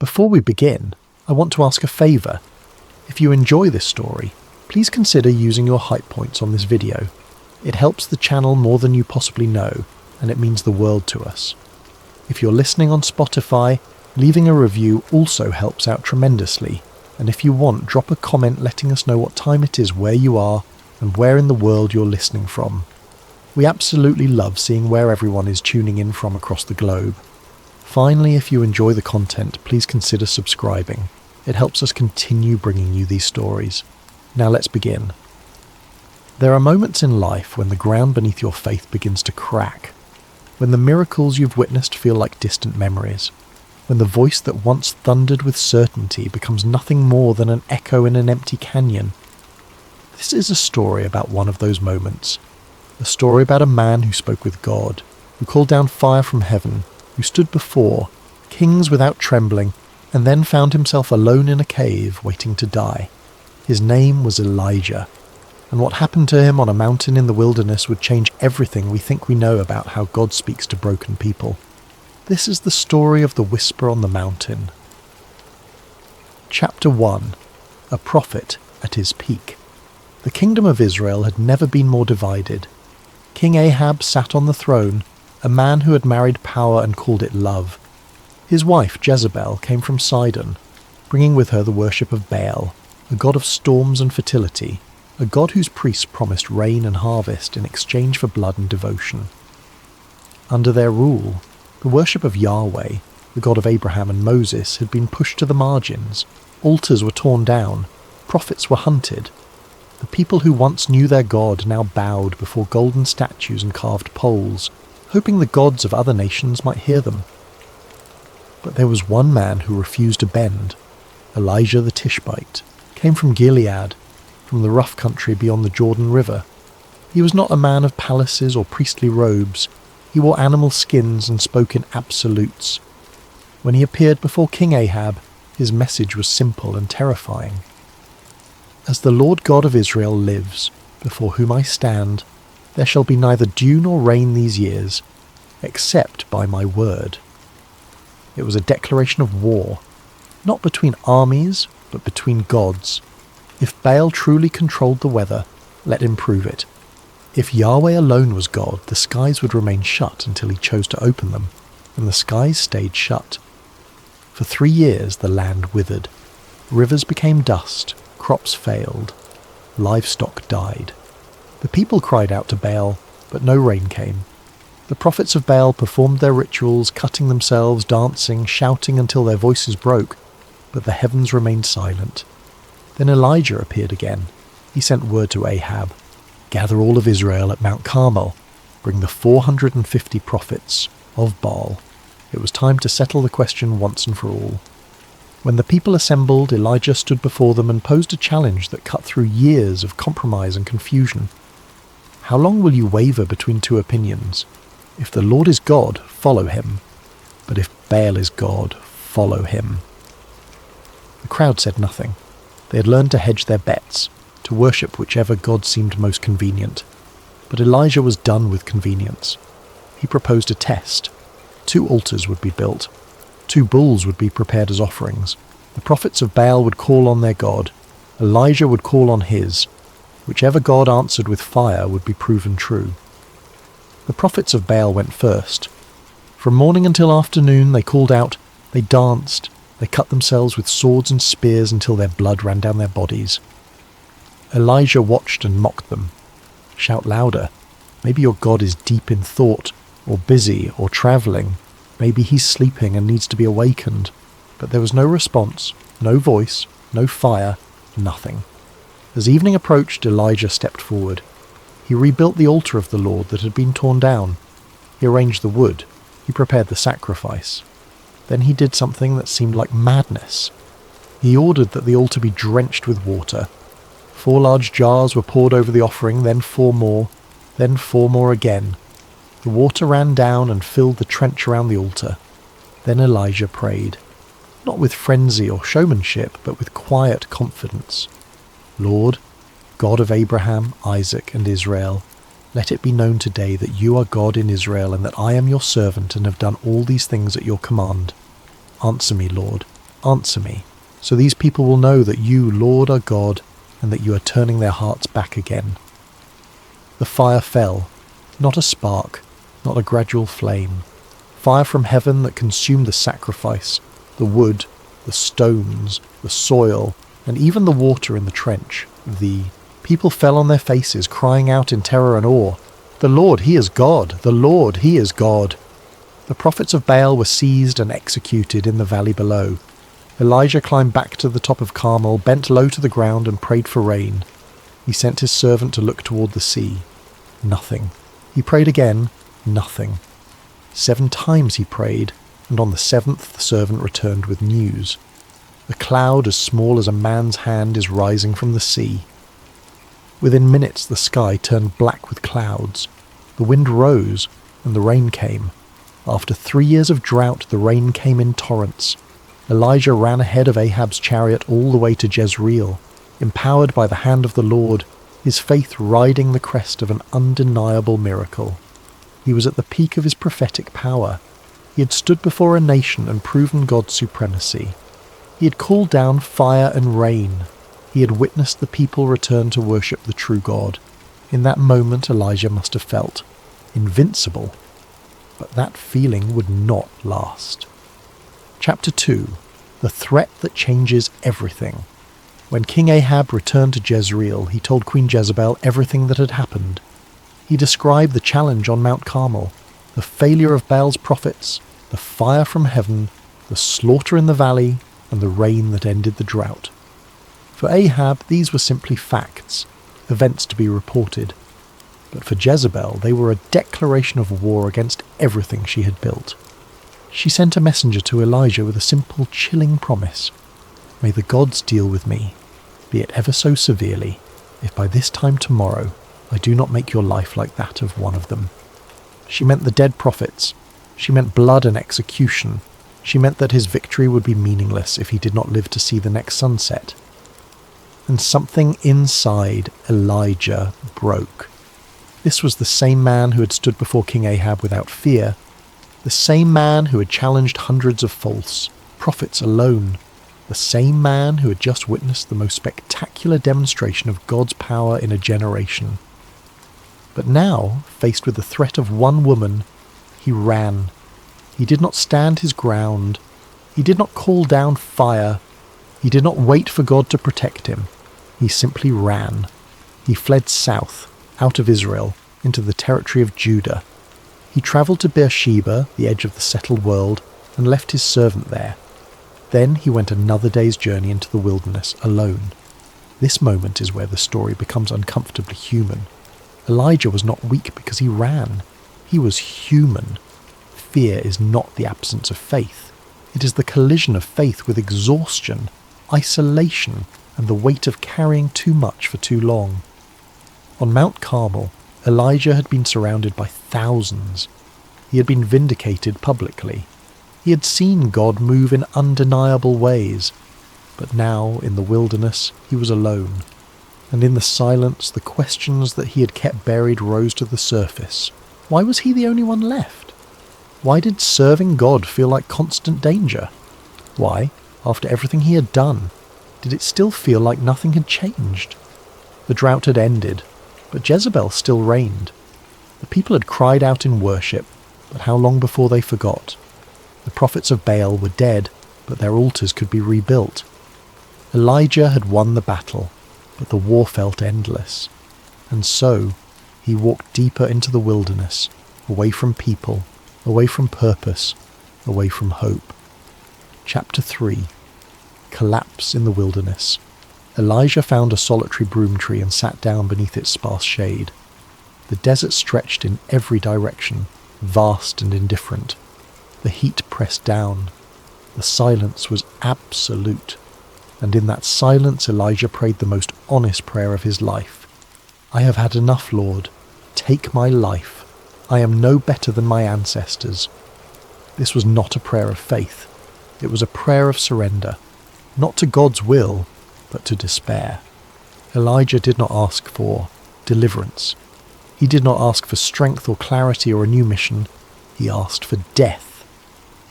Before we begin, I want to ask a favour. If you enjoy this story, please consider using your hype points on this video. It helps the channel more than you possibly know, and it means the world to us. If you're listening on Spotify, leaving a review also helps out tremendously, and if you want, drop a comment letting us know what time it is where you are and where in the world you're listening from. We absolutely love seeing where everyone is tuning in from across the globe. Finally, if you enjoy the content, please consider subscribing. It helps us continue bringing you these stories. Now let's begin. There are moments in life when the ground beneath your faith begins to crack, when the miracles you've witnessed feel like distant memories, when the voice that once thundered with certainty becomes nothing more than an echo in an empty canyon. This is a story about one of those moments. A story about a man who spoke with God, who called down fire from heaven, who stood before kings without trembling, and then found himself alone in a cave waiting to die. His name was Elijah, and what happened to him on a mountain in the wilderness would change everything we think we know about how God speaks to broken people. This is the story of the whisper on the mountain. Chapter 1. A prophet at his peak. The kingdom of Israel had never been more divided. King Ahab sat on the throne, a man who had married power and called it love. His wife Jezebel came from Sidon, bringing with her the worship of Baal, a god of storms and fertility, a god whose priests promised rain and harvest in exchange for blood and devotion. Under their rule, the worship of Yahweh, the God of Abraham and Moses, had been pushed to the margins. Altars were torn down, prophets were hunted. The people who once knew their God now bowed before golden statues and carved poles, hoping the gods of other nations might hear them. But there was one man who refused to bend. Elijah the Tishbite came from Gilead, from the rough country beyond the Jordan River. He was not a man of palaces or priestly robes. He wore animal skins and spoke in absolutes. When he appeared before King Ahab, his message was simple and terrifying. As the Lord God of Israel lives, before whom I stand, there shall be neither dew nor rain these years, except by my word. It was a declaration of war, not between armies, but between gods. If Baal truly controlled the weather, let him prove it. If Yahweh alone was God, the skies would remain shut until he chose to open them, and the skies stayed shut. For 3 years the land withered. Rivers became dust, crops failed, livestock died. The people cried out to Baal, but no rain came. The prophets of Baal performed their rituals, cutting themselves, dancing, shouting until their voices broke, but the heavens remained silent. Then Elijah appeared again. He sent word to Ahab, "Gather all of Israel at Mount Carmel. Bring the 450 prophets of Baal." It was time to settle the question once and for all. When the people assembled, Elijah stood before them and posed a challenge that cut through years of compromise and confusion. How long will you waver between two opinions? If the Lord is God, follow him. But if Baal is God, follow him. The crowd said nothing. They had learned to hedge their bets, to worship whichever god seemed most convenient. But Elijah was done with convenience. He proposed a test. 2 altars would be built. 2 bulls would be prepared as offerings. The prophets of Baal would call on their god. Elijah would call on his. Whichever god answered with fire would be proven true. The prophets of Baal went first. From morning until afternoon they called out, they danced, they cut themselves with swords and spears until their blood ran down their bodies. Elijah watched and mocked them. Shout louder. Maybe your God is deep in thought, or busy, or travelling. Maybe he's sleeping and needs to be awakened. But there was no response, no voice, no fire, nothing. As evening approached, Elijah stepped forward. He rebuilt the altar of the Lord that had been torn down. He arranged the wood. He prepared the sacrifice. Then he did something that seemed like madness. He ordered that the altar be drenched with water. 4 large jars were poured over the offering, then 4 more, then 4 more again. The water ran down and filled the trench around the altar. Then Elijah prayed, not with frenzy or showmanship, but with quiet confidence. Lord, God of Abraham, Isaac, and Israel, let it be known today that you are God in Israel and that I am your servant and have done all these things at your command. Answer me, Lord. Answer me, so these people will know that you, Lord, are God, and that you are turning their hearts back again." The fire fell, not a spark, not a gradual flame. Fire from heaven that consumed the sacrifice, the wood, the stones, the soil, and even the water in the trench. The people fell on their faces, crying out in terror and awe, "The Lord, he is God! The Lord, he is God!" The prophets of Baal were seized and executed in the valley below. Elijah climbed back to the top of Carmel, bent low to the ground, and prayed for rain. He sent his servant to look toward the sea. Nothing. He prayed again. Nothing. 7 times he prayed, and on the 7th the servant returned with news. A cloud as small as a man's hand is rising from the sea. Within minutes the sky turned black with clouds. The wind rose, and the rain came. After 3 years of drought, the rain came in torrents. Elijah ran ahead of Ahab's chariot all the way to Jezreel, empowered by the hand of the Lord, his faith riding the crest of an undeniable miracle. He was at the peak of his prophetic power. He had stood before a nation and proven God's supremacy. He had called down fire and rain. He had witnessed the people return to worship the true God. In that moment, Elijah must have felt invincible. But that feeling would not last. Chapter 2. The Threat That Changes Everything. When King Ahab returned to Jezreel, he told Queen Jezebel everything that had happened. He described the challenge on Mount Carmel, the failure of Baal's prophets, the fire from heaven, the slaughter in the valley, and the rain that ended the drought. For Ahab, these were simply facts, events to be reported. But for Jezebel, they were a declaration of war against everything she had built. She sent a messenger to Elijah with a simple, chilling promise. "May the gods deal with me, be it ever so severely, if by this time tomorrow I do not make your life like that of one of them." She meant the dead prophets. She meant blood and execution. She meant that his victory would be meaningless if he did not live to see the next sunset. And something inside Elijah broke. This was the same man who had stood before King Ahab without fear, the same man who had challenged hundreds of false prophets alone, the same man who had just witnessed the most spectacular demonstration of God's power in a generation. But now, faced with the threat of one woman, he ran. He did not stand his ground. He did not call down fire. He did not wait for God to protect him. He simply ran. He fled south, out of Israel, into the territory of Judah. He travelled to Beersheba, the edge of the settled world, and left his servant there. Then he went another day's journey into the wilderness, alone. This moment is where the story becomes uncomfortably human. Elijah was not weak because he ran. He was human. Fear is not the absence of faith. It is the collision of faith with exhaustion, isolation, and the weight of carrying too much for too long. On Mount Carmel, Elijah had been surrounded by thousands. He had been vindicated publicly. He had seen God move in undeniable ways. But now, in the wilderness, he was alone. And in the silence, the questions that he had kept buried rose to the surface. Why was he the only one left? Why did serving God feel like constant danger? Why, after everything he had done, did it still feel like nothing had changed? The drought had ended, but Jezebel still reigned. The people had cried out in worship, but how long before they forgot? The prophets of Baal were dead, but their altars could be rebuilt. Elijah had won the battle, but the war felt endless. And so, he walked deeper into the wilderness, away from people, away from purpose, away from hope. Chapter 3. Collapse in the wilderness. Elijah found a solitary broom tree and sat down beneath its sparse shade. The desert stretched in every direction, vast and indifferent. The heat pressed down. The silence was absolute. And in that silence Elijah prayed the most honest prayer of his life. "I have had enough, Lord. Take my life. I am no better than my ancestors." This was not a prayer of faith. It was a prayer of surrender, not to God's will, but to despair. Elijah did not ask for deliverance. He did not ask for strength or clarity or a new mission. He asked for death.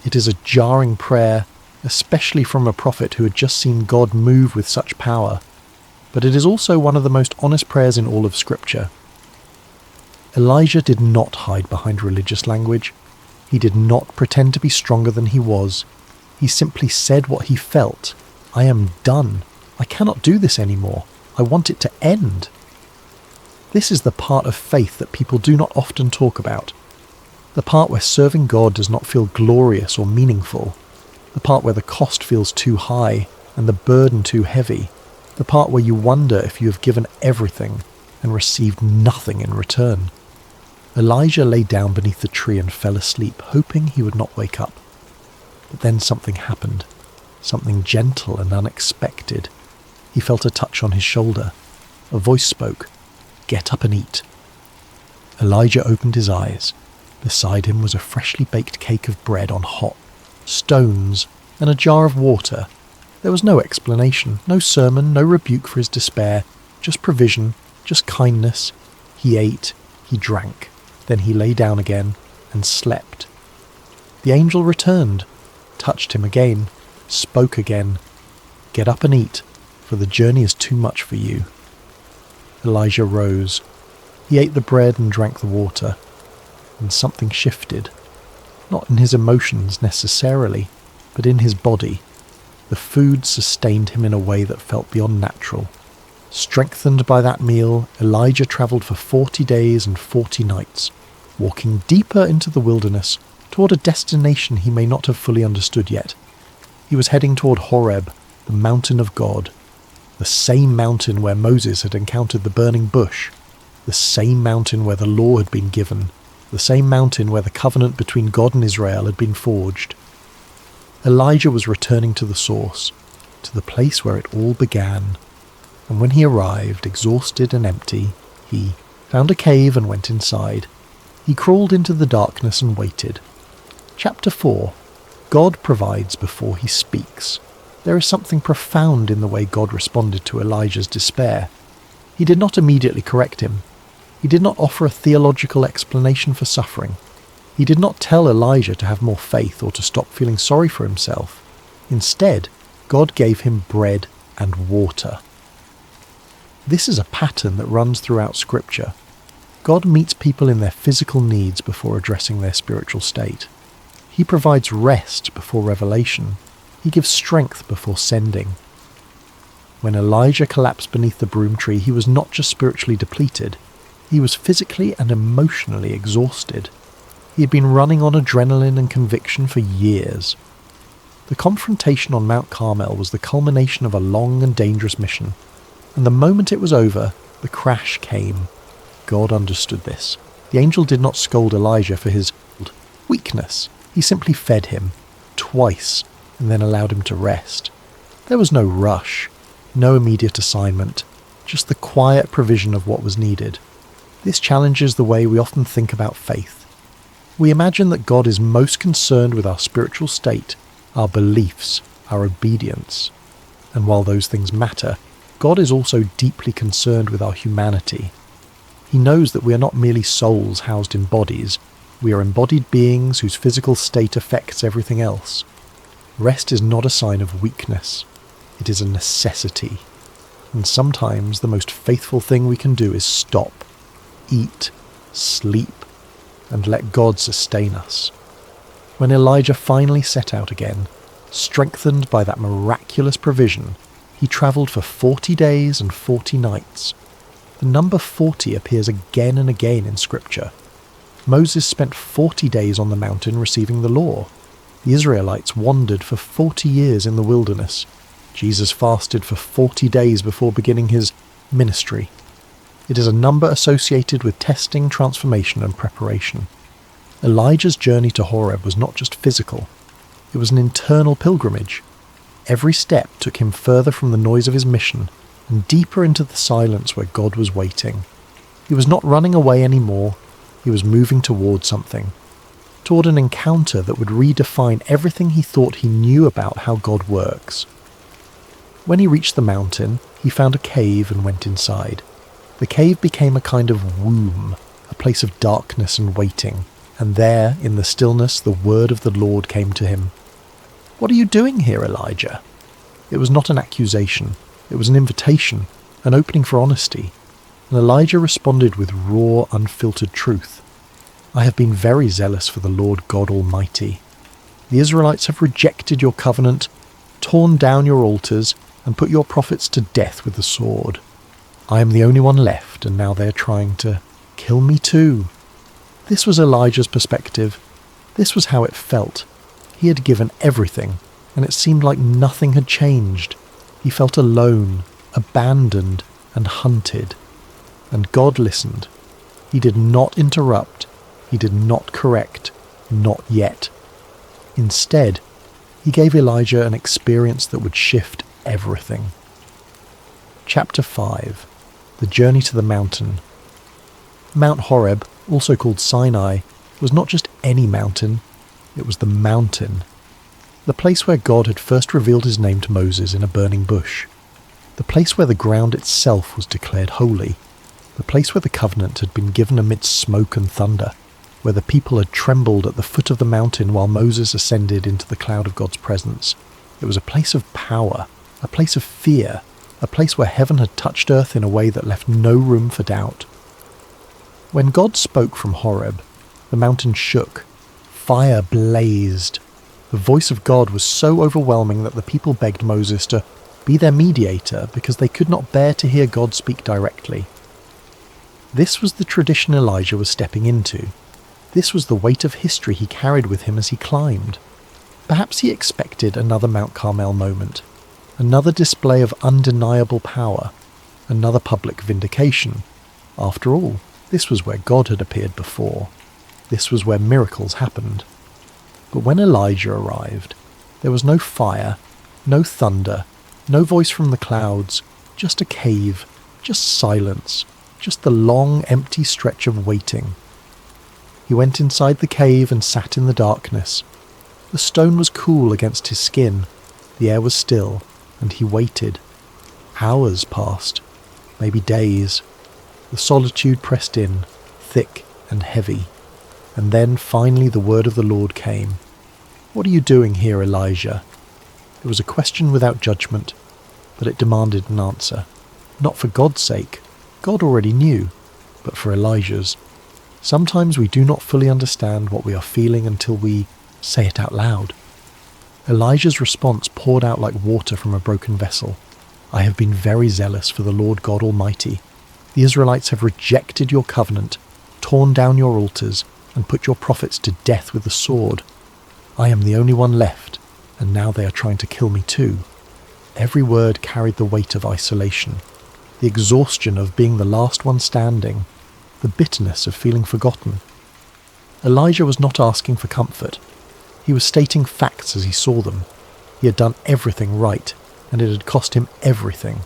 It is a jarring prayer, especially from a prophet who had just seen God move with such power, but it is also one of the most honest prayers in all of Scripture. Elijah did not hide behind religious language. He did not pretend to be stronger than he was. He simply said what he felt. I am done. I cannot do this anymore. I want it to end. This is the part of faith that people do not often talk about. The part where serving God does not feel glorious or meaningful. The part where the cost feels too high and the burden too heavy. The part where you wonder if you have given everything and received nothing in return. Elijah lay down beneath the tree and fell asleep, hoping he would not wake up. But then something happened, something gentle and unexpected. He felt a touch on his shoulder. A voice spoke, "Get up and eat." Elijah opened his eyes. Beside him was a freshly baked cake of bread on hot stones and a jar of water. There was no explanation, no sermon, no rebuke for his despair, just provision, just kindness. He ate, he drank, then he lay down again and slept. The angel returned, touched him again, spoke again. "Get up and eat, for the journey is too much for you." Elijah rose. He ate the bread and drank the water, and something shifted. Not in his emotions necessarily, but in his body. The food sustained him in a way that felt beyond natural. Strengthened by that meal, Elijah travelled for 40 days and 40 nights, walking deeper into the wilderness toward a destination he may not have fully understood yet. He was heading toward Horeb, the mountain of God, the same mountain where Moses had encountered the burning bush, the same mountain where the law had been given, the same mountain where the covenant between God and Israel had been forged. Elijah was returning to the source, to the place where it all began. And when he arrived, exhausted and empty, he found a cave and went inside. He crawled into the darkness and waited. Chapter 4. God provides before he speaks. There is something profound in the way God responded to Elijah's despair. He did not immediately correct him. He did not offer a theological explanation for suffering. He did not tell Elijah to have more faith or to stop feeling sorry for himself. Instead, God gave him bread and water. This is a pattern that runs throughout Scripture. God meets people in their physical needs before addressing their spiritual state. He provides rest before revelation. He gives strength before sending. When Elijah collapsed beneath the broom tree, he was not just spiritually depleted. He was physically and emotionally exhausted. He had been running on adrenaline and conviction for years. The confrontation on Mount Carmel was the culmination of a long and dangerous mission, and the moment it was over, the crash came. God understood this. The angel did not scold Elijah for his weakness. He simply fed him, twice, and then allowed him to rest. There was no rush, no immediate assignment, just the quiet provision of what was needed. This challenges the way we often think about faith. We imagine that God is most concerned with our spiritual state, our beliefs, our obedience. And while those things matter, God is also deeply concerned with our humanity. He knows that we are not merely souls housed in bodies. We are embodied beings whose physical state affects everything else. Rest is not a sign of weakness. It is a necessity. And sometimes the most faithful thing we can do is stop, eat, sleep, and let God sustain us. When Elijah finally set out again, strengthened by that miraculous provision, he travelled for 40 days and 40 nights. The number 40 appears again and again in Scripture. Moses spent 40 days on the mountain receiving the law. The Israelites wandered for 40 years in the wilderness. Jesus fasted for 40 days before beginning his ministry. It is a number associated with testing, transformation, and preparation. Elijah's journey to Horeb was not just physical. It was an internal pilgrimage. Every step took him further from the noise of his mission and deeper into the silence where God was waiting. He was not running away anymore. He was moving toward something, toward an encounter that would redefine everything he thought he knew about how God works. When he reached the mountain, he found a cave and went inside. The cave became a kind of womb, a place of darkness and waiting, and there, in the stillness, the word of the Lord came to him. "What are you doing here, Elijah?" It was not an accusation. It was an invitation, an opening for honesty. And Elijah responded with raw, unfiltered truth. "I have been very zealous for the Lord God Almighty. The Israelites have rejected your covenant, torn down your altars, and put your prophets to death with the sword. I am the only one left, and now they are trying to kill me too." This was Elijah's perspective. This was how it felt. He had given everything, and it seemed like nothing had changed. He felt alone, abandoned, and hunted. And God listened. He did not interrupt. He did not correct. Not yet. Instead, he gave Elijah an experience that would shift everything. Chapter 5. The Journey to the Mountain. Mount Horeb, also called Sinai, was not just any mountain. It was the mountain. The place where God had first revealed his name to Moses in a burning bush. The place where the ground itself was declared holy. The place where the covenant had been given amidst smoke and thunder. Where the people had trembled at the foot of the mountain while Moses ascended into the cloud of God's presence. It was a place of power, a place of fear, a place where heaven had touched earth in a way that left no room for doubt. When God spoke from Horeb, the mountain shook. Fire blazed. The voice of God was so overwhelming that the people begged Moses to be their mediator because they could not bear to hear God speak directly. This was the tradition Elijah was stepping into. This was the weight of history he carried with him as he climbed. Perhaps he expected another Mount Carmel moment, another display of undeniable power, another public vindication. After all, this was where God had appeared before. This was where miracles happened. But when Elijah arrived, there was no fire, no thunder, no voice from the clouds, just a cave, just silence, just the long, empty stretch of waiting. He went inside the cave and sat in the darkness. The stone was cool against his skin, the air was still, and he waited. Hours passed, maybe days. The solitude pressed in, thick and heavy. And then finally the word of the Lord came. "What are you doing here, Elijah?" It was a question without judgment, but it demanded an answer. Not for God's sake, God already knew, but for Elijah's. Sometimes we do not fully understand what we are feeling until we say it out loud. Elijah's response poured out like water from a broken vessel. "I have been very zealous for the Lord God Almighty. The Israelites have rejected your covenant, torn down your altars, and put your prophets to death with the sword. I am the only one left, and now they are trying to kill me too." Every word carried the weight of isolation, the exhaustion of being the last one standing, the bitterness of feeling forgotten. Elijah was not asking for comfort. He was stating facts as he saw them. He had done everything right, and it had cost him everything.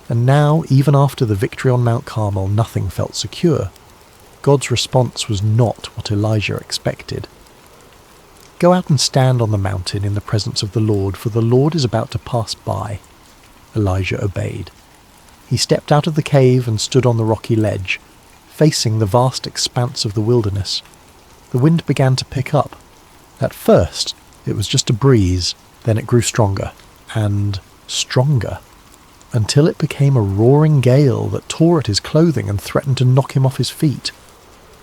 And now, even after the victory on Mount Carmel, nothing felt secure. God's response was not what Elijah expected. "Go out and stand on the mountain in the presence of the Lord, for the Lord is about to pass by." Elijah obeyed. He stepped out of the cave and stood on the rocky ledge, facing the vast expanse of the wilderness. The wind began to pick up. At first, it was just a breeze, then it grew stronger, and stronger, until it became a roaring gale that tore at his clothing and threatened to knock him off his feet.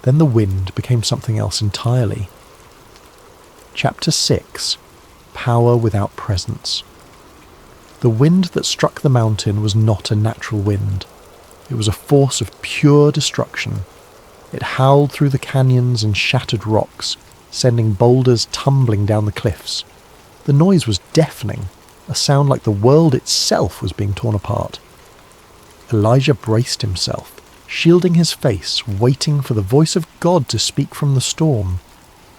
Then the wind became something else entirely. Chapter 6. Power without presence. The wind that struck the mountain was not a natural wind. It was a force of pure destruction. It howled through the canyons and shattered rocks, sending boulders tumbling down the cliffs. The noise was deafening, a sound like the world itself was being torn apart. Elijah braced himself, shielding his face, waiting for the voice of God to speak from the storm.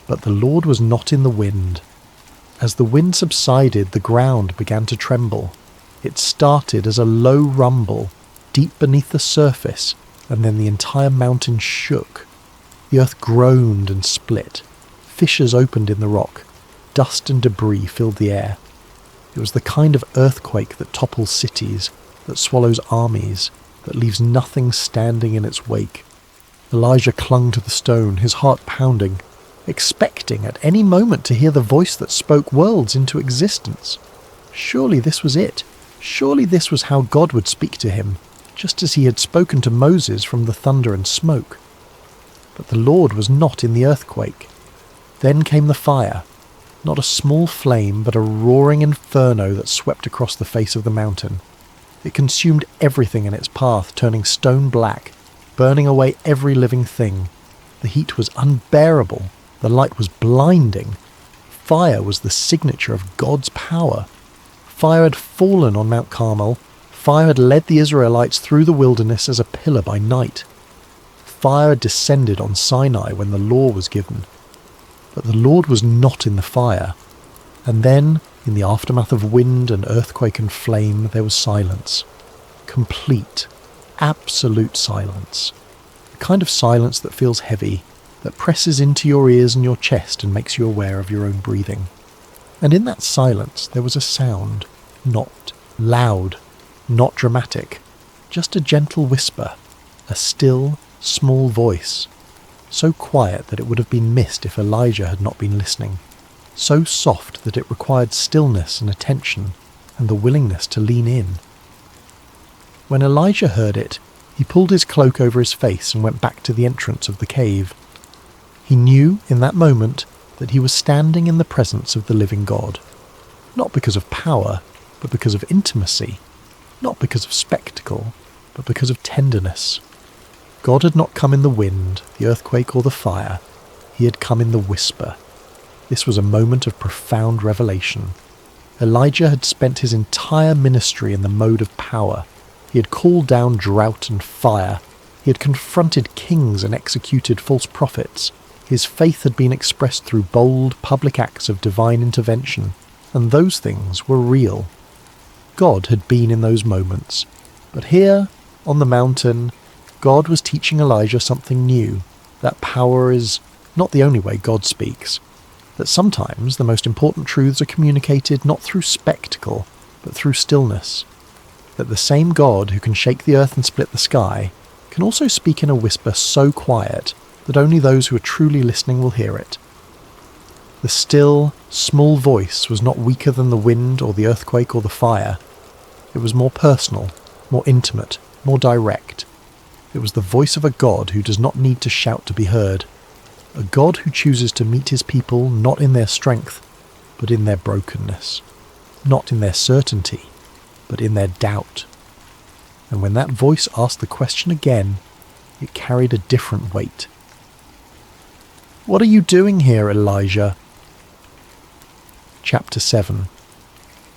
But the Lord was not in the wind. As the wind subsided, the ground began to tremble. It started as a low rumble, deep beneath the surface, and then the entire mountain shook. The earth groaned and split. Fissures opened in the rock. Dust and debris filled the air. It was the kind of earthquake that topples cities, that swallows armies, that leaves nothing standing in its wake. Elijah clung to the stone, his heart pounding. expecting at any moment to hear the voice that spoke worlds into existence. Surely this was it. Surely this was how God would speak to him, just as he had spoken to Moses from the thunder and smoke. But the Lord was not in the earthquake. Then came the fire, not a small flame, but a roaring inferno that swept across the face of the mountain. It consumed everything in its path, turning stone black, burning away every living thing. The heat was unbearable. The light was blinding. Fire was the signature of God's power. Fire had fallen on Mount Carmel. Fire had led the Israelites through the wilderness as a pillar by night. Fire had descended on Sinai when the law was given. But the Lord was not in the fire. And then, in the aftermath of wind and earthquake and flame, there was silence. Complete, absolute silence. The kind of silence that feels heavy, that presses into your ears and your chest and makes you aware of your own breathing. And in that silence there was a sound, not loud, not dramatic, just a gentle whisper, a still, small voice, so quiet that it would have been missed if Elijah had not been listening, so soft that it required stillness and attention and the willingness to lean in. When Elijah heard it, he pulled his cloak over his face and went back to the entrance of the cave. He knew in that moment that he was standing in the presence of the living God, not because of power, but because of intimacy, not because of spectacle, but because of tenderness. God had not come in the wind, the earthquake, or the fire. He had come in the whisper. This was a moment of profound revelation. Elijah had spent his entire ministry in the mode of power. He had called down drought and fire. He had confronted kings and executed false prophets. His faith had been expressed through bold, public acts of divine intervention, and those things were real. God had been in those moments. But here, on the mountain, God was teaching Elijah something new, that power is not the only way God speaks, that sometimes the most important truths are communicated not through spectacle, but through stillness, that the same God who can shake the earth and split the sky can also speak in a whisper so quiet that only those who are truly listening will hear it. The still, small voice was not weaker than the wind or the earthquake or the fire. It was more personal, more intimate, more direct. It was the voice of a God who does not need to shout to be heard, a God who chooses to meet his people not in their strength, but in their brokenness, not in their certainty, but in their doubt. And when that voice asked the question again, it carried a different weight. "What are you doing here, Elijah?" Chapter 7.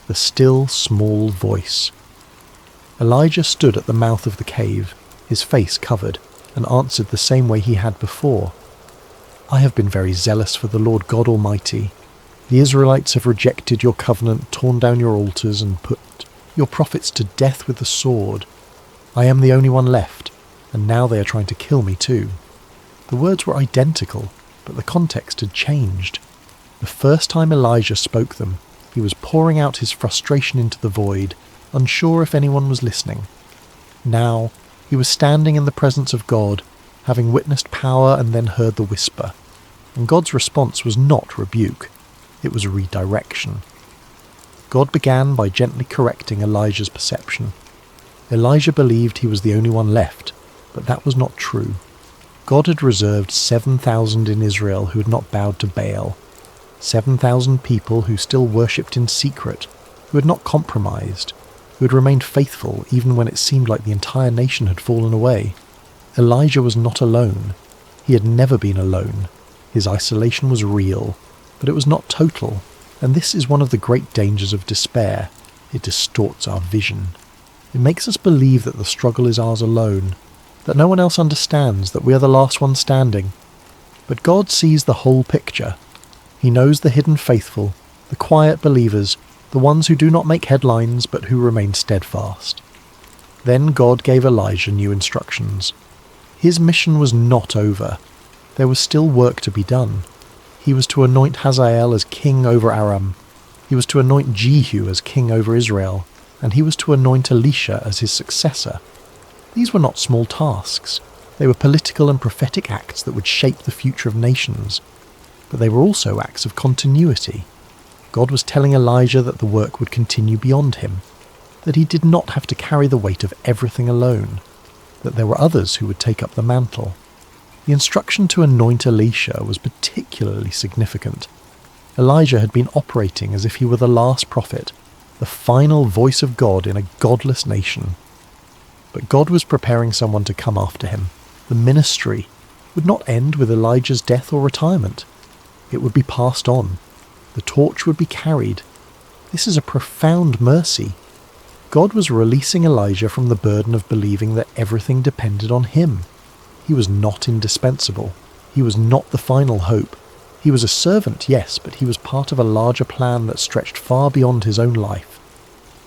The Still Small Voice. Elijah stood at the mouth of the cave, his face covered, and answered the same way he had before. "I have been very zealous for the Lord God Almighty. The Israelites have rejected your covenant, torn down your altars, and put your prophets to death with the sword. I am the only one left, and now they are trying to kill me too." The words were identical, but the context had changed. The first time Elijah spoke them, he was pouring out his frustration into the void, unsure if anyone was listening. Now, he was standing in the presence of God, having witnessed power and then heard the whisper. And God's response was not rebuke, it was redirection. God began by gently correcting Elijah's perception. Elijah believed he was the only one left, but that was not true. God had reserved 7,000 in Israel who had not bowed to Baal, 7,000 people who still worshipped in secret, who had not compromised, who had remained faithful even when it seemed like the entire nation had fallen away. Elijah was not alone. He had never been alone. His isolation was real, but it was not total, and this is one of the great dangers of despair. It distorts our vision. It makes us believe that the struggle is ours alone, that no one else understands, that we are the last one standing. But God sees the whole picture. He knows the hidden faithful, the quiet believers, the ones who do not make headlines but who remain steadfast. Then God gave Elijah new instructions. His mission was not over. There was still work to be done. He was to anoint Hazael as king over Aram. He was to anoint Jehu as king over Israel, and he was to anoint Elisha as his successor. These were not small tasks. They were political and prophetic acts that would shape the future of nations. but they were also acts of continuity. God was telling Elijah that the work would continue beyond him, that he did not have to carry the weight of everything alone, that there were others who would take up the mantle. The instruction to anoint Elisha was particularly significant. Elijah had been operating as if he were the last prophet, the final voice of God in a godless nation. But God was preparing someone to come after him. The ministry would not end with Elijah's death or retirement. It would be passed on. The torch would be carried. This is a profound mercy. God was releasing Elijah from the burden of believing that everything depended on him. He was not indispensable. He was not the final hope. He was a servant, yes, but he was part of a larger plan that stretched far beyond his own life.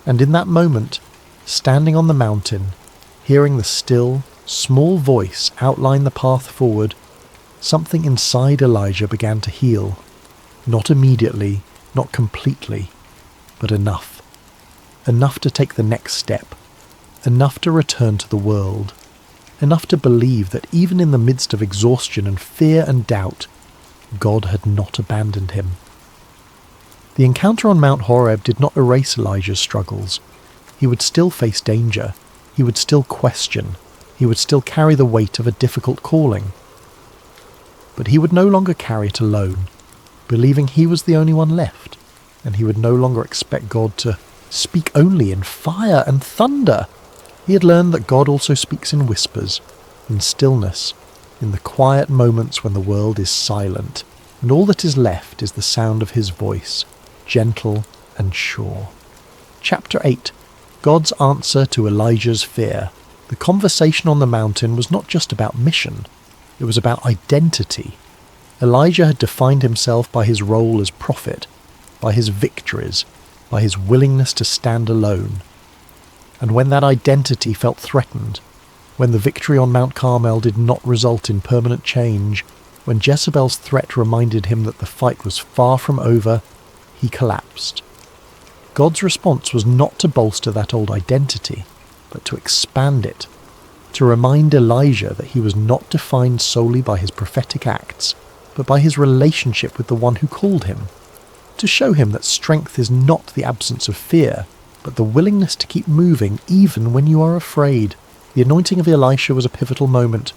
And in that moment, standing on the mountain, hearing the still, small voice outline the path forward, something inside Elijah began to heal. Not immediately, not completely, but enough. Enough to take the next step. Enough to return to the world. Enough to believe that even in the midst of exhaustion and fear and doubt, God had not abandoned him. The encounter on Mount Horeb did not erase Elijah's struggles. He would still face danger. He would still question. He would still carry the weight of a difficult calling. But he would no longer carry it alone, believing he was the only one left, and he would no longer expect God to speak only in fire and thunder. He had learned that God also speaks in whispers, in stillness, in the quiet moments when the world is silent, and all that is left is the sound of his voice, gentle and sure. Chapter 8. God's answer to Elijah's fear. The conversation on the mountain was not just about mission, it was about identity. Elijah had defined himself by his role as prophet, by his victories, by his willingness to stand alone. And when that identity felt threatened, when the victory on Mount Carmel did not result in permanent change, when Jezebel's threat reminded him that the fight was far from over, he collapsed. God's response was not to bolster that old identity, but to expand it, to remind Elijah that he was not defined solely by his prophetic acts, but by his relationship with the one who called him, to show him that strength is not the absence of fear, but the willingness to keep moving even when you are afraid. The anointing of Elisha was a pivotal moment.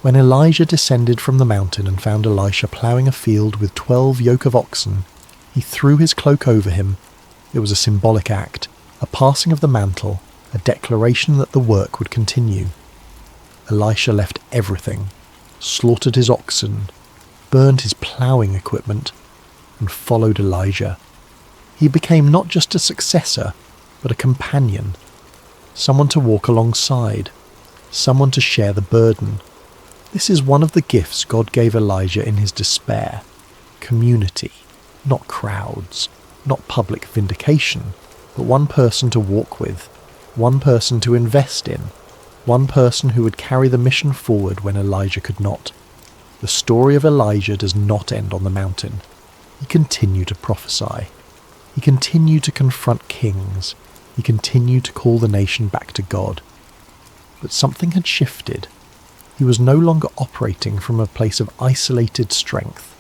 When Elijah descended from the mountain and found Elisha ploughing a field with 12 yoke of oxen, he threw his cloak over him. It was a symbolic act, a passing of the mantle, a declaration that the work would continue. Elisha left everything, slaughtered his oxen, burned his ploughing equipment, and followed Elijah. He became not just a successor, but a companion, someone to walk alongside, someone to share the burden. This is one of the gifts God gave Elijah in his despair. Community, not crowds, not public vindication, but one person to walk with, one person to invest in, one person who would carry the mission forward when Elijah could not. The story of Elijah does not end on the mountain. He continued to prophesy. He continued to confront kings. He continued to call the nation back to God. But something had shifted. He was no longer operating from a place of isolated strength.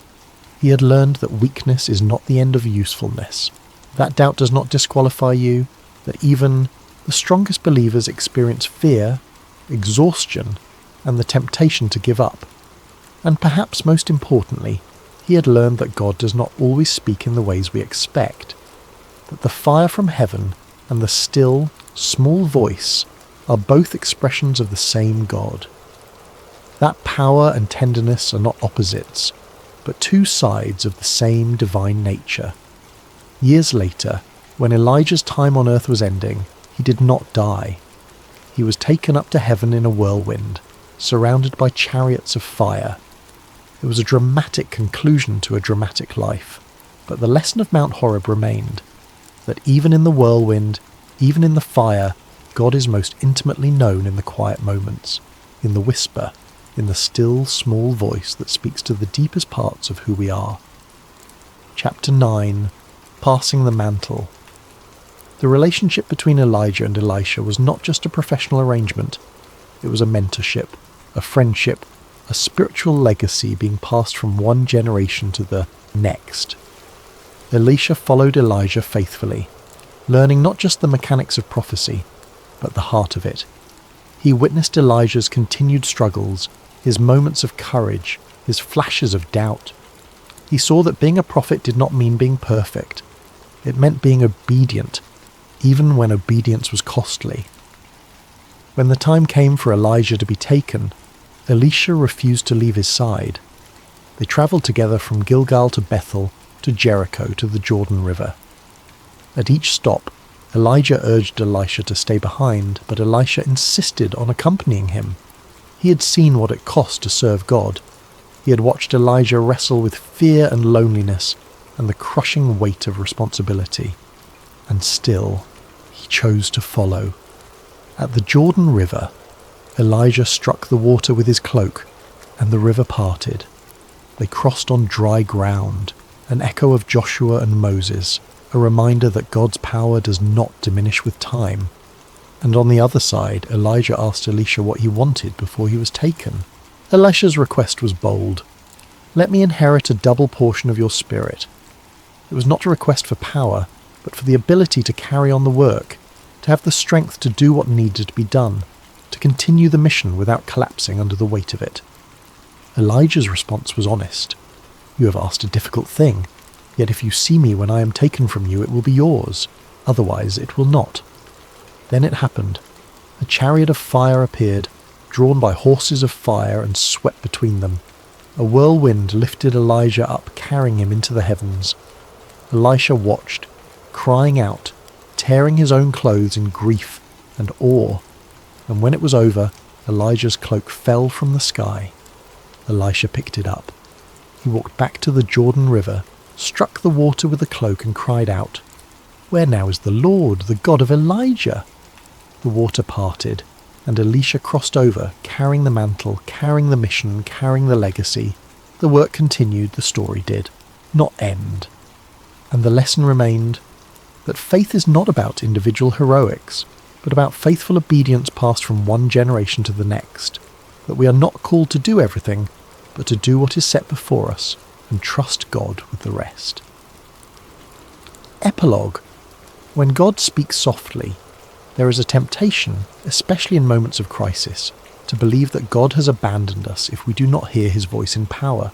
He had learned that weakness is not the end of usefulness. That doubt does not disqualify you, that even the strongest believers experience fear, exhaustion, and the temptation to give up. And perhaps most importantly, he had learned that God does not always speak in the ways we expect, that the fire from heaven and the still, small voice are both expressions of the same God. That power and tenderness are not opposites, but two sides of the same divine nature. Years later, when Elijah's time on earth was ending, he did not die. He was taken up to heaven in a whirlwind, surrounded by chariots of fire. It was a dramatic conclusion to a dramatic life, but the lesson of Mount Horeb remained, that even in the whirlwind, even in the fire, God is most intimately known in the quiet moments, in the whisper, in the still, small voice that speaks to the deepest parts of who we are. Chapter 9. Passing the Mantle. The relationship between Elijah and Elisha was not just a professional arrangement. It was a mentorship, a friendship, a spiritual legacy being passed from one generation to the next. Elisha followed Elijah faithfully, learning not just the mechanics of prophecy, but the heart of it. He witnessed Elijah's continued struggles, his moments of courage, his flashes of doubt. He saw that being a prophet did not mean being perfect. It meant being obedient, even when obedience was costly. When the time came for Elijah to be taken, Elisha refused to leave his side. They travelled together from Gilgal to Bethel to Jericho to the Jordan River. At each stop, Elijah urged Elisha to stay behind, but Elisha insisted on accompanying him. He had seen what it cost to serve God. He had watched Elijah wrestle with fear and loneliness and the crushing weight of responsibility. And still, he chose to follow. At the Jordan River, Elijah struck the water with his cloak, and the river parted. They crossed on dry ground, an echo of Joshua and Moses, a reminder that God's power does not diminish with time. And on the other side, Elijah asked Elisha what he wanted before he was taken. Elisha's request was bold. "Let me inherit a double portion of your spirit." It was not a request for power, but for the ability to carry on the work, to have the strength to do what needed to be done, to continue the mission without collapsing under the weight of it. Elijah's response was honest. "You have asked a difficult thing, yet if you see me when I am taken from you, it will be yours. Otherwise it will not." Then it happened. A chariot of fire appeared, drawn by horses of fire, and swept between them. A whirlwind lifted Elijah up, carrying him into the heavens. Elisha watched, crying out, tearing his own clothes in grief and awe. And when it was over, Elijah's cloak fell from the sky. Elisha picked it up. He walked back to the Jordan River, struck the water with the cloak and cried out, "Where now is the Lord, the God of Elijah?" The water parted, and Elisha crossed over, carrying the mantle, carrying the mission, carrying the legacy. The work continued, the story did, not end. And the lesson remained that faith is not about individual heroics, but about faithful obedience passed from one generation to the next, that we are not called to do everything, but to do what is set before us and trust God with the rest. Epilogue. When God speaks softly, there is a temptation, especially in moments of crisis, to believe that God has abandoned us if we do not hear his voice in power.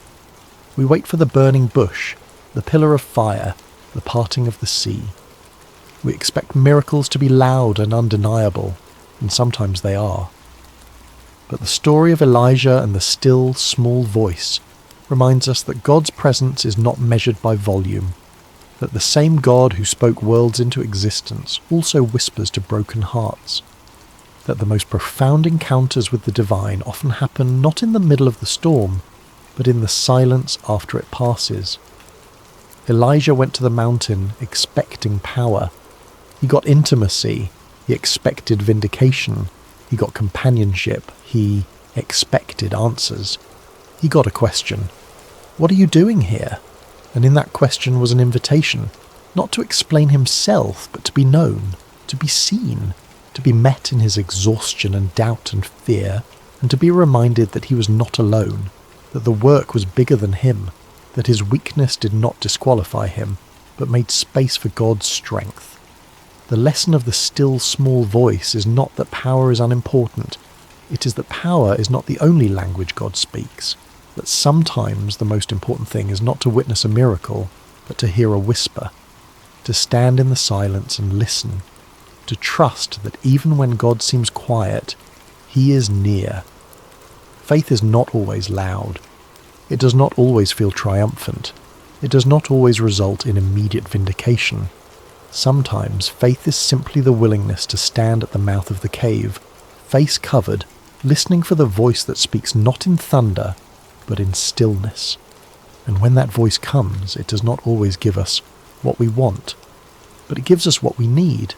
We wait for the burning bush, the pillar of fire, the parting of the sea. We expect miracles to be loud and undeniable, and sometimes they are. But the story of Elijah and the still, small voice reminds us that God's presence is not measured by volume, that the same God who spoke worlds into existence also whispers to broken hearts, that the most profound encounters with the divine often happen not in the middle of the storm, but in the silence after it passes. Elijah went to the mountain expecting power. He got intimacy. He expected vindication. He got companionship. He expected answers. He got a question. "What are you doing here?" And in that question was an invitation, not to explain himself, but to be known, to be seen, to be met in his exhaustion and doubt and fear, and to be reminded that he was not alone, that the work was bigger than him, that his weakness did not disqualify him, but made space for God's strength. The lesson of the still small voice is not that power is unimportant. It is that power is not the only language God speaks, that sometimes the most important thing is not to witness a miracle, but to hear a whisper, to stand in the silence and listen, to trust that even when God seems quiet, he is near. Faith is not always loud. It does not always feel triumphant. It does not always result in immediate vindication. Sometimes faith is simply the willingness to stand at the mouth of the cave, face covered, listening for the voice that speaks not in thunder, but in stillness. And when that voice comes, it does not always give us what we want, but it gives us what we need.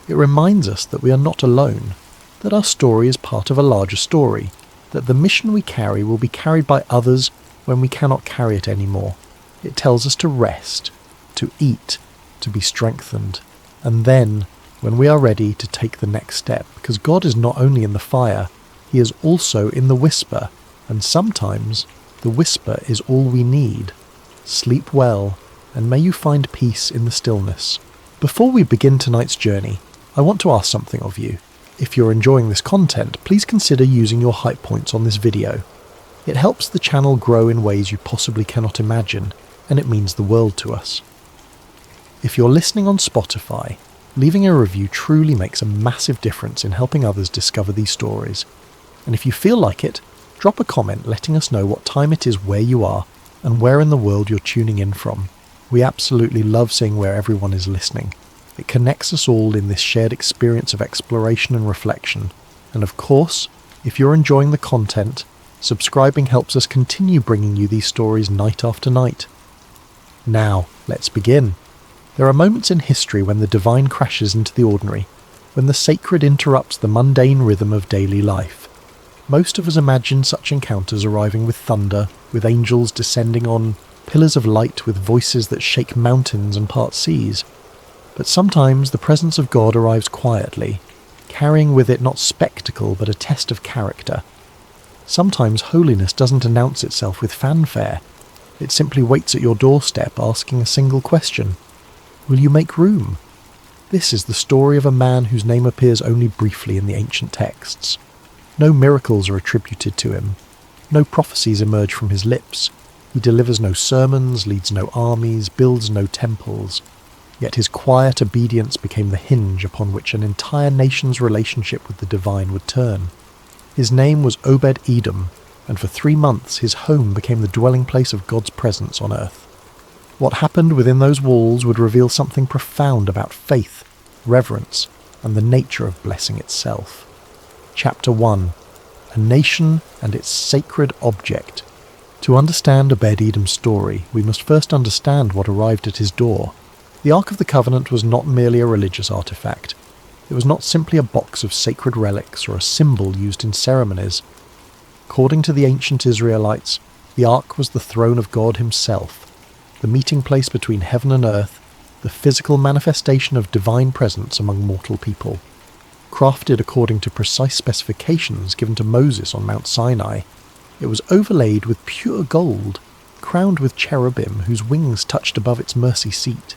It reminds us that we are not alone, that our story is part of a larger story, that the mission we carry will be carried by others when we cannot carry it anymore. It tells us to rest, to eat, to be strengthened, and then, when we are ready, to take the next step, because God is not only in the fire, he is also in the whisper, and sometimes the whisper is all we need. Sleep well, and may you find peace in the stillness. Before we begin tonight's journey, I want to ask something of you. If you're enjoying this content, please consider using your hype points on this video. It helps the channel grow in ways you possibly cannot imagine, and it means the world to us. If you're listening on Spotify, leaving a review truly makes a massive difference in helping others discover these stories. And if you feel like it, drop a comment letting us know what time it is where you are and where in the world you're tuning in from. We absolutely love seeing where everyone is listening. It connects us all in this shared experience of exploration and reflection. And of course, if you're enjoying the content, subscribing helps us continue bringing you these stories night after night. Now, let's begin. There are moments in history when the divine crashes into the ordinary, when the sacred interrupts the mundane rhythm of daily life. Most of us imagine such encounters arriving with thunder, with angels descending on pillars of light with voices that shake mountains and part seas. But sometimes the presence of God arrives quietly, carrying with it not spectacle but a test of character. Sometimes holiness doesn't announce itself with fanfare. It simply waits at your doorstep asking a single question. Will you make room? This is the story of a man whose name appears only briefly in the ancient texts. No miracles are attributed to him. No prophecies emerge from his lips. He delivers no sermons, leads no armies, builds no temples. Yet his quiet obedience became the hinge upon which an entire nation's relationship with the divine would turn. His name was Obed-Edom, and for 3 months his home became the dwelling place of God's presence on earth. What happened within those walls would reveal something profound about faith, reverence, and the nature of blessing itself. Chapter 1. A Nation and its Sacred Object. To understand Obed-Edom's story, we must first understand what arrived at his door. The Ark of the Covenant was not merely a religious artifact. It was not simply a box of sacred relics or a symbol used in ceremonies. According to the ancient Israelites, the Ark was the throne of God himself, the meeting place between heaven and earth, the physical manifestation of divine presence among mortal people. Crafted according to precise specifications given to Moses on Mount Sinai, it was overlaid with pure gold, crowned with cherubim whose wings touched above its mercy seat.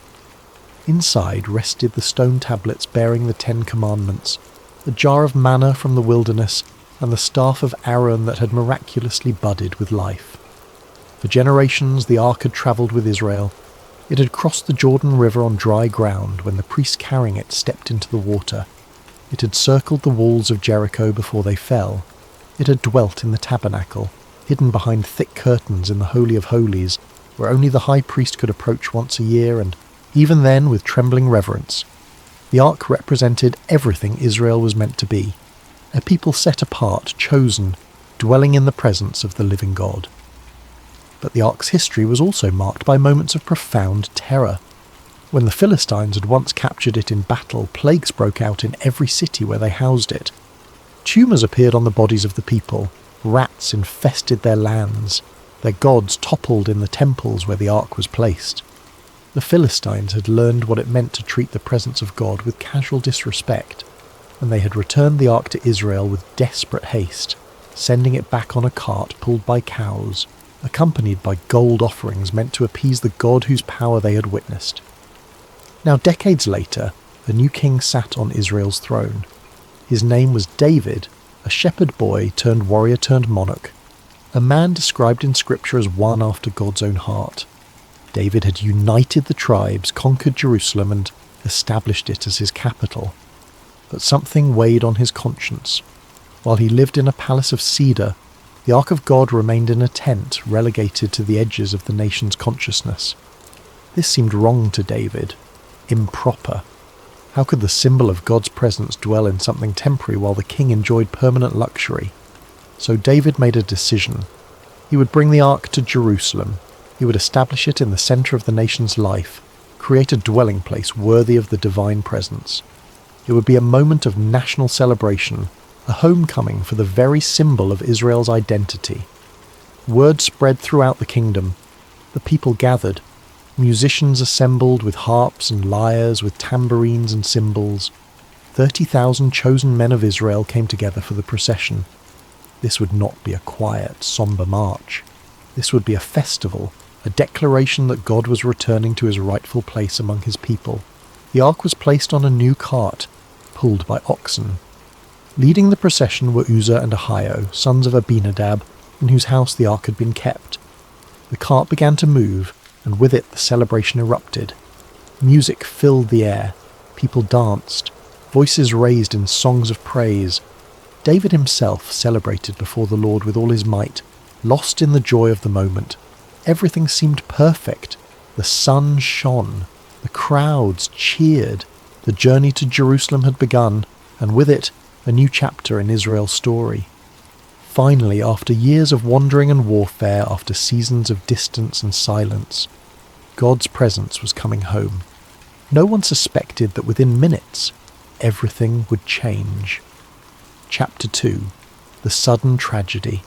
Inside rested the stone tablets bearing the 10 Commandments, a jar of manna from the wilderness, and the staff of Aaron that had miraculously budded with life. For generations the ark had travelled with Israel. It had crossed the Jordan River on dry ground when the priest carrying it stepped into the water. It had circled the walls of Jericho before they fell. It had dwelt in the tabernacle, hidden behind thick curtains in the Holy of Holies, where only the high priest could approach once a year, and even then with trembling reverence. The ark represented everything Israel was meant to be, a people set apart, chosen, dwelling in the presence of the living God. But the ark's history was also marked by moments of profound terror. When the Philistines had once captured it in battle, plagues broke out in every city where they housed it. Tumours appeared on the bodies of the people, rats infested their lands, their gods toppled in the temples where the ark was placed. The Philistines had learned what it meant to treat the presence of God with casual disrespect, and they had returned the ark to Israel with desperate haste, sending it back on a cart pulled by cows, accompanied by gold offerings meant to appease the God whose power they had witnessed. Now, decades later, a new king sat on Israel's throne. His name was David, a shepherd boy turned warrior turned monarch, a man described in Scripture as one after God's own heart. David had united the tribes, conquered Jerusalem, and established it as his capital. But something weighed on his conscience. While he lived in a palace of cedar, the Ark of God remained in a tent relegated to the edges of the nation's consciousness. This seemed wrong to David, improper. How could the symbol of God's presence dwell in something temporary while the king enjoyed permanent luxury? So David made a decision. He would bring the Ark to Jerusalem. He would establish it in the centre of the nation's life, create a dwelling place worthy of the divine presence. It would be a moment of national celebration, a homecoming for the very symbol of Israel's identity. Word spread throughout the kingdom. The people gathered. Musicians assembled with harps and lyres, with tambourines and cymbals. 30,000 chosen men of Israel came together for the procession. This would not be a quiet, somber march. This would be a festival, a declaration that God was returning to his rightful place among his people. The ark was placed on a new cart, pulled by oxen. Leading the procession were Uzzah and Ahio, sons of Abinadab, in whose house the ark had been kept. The cart began to move, and with it the celebration erupted. Music filled the air. People danced, voices raised in songs of praise. David himself celebrated before the Lord with all his might, lost in the joy of the moment. Everything seemed perfect. The sun shone. The crowds cheered. The journey to Jerusalem had begun, and with it, a new chapter in Israel's story. Finally, after years of wandering and warfare, after seasons of distance and silence, God's presence was coming home. No one suspected that within minutes, everything would change. Chapter 2. The Sudden Tragedy.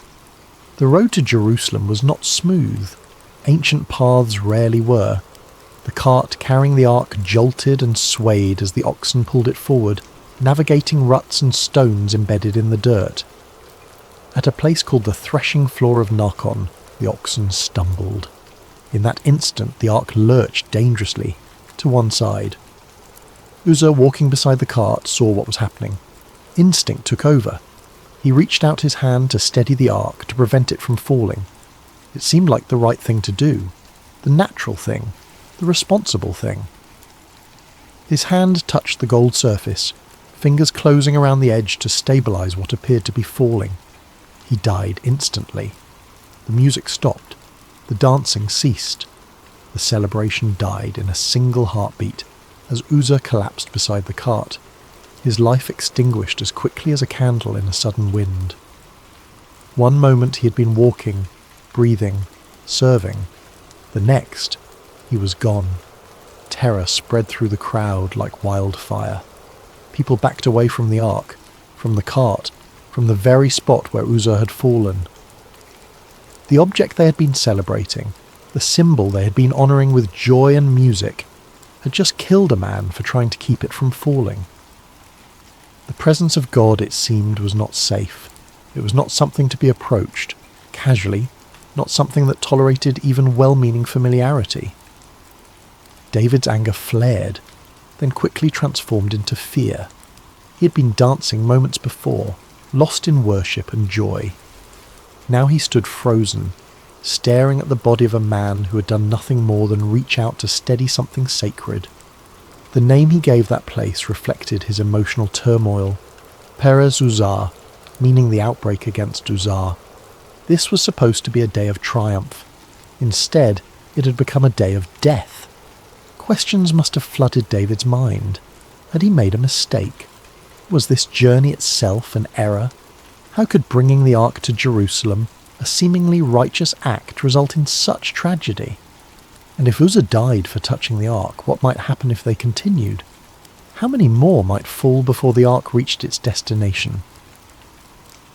The road to Jerusalem was not smooth. Ancient paths rarely were. The cart carrying the ark jolted and swayed as the oxen pulled it forward, navigating ruts and stones embedded in the dirt. At a place called the threshing floor of Narcon, the oxen stumbled. In that instant, the ark lurched dangerously to one side. Uzzah, walking beside the cart, saw what was happening. Instinct took over. He reached out his hand to steady the ark to prevent it from falling. It seemed like the right thing to do, the natural thing, the responsible thing. His hand touched the gold surface, fingers closing around the edge to stabilize what appeared to be falling. He died instantly. The music stopped. The dancing ceased. The celebration died in a single heartbeat as Uzzah collapsed beside the cart, his life extinguished as quickly as a candle in a sudden wind. One moment he had been walking, breathing, serving. The next, he was gone. Terror spread through the crowd like wildfire. People backed away from the ark, from the cart, from the very spot where Uzzah had fallen. The object they had been celebrating, the symbol they had been honouring with joy and music, had just killed a man for trying to keep it from falling. The presence of God, it seemed, was not safe. It was not something to be approached, casually, not something that tolerated even well-meaning familiarity. David's anger flared, then quickly transformed into fear. He had been dancing moments before, lost in worship and joy. Now he stood frozen, staring at the body of a man who had done nothing more than reach out to steady something sacred. The name he gave that place reflected his emotional turmoil. Perez Uzzah, meaning the outbreak against Uzzah. This was supposed to be a day of triumph. Instead, it had become a day of death. Questions must have flooded David's mind. Had he made a mistake? Was this journey itself an error? How could bringing the ark to Jerusalem, a seemingly righteous act, result in such tragedy? And if Uzzah died for touching the ark, what might happen if they continued? How many more might fall before the ark reached its destination?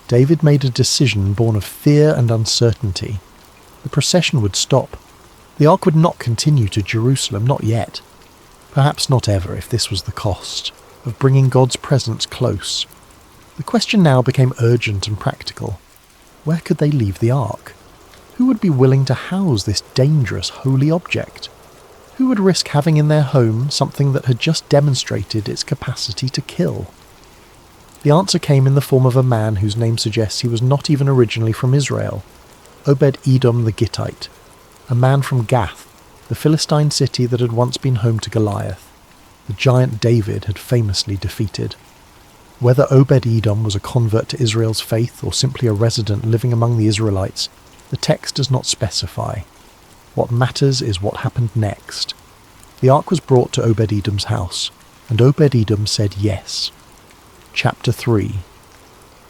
David made a decision born of fear and uncertainty. The procession would stop. The ark would not continue to Jerusalem, not yet. Perhaps not ever, if this was the cost of bringing God's presence close. The question now became urgent and practical. Where could they leave the ark? Who would be willing to house this dangerous, holy object? Who would risk having in their home something that had just demonstrated its capacity to kill? The answer came in the form of a man whose name suggests he was not even originally from Israel, Obed-Edom the Gittite, a man from Gath, the Philistine city that had once been home to Goliath, the giant David had famously defeated. Whether Obed-Edom was a convert to Israel's faith or simply a resident living among the Israelites, the text does not specify. What matters is what happened next. The ark was brought to Obed-Edom's house, and Obed-Edom said yes. Chapter 3.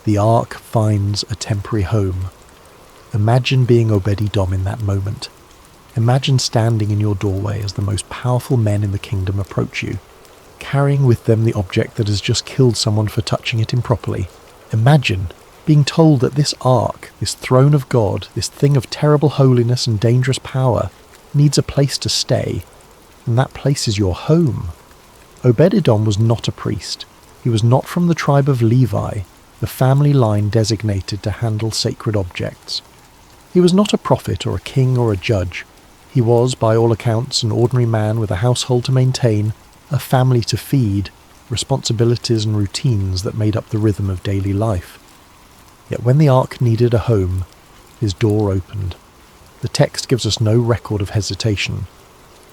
The ark finds a temporary home. Imagine being Obed-Edom in that moment. Imagine standing in your doorway as the most powerful men in the kingdom approach you, carrying with them the object that has just killed someone for touching it improperly. Imagine being told that this ark, this throne of God, this thing of terrible holiness and dangerous power, needs a place to stay, and that place is your home. Obed-Edom was not a priest. He was not from the tribe of Levi. the family line designated to handle sacred objects. He was not a prophet or a king or a judge. He was, by all accounts, an ordinary man with a household to maintain, a family to feed, responsibilities and routines that made up the rhythm of daily life. Yet when the ark needed a home, his door opened. The text gives us no record of hesitation.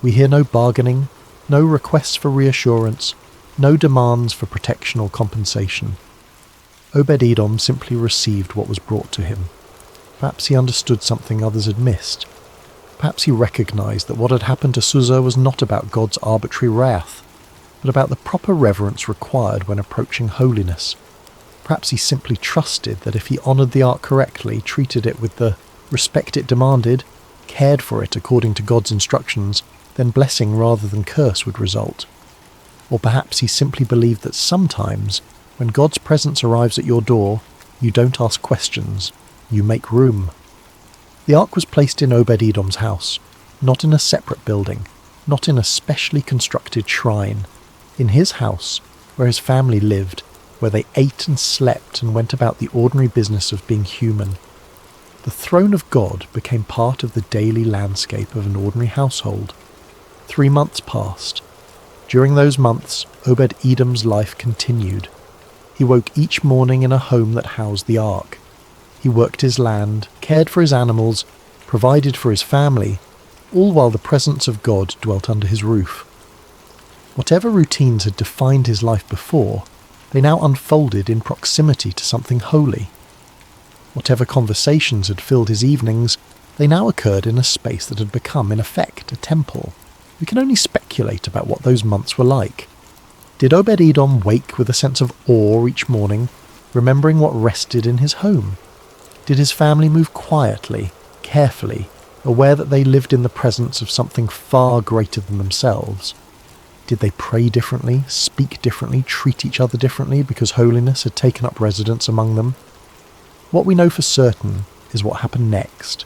We hear no bargaining, no requests for reassurance, no demands for protection or compensation. Obed-Edom simply received what was brought to him. Perhaps he understood something others had missed. Perhaps he recognized that what had happened to Susa was not about God's arbitrary wrath, but about the proper reverence required when approaching holiness. Perhaps he simply trusted that if he honored the ark correctly, treated it with the respect it demanded, cared for it according to God's instructions, then blessing rather than curse would result. Or perhaps he simply believed that sometimes, when God's presence arrives at your door, you don't ask questions, you make room. The ark was placed in Obed-Edom's house, not in a separate building, not in a specially constructed shrine. In his house, where his family lived, where they ate and slept and went about the ordinary business of being human. The throne of God became part of the daily landscape of an ordinary household. 3 months passed. During those months, Obed-Edom's life continued. He woke each morning in a home that housed the ark. He worked his land, cared for his animals, provided for his family, all while the presence of God dwelt under his roof. Whatever routines had defined his life before, they now unfolded in proximity to something holy. Whatever conversations had filled his evenings, they now occurred in a space that had become, in effect, a temple. We can only speculate about what those months were like. Did Obed-Edom wake with a sense of awe each morning, remembering what rested in his home? Did his family move quietly, carefully, aware that they lived in the presence of something far greater than themselves? Did they pray differently, speak differently, treat each other differently because holiness had taken up residence among them? What we know for certain is what happened next.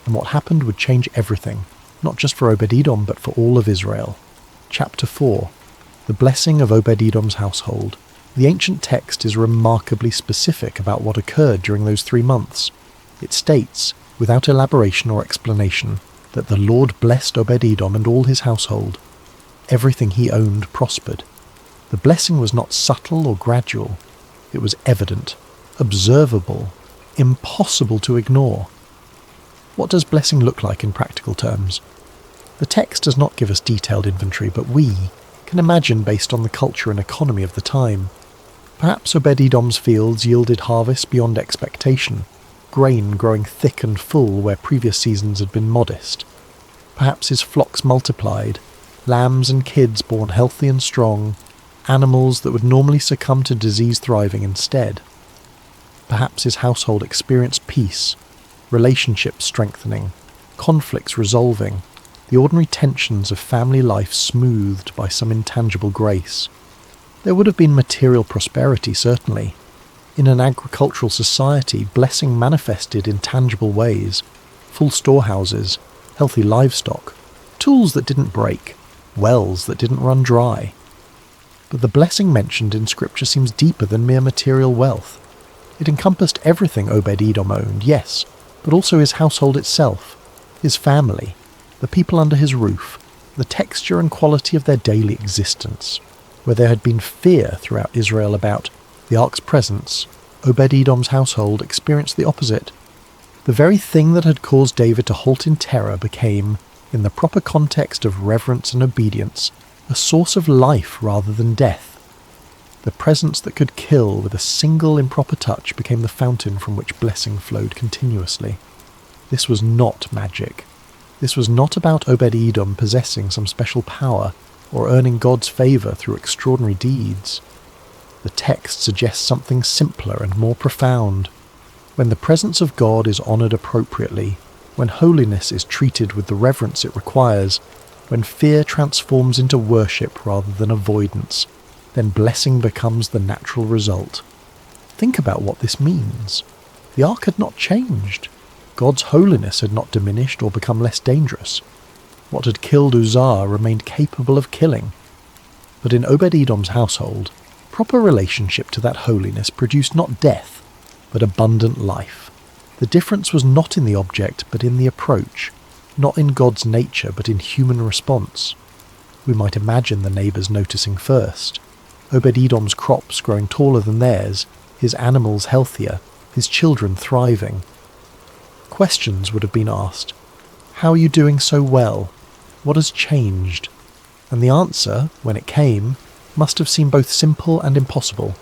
And what happened would change everything, not just for Obed-Edom but for all of Israel. Chapter 4. The blessing of Obed-Edom's household. The ancient text is remarkably specific about what occurred during those 3 months. It states, without elaboration or explanation, that the Lord blessed Obed-Edom and all his household. Everything he owned prospered. The blessing was not subtle or gradual. It was evident, observable, impossible to ignore. What does blessing look like in practical terms? The text does not give us detailed inventory, but we can imagine based on the culture and economy of the time. Perhaps Obed-Edom's fields yielded harvests beyond expectation, grain growing thick and full where previous seasons had been modest. Perhaps his flocks multiplied, lambs and kids born healthy and strong, animals that would normally succumb to disease thriving instead. Perhaps his household experienced peace, relationships strengthening, conflicts resolving, the ordinary tensions of family life smoothed by some intangible grace. There would have been material prosperity, certainly. In an agricultural society, blessing manifested in tangible ways: full storehouses, healthy livestock, tools that didn't break, wells that didn't run dry. But the blessing mentioned in Scripture seems deeper than mere material wealth. It encompassed everything Obed-Edom owned, yes, but also his household itself, his family, the people under his roof, the texture and quality of their daily existence. Where there had been fear throughout Israel about the ark's presence, Obed-Edom's household experienced the opposite. The very thing that had caused David to halt in terror became, in the proper context of reverence and obedience, a source of life rather than death. The presence that could kill with a single improper touch became the fountain from which blessing flowed continuously. This was not magic. This was not about Obed-Edom possessing some special power or earning God's favour through extraordinary deeds. The text suggests something simpler and more profound. When the presence of God is honoured appropriately, when holiness is treated with the reverence it requires, when fear transforms into worship rather than avoidance, then blessing becomes the natural result. Think about what this means. The ark had not changed. God's holiness had not diminished or become less dangerous. What had killed Uzzah remained capable of killing. But in Obed-Edom's household, proper relationship to that holiness produced not death, but abundant life. The difference was not in the object, but in the approach, not in God's nature, but in human response. We might imagine the neighbours noticing first. Obed-Edom's crops growing taller than theirs, his animals healthier, his children thriving. Questions would have been asked. How are you doing so well? What has changed? And the answer, when it came, must have seemed both simple and impossible.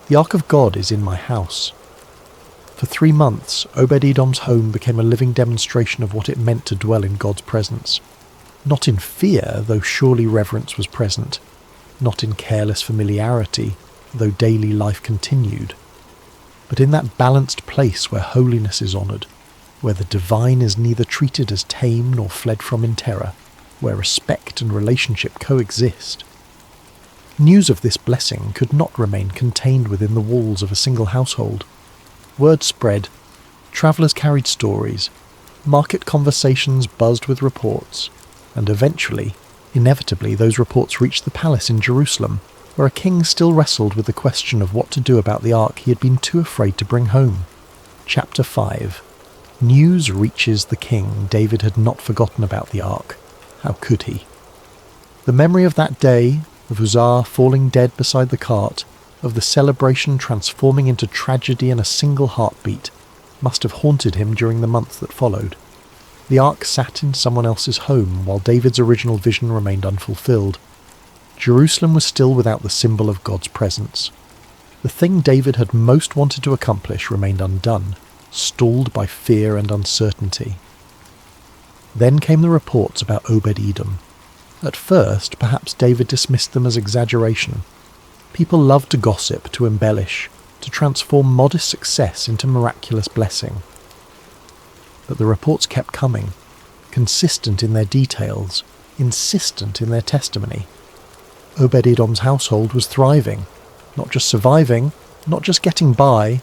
The Ark of God is in my house. For 3 months, Obed-Edom's home became a living demonstration of what it meant to dwell in God's presence. Not in fear, though surely reverence was present. Not in careless familiarity, though daily life continued. But in that balanced place where holiness is honoured, where the divine is neither treated as tame nor fled from in terror, where respect and relationship coexist. News of this blessing could not remain contained within the walls of a single household. Word spread, travellers carried stories, market conversations buzzed with reports, and eventually, inevitably, those reports reached the palace in Jerusalem, where a king still wrestled with the question of what to do about the ark he had been too afraid to bring home. Chapter 5. News reaches the king. David had not forgotten about the ark. How could he? The memory of that day, of Uzzah falling dead beside the cart, of the celebration transforming into tragedy in a single heartbeat, must have haunted him during the month that followed. The ark sat in someone else's home while David's original vision remained unfulfilled. Jerusalem was still without the symbol of God's presence. The thing David had most wanted to accomplish remained undone, stalled by fear and uncertainty. Then came the reports about Obed-Edom. At first, perhaps David dismissed them as exaggeration. People loved to gossip, to embellish, to transform modest success into miraculous blessing. But the reports kept coming, consistent in their details, insistent in their testimony. Obed-Edom's household was thriving, not just surviving, not just getting by,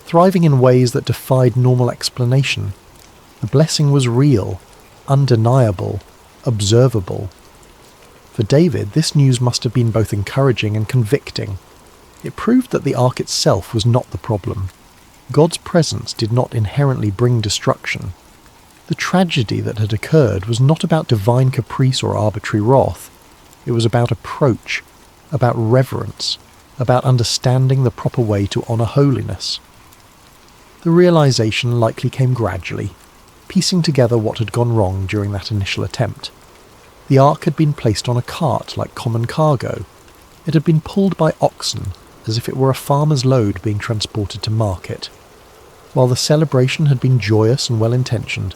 thriving in ways that defied normal explanation. The blessing was real, undeniable, observable. For David, this news must have been both encouraging and convicting. It proved that the ark itself was not the problem. God's presence did not inherently bring destruction. The tragedy that had occurred was not about divine caprice or arbitrary wrath. It was about approach, about reverence, about understanding the proper way to honour holiness. The realization likely came gradually, piecing together what had gone wrong during that initial attempt. The ark had been placed on a cart like common cargo. It had been pulled by oxen, as if it were a farmer's load being transported to market. While the celebration had been joyous and well-intentioned,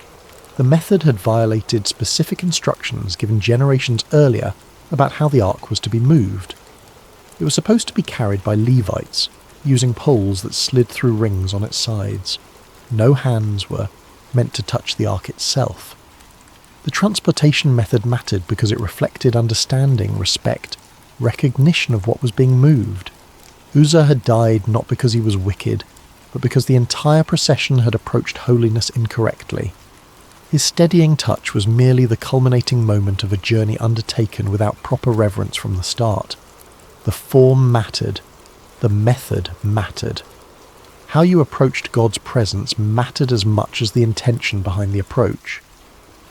the method had violated specific instructions given generations earlier about how the ark was to be moved. It was supposed to be carried by Levites, using poles that slid through rings on its sides. No hands were meant to touch the ark itself. The transportation method mattered because it reflected understanding, respect, recognition of what was being moved. Uzzah had died not because he was wicked, but because the entire procession had approached holiness incorrectly. His steadying touch was merely the culminating moment of a journey undertaken without proper reverence from the start. The form mattered. The method mattered. How you approached God's presence mattered as much as the intention behind the approach.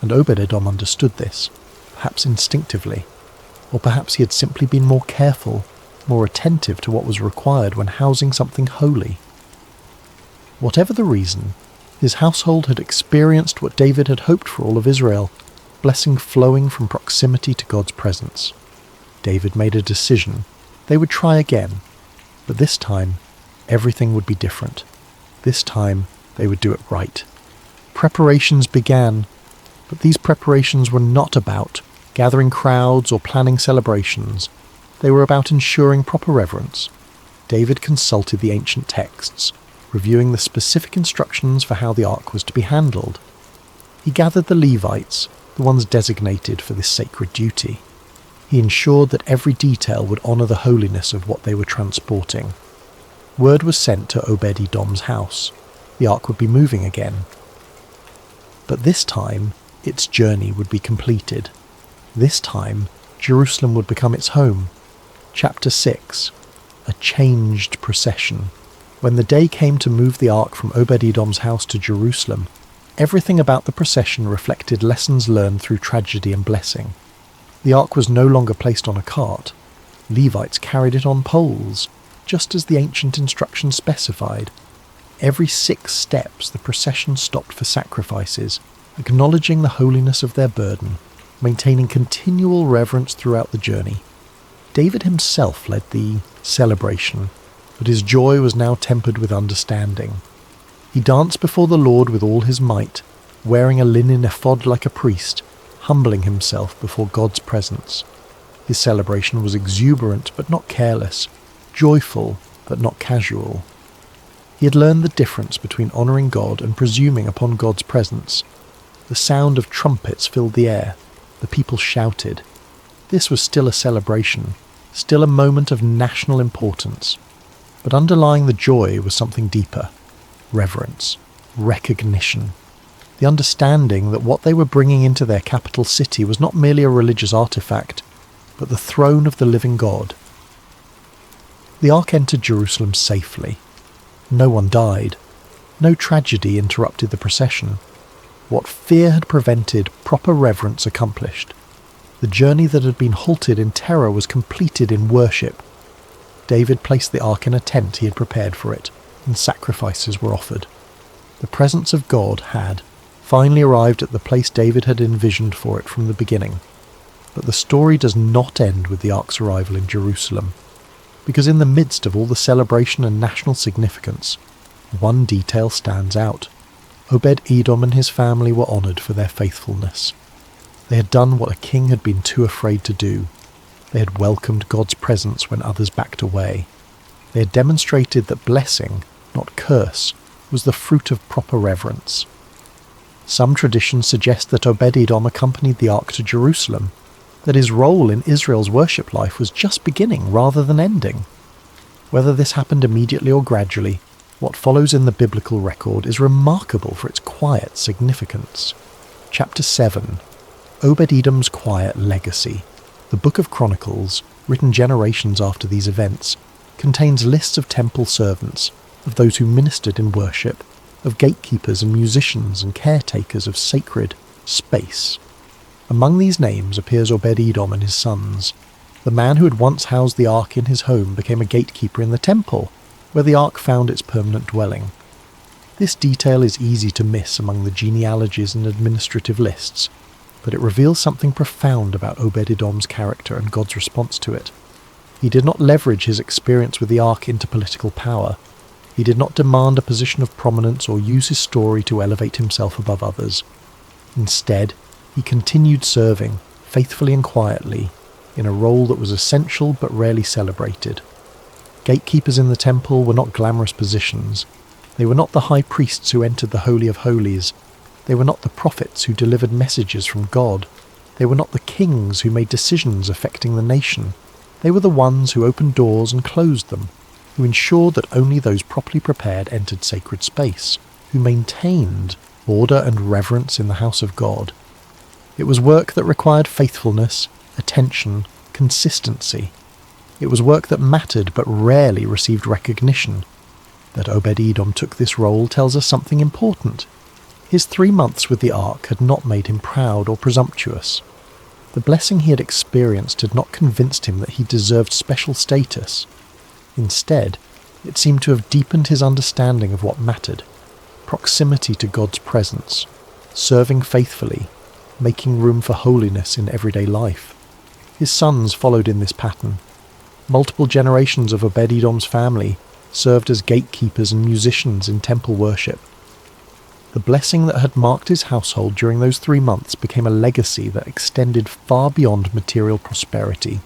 And Obed-Edom understood this, perhaps instinctively, or perhaps he had simply been more careful, more attentive to what was required when housing something holy. Whatever the reason, his household had experienced what David had hoped for all of Israel, blessing flowing from proximity to God's presence. David made a decision. They would try again, but this time, everything would be different. This time, they would do it right. Preparations began, but these preparations were not about gathering crowds or planning celebrations. They were about ensuring proper reverence. David consulted the ancient texts, reviewing the specific instructions for how the ark was to be handled. He gathered the Levites, the ones designated for this sacred duty. He ensured that every detail would honour the holiness of what they were transporting. Word was sent to Obed-Edom's house. The ark would be moving again. But this time, its journey would be completed. This time, Jerusalem would become its home. Chapter 6. a changed procession. When the day came to move the ark from Obed-Edom's house to Jerusalem, everything about the procession reflected lessons learned through tragedy and blessing. The ark was no longer placed on a cart. Levites carried it on poles, just as the ancient instructions specified. Every 6 steps the procession stopped for sacrifices, acknowledging the holiness of their burden, maintaining continual reverence throughout the journey. David himself led the celebration, but his joy was now tempered with understanding. He danced before the Lord with all his might, wearing a linen ephod like a priest, humbling himself before God's presence. His celebration was exuberant but not careless, joyful but not casual. He had learned the difference between honouring God and presuming upon God's presence. The sound of trumpets filled the air. The people shouted. This was still a celebration, still a moment of national importance. But underlying the joy was something deeper: reverence, recognition, the understanding that what they were bringing into their capital city was not merely a religious artifact, but the throne of the living God. The ark entered Jerusalem safely. No one died. No tragedy interrupted the procession. What fear had prevented, proper reverence accomplished. The journey that had been halted in terror was completed in worship. David placed the ark in a tent he had prepared for it, and sacrifices were offered. The presence of God had finally arrived at the place David had envisioned for it from the beginning. But the story does not end with the ark's arrival in Jerusalem, because in the midst of all the celebration and national significance, one detail stands out. Obed-Edom and his family were honoured for their faithfulness. They had done what a king had been too afraid to do. They had welcomed God's presence when others backed away. They had demonstrated that blessing, not curse, was the fruit of proper reverence. Some traditions suggest that Obed-Edom accompanied the ark to Jerusalem, that his role in Israel's worship life was just beginning rather than ending. Whether this happened immediately or gradually, what follows in the biblical record is remarkable for its quiet significance. Chapter 7. Obed-Edom's quiet legacy. The Book of Chronicles, written generations after these events, contains lists of temple servants, of those who ministered in worship, of gatekeepers and musicians and caretakers of sacred space. Among these names appears Obed-Edom and his sons. The man who had once housed the ark in his home became a gatekeeper in the temple, where the ark found its permanent dwelling. This detail is easy to miss among the genealogies and administrative lists, but it reveals something profound about Obed-Edom's character and God's response to it. He did not leverage his experience with the ark into political power. He did not demand a position of prominence or use his story to elevate himself above others. Instead, he continued serving, faithfully and quietly, in a role that was essential but rarely celebrated. Gatekeepers in the temple were not glamorous positions. They were not the high priests who entered the Holy of Holies. They were not the prophets who delivered messages from God. They were not the kings who made decisions affecting the nation. They were the ones who opened doors and closed them, who ensured that only those properly prepared entered sacred space, who maintained order and reverence in the house of God. It was work that required faithfulness, attention, consistency. It was work that mattered but rarely received recognition. That Obed-Edom took this role tells us something important. His 3 months with the ark had not made him proud or presumptuous. The blessing he had experienced had not convinced him that he deserved special status. Instead, it seemed to have deepened his understanding of what mattered: proximity to God's presence, serving faithfully, making room for holiness in everyday life. His sons followed in this pattern. Multiple generations of Obed-Edom's family served as gatekeepers and musicians in temple worship. The blessing that had marked his household during those 3 months became a legacy that extended far beyond material prosperity.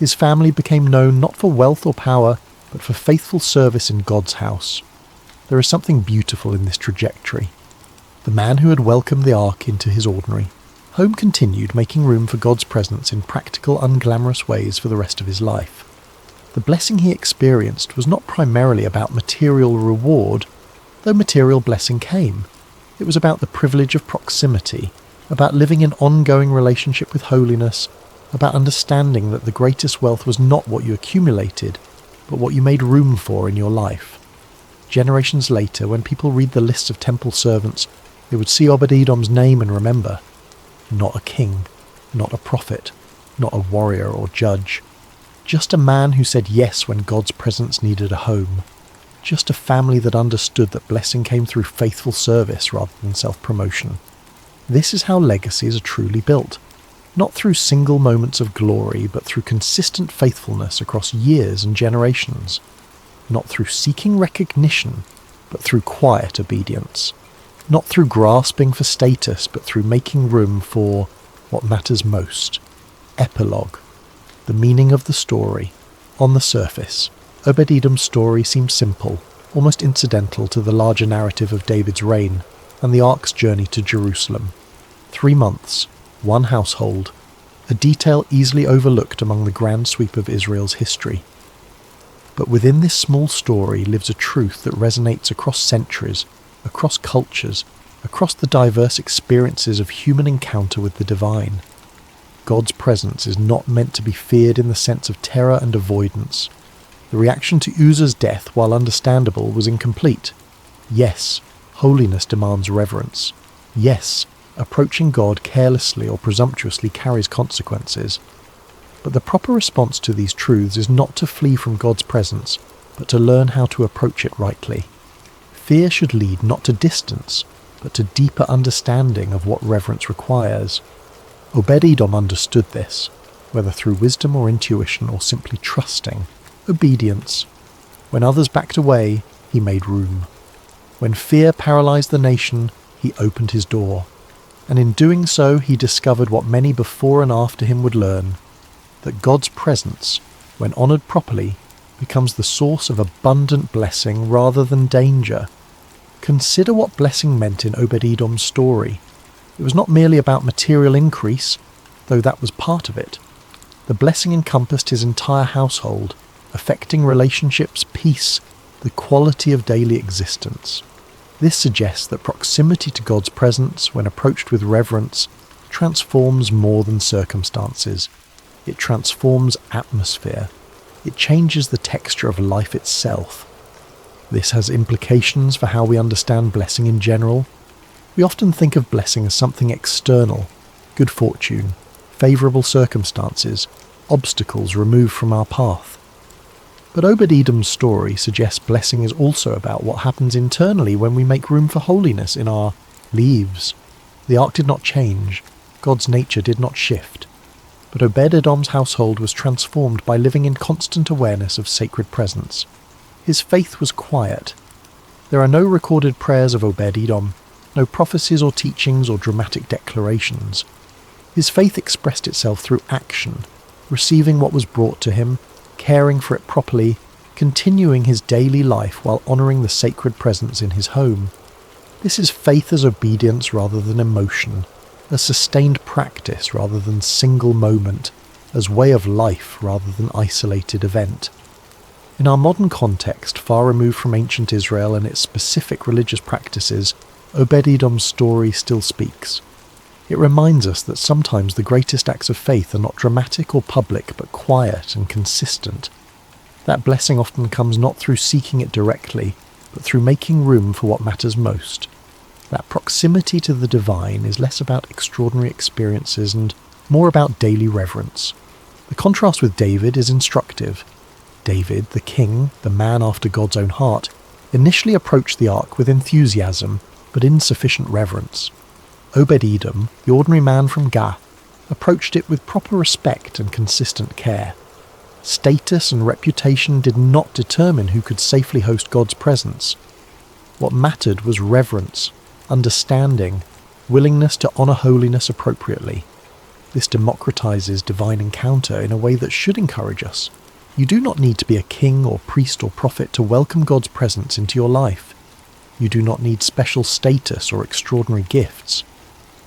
His family became known not for wealth or power, but for faithful service in God's house. There is something beautiful in this trajectory. The man who had welcomed the ark into his ordinary home continued making room for God's presence in practical, unglamorous ways for the rest of his life. The blessing he experienced was not primarily about material reward, though material blessing came. It was about the privilege of proximity, about living in ongoing relationship with holiness, about understanding that the greatest wealth was not what you accumulated, but what you made room for in your life. Generations later, when people read the lists of temple servants, they would see Obed-Edom's name and remember, not a king, not a prophet, not a warrior or judge, just a man who said yes when God's presence needed a home, just a family that understood that blessing came through faithful service rather than self-promotion. This is how legacies are truly built, not through single moments of glory, but through consistent faithfulness across years and generations, not through seeking recognition, but through quiet obedience, not through grasping for status, but through making room for what matters most. Epilogue. The meaning of the story. On the surface, Obed-Edom's story seems simple, almost incidental to the larger narrative of David's reign and the ark's journey to Jerusalem. 3 months, one household, a detail easily overlooked among the grand sweep of Israel's history. But within this small story lives a truth that resonates across centuries, across cultures, across the diverse experiences of human encounter with the divine. God's presence is not meant to be feared in the sense of terror and avoidance. The reaction to Uzzah's death, while understandable, was incomplete. Yes, holiness demands reverence. Yes, approaching God carelessly or presumptuously carries consequences. But the proper response to these truths is not to flee from God's presence, but to learn how to approach it rightly. Fear should lead not to distance, but to deeper understanding of what reverence requires. Obed-Edom understood this, whether through wisdom or intuition or simply trusting. Obedience. When others backed away, he made room. When fear paralyzed the nation, he opened his door. And in doing so, he discovered what many before and after him would learn, that God's presence, when honored properly, becomes the source of abundant blessing rather than danger. Consider what blessing meant in Obed-Edom's story. It was not merely about material increase, though that was part of it. The blessing encompassed his entire household, affecting relationships, peace, the quality of daily existence. This suggests that proximity to God's presence, when approached with reverence, transforms more than circumstances. It transforms atmosphere. It changes the texture of life itself. This has implications for how we understand blessing in general. We often think of blessing as something external, good fortune, favourable circumstances, obstacles removed from our path. But Obed-Edom's story suggests blessing is also about what happens internally when we make room for holiness in our lives. The ark did not change, God's nature did not shift, but Obed-Edom's household was transformed by living in constant awareness of sacred presence. His faith was quiet. There are no recorded prayers of Obed-Edom, no prophecies or teachings or dramatic declarations. His faith expressed itself through action, receiving what was brought to him, caring for it properly, continuing his daily life while honouring the sacred presence in his home. This is faith as obedience rather than emotion, as sustained practice rather than single moment, as way of life rather than isolated event. In our modern context, far removed from ancient Israel and its specific religious practices, Obed-Edom's story still speaks. It reminds us that sometimes the greatest acts of faith are not dramatic or public, but quiet and consistent. That blessing often comes not through seeking it directly, but through making room for what matters most. That proximity to the divine is less about extraordinary experiences and more about daily reverence. The contrast with David is instructive. David, the king, the man after God's own heart, initially approached the ark with enthusiasm, but insufficient reverence. Obed-Edom, the ordinary man from Gath, approached it with proper respect and consistent care. Status and reputation did not determine who could safely host God's presence. What mattered was reverence, understanding, willingness to honour holiness appropriately. This democratizes divine encounter in a way that should encourage us. You do not need to be a king or priest or prophet to welcome God's presence into your life. You do not need special status or extraordinary gifts.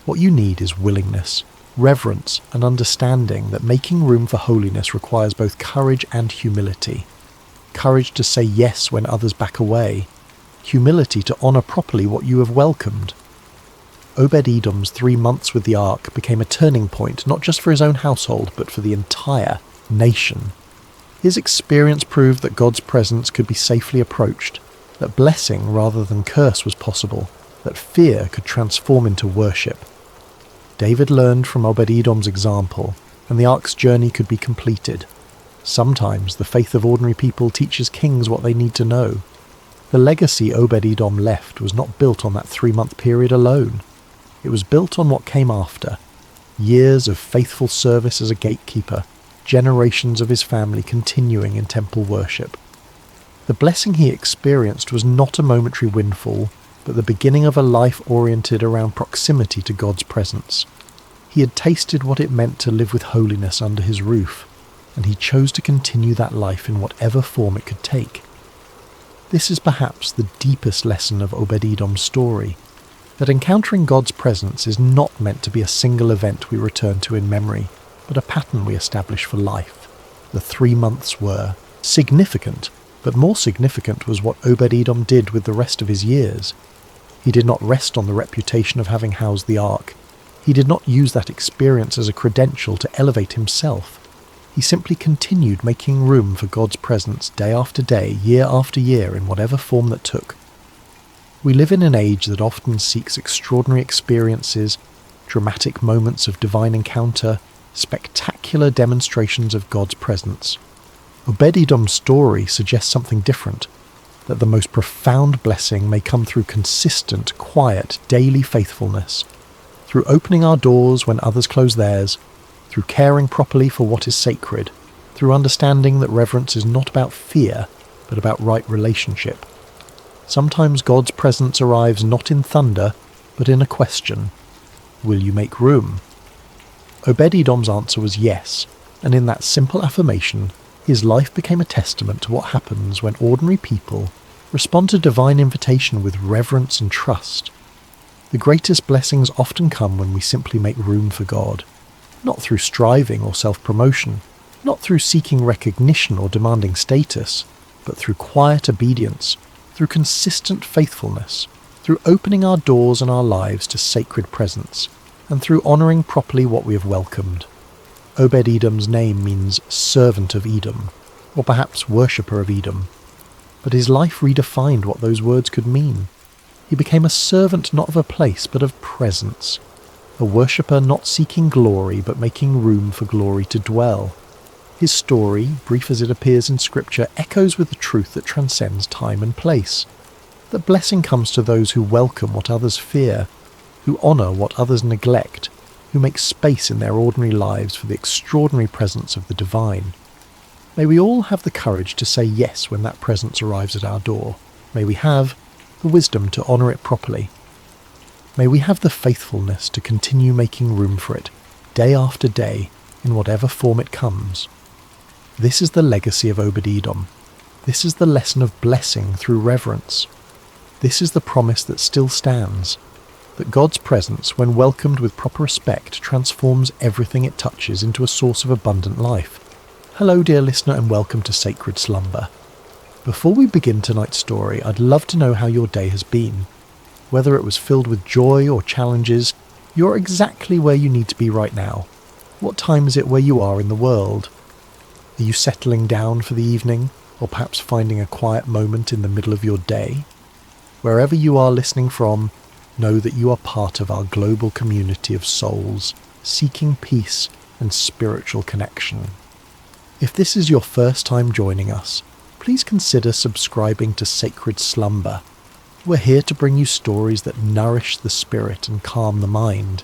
What you need is willingness, reverence, and understanding that making room for holiness requires both courage and humility. Courage to say yes when others back away. Humility to honour properly what you have welcomed. Obed-Edom's 3 months with the ark became a turning point not just for his own household but for the entire nation. His experience proved that God's presence could be safely approached, that blessing rather than curse was possible, that fear could transform into worship. David learned from Obed-Edom's example, and the ark's journey could be completed. Sometimes the faith of ordinary people teaches kings what they need to know. The legacy Obed-Edom left was not built on that 3-month period alone. It was built on what came after. Years of faithful service as a gatekeeper, generations of his family continuing in temple worship. The blessing he experienced was not a momentary windfall, but the beginning of a life oriented around proximity to God's presence. He had tasted what it meant to live with holiness under his roof, and he chose to continue that life in whatever form it could take. This is perhaps the deepest lesson of Obed-Edom's story, that encountering God's presence is not meant to be a single event we return to in memory, but a pattern we establish for life. The 3 months were significant, but more significant was what Obed-Edom did with the rest of his years. He did not rest on the reputation of having housed the ark. He did not use that experience as a credential to elevate himself. He simply continued making room for God's presence day after day, year after year, in whatever form that took. We live in an age that often seeks extraordinary experiences, dramatic moments of divine encounter, spectacular demonstrations of God's presence. Obed-Edom's story suggests something different, that the most profound blessing may come through consistent, quiet, daily faithfulness, through opening our doors when others close theirs, through caring properly for what is sacred, through understanding that reverence is not about fear, but about right relationship. Sometimes God's presence arrives not in thunder, but in a question. Will you make room? Obed-Edom's answer was yes, and in that simple affirmation, his life became a testament to what happens when ordinary people respond to divine invitation with reverence and trust. The greatest blessings often come when we simply make room for God, not through striving or self-promotion, not through seeking recognition or demanding status, but through quiet obedience, through consistent faithfulness, through opening our doors and our lives to sacred presence, and through honouring properly what we have welcomed. Obed-Edom's name means servant of Edom, or perhaps worshipper of Edom. But his life redefined what those words could mean. He became a servant not of a place, but of presence. A worshipper not seeking glory, but making room for glory to dwell. His story, brief as it appears in Scripture, echoes with the truth that transcends time and place. That blessing comes to those who welcome what others fear, who honour what others neglect, who make space in their ordinary lives for the extraordinary presence of the divine. May we all have the courage to say yes when that presence arrives at our door. May we have the wisdom to honour it properly. May we have the faithfulness to continue making room for it, day after day, in whatever form it comes. This is the legacy of Obed-Edom. This is the lesson of blessing through reverence. This is the promise that still stands, that God's presence, when welcomed with proper respect, transforms everything it touches into a source of abundant life. Hello, dear listener, and welcome to Sacred Slumber. Before we begin tonight's story, I'd love to know how your day has been. Whether it was filled with joy or challenges, you're exactly where you need to be right now. What time is it where you are in the world? Are you settling down for the evening, or perhaps finding a quiet moment in the middle of your day? Wherever you are listening from, know that you are part of our global community of souls, seeking peace and spiritual connection. If this is your first time joining us, please consider subscribing to Sacred Slumber. We're here to bring you stories that nourish the spirit and calm the mind.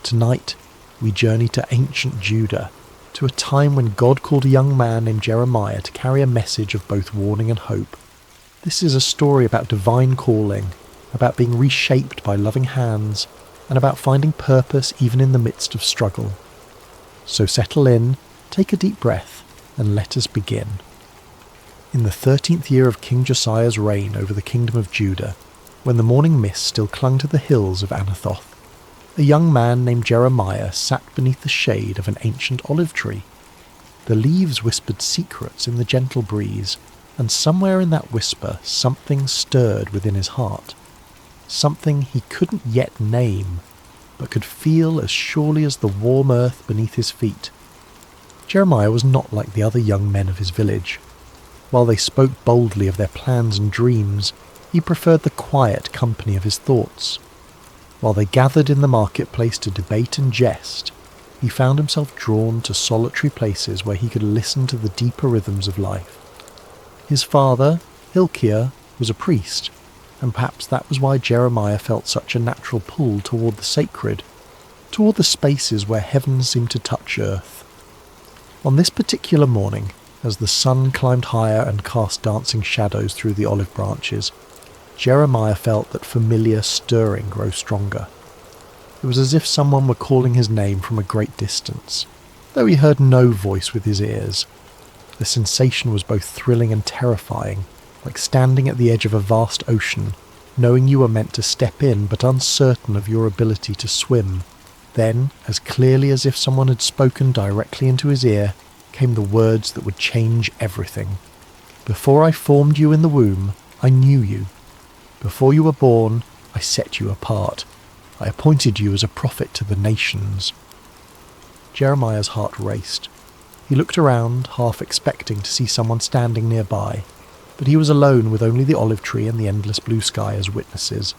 Tonight, we journey to ancient Judah, to a time when God called a young man named Jeremiah to carry a message of both warning and hope. This is a story about divine calling, about being reshaped by loving hands, and about finding purpose even in the midst of struggle. So settle in, take a deep breath, and let us begin. In the 13th year of King Josiah's reign over the kingdom of Judah, when the morning mist still clung to the hills of Anathoth, a young man named Jeremiah sat beneath the shade of an ancient olive tree. The leaves whispered secrets in the gentle breeze, and somewhere in that whisper something stirred within his heart. Something he couldn't yet name, but could feel as surely as the warm earth beneath his feet. Jeremiah was not like the other young men of his village. While they spoke boldly of their plans and dreams, he preferred the quiet company of his thoughts. While they gathered in the marketplace to debate and jest, he found himself drawn to solitary places where he could listen to the deeper rhythms of life. His father, Hilkiah, was a priest, and perhaps that was why Jeremiah felt such a natural pull toward the sacred, toward the spaces where heaven seemed to touch earth. On this particular morning, as the sun climbed higher and cast dancing shadows through the olive branches, Jeremiah felt that familiar stirring grow stronger. It was as if someone were calling his name from a great distance, though he heard no voice with his ears. The sensation was both thrilling and terrifying, like standing at the edge of a vast ocean, knowing you were meant to step in but uncertain of your ability to swim. Then, as clearly as if someone had spoken directly into his ear, came the words that would change everything. "Before I formed you in the womb, I knew you. Before you were born, I set you apart. I appointed you as a prophet to the nations." Jeremiah's heart raced. He looked around, half expecting to see someone standing nearby, but he was alone with only the olive tree and the endless blue sky as witnesses.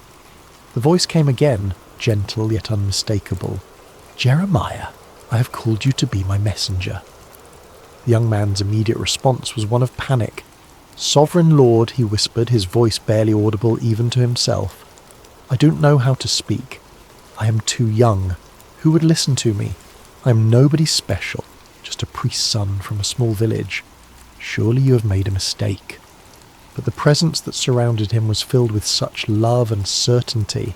The voice came again, gentle yet unmistakable. "Jeremiah, I have called you to be my messenger." The young man's immediate response was one of panic. "Sovereign Lord," he whispered, his voice barely audible even to himself, "I don't know how to speak. I am too young. Who would listen to me? I am nobody special, just a priest's son from a small village. Surely you have made a mistake." But the presence that surrounded him was filled with such love and certainty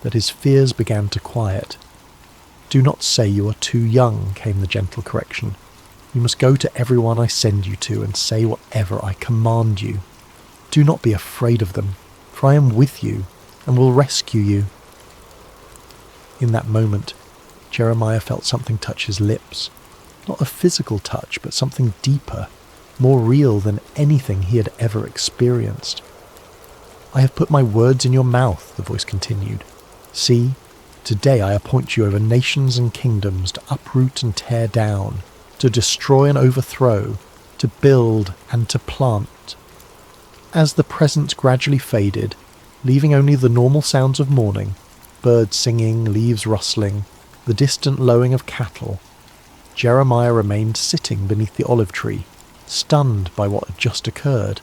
that his fears began to quiet. "Do not say you are too young," came the gentle correction. "You must go to everyone I send you to and say whatever I command you. Do not be afraid of them, for I am with you and will rescue you." In that moment, Jeremiah felt something touch his lips. Not a physical touch, but something deeper, more real than anything he had ever experienced. "I have put my words in your mouth," the voice continued. "See, today I appoint you over nations and kingdoms to uproot and tear down, to destroy and overthrow, to build and to plant." As the presence gradually faded, leaving only the normal sounds of morning, birds singing, leaves rustling, the distant lowing of cattle, Jeremiah remained sitting beneath the olive tree, stunned by what had just occurred.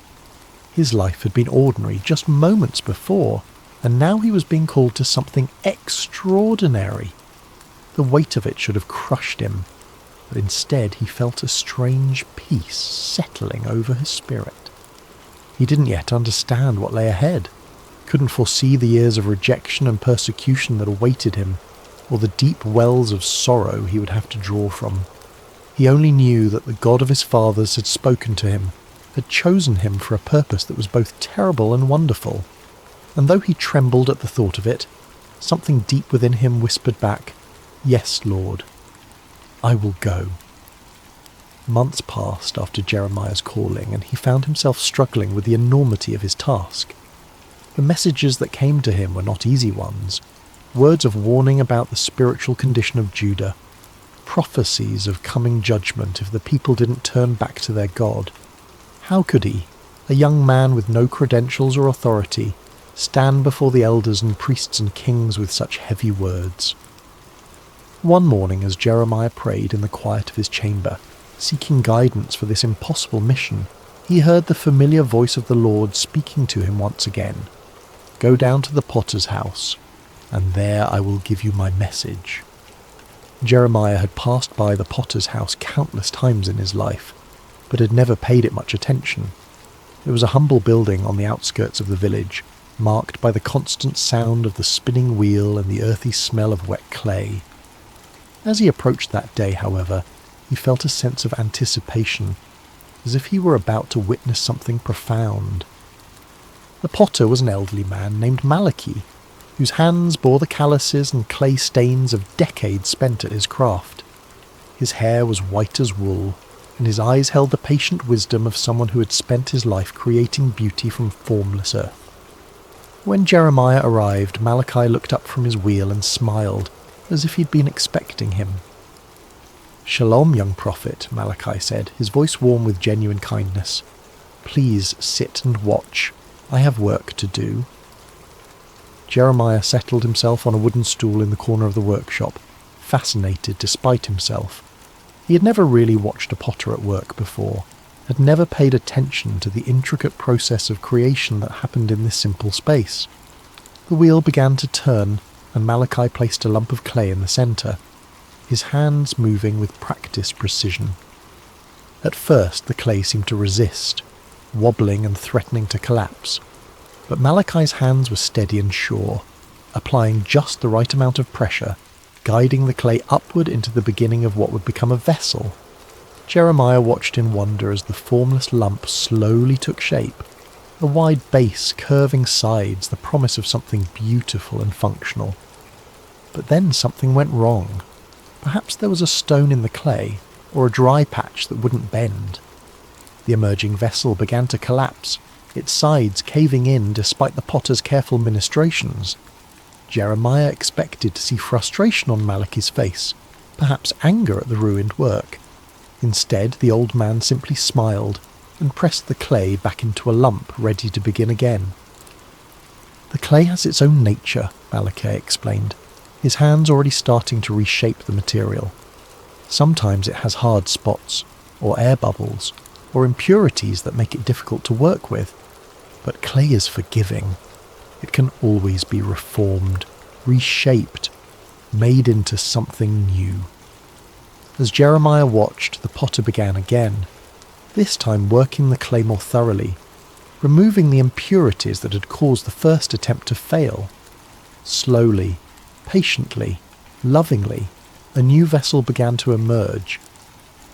His life had been ordinary just moments before, and now he was being called to something extraordinary. The weight of it should have crushed him, but instead he felt a strange peace settling over his spirit. He didn't yet understand what lay ahead, couldn't foresee the years of rejection and persecution that awaited him, or the deep wells of sorrow he would have to draw from. He only knew that the God of his fathers had spoken to him, had chosen him for a purpose that was both terrible and wonderful. And though he trembled at the thought of it, something deep within him whispered back, "Yes, Lord, I will go." Months passed after Jeremiah's calling, and he found himself struggling with the enormity of his task. The messages that came to him were not easy ones. Words of warning about the spiritual condition of Judah, prophecies of coming judgment if the people didn't turn back to their God. How could he, a young man with no credentials or authority, stand before the elders and priests and kings with such heavy words? One morning, as Jeremiah prayed in the quiet of his chamber, seeking guidance for this impossible mission, he heard the familiar voice of the Lord speaking to him once again. "Go down to the potter's house, and there I will give you my message." Jeremiah had passed by the potter's house countless times in his life, but had never paid it much attention. It was a humble building on the outskirts of the village, marked by the constant sound of the spinning wheel and the earthy smell of wet clay. As he approached that day, however, he felt a sense of anticipation, as if he were about to witness something profound. The potter was an elderly man named Malachi, whose hands bore the calluses and clay stains of decades spent at his craft. His hair was white as wool, and his eyes held the patient wisdom of someone who had spent his life creating beauty from formless earth. When Jeremiah arrived, Malachi looked up from his wheel and smiled, as if he'd been expecting him. "Shalom, young prophet," Malachi said, his voice warm with genuine kindness. "Please sit and watch. I have work to do." Jeremiah settled himself on a wooden stool in the corner of the workshop, fascinated despite himself. He had never really watched a potter at work before, had never paid attention to the intricate process of creation that happened in this simple space. The wheel began to turn, and Malachi placed a lump of clay in the centre, his hands moving with practiced precision. At first the clay seemed to resist, wobbling and threatening to collapse, but Malachi's hands were steady and sure, applying just the right amount of pressure, guiding the clay upward into the beginning of what would become a vessel. Jeremiah watched in wonder as the formless lump slowly took shape, a wide base, curving sides, the promise of something beautiful and functional. But then something went wrong. Perhaps there was a stone in the clay, or a dry patch that wouldn't bend. The emerging vessel began to collapse, its sides caving in despite the potter's careful ministrations. Jeremiah expected to see frustration on Malachi's face, perhaps anger at the ruined work. Instead, the old man simply smiled and pressed the clay back into a lump, ready to begin again. "The clay has its own nature," Malachi explained, his hands already starting to reshape the material. "Sometimes it has hard spots, or air bubbles, or impurities that make it difficult to work with. But clay is forgiving. It can always be reformed, reshaped, made into something new." As Jeremiah watched, the potter began again, this time working the clay more thoroughly, removing the impurities that had caused the first attempt to fail. Slowly, patiently, lovingly, a new vessel began to emerge,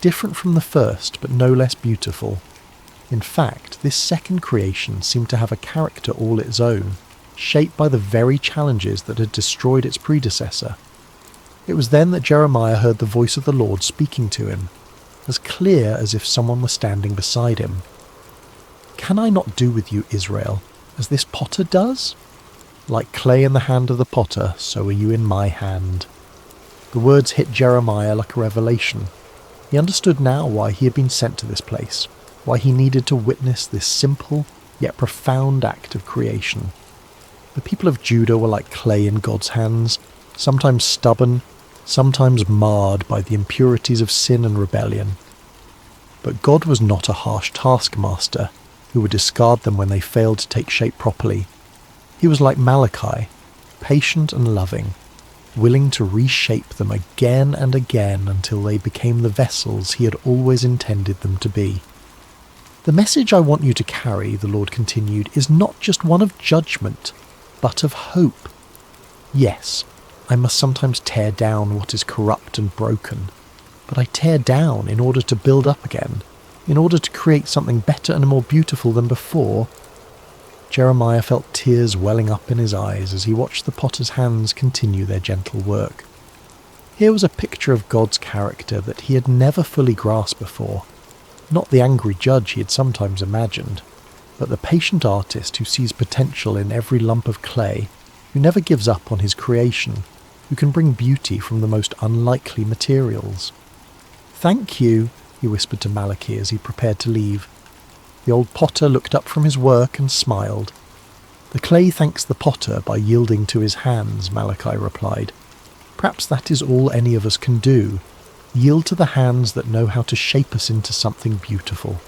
different from the first but no less beautiful. In fact, this second creation seemed to have a character all its own, shaped by the very challenges that had destroyed its predecessor. It was then that Jeremiah heard the voice of the Lord speaking to him, as clear as if someone were standing beside him. "Can I not do with you, Israel, as this potter does? Like clay in the hand of the potter, so are you in my hand." The words hit Jeremiah like a revelation. He understood now why he had been sent to this place, why he needed to witness this simple yet profound act of creation. The people of Judah were like clay in God's hands, sometimes stubborn, sometimes marred by the impurities of sin and rebellion. But God was not a harsh taskmaster who would discard them when they failed to take shape properly. He was like Malachi, patient and loving, willing to reshape them again and again until they became the vessels he had always intended them to be. "The message I want you to carry," the Lord continued, "is not just one of judgment, but of hope. Yes, I must sometimes tear down what is corrupt and broken, but I tear down in order to build up again, in order to create something better and more beautiful than before." Jeremiah felt tears welling up in his eyes as he watched the potter's hands continue their gentle work. Here was a picture of God's character that he had never fully grasped before, not the angry judge he had sometimes imagined, but the patient artist who sees potential in every lump of clay, who never gives up on his creation, who can bring beauty from the most unlikely materials. "Thank you," he whispered to Malachi as he prepared to leave. The old potter looked up from his work and smiled. "The clay thanks the potter by yielding to his hands," Malachi replied. "Perhaps that is all any of us can do, yield to the hands that know how to shape us into something beautiful."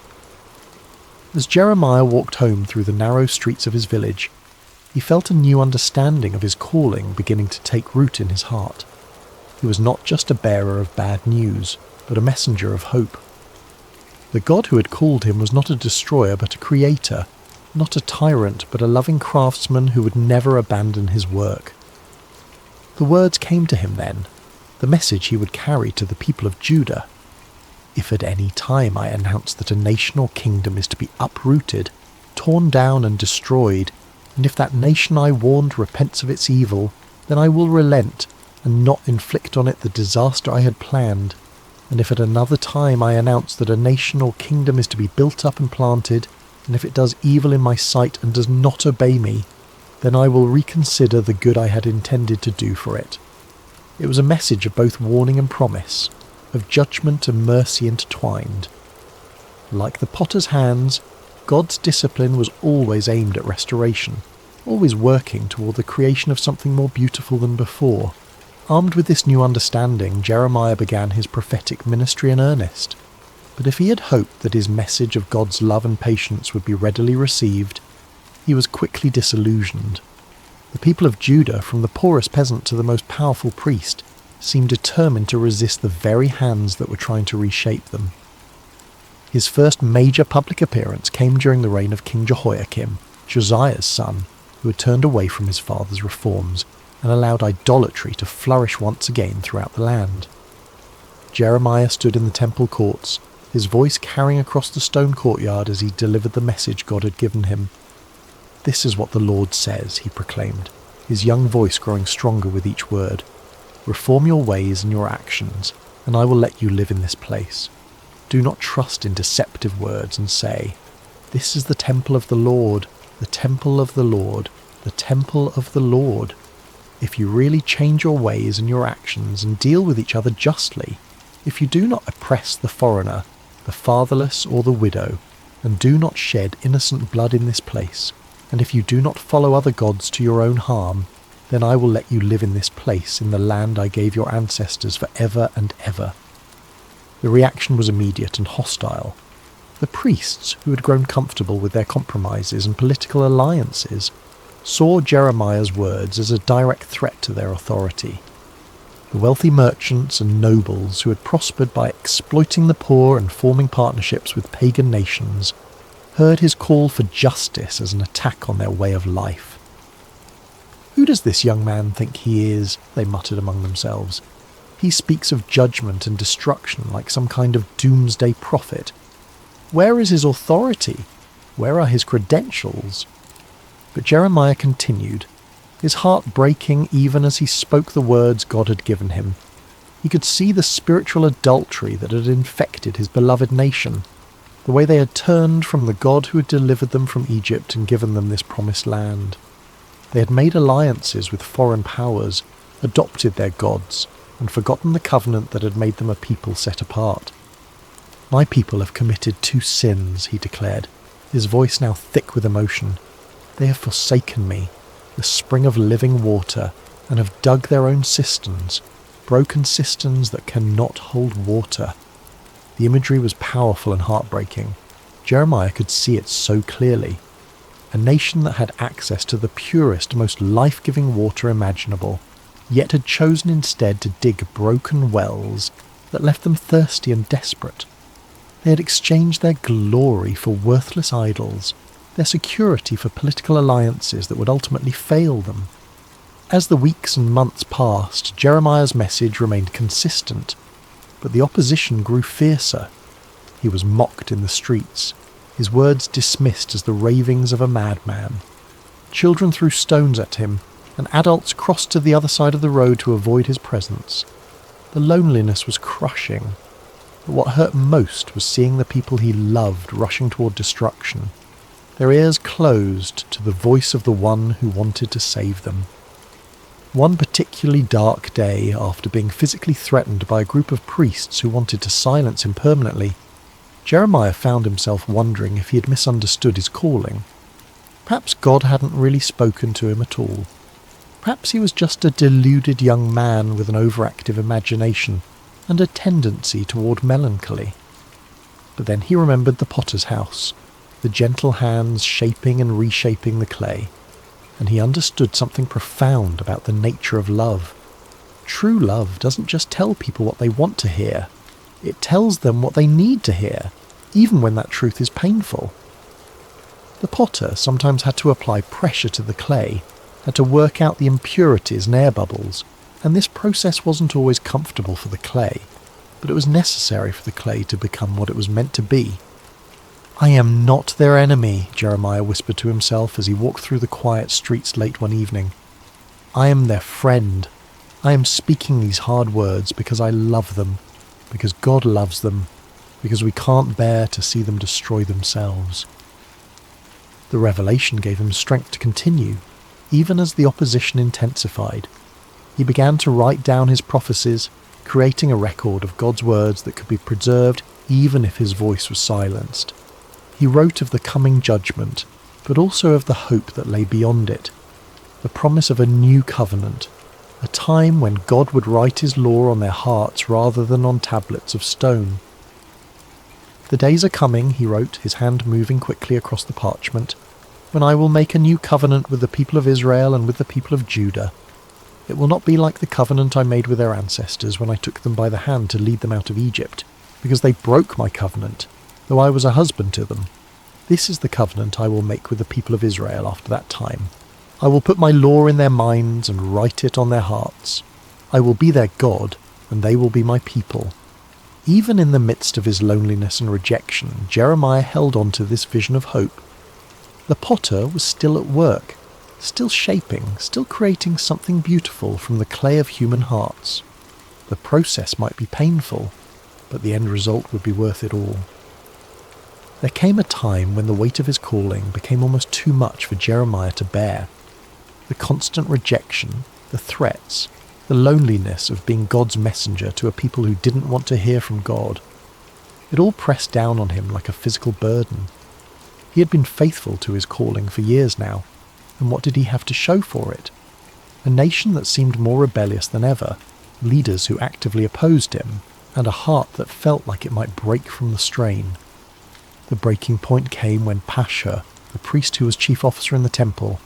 As Jeremiah walked home through the narrow streets of his village, he felt a new understanding of his calling beginning to take root in his heart. He was not just a bearer of bad news, but a messenger of hope. The God who had called him was not a destroyer but a creator, not a tyrant but a loving craftsman who would never abandon his work. The words came to him then, the message he would carry to the people of Judah. "If at any time I announce that a nation or kingdom is to be uprooted, torn down and destroyed, and if that nation I warned repents of its evil, then I will relent and not inflict on it the disaster I had planned. And if at another time I announce that a nation or kingdom is to be built up and planted, and if it does evil in my sight and does not obey me, then I will reconsider the good I had intended to do for it." It was a message of both warning and promise. of judgment and mercy intertwined. Like the potter's hands, God's discipline was always aimed at restoration, always working toward the creation of something more beautiful than before. Armed with this new understanding, Jeremiah began his prophetic ministry in earnest. But if he had hoped that his message of God's love and patience would be readily received, he was quickly disillusioned. The people of Judah, from the poorest peasant to the most powerful priest, seemed determined to resist the very hands that were trying to reshape them. His first major public appearance came during the reign of King Jehoiakim, Josiah's son, who had turned away from his father's reforms and allowed idolatry to flourish once again throughout the land. Jeremiah stood in the temple courts, his voice carrying across the stone courtyard as he delivered the message God had given him. "This is what the Lord says," he proclaimed, his young voice growing stronger with each word. "Reform your ways and your actions, and I will let you live in this place. Do not trust in deceptive words and say, 'This is the temple of the Lord, the temple of the Lord, the temple of the Lord.' If you really change your ways and your actions and deal with each other justly, if you do not oppress the foreigner, the fatherless or the widow, and do not shed innocent blood in this place, and if you do not follow other gods to your own harm, then I will let you live in this place, in the land I gave your ancestors for ever and ever." The reaction was immediate and hostile. The priests, who had grown comfortable with their compromises and political alliances, saw Jeremiah's words as a direct threat to their authority. The wealthy merchants and nobles who had prospered by exploiting the poor and forming partnerships with pagan nations heard his call for justice as an attack on their way of life. "Who does this young man think he is?" they muttered among themselves. "He speaks of judgment and destruction like some kind of doomsday prophet. Where is his authority? Where are his credentials?" But Jeremiah continued, his heart breaking even as he spoke the words God had given him. He could see the spiritual adultery that had infected his beloved nation, the way they had turned from the God who had delivered them from Egypt and given them this promised land. They had made alliances with foreign powers, adopted their gods, and forgotten the covenant that had made them a people set apart. "My people have committed 2 sins," he declared, his voice now thick with emotion. "They have forsaken me, the spring of living water, and have dug their own cisterns, broken cisterns that cannot hold water." The imagery was powerful and heartbreaking. Jeremiah could see it so clearly. A nation that had access to the purest, most life-giving water imaginable, yet had chosen instead to dig broken wells that left them thirsty and desperate. They had exchanged their glory for worthless idols, their security for political alliances that would ultimately fail them. As the weeks and months passed, Jeremiah's message remained consistent, but the opposition grew fiercer. He was mocked in the streets, his words dismissed as the ravings of a madman. Children threw stones at him, and adults crossed to the other side of the road to avoid his presence. The loneliness was crushing, but what hurt most was seeing the people he loved rushing toward destruction, their ears closed to the voice of the one who wanted to save them. One particularly dark day, after being physically threatened by a group of priests who wanted to silence him permanently, Jeremiah found himself wondering if he had misunderstood his calling. Perhaps God hadn't really spoken to him at all. Perhaps he was just a deluded young man with an overactive imagination and a tendency toward melancholy. But then he remembered the potter's house, the gentle hands shaping and reshaping the clay, and he understood something profound about the nature of love. True love doesn't just tell people what they want to hear. It tells them what they need to hear, even when that truth is painful. The potter sometimes had to apply pressure to the clay, had to work out the impurities and air bubbles, and this process wasn't always comfortable for the clay, but it was necessary for the clay to become what it was meant to be. "I am not their enemy," Jeremiah whispered to himself as he walked through the quiet streets late one evening. "I am their friend. I am speaking these hard words because I love them, because God loves them, because we can't bear to see them destroy themselves." The revelation gave him strength to continue, even as the opposition intensified. He began to write down his prophecies, creating a record of God's words that could be preserved even if his voice was silenced. He wrote of the coming judgment, but also of the hope that lay beyond it, the promise of a new covenant, a time when God would write his law on their hearts rather than on tablets of stone. "The days are coming," he wrote, his hand moving quickly across the parchment, "when I will make a new covenant with the people of Israel and with the people of Judah. It will not be like the covenant I made with their ancestors when I took them by the hand to lead them out of Egypt, because they broke my covenant, though I was a husband to them. This is the covenant I will make with the people of Israel after that time. I will put my law in their minds and write it on their hearts. I will be their God, and they will be my people." Even in the midst of his loneliness and rejection, Jeremiah held on to this vision of hope. The potter was still at work, still shaping, still creating something beautiful from the clay of human hearts. The process might be painful, but the end result would be worth it all. There came a time when the weight of his calling became almost too much for Jeremiah to bear. The constant rejection, the threats, the loneliness of being God's messenger to a people who didn't want to hear from God. It all pressed down on him like a physical burden. He had been faithful to his calling for years now, and what did he have to show for it? A nation that seemed more rebellious than ever, leaders who actively opposed him, and a heart that felt like it might break from the strain. The breaking point came when Pashur, the priest who was chief officer in the temple,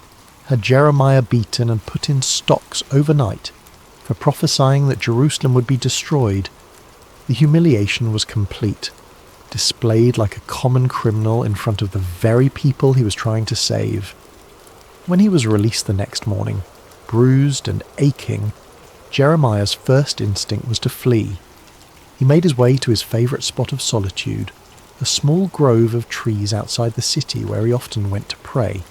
had Jeremiah beaten and put in stocks overnight for prophesying that Jerusalem would be destroyed. The humiliation was complete, displayed like a common criminal in front of the very people he was trying to save. When he was released the next morning, bruised and aching, Jeremiah's first instinct was to flee. He made his way to his favourite spot of solitude, a small grove of trees outside the city where he often went to pray.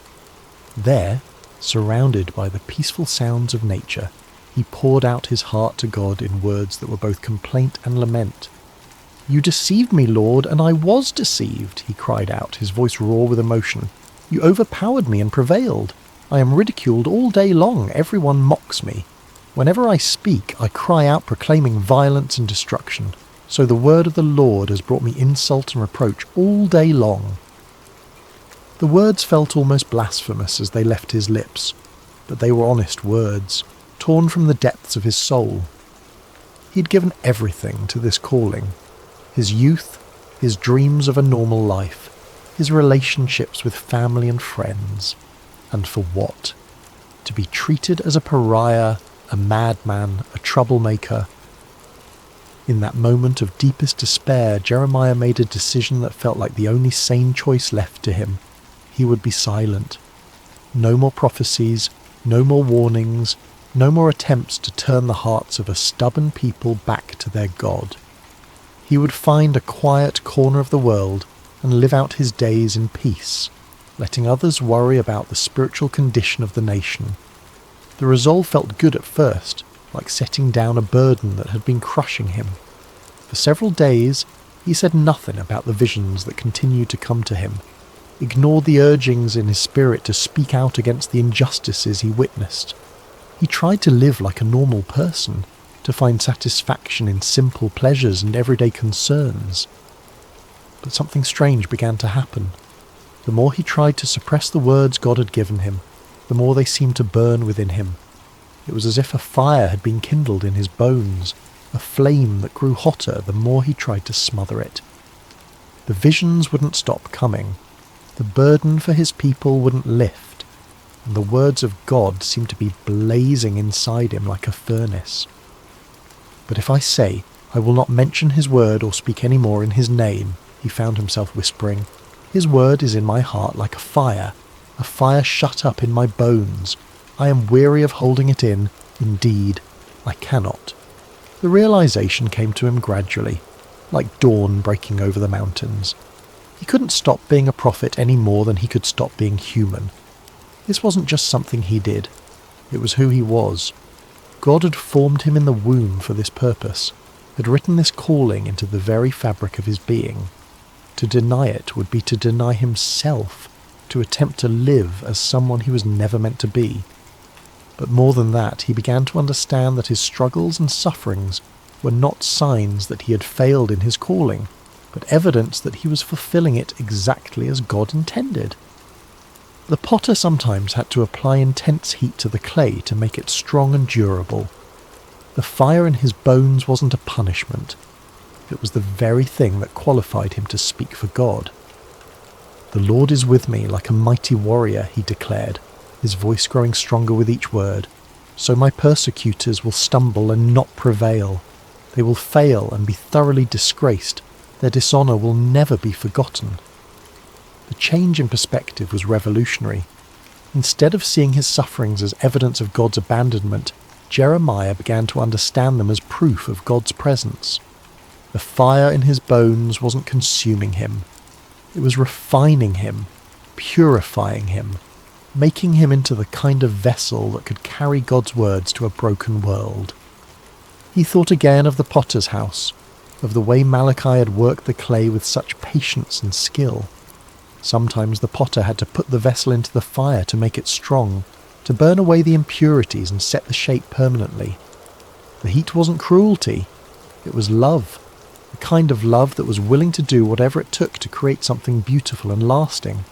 There, surrounded by the peaceful sounds of nature, he poured out his heart to God in words that were both complaint and lament. "You deceived me, Lord, and I was deceived," he cried out, his voice raw with emotion. "You overpowered me and prevailed. I am ridiculed all day long. Everyone mocks me. Whenever I speak, I cry out proclaiming violence and destruction. So the word of the Lord has brought me insult and reproach all day long." The words felt almost blasphemous as they left his lips, but they were honest words, torn from the depths of his soul. He had given everything to this calling. His youth, his dreams of a normal life, his relationships with family and friends. And for what? To be treated as a pariah, a madman, a troublemaker. In that moment of deepest despair, Jeremiah made a decision that felt like the only sane choice left to him. He would be silent. No more prophecies, no more warnings, no more attempts to turn the hearts of a stubborn people back to their God. He would find a quiet corner of the world and live out his days in peace, letting others worry about the spiritual condition of the nation. The resolve felt good at first, like setting down a burden that had been crushing him. For several days, he said nothing about the visions that continued to come to him, ignored the urgings in his spirit to speak out against the injustices he witnessed. He tried to live like a normal person, to find satisfaction in simple pleasures and everyday concerns. But something strange began to happen. The more he tried to suppress the words God had given him, the more they seemed to burn within him. It was as if a fire had been kindled in his bones, a flame that grew hotter the more he tried to smother it. The visions wouldn't stop coming. The burden for his people wouldn't lift, and the words of God seemed to be blazing inside him like a furnace. "But if I say, I will not mention his word or speak any more in his name," he found himself whispering, "his word is in my heart like a fire shut up in my bones. I am weary of holding it in. Indeed, I cannot." The realization came to him gradually, like dawn breaking over the mountains. He couldn't stop being a prophet any more than he could stop being human. This wasn't just something he did. It was who he was. God had formed him in the womb for this purpose, had written this calling into the very fabric of his being. To deny it would be to deny himself, to attempt to live as someone he was never meant to be. But more than that, he began to understand that his struggles and sufferings were not signs that he had failed in his calling, but evidence that he was fulfilling it exactly as God intended. The potter sometimes had to apply intense heat to the clay to make it strong and durable. The fire in his bones wasn't a punishment. It was the very thing that qualified him to speak for God. "The Lord is with me like a mighty warrior," he declared, his voice growing stronger with each word. "So my persecutors will stumble and not prevail. They will fail and be thoroughly disgraced. Their dishonor will never be forgotten." The change in perspective was revolutionary. Instead of seeing his sufferings as evidence of God's abandonment, Jeremiah began to understand them as proof of God's presence. The fire in his bones wasn't consuming him. It was refining him, purifying him, making him into the kind of vessel that could carry God's words to a broken world. He thought again of the potter's house, of the way Malachi had worked the clay with such patience and skill. Sometimes the potter had to put the vessel into the fire to make it strong, to burn away the impurities and set the shape permanently. The heat wasn't cruelty, it was love, the kind of love that was willing to do whatever it took to create something beautiful and lasting.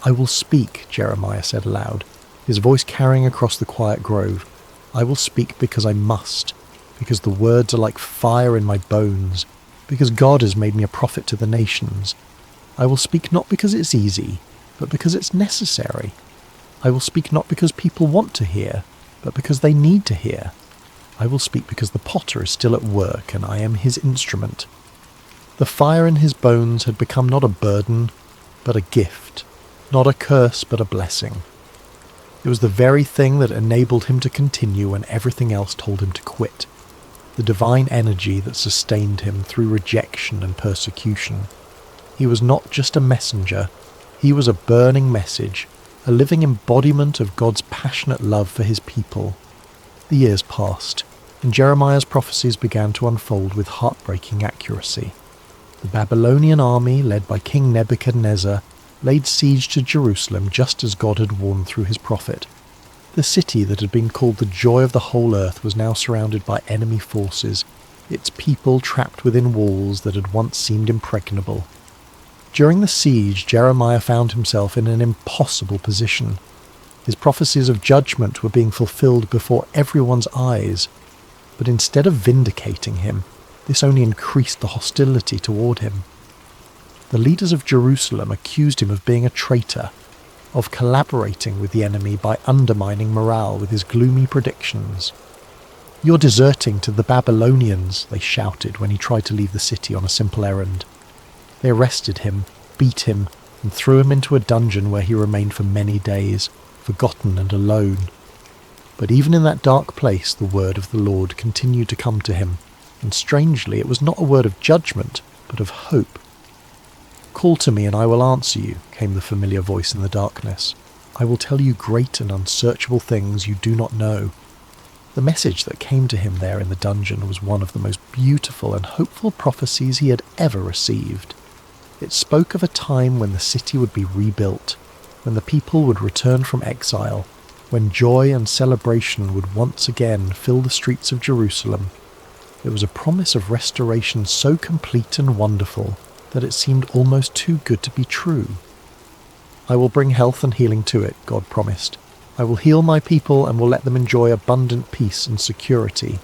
"I will speak," Jeremiah said aloud, his voice carrying across the quiet grove. "I will speak because I must, because the words are like fire in my bones, because God has made me a prophet to the nations. I will speak not because it's easy, but because it's necessary. I will speak not because people want to hear, but because they need to hear. I will speak because the potter is still at work and I am his instrument." The fire in his bones had become not a burden, but a gift, not a curse, but a blessing. It was the very thing that enabled him to continue when everything else told him to quit, the divine energy that sustained him through rejection and persecution. He was not just a messenger, he was a burning message, a living embodiment of God's passionate love for his people. The years passed, and Jeremiah's prophecies began to unfold with heartbreaking accuracy. The Babylonian army, led by King Nebuchadnezzar, laid siege to Jerusalem just as God had warned through his prophet. The city that had been called the joy of the whole earth was now surrounded by enemy forces, its people trapped within walls that had once seemed impregnable. During the siege, Jeremiah found himself in an impossible position. His prophecies of judgment were being fulfilled before everyone's eyes, but instead of vindicating him, this only increased the hostility toward him. The leaders of Jerusalem accused him of being a traitor, of collaborating with the enemy by undermining morale with his gloomy predictions. "You're deserting to the Babylonians," they shouted when he tried to leave the city on a simple errand. They arrested him, beat him, and threw him into a dungeon where he remained for many days, forgotten and alone. But even in that dark place, the word of the Lord continued to come to him, and strangely, it was not a word of judgment, but of hope. "Call to me and I will answer you," came the familiar voice in the darkness. "I will tell you great and unsearchable things you do not know." The message that came to him there in the dungeon was one of the most beautiful and hopeful prophecies he had ever received. It spoke of a time when the city would be rebuilt, when the people would return from exile, when joy and celebration would once again fill the streets of Jerusalem. It was a promise of restoration so complete and wonderful that it seemed almost too good to be true. "I will bring health and healing to it," God promised. "I will heal my people and will let them enjoy abundant peace and security.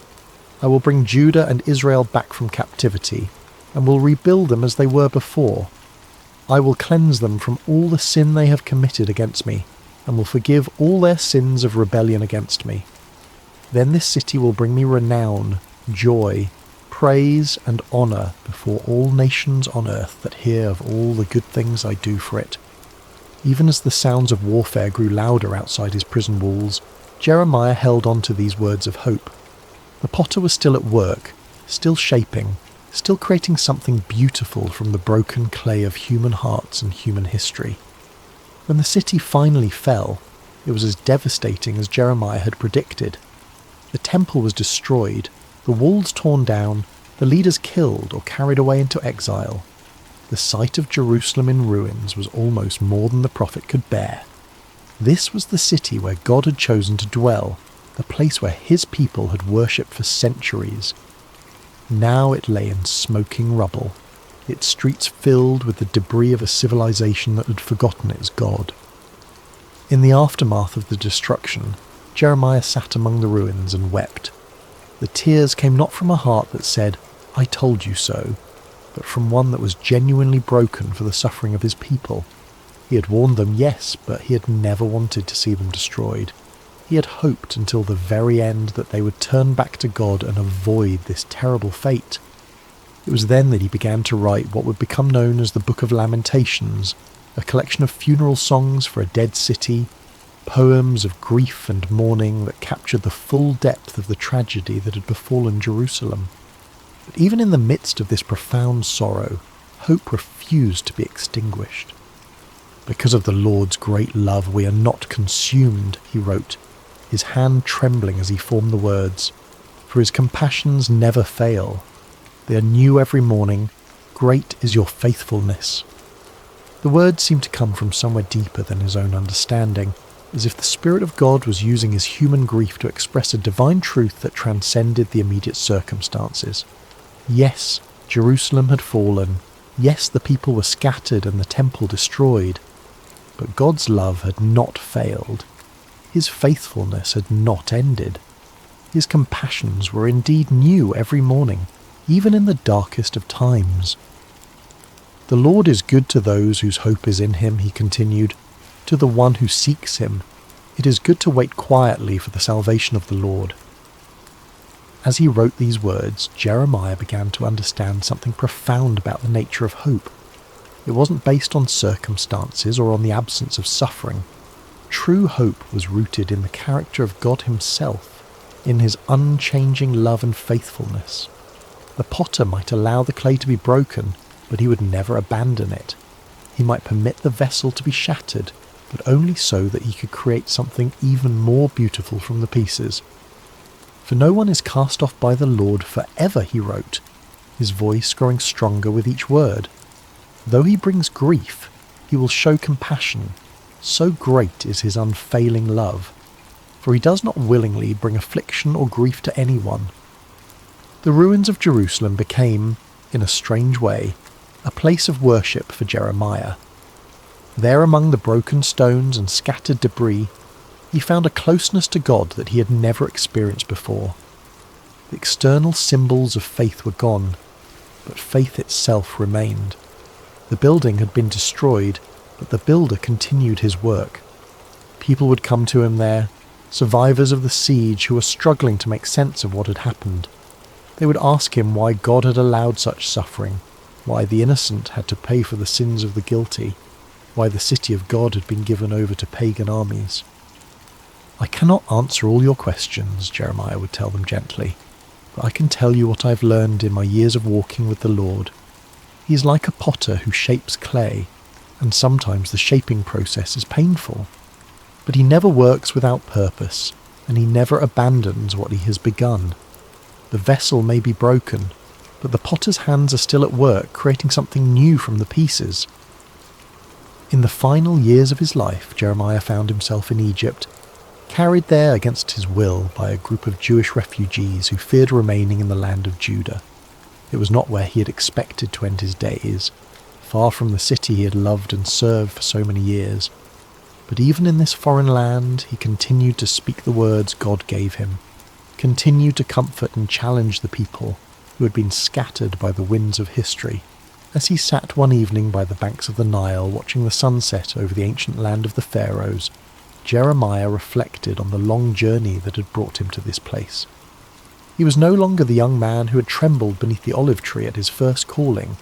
I will bring Judah and Israel back from captivity, and will rebuild them as they were before. I will cleanse them from all the sin they have committed against me, and will forgive all their sins of rebellion against me. Then this city will bring me renown, joy, praise and honour before all nations on earth that hear of all the good things I do for it." Even as the sounds of warfare grew louder outside his prison walls, Jeremiah held on to these words of hope. The potter was still at work, still shaping, still creating something beautiful from the broken clay of human hearts and human history. When the city finally fell, it was as devastating as Jeremiah had predicted. The temple was destroyed, the walls torn down, the leaders killed or carried away into exile. The sight of Jerusalem in ruins was almost more than the prophet could bear. This was the city where God had chosen to dwell, the place where his people had worshipped for centuries. Now it lay in smoking rubble, its streets filled with the debris of a civilization that had forgotten its God. In the aftermath of the destruction, Jeremiah sat among the ruins and wept. The tears came not from a heart that said, "I told you so," but from one that was genuinely broken for the suffering of his people. He had warned them, yes, but he had never wanted to see them destroyed. He had hoped until the very end that they would turn back to God and avoid this terrible fate. It was then that he began to write what would become known as the Book of Lamentations, a collection of funeral songs for a dead city, poems of grief and mourning that captured the full depth of the tragedy that had befallen Jerusalem. But even in the midst of this profound sorrow, hope refused to be extinguished. "Because of the Lord's great love we are not consumed," he wrote, his hand trembling as he formed the words, "for his compassions never fail. They are new every morning. Great is your faithfulness." The words seemed to come from somewhere deeper than his own understanding, as if the Spirit of God was using his human grief to express a divine truth that transcended the immediate circumstances. Yes, Jerusalem had fallen. Yes, the people were scattered and the temple destroyed. But God's love had not failed. His faithfulness had not ended. His compassions were indeed new every morning, even in the darkest of times. "The Lord is good to those whose hope is in him," he continued, "to the one who seeks him. It is good to wait quietly for the salvation of the Lord." As he wrote these words, Jeremiah began to understand something profound about the nature of hope. It wasn't based on circumstances or on the absence of suffering. True hope was rooted in the character of God himself, in his unchanging love and faithfulness. The potter might allow the clay to be broken, but he would never abandon it. He might permit the vessel to be shattered, but only so that he could create something even more beautiful from the pieces. "For no one is cast off by the Lord forever," he wrote, his voice growing stronger with each word. "Though he brings grief, he will show compassion. So great is his unfailing love. For he does not willingly bring affliction or grief to anyone." The ruins of Jerusalem became, in a strange way, a place of worship for Jeremiah. There among the broken stones and scattered debris, he found a closeness to God that he had never experienced before. The external symbols of faith were gone, but faith itself remained. The building had been destroyed, but the builder continued his work. People would come to him there, survivors of the siege who were struggling to make sense of what had happened. They would ask him why God had allowed such suffering, why the innocent had to pay for the sins of the guilty, why the city of God had been given over to pagan armies. "I cannot answer all your questions," Jeremiah would tell them gently, "but I can tell you what I have learned in my years of walking with the Lord. He is like a potter who shapes clay, and sometimes the shaping process is painful. But he never works without purpose, and he never abandons what he has begun. The vessel may be broken, but the potter's hands are still at work creating something new from the pieces." In the final years of his life, Jeremiah found himself in Egypt, carried there against his will by a group of Jewish refugees who feared remaining in the land of Judah. It was not where he had expected to end his days, far from the city he had loved and served for so many years. But even in this foreign land, he continued to speak the words God gave him, continued to comfort and challenge the people who had been scattered by the winds of history. As he sat one evening by the banks of the Nile watching the sunset over the ancient land of the Pharaohs, Jeremiah reflected on the long journey that had brought him to this place. He was no longer the young man who had trembled beneath the olive tree at his first calling.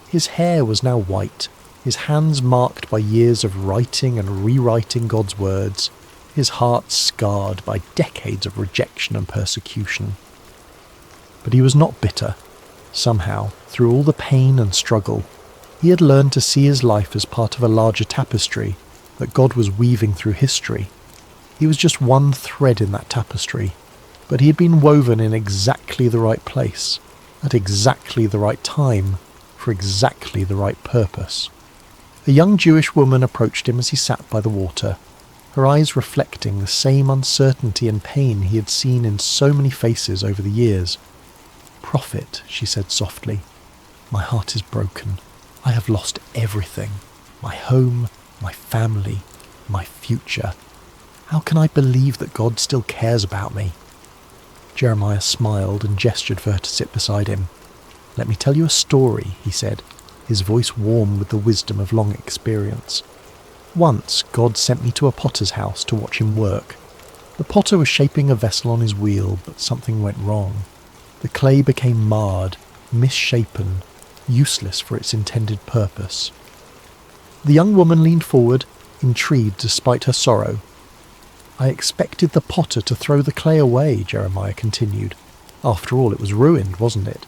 His hair was now white, his hands marked by years of writing and rewriting God's words, his heart scarred by decades of rejection and persecution. But he was not bitter. Somehow, through all the pain and struggle, he had learned to see his life as part of a larger tapestry that God was weaving through history. He was just one thread in that tapestry, but he had been woven in exactly the right place, at exactly the right time, for exactly the right purpose. A young Jewish woman approached him as he sat by the water, her eyes reflecting the same uncertainty and pain he had seen in so many faces over the years. "Prophet," she said softly, "my heart is broken. I have lost everything. My home, my family, my future. How can I believe that God still cares about me?" Jeremiah smiled and gestured for her to sit beside him. "Let me tell you a story," he said, his voice warm with the wisdom of long experience. "Once God sent me to a potter's house to watch him work. The potter was shaping a vessel on his wheel, but something went wrong. The clay became marred, misshapen, useless for its intended purpose." The young woman leaned forward, intrigued despite her sorrow. "I expected the potter to throw the clay away," Jeremiah continued. "After all, it was ruined, wasn't it?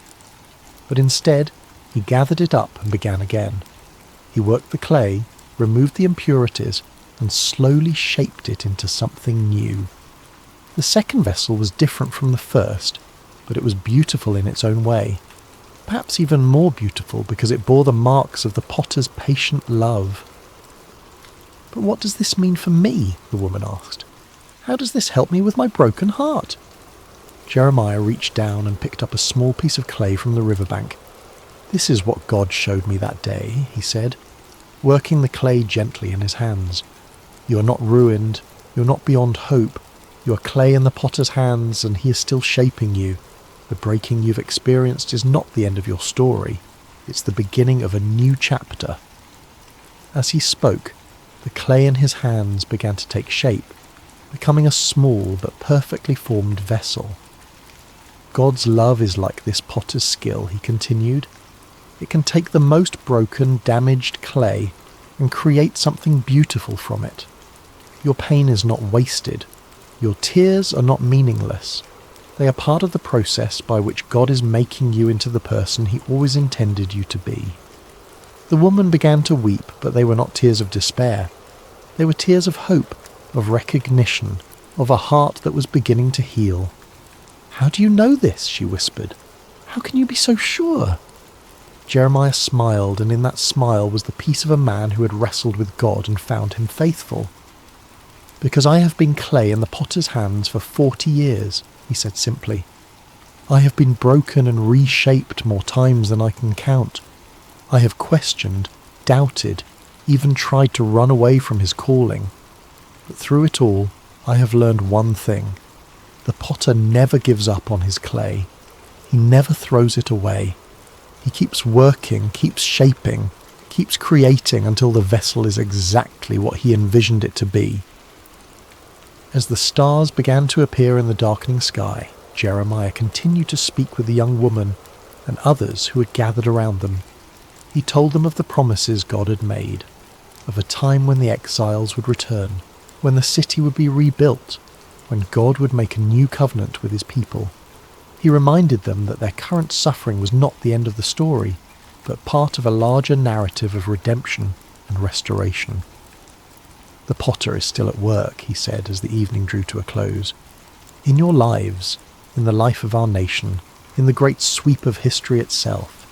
But instead, he gathered it up and began again. He worked the clay, removed the impurities, and slowly shaped it into something new. The second vessel was different from the first, but it was beautiful in its own way. Perhaps even more beautiful because it bore the marks of the potter's patient love." "But what does this mean for me?" the woman asked. "How does this help me with my broken heart?" Jeremiah reached down and picked up a small piece of clay from the riverbank. "This is what God showed me that day," he said, working the clay gently in his hands. "You are not ruined. You are not beyond hope. You are clay in the potter's hands, and he is still shaping you. The breaking you've experienced is not the end of your story. It's the beginning of a new chapter." As he spoke, the clay in his hands began to take shape, becoming a small but perfectly formed vessel. "God's love is like this potter's skill," he continued. "It can take the most broken, damaged clay and create something beautiful from it. Your pain is not wasted. Your tears are not meaningless. They are part of the process by which God is making you into the person he always intended you to be." The woman began to weep, but they were not tears of despair. They were tears of hope, of recognition, of a heart that was beginning to heal. "How do you know this?" she whispered. "How can you be so sure?" Jeremiah smiled, and in that smile was the peace of a man who had wrestled with God and found him faithful. "Because I have been clay in the potter's hands for 40 years, he said simply. "I have been broken and reshaped more times than I can count. I have questioned, doubted, even tried to run away from his calling. But through it all, I have learned one thing. The potter never gives up on his clay. He never throws it away. He keeps working, keeps shaping, keeps creating until the vessel is exactly what he envisioned it to be." As the stars began to appear in the darkening sky, Jeremiah continued to speak with the young woman and others who had gathered around them. He told them of the promises God had made, of a time when the exiles would return, when the city would be rebuilt, when God would make a new covenant with his people. He reminded them that their current suffering was not the end of the story, but part of a larger narrative of redemption and restoration. "The potter is still at work," he said as the evening drew to a close. "In your lives, in the life of our nation, in the great sweep of history itself,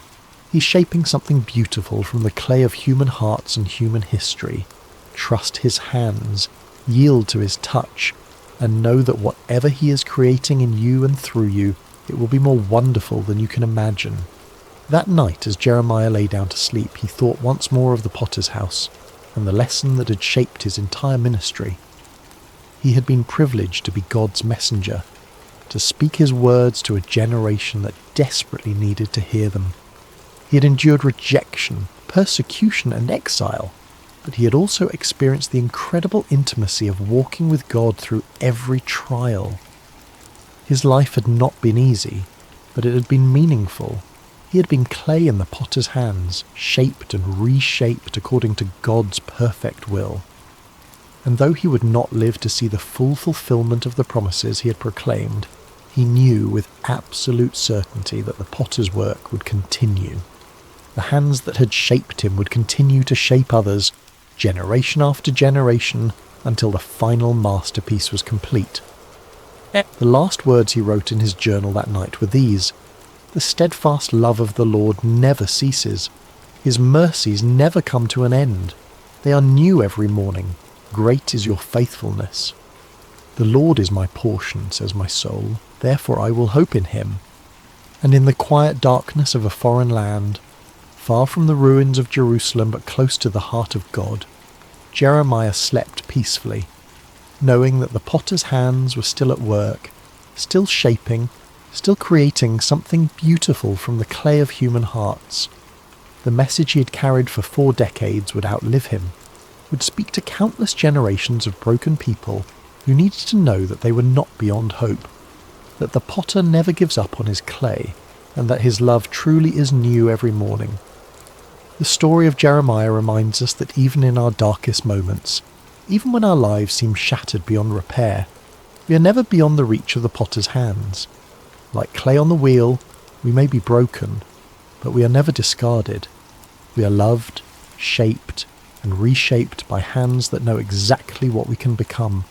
he's shaping something beautiful from the clay of human hearts and human history. Trust his hands, yield to his touch, and know that whatever he is creating in you and through you, it will be more wonderful than you can imagine." That night, as Jeremiah lay down to sleep, he thought once more of the potter's house and the lesson that had shaped his entire ministry. He had been privileged to be God's messenger, to speak his words to a generation that desperately needed to hear them. He had endured rejection, persecution, and exile, but he had also experienced the incredible intimacy of walking with God through every trial. His life had not been easy, but it had been meaningful. He had been clay in the potter's hands, shaped and reshaped according to God's perfect will. And though he would not live to see the full fulfillment of the promises he had proclaimed, he knew with absolute certainty that the potter's work would continue. The hands that had shaped him would continue to shape others, generation after generation, until the final masterpiece was complete. The last words he wrote in his journal that night were these: "The steadfast love of the Lord never ceases. His mercies never come to an end. They are new every morning. Great is your faithfulness. The Lord is my portion, says my soul. Therefore I will hope in him. And in the quiet darkness of a foreign land, far from the ruins of Jerusalem but close to the heart of God, Jeremiah slept peacefully, knowing that the potter's hands were still at work, still shaping, still creating something beautiful from the clay of human hearts. The message he had carried for 4 decades would outlive him, would speak to countless generations of broken people who needed to know that they were not beyond hope, that the potter never gives up on his clay, and that his love truly is new every morning. The story of Jeremiah reminds us that even in our darkest moments, even when our lives seem shattered beyond repair, we are never beyond the reach of the potter's hands. Like clay on the wheel, we may be broken, but we are never discarded. We are loved, shaped, and reshaped by hands that know exactly what we can become.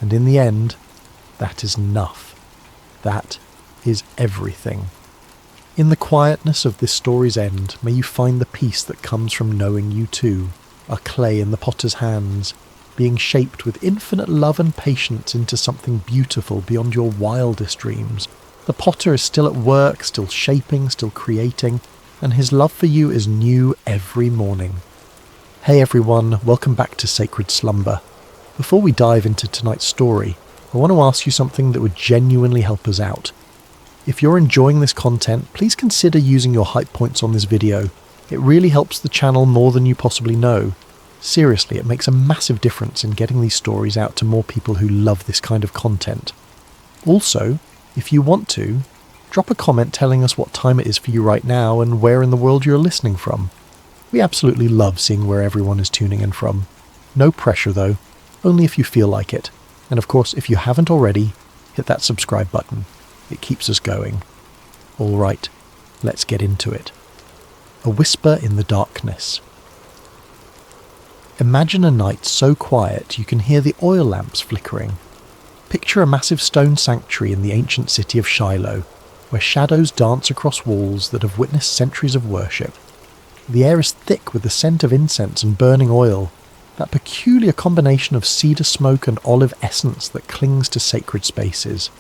And in the end, that is enough. That is everything. In the quietness of this story's end, may you find the peace that comes from knowing you too are clay in the potter's hands, being shaped with infinite love and patience into something beautiful beyond your wildest dreams. The potter is still at work, still shaping, still creating, and his love for you is new every morning. Hey everyone, welcome back to Sacred Slumber. Before we dive into tonight's story, I want to ask you something that would genuinely help us out. If you're enjoying this content, please consider using your hype points on this video. It really helps the channel more than you possibly know. Seriously, it makes a massive difference in getting these stories out to more people who love this kind of content. Also, if you want to, drop a comment telling us what time it is for you right now and where in the world you're listening from. We absolutely love seeing where everyone is tuning in from. No pressure though, only if you feel like it. And of course, if you haven't already, hit that subscribe button. It keeps us going. All right, let's get into it. A whisper in the darkness. Imagine a night so quiet you can hear the oil lamps flickering. Picture a massive stone sanctuary in the ancient city of Shiloh, where shadows dance across walls that have witnessed centuries of worship. The air is thick with the scent of incense and burning oil, that peculiar combination of cedar smoke and olive essence that clings to sacred spaces.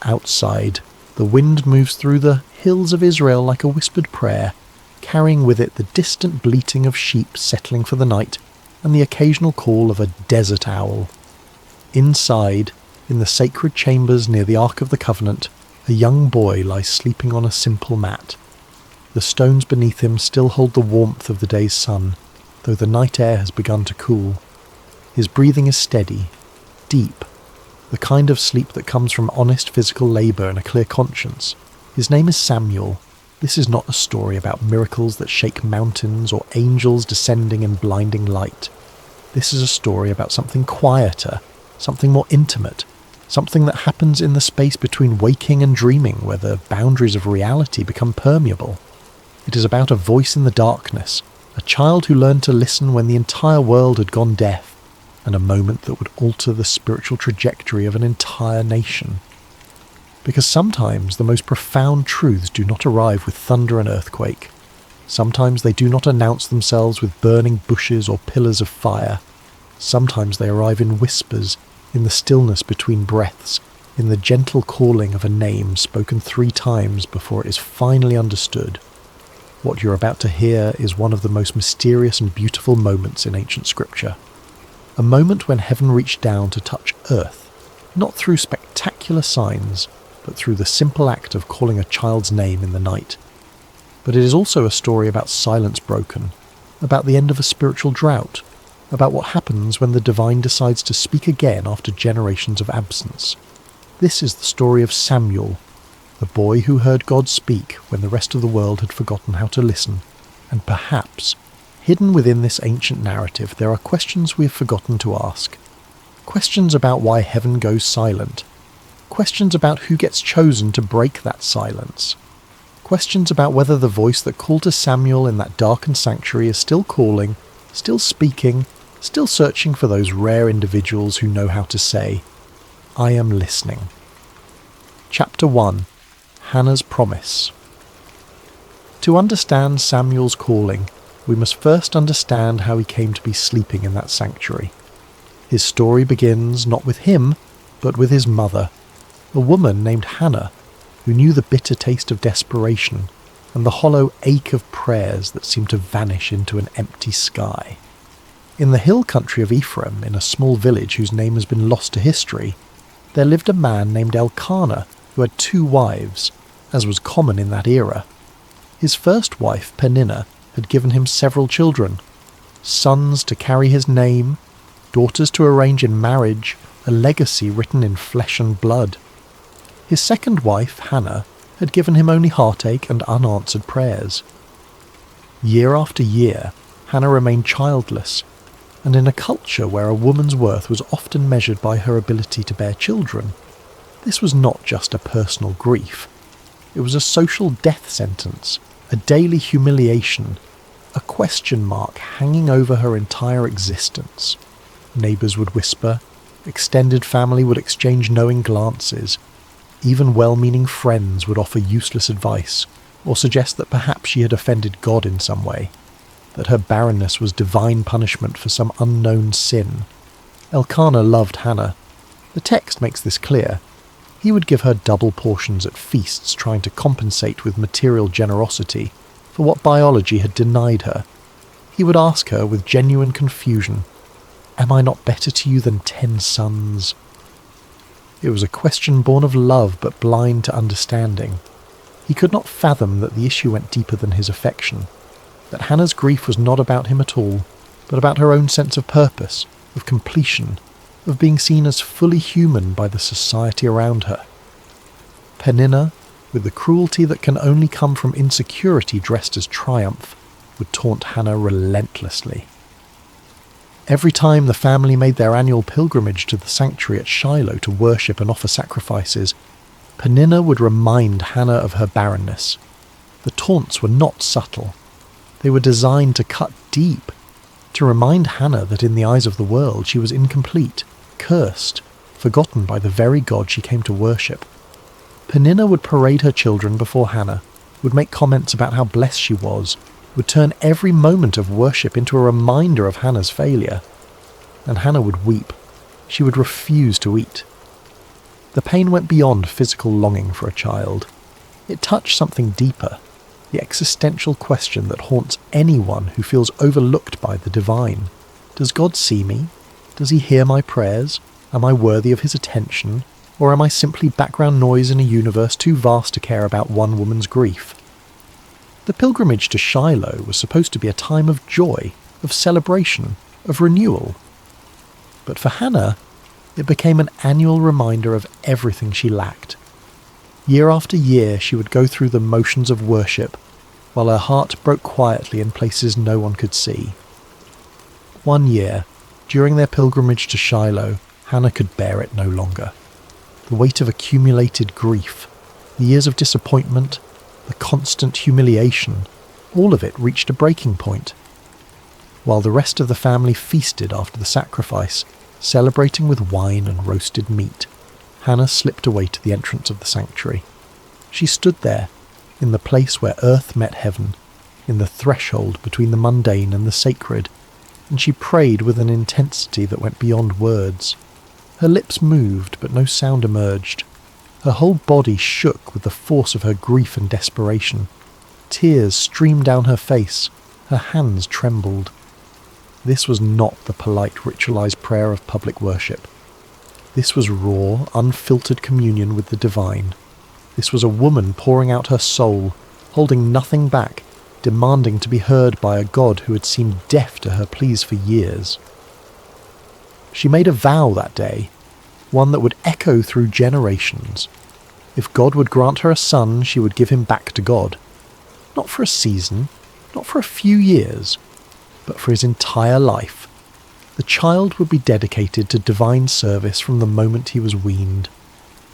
Outside, the wind moves through the hills of Israel like a whispered prayer, carrying with it the distant bleating of sheep settling for the night and the occasional call of a desert owl. Inside, in the sacred chambers near the Ark of the Covenant, a young boy lies sleeping on a simple mat. The stones beneath him still hold the warmth of the day's sun, though the night air has begun to cool. His breathing is steady, deep, the kind of sleep that comes from honest physical labour and a clear conscience. His name is Samuel. This is not a story about miracles that shake mountains or angels descending in blinding light. This is a story about something quieter, something more intimate, something that happens in the space between waking and dreaming, where the boundaries of reality become permeable. It is about a voice in the darkness, a child who learned to listen when the entire world had gone deaf, and a moment that would alter the spiritual trajectory of an entire nation. Because sometimes the most profound truths do not arrive with thunder and earthquake. Sometimes they do not announce themselves with burning bushes or pillars of fire. Sometimes they arrive in whispers, in the stillness between breaths, in the gentle calling of a name spoken 3 times before it is finally understood. What you're about to hear is one of the most mysterious and beautiful moments in ancient scripture. A moment when heaven reached down to touch earth, not through spectacular signs, but through the simple act of calling a child's name in the night. But it is also a story about silence broken, about the end of a spiritual drought, about what happens when the divine decides to speak again after generations of absence. This is the story of Samuel, the boy who heard God speak when the rest of the world had forgotten how to listen, and perhaps, hidden within this ancient narrative, there are questions we have forgotten to ask. Questions about why heaven goes silent. Questions about who gets chosen to break that silence. Questions about whether the voice that called to Samuel in that darkened sanctuary is still calling, still speaking, still searching for those rare individuals who know how to say, "I am listening." Chapter 1. Hannah's Promise. To understand Samuel's calling, we must first understand how he came to be sleeping in that sanctuary. His story begins not with him, but with his mother, a woman named Hannah, who knew the bitter taste of desperation and the hollow ache of prayers that seemed to vanish into an empty sky. In the hill country of Ephraim, in a small village whose name has been lost to history, there lived a man named Elkanah who had 2 wives, as was common in that era. His first wife, Peninnah, had given him several children, sons to carry his name, daughters to arrange in marriage, a legacy written in flesh and blood. His second wife, Hannah, had given him only heartache and unanswered prayers. Year after year, Hannah remained childless, and in a culture where a woman's worth was often measured by her ability to bear children, this was not just a personal grief. It was a social death sentence, a daily humiliation, a question mark hanging over her entire existence. Neighbours would whisper, extended family would exchange knowing glances, even well-meaning friends would offer useless advice or suggest that perhaps she had offended God in some way, that her barrenness was divine punishment for some unknown sin. Elkanah loved Hannah. The text makes this clear. He would give her double portions at feasts, trying to compensate with material generosity for what biology had denied her. He would ask her with genuine confusion, "Am I not better to you than 10 sons?" It was a question born of love but blind to understanding. He could not fathom that the issue went deeper than his affection, that Hannah's grief was not about him at all, but about her own sense of purpose, of completion, of being seen as fully human by the society around her. Peninnah, with the cruelty that can only come from insecurity dressed as triumph, would taunt Hannah relentlessly. Every time the family made their annual pilgrimage to the sanctuary at Shiloh to worship and offer sacrifices, Peninnah would remind Hannah of her barrenness. The taunts were not subtle. They were designed to cut deep, to remind Hannah that in the eyes of the world she was incomplete, cursed, forgotten by the very God she came to worship. Peninnah would parade her children before Hannah, would make comments about how blessed she was, would turn every moment of worship into a reminder of Hannah's failure. And Hannah would weep. She would refuse to eat. The pain went beyond physical longing for a child. It touched something deeper, the existential question that haunts anyone who feels overlooked by the divine. Does God see me? Does he hear my prayers? Am I worthy of his attention? Or am I simply background noise in a universe too vast to care about one woman's grief? The pilgrimage to Shiloh was supposed to be a time of joy, of celebration, of renewal. But for Hannah, it became an annual reminder of everything she lacked. Year after year she would go through the motions of worship, while her heart broke quietly in places no one could see. One year, during their pilgrimage to Shiloh, Hannah could bear it no longer. The weight of accumulated grief, the years of disappointment, the constant humiliation, all of it reached a breaking point. While the rest of the family feasted after the sacrifice, celebrating with wine and roasted meat, Hannah slipped away to the entrance of the sanctuary. She stood there, in the place where earth met heaven, in the threshold between the mundane and the sacred, and she prayed with an intensity that went beyond words. Her lips moved, but no sound emerged. Her whole body shook with the force of her grief and desperation. Tears streamed down her face. Her hands trembled. This was not the polite, ritualized prayer of public worship. This was raw, unfiltered communion with the divine. This was a woman pouring out her soul, holding nothing back, demanding to be heard by a God who had seemed deaf to her pleas for years. She made a vow that day, one that would echo through generations. If God would grant her a son, she would give him back to God. Not for a season, not for a few years, but for his entire life. The child would be dedicated to divine service from the moment he was weaned.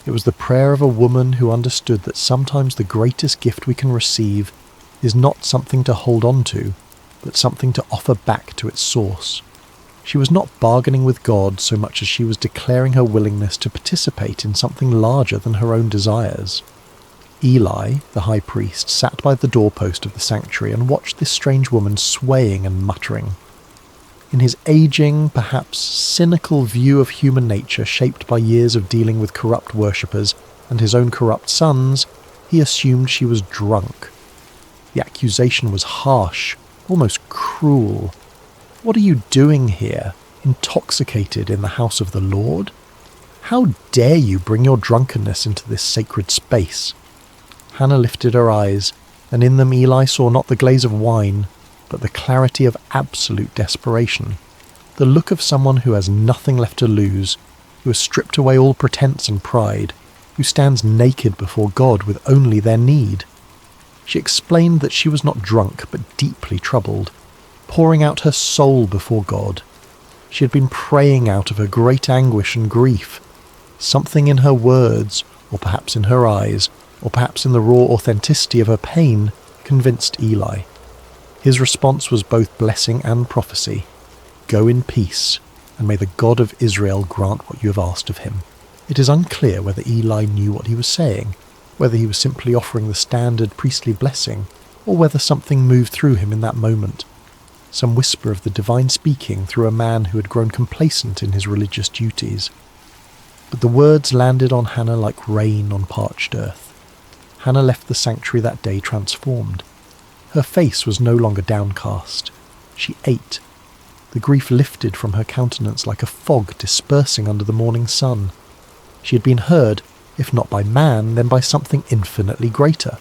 It was the prayer of a woman who understood that sometimes the greatest gift we can receive is not something to hold on to, but something to offer back to its source. She was not bargaining with God so much as she was declaring her willingness to participate in something larger than her own desires. Eli, the high priest, sat by the doorpost of the sanctuary and watched this strange woman swaying and muttering. In his aging, perhaps cynical view of human nature shaped by years of dealing with corrupt worshippers and his own corrupt sons, he assumed she was drunk. The accusation was harsh, almost cruel. "What are you doing here, intoxicated in the house of the Lord? How dare you bring your drunkenness into this sacred space?" Hannah lifted her eyes, and in them Eli saw not the glaze of wine, but the clarity of absolute desperation, the look of someone who has nothing left to lose, who has stripped away all pretense and pride, who stands naked before God with only their need. She explained that she was not drunk but deeply troubled, pouring out her soul before God. She had been praying out of her great anguish and grief. Something in her words, or perhaps in her eyes, or perhaps in the raw authenticity of her pain, convinced Eli. His response was both blessing and prophecy. "Go in peace, and may the God of Israel grant what you have asked of him." It is unclear whether Eli knew what he was saying, whether he was simply offering the standard priestly blessing, or whether something moved through him in that moment, some whisper of the divine speaking through a man who had grown complacent in his religious duties. But the words landed on Hannah like rain on parched earth. Hannah left the sanctuary that day transformed. Her face was no longer downcast. She ate. The grief lifted from her countenance like a fog dispersing under the morning sun. She had been heard, if not by man, then by something infinitely greater.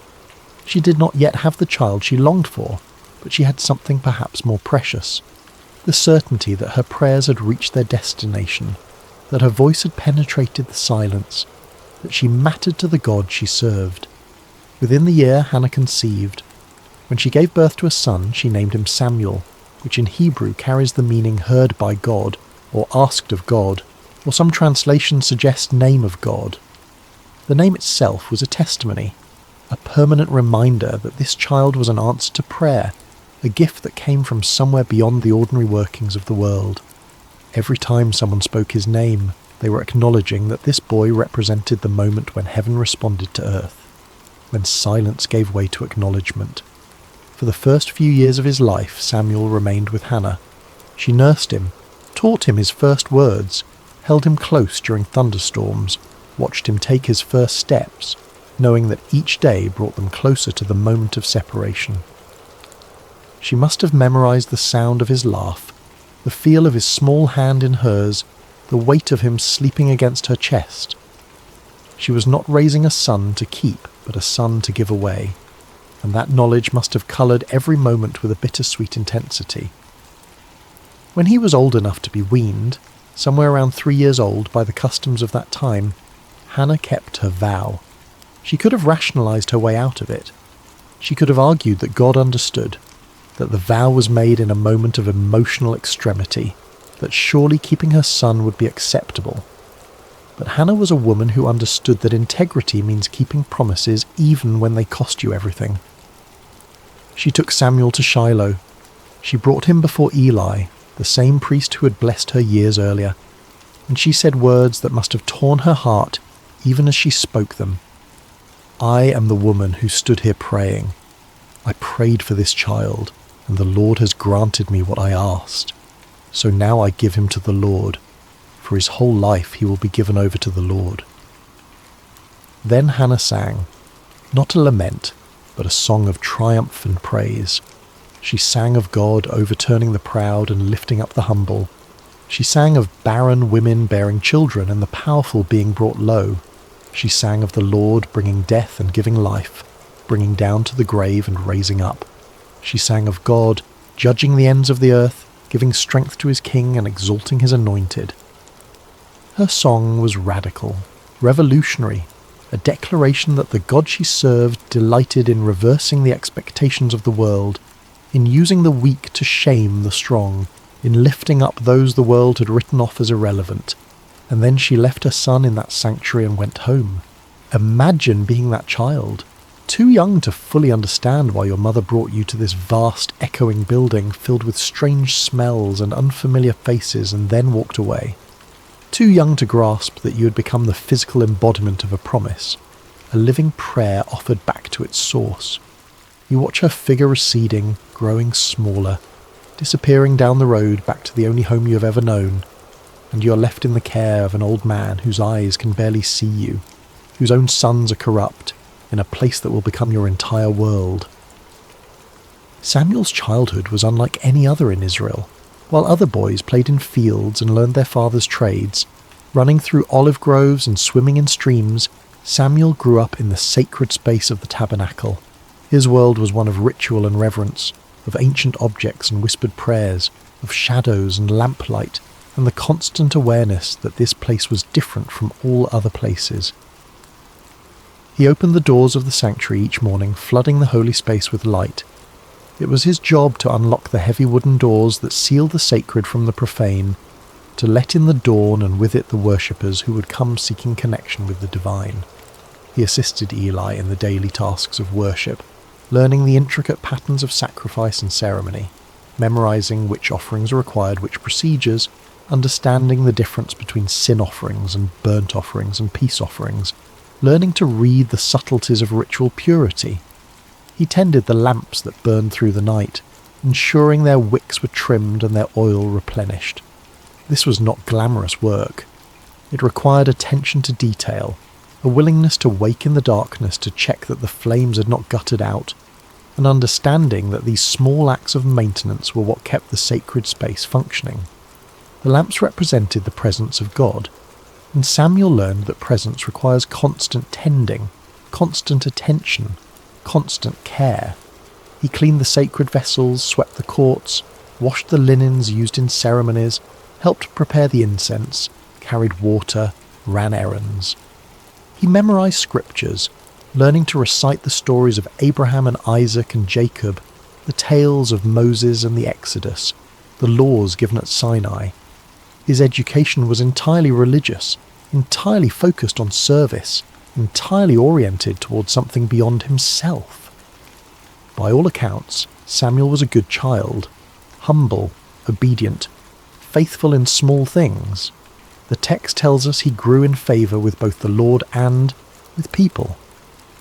She did not yet have the child she longed for, but she had something perhaps more precious. The certainty that her prayers had reached their destination, that her voice had penetrated the silence, that she mattered to the God she served. Within the year, Hannah conceived. When she gave birth to a son, she named him Samuel, which in Hebrew carries the meaning heard by God, or asked of God, or some translations suggest name of God. The name itself was a testimony, a permanent reminder that this child was an answer to prayer, a gift that came from somewhere beyond the ordinary workings of the world. Every time someone spoke his name, they were acknowledging that this boy represented the moment when heaven responded to earth, when silence gave way to acknowledgement. For the first few years of his life, Samuel remained with Hannah. She nursed him, taught him his first words, held him close during thunderstorms, watched him take his first steps, knowing that each day brought them closer to the moment of separation. She must have memorized the sound of his laugh, the feel of his small hand in hers, the weight of him sleeping against her chest. She was not raising a son to keep, but a son to give away, and that knowledge must have coloured every moment with a bittersweet intensity. When he was old enough to be weaned, somewhere around 3 years old by the customs of that time, Hannah kept her vow. She could have rationalised her way out of it. She could have argued that God understood, that the vow was made in a moment of emotional extremity, that surely keeping her son would be acceptable. But Hannah was a woman who understood that integrity means keeping promises even when they cost you everything. She took Samuel to Shiloh. She brought him before Eli, the same priest who had blessed her years earlier, and she said words that must have torn her heart even as she spoke them. "I am the woman who stood here praying. I prayed for this child, and the Lord has granted me what I asked. So now I give him to the Lord. For his whole life he will be given over to the Lord." Then Hannah sang, not a lament, but a song of triumph and praise. She sang of God overturning the proud and lifting up the humble. She sang of barren women bearing children and the powerful being brought low. She sang of the Lord bringing death and giving life, bringing down to the grave and raising up. She sang of God judging the ends of the earth, giving strength to his king and exalting his anointed. Her song was radical, revolutionary, a declaration that the God she served delighted in reversing the expectations of the world, in using the weak to shame the strong, in lifting up those the world had written off as irrelevant. And then she left her son in that sanctuary and went home. Imagine being that child, too young to fully understand why your mother brought you to this vast, echoing building filled with strange smells and unfamiliar faces and then walked away. Too young to grasp that you had become the physical embodiment of a promise, a living prayer offered back to its source. You watch her figure receding, growing smaller, disappearing down the road back to the only home you have ever known, and you are left in the care of an old man whose eyes can barely see you, whose own sons are corrupt, in a place that will become your entire world. Samuel's childhood was unlike any other in Israel. While other boys played in fields and learned their father's trades, running through olive groves and swimming in streams, Samuel grew up in the sacred space of the tabernacle. His world was one of ritual and reverence, of ancient objects and whispered prayers, of shadows and lamplight, and the constant awareness that this place was different from all other places. He opened the doors of the sanctuary each morning, flooding the holy space with light. It was his job to unlock the heavy wooden doors that seal the sacred from the profane, to let in the dawn and with it the worshippers who would come seeking connection with the divine. He assisted Eli in the daily tasks of worship, learning the intricate patterns of sacrifice and ceremony, memorizing which offerings required which procedures, understanding the difference between sin offerings and burnt offerings and peace offerings, learning to read the subtleties of ritual purity. He tended the lamps that burned through the night, ensuring their wicks were trimmed and their oil replenished. This was not glamorous work. It required attention to detail, a willingness to wake in the darkness to check that the flames had not guttered out, an understanding that these small acts of maintenance were what kept the sacred space functioning. The lamps represented the presence of God, and Samuel learned that presence requires constant tending, constant attention, constant care. He cleaned the sacred vessels, swept the courts, washed the linens used in ceremonies, helped prepare the incense, carried water, ran errands. He memorized scriptures, learning to recite the stories of Abraham and Isaac and Jacob, the tales of Moses and the Exodus, the laws given at Sinai. His education was entirely religious, entirely focused on service, entirely oriented towards something beyond himself. By all accounts, Samuel was a good child, humble, obedient, faithful in small things. The text tells us he grew in favour with both the Lord and with people.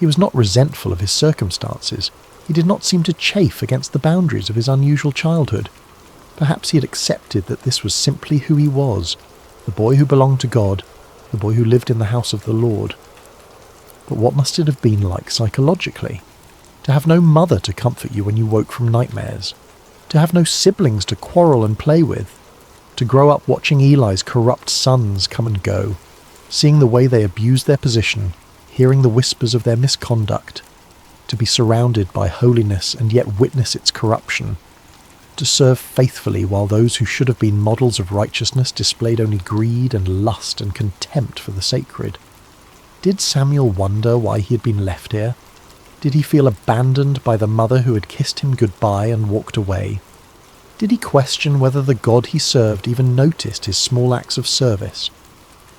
He was not resentful of his circumstances. He did not seem to chafe against the boundaries of his unusual childhood. Perhaps he had accepted that this was simply who he was, the boy who belonged to God, the boy who lived in the house of the Lord. But what must it have been like psychologically? To have no mother to comfort you when you woke from nightmares, to have no siblings to quarrel and play with, to grow up watching Eli's corrupt sons come and go, seeing the way they abused their position, hearing the whispers of their misconduct, to be surrounded by holiness and yet witness its corruption, to serve faithfully while those who should have been models of righteousness displayed only greed and lust and contempt for the sacred. Did Samuel wonder why he had been left here? Did he feel abandoned by the mother who had kissed him goodbye and walked away? Did he question whether the God he served even noticed his small acts of service?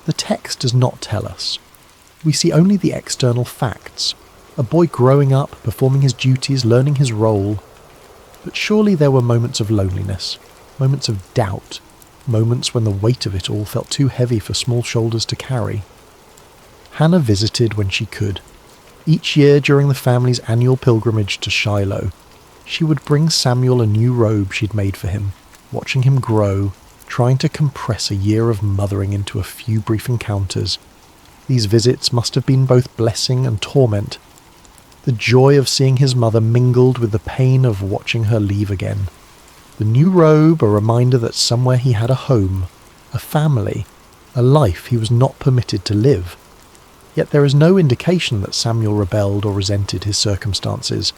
The text does not tell us. We see only the external facts, a boy growing up, performing his duties, learning his role. But surely there were moments of loneliness, moments of doubt, moments when the weight of it all felt too heavy for small shoulders to carry. Hannah visited when she could. Each year during the family's annual pilgrimage to Shiloh, she would bring Samuel a new robe she'd made for him, watching him grow, trying to compress a year of mothering into a few brief encounters. These visits must have been both blessing and torment. The joy of seeing his mother mingled with the pain of watching her leave again. The new robe, a reminder that somewhere he had a home, a family, a life he was not permitted to live. Yet there is no indication that Samuel rebelled or resented his circumstances.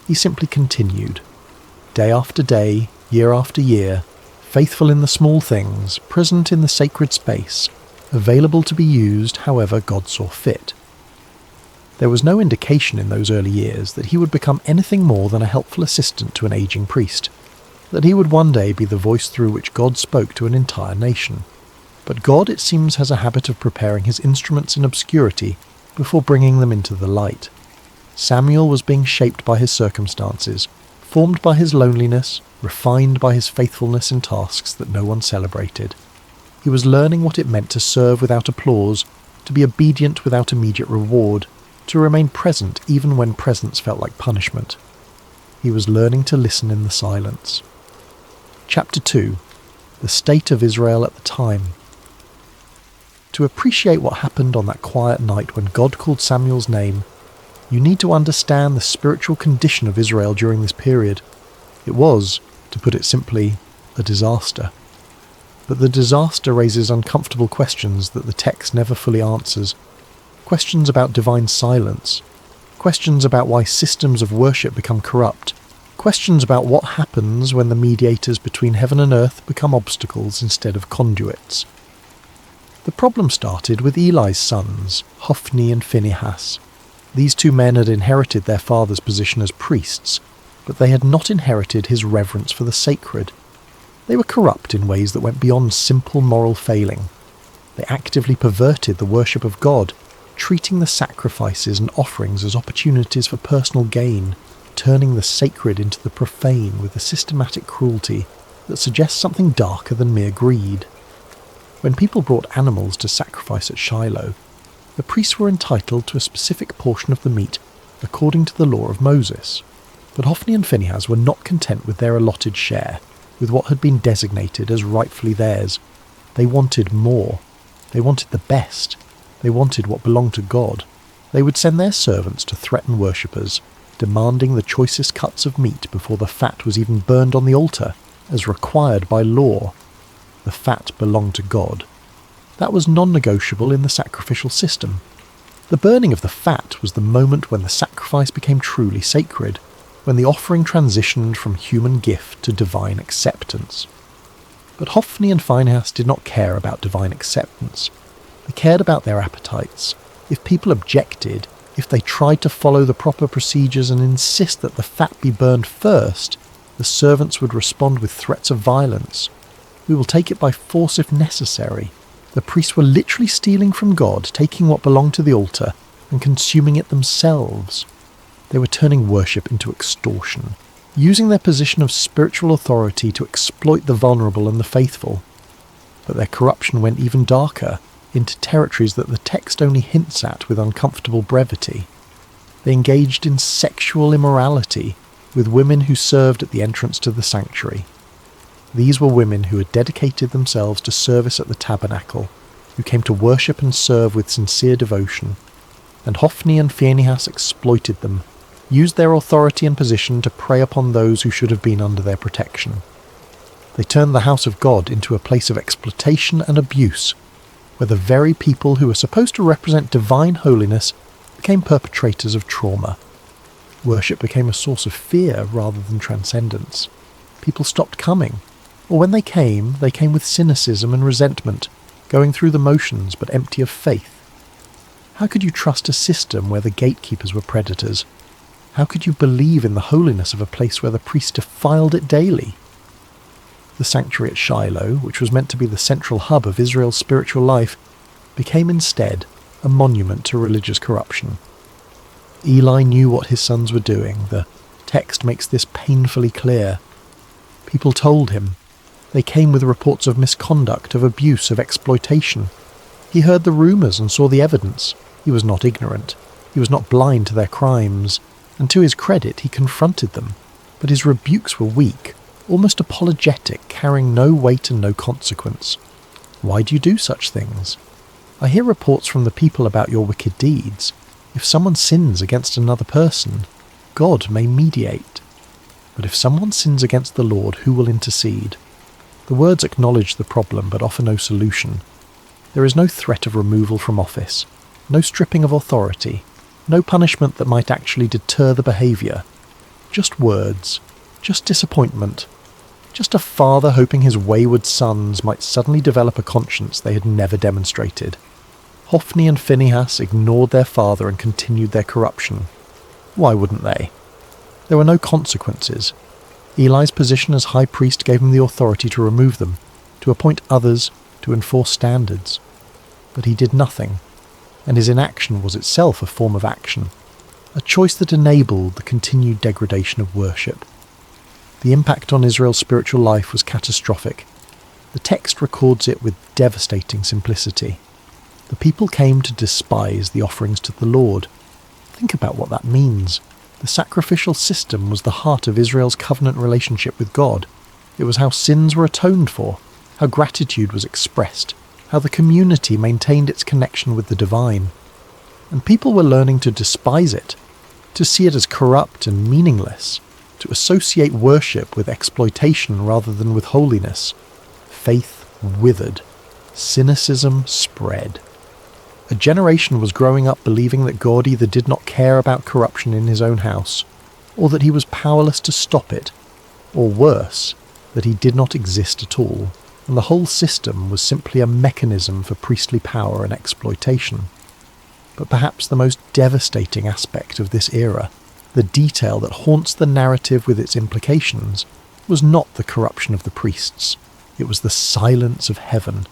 He simply continued. Day after day, year after year, faithful in the small things, present in the sacred space, available to be used however God saw fit. There was no indication in those early years that he would become anything more than a helpful assistant to an aging priest, that he would one day be the voice through which God spoke to an entire nation. But God, it seems, has a habit of preparing his instruments in obscurity before bringing them into the light. Samuel was being shaped by his circumstances, formed by his loneliness, refined by his faithfulness in tasks that no one celebrated. He was learning what it meant to serve without applause, to be obedient without immediate reward, to remain present even when presence felt like punishment. He was learning to listen in the silence. Chapter 2. The State of Israel at the Time. To appreciate what happened on that quiet night when God called Samuel's name, You need to understand the spiritual condition of Israel during this period. It was, to put it simply, a disaster. But the disaster raises uncomfortable questions that the text never fully answers. Questions about divine silence. Questions about why systems of worship become corrupt. Questions about what happens when the mediators between heaven and earth become obstacles instead of conduits. The problem started with Eli's sons, Hophni and Phinehas. These two men had inherited their father's position as priests, but they had not inherited his reverence for the sacred. They were corrupt in ways that went beyond simple moral failing. They actively perverted the worship of God, treating the sacrifices and offerings as opportunities for personal gain, turning the sacred into the profane with a systematic cruelty that suggests something darker than mere greed. When people brought animals to sacrifice at Shiloh, the priests were entitled to a specific portion of the meat according to the law of Moses. But Hophni and Phinehas were not content with their allotted share, with what had been designated as rightfully theirs. They wanted more. They wanted the best. They wanted what belonged to God. They would send their servants to threaten worshippers, demanding the choicest cuts of meat before the fat was even burned on the altar, as required by law. The fat belonged to God. That was non-negotiable in the sacrificial system. The burning of the fat was the moment when the sacrifice became truly sacred, when the offering transitioned from human gift to divine acceptance. But Hophni and Phinehas did not care about divine acceptance. They cared about their appetites. If people objected, if they tried to follow the proper procedures and insist that the fat be burned first, the servants would respond with threats of violence. "We will take it by force if necessary." The priests were literally stealing from God, taking what belonged to the altar and consuming it themselves. They were turning worship into extortion, using their position of spiritual authority to exploit the vulnerable and the faithful. But their corruption went even darker, into territories that the text only hints at with uncomfortable brevity. They engaged in sexual immorality with women who served at the entrance to the sanctuary. These were women who had dedicated themselves to service at the tabernacle, who came to worship and serve with sincere devotion, and Hophni and Phinehas exploited them, used their authority and position to prey upon those who should have been under their protection. They turned the house of God into a place of exploitation and abuse, where the very people who were supposed to represent divine holiness became perpetrators of trauma. Worship became a source of fear rather than transcendence. People stopped coming, or when they came with cynicism and resentment, going through the motions but empty of faith. How could you trust a system where the gatekeepers were predators? How could you believe in the holiness of a place where the priests defiled it daily? The sanctuary at Shiloh, which was meant to be the central hub of Israel's spiritual life, became instead a monument to religious corruption. Eli knew what his sons were doing. The text makes this painfully clear. People told him. They came with reports of misconduct, of abuse, of exploitation. He heard the rumours and saw the evidence. He was not ignorant. He was not blind to their crimes. And to his credit, he confronted them. But his rebukes were weak, almost apologetic, carrying no weight and no consequence. Why do you do such things? I hear reports from the people about your wicked deeds. If someone sins against another person, God may mediate. But if someone sins against the Lord, who will intercede? The words acknowledge the problem but offer no solution. There is no threat of removal from office, no stripping of authority, no punishment that might actually deter the behaviour. Just words, just disappointment, just a father hoping his wayward sons might suddenly develop a conscience they had never demonstrated. Hophni and Phinehas ignored their father and continued their corruption. Why wouldn't they? There were no consequences. Eli's position as high priest gave him the authority to remove them, to appoint others, to enforce standards. But he did nothing, and his inaction was itself a form of action, a choice that enabled the continued degradation of worship. The impact on Israel's spiritual life was catastrophic. The text records it with devastating simplicity. The people came to despise the offerings to the Lord. Think about what that means. The sacrificial system was the heart of Israel's covenant relationship with God. It was how sins were atoned for, how gratitude was expressed, how the community maintained its connection with the divine. And people were learning to despise it. to see it as corrupt and meaningless, to associate worship with exploitation rather than with holiness. Faith withered. Cynicism spread. A generation was growing up believing that God either did not care about corruption in his own house, or that he was powerless to stop it, or worse, that he did not exist at all, and the whole system was simply a mechanism for priestly power and exploitation. But perhaps the most devastating aspect of this era, the detail that haunts the narrative with its implications, was not the corruption of the priests. It was the silence of heaven.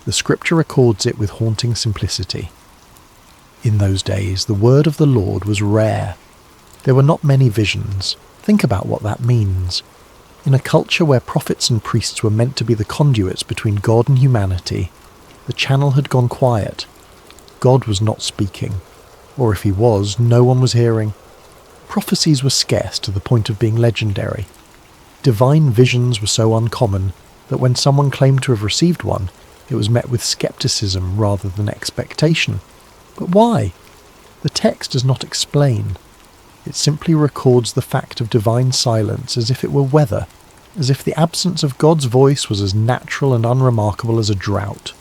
The scripture records it with haunting simplicity. In those days, the word of the Lord was rare. There were not many visions. Think about what that means. In a culture where prophets and priests were meant to be the conduits between God and humanity, the channel had gone quiet. God was not speaking, or if he was, no one was hearing. Prophecies were scarce to the point of being legendary. Divine visions were so uncommon that when someone claimed to have received one, it was met with skepticism rather than expectation. But why? The text does not explain. It simply records the fact of divine silence as if it were weather, as if the absence of God's voice was as natural and unremarkable as a drought.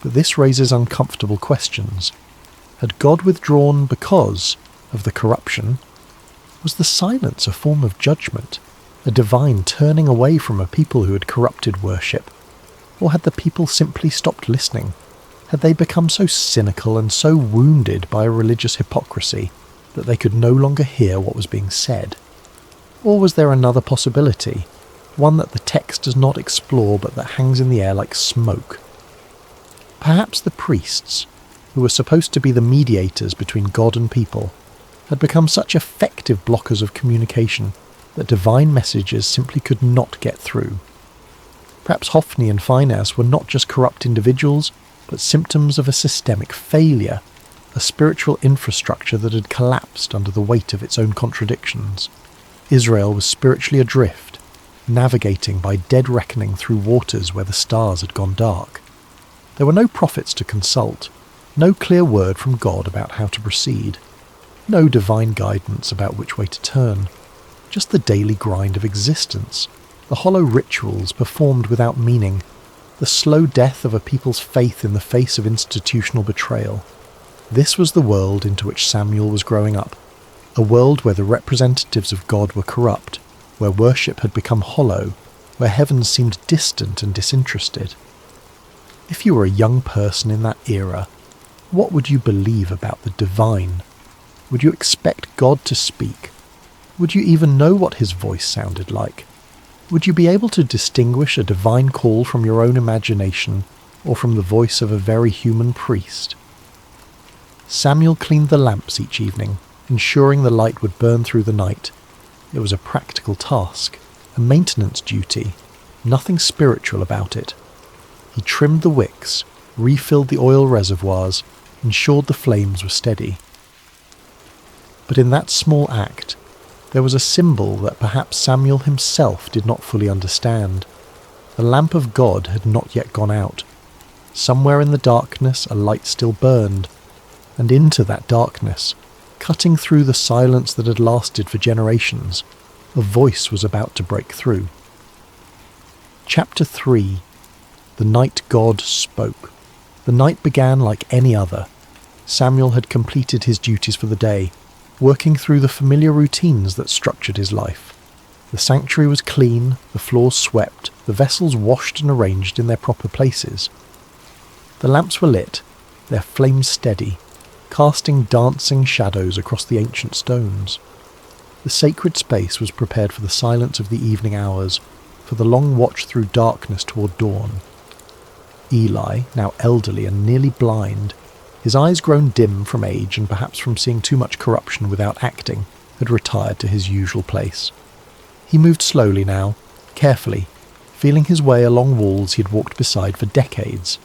But this raises uncomfortable questions. Had God withdrawn because of the corruption? Was the silence a form of judgment, a divine turning away from a people who had corrupted worship? Or had the people simply stopped listening? Had they become so cynical and so wounded by religious hypocrisy that they could no longer hear what was being said? Or was there another possibility, one that the text does not explore but that hangs in the air like smoke? Perhaps the priests, who were supposed to be the mediators between God and people, had become such effective blockers of communication that divine messages simply could not get through. Perhaps Hophni and Phinehas were not just corrupt individuals, but symptoms of a systemic failure, a spiritual infrastructure that had collapsed under the weight of its own contradictions. Israel was spiritually adrift, navigating by dead reckoning through waters where the stars had gone dark. There were no prophets to consult, no clear word from God about how to proceed, no divine guidance about which way to turn, just the daily grind of existence, the hollow rituals performed without meaning, the slow death of a people's faith in the face of institutional betrayal. This was the world into which Samuel was growing up, a world where the representatives of God were corrupt, where worship had become hollow, where heaven seemed distant and disinterested. If you were a young person in that era, what would you believe about the divine? Would you expect God to speak? Would you even know what his voice sounded like? Would you be able to distinguish a divine call from your own imagination or from the voice of a very human priest? Samuel cleaned the lamps each evening, ensuring the light would burn through the night. It was a practical task, a maintenance duty, nothing spiritual about it. He trimmed the wicks, refilled the oil reservoirs, ensured the flames were steady. But in that small act, there was a symbol that perhaps Samuel himself did not fully understand. The lamp of God had not yet gone out. Somewhere in the darkness a light still burned, and into that darkness, cutting through the silence that had lasted for generations, a voice was about to break through. Chapter 3. The night God spoke. The night began like any other. Samuel had completed his duties for the day, working through the familiar routines that structured his life. The sanctuary was clean, the floors swept, the vessels washed and arranged in their proper places. The lamps were lit, their flames steady, casting dancing shadows across the ancient stones. The sacred space was prepared for the silence of the evening hours, for the long watch through darkness toward dawn. Eli, now elderly and nearly blind, his eyes grown dim from age and perhaps from seeing too much corruption without acting, had retired to his usual place. He moved slowly now, carefully, feeling his way along walls he had walked beside for decades.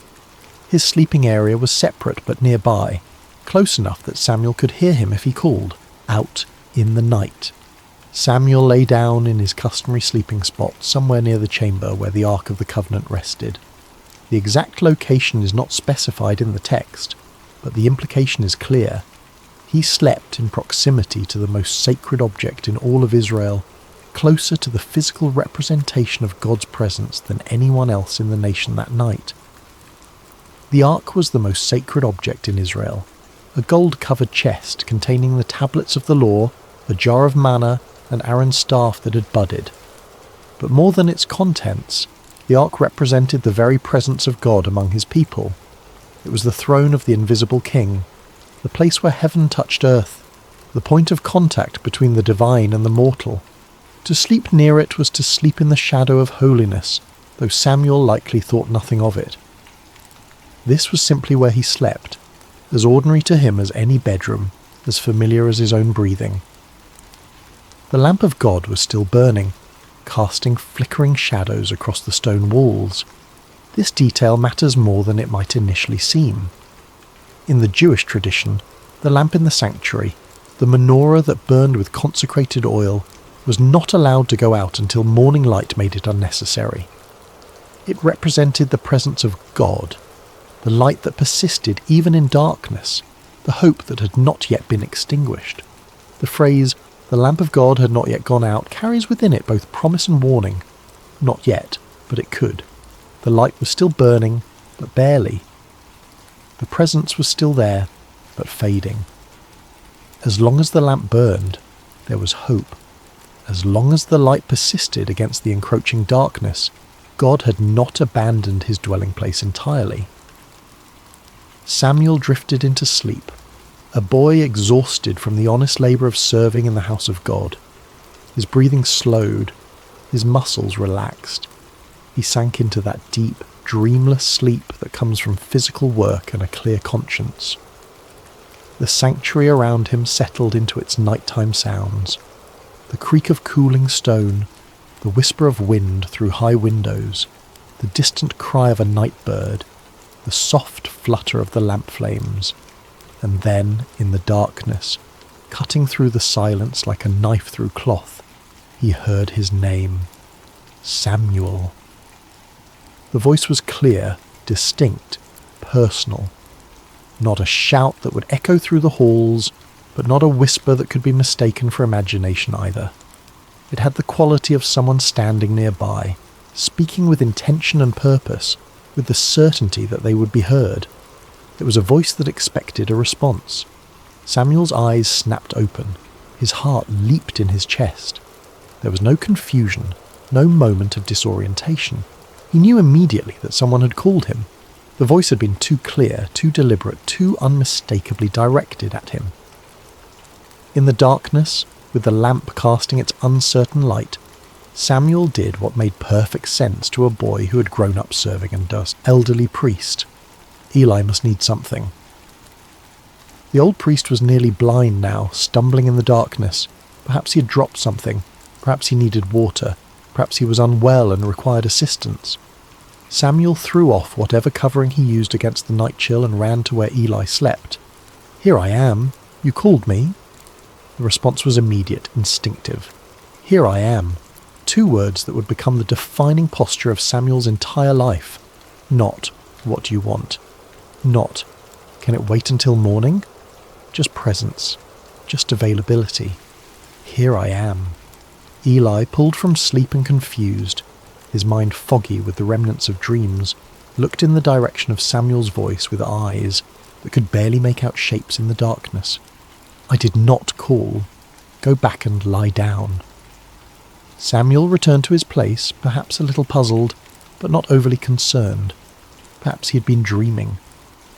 His sleeping area was separate but nearby, close enough that Samuel could hear him if he called, out in the night. Samuel lay down in his customary sleeping spot somewhere near the chamber where the Ark of the Covenant rested. The exact location is not specified in the text, but the implication is clear. He slept in proximity to the most sacred object in all of Israel, closer to the physical representation of God's presence than anyone else in the nation that night. The ark was the most sacred object in Israel, a gold-covered chest containing the tablets of the law, a jar of manna, and Aaron's staff that had budded. But more than its contents, the ark represented the very presence of God among his people. It was the throne of the invisible king, the place where heaven touched earth, the point of contact between the divine and the mortal. To sleep near it was to sleep in the shadow of holiness, though Samuel likely thought nothing of it. This was simply where he slept, as ordinary to him as any bedroom, as familiar as his own breathing. The lamp of God was still burning, casting flickering shadows across the stone walls. This detail matters more than it might initially seem. In the Jewish tradition, the lamp in the sanctuary, the menorah that burned with consecrated oil, was not allowed to go out until morning light made it unnecessary. It represented the presence of God, the light that persisted even in darkness, the hope that had not yet been extinguished. The phrase, "the lamp of God had not yet gone out," carries within it both promise and warning. Not yet, but it could. The light was still burning, but barely. The presence was still there, but fading. As long as the lamp burned, there was hope. As long as the light persisted against the encroaching darkness, God had not abandoned his dwelling place entirely. Samuel drifted into sleep, a boy exhausted from the honest labour of serving in the house of God. His breathing slowed, his muscles relaxed. He sank into that deep, dreamless sleep that comes from physical work and a clear conscience. The sanctuary around him settled into its nighttime sounds. The creak of cooling stone, the whisper of wind through high windows, the distant cry of a night bird, the soft flutter of the lamp flames, and then, in the darkness, cutting through the silence like a knife through cloth, he heard his name, Samuel. The voice was clear, distinct, personal. Not a shout that would echo through the halls, but not a whisper that could be mistaken for imagination either. It had the quality of someone standing nearby, speaking with intention and purpose, with the certainty that they would be heard. It was a voice that expected a response. Samuel's eyes snapped open. His heart leaped in his chest. There was no confusion, no moment of disorientation. He knew immediately that someone had called him. The voice had been too clear, too deliberate, too unmistakably directed at him. In the darkness, with the lamp casting its uncertain light, Samuel did what made perfect sense to a boy who had grown up serving under an elderly priest. Eli must need something. The old priest was nearly blind now, stumbling in the darkness. Perhaps he had dropped something. Perhaps he needed water. Perhaps he was unwell and required assistance. Samuel threw off whatever covering he used against the night chill and ran to where Eli slept. "Here I am. You called me?" The response was immediate, instinctive. "Here I am." Two words that would become the defining posture of Samuel's entire life. Not, "What do you want?" Not, "Can it wait until morning?" Just presence. Just availability. Here I am. Eli, pulled from sleep and confused, his mind foggy with the remnants of dreams, looked in the direction of Samuel's voice with eyes that could barely make out shapes in the darkness. "I did not call. Go back and lie down." Samuel returned to his place, perhaps a little puzzled, but not overly concerned. Perhaps he had been dreaming.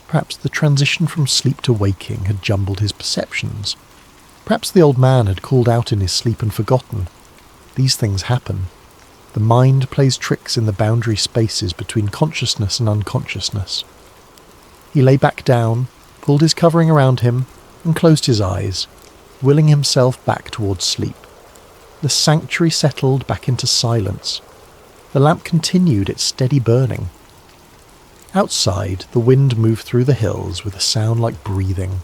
Perhaps the transition from sleep to waking had jumbled his perceptions. Perhaps the old man had called out in his sleep and forgotten. These things happen. The mind plays tricks in the boundary spaces between consciousness and unconsciousness. He lay back down, pulled his covering around him, and closed his eyes, willing himself back towards sleep. The sanctuary settled back into silence. The lamp continued its steady burning. Outside, the wind moved through the hills with a sound like breathing.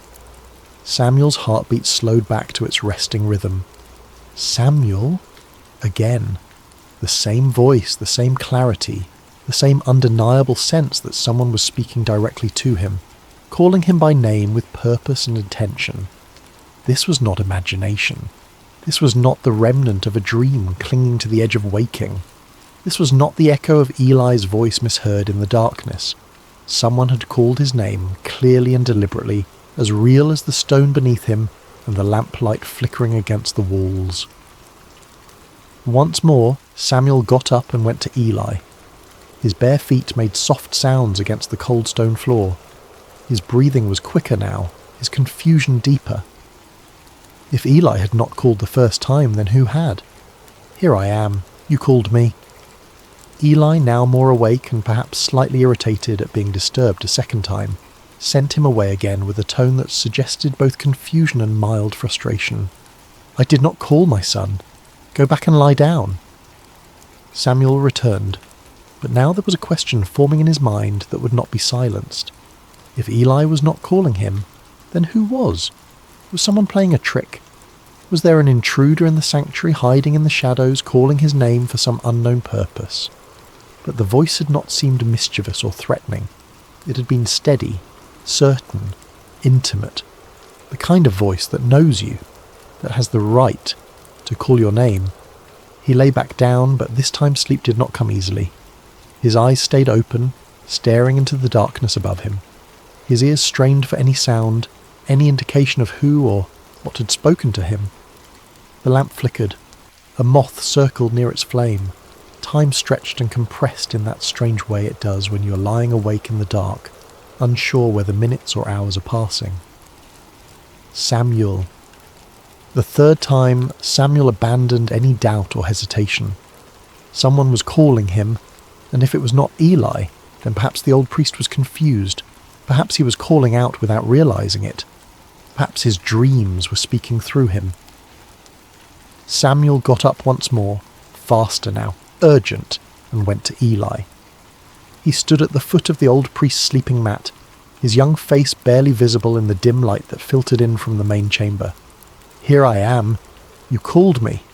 Samuel's heartbeat slowed back to its resting rhythm. Samuel? Again. The same voice, the same clarity, the same undeniable sense that someone was speaking directly to him, calling him by name with purpose and intention. This was not imagination. This was not the remnant of a dream clinging to the edge of waking. This was not the echo of Eli's voice misheard in the darkness. Someone had called his name clearly and deliberately, as real as the stone beneath him and the lamplight flickering against the walls. Once more, Samuel got up and went to Eli. His bare feet made soft sounds against the cold stone floor. His breathing was quicker now, his confusion deeper. If Eli had not called the first time, then who had? "Here I am. You called me." Eli, now more awake and perhaps slightly irritated at being disturbed a second time, sent him away again with a tone that suggested both confusion and mild frustration. "I did not call, my son. Go back and lie down." Samuel returned, but now there was a question forming in his mind that would not be silenced. If Eli was not calling him, then who was? Was someone playing a trick? Was there an intruder in the sanctuary hiding in the shadows, calling his name for some unknown purpose? But the voice had not seemed mischievous or threatening. It had been steady, certain, intimate, the kind of voice that knows you, that has the right to call your name. He lay back down, but this time sleep did not come easily. His eyes stayed open, staring into the darkness above him. His ears strained for any sound, any indication of who or what had spoken to him. The lamp flickered. A moth circled near its flame. Time stretched and compressed in that strange way it does when you are lying awake in the dark, unsure whether minutes or hours are passing. Samuel. The third time, Samuel abandoned any doubt or hesitation. Someone was calling him, and if it was not Eli, then perhaps the old priest was confused. Perhaps he was calling out without realizing it. Perhaps his dreams were speaking through him. Samuel got up once more, faster now, urgent, and went to Eli. He stood at the foot of the old priest's sleeping mat, his young face barely visible in the dim light that filtered in from the main chamber. "Here I am. You called me."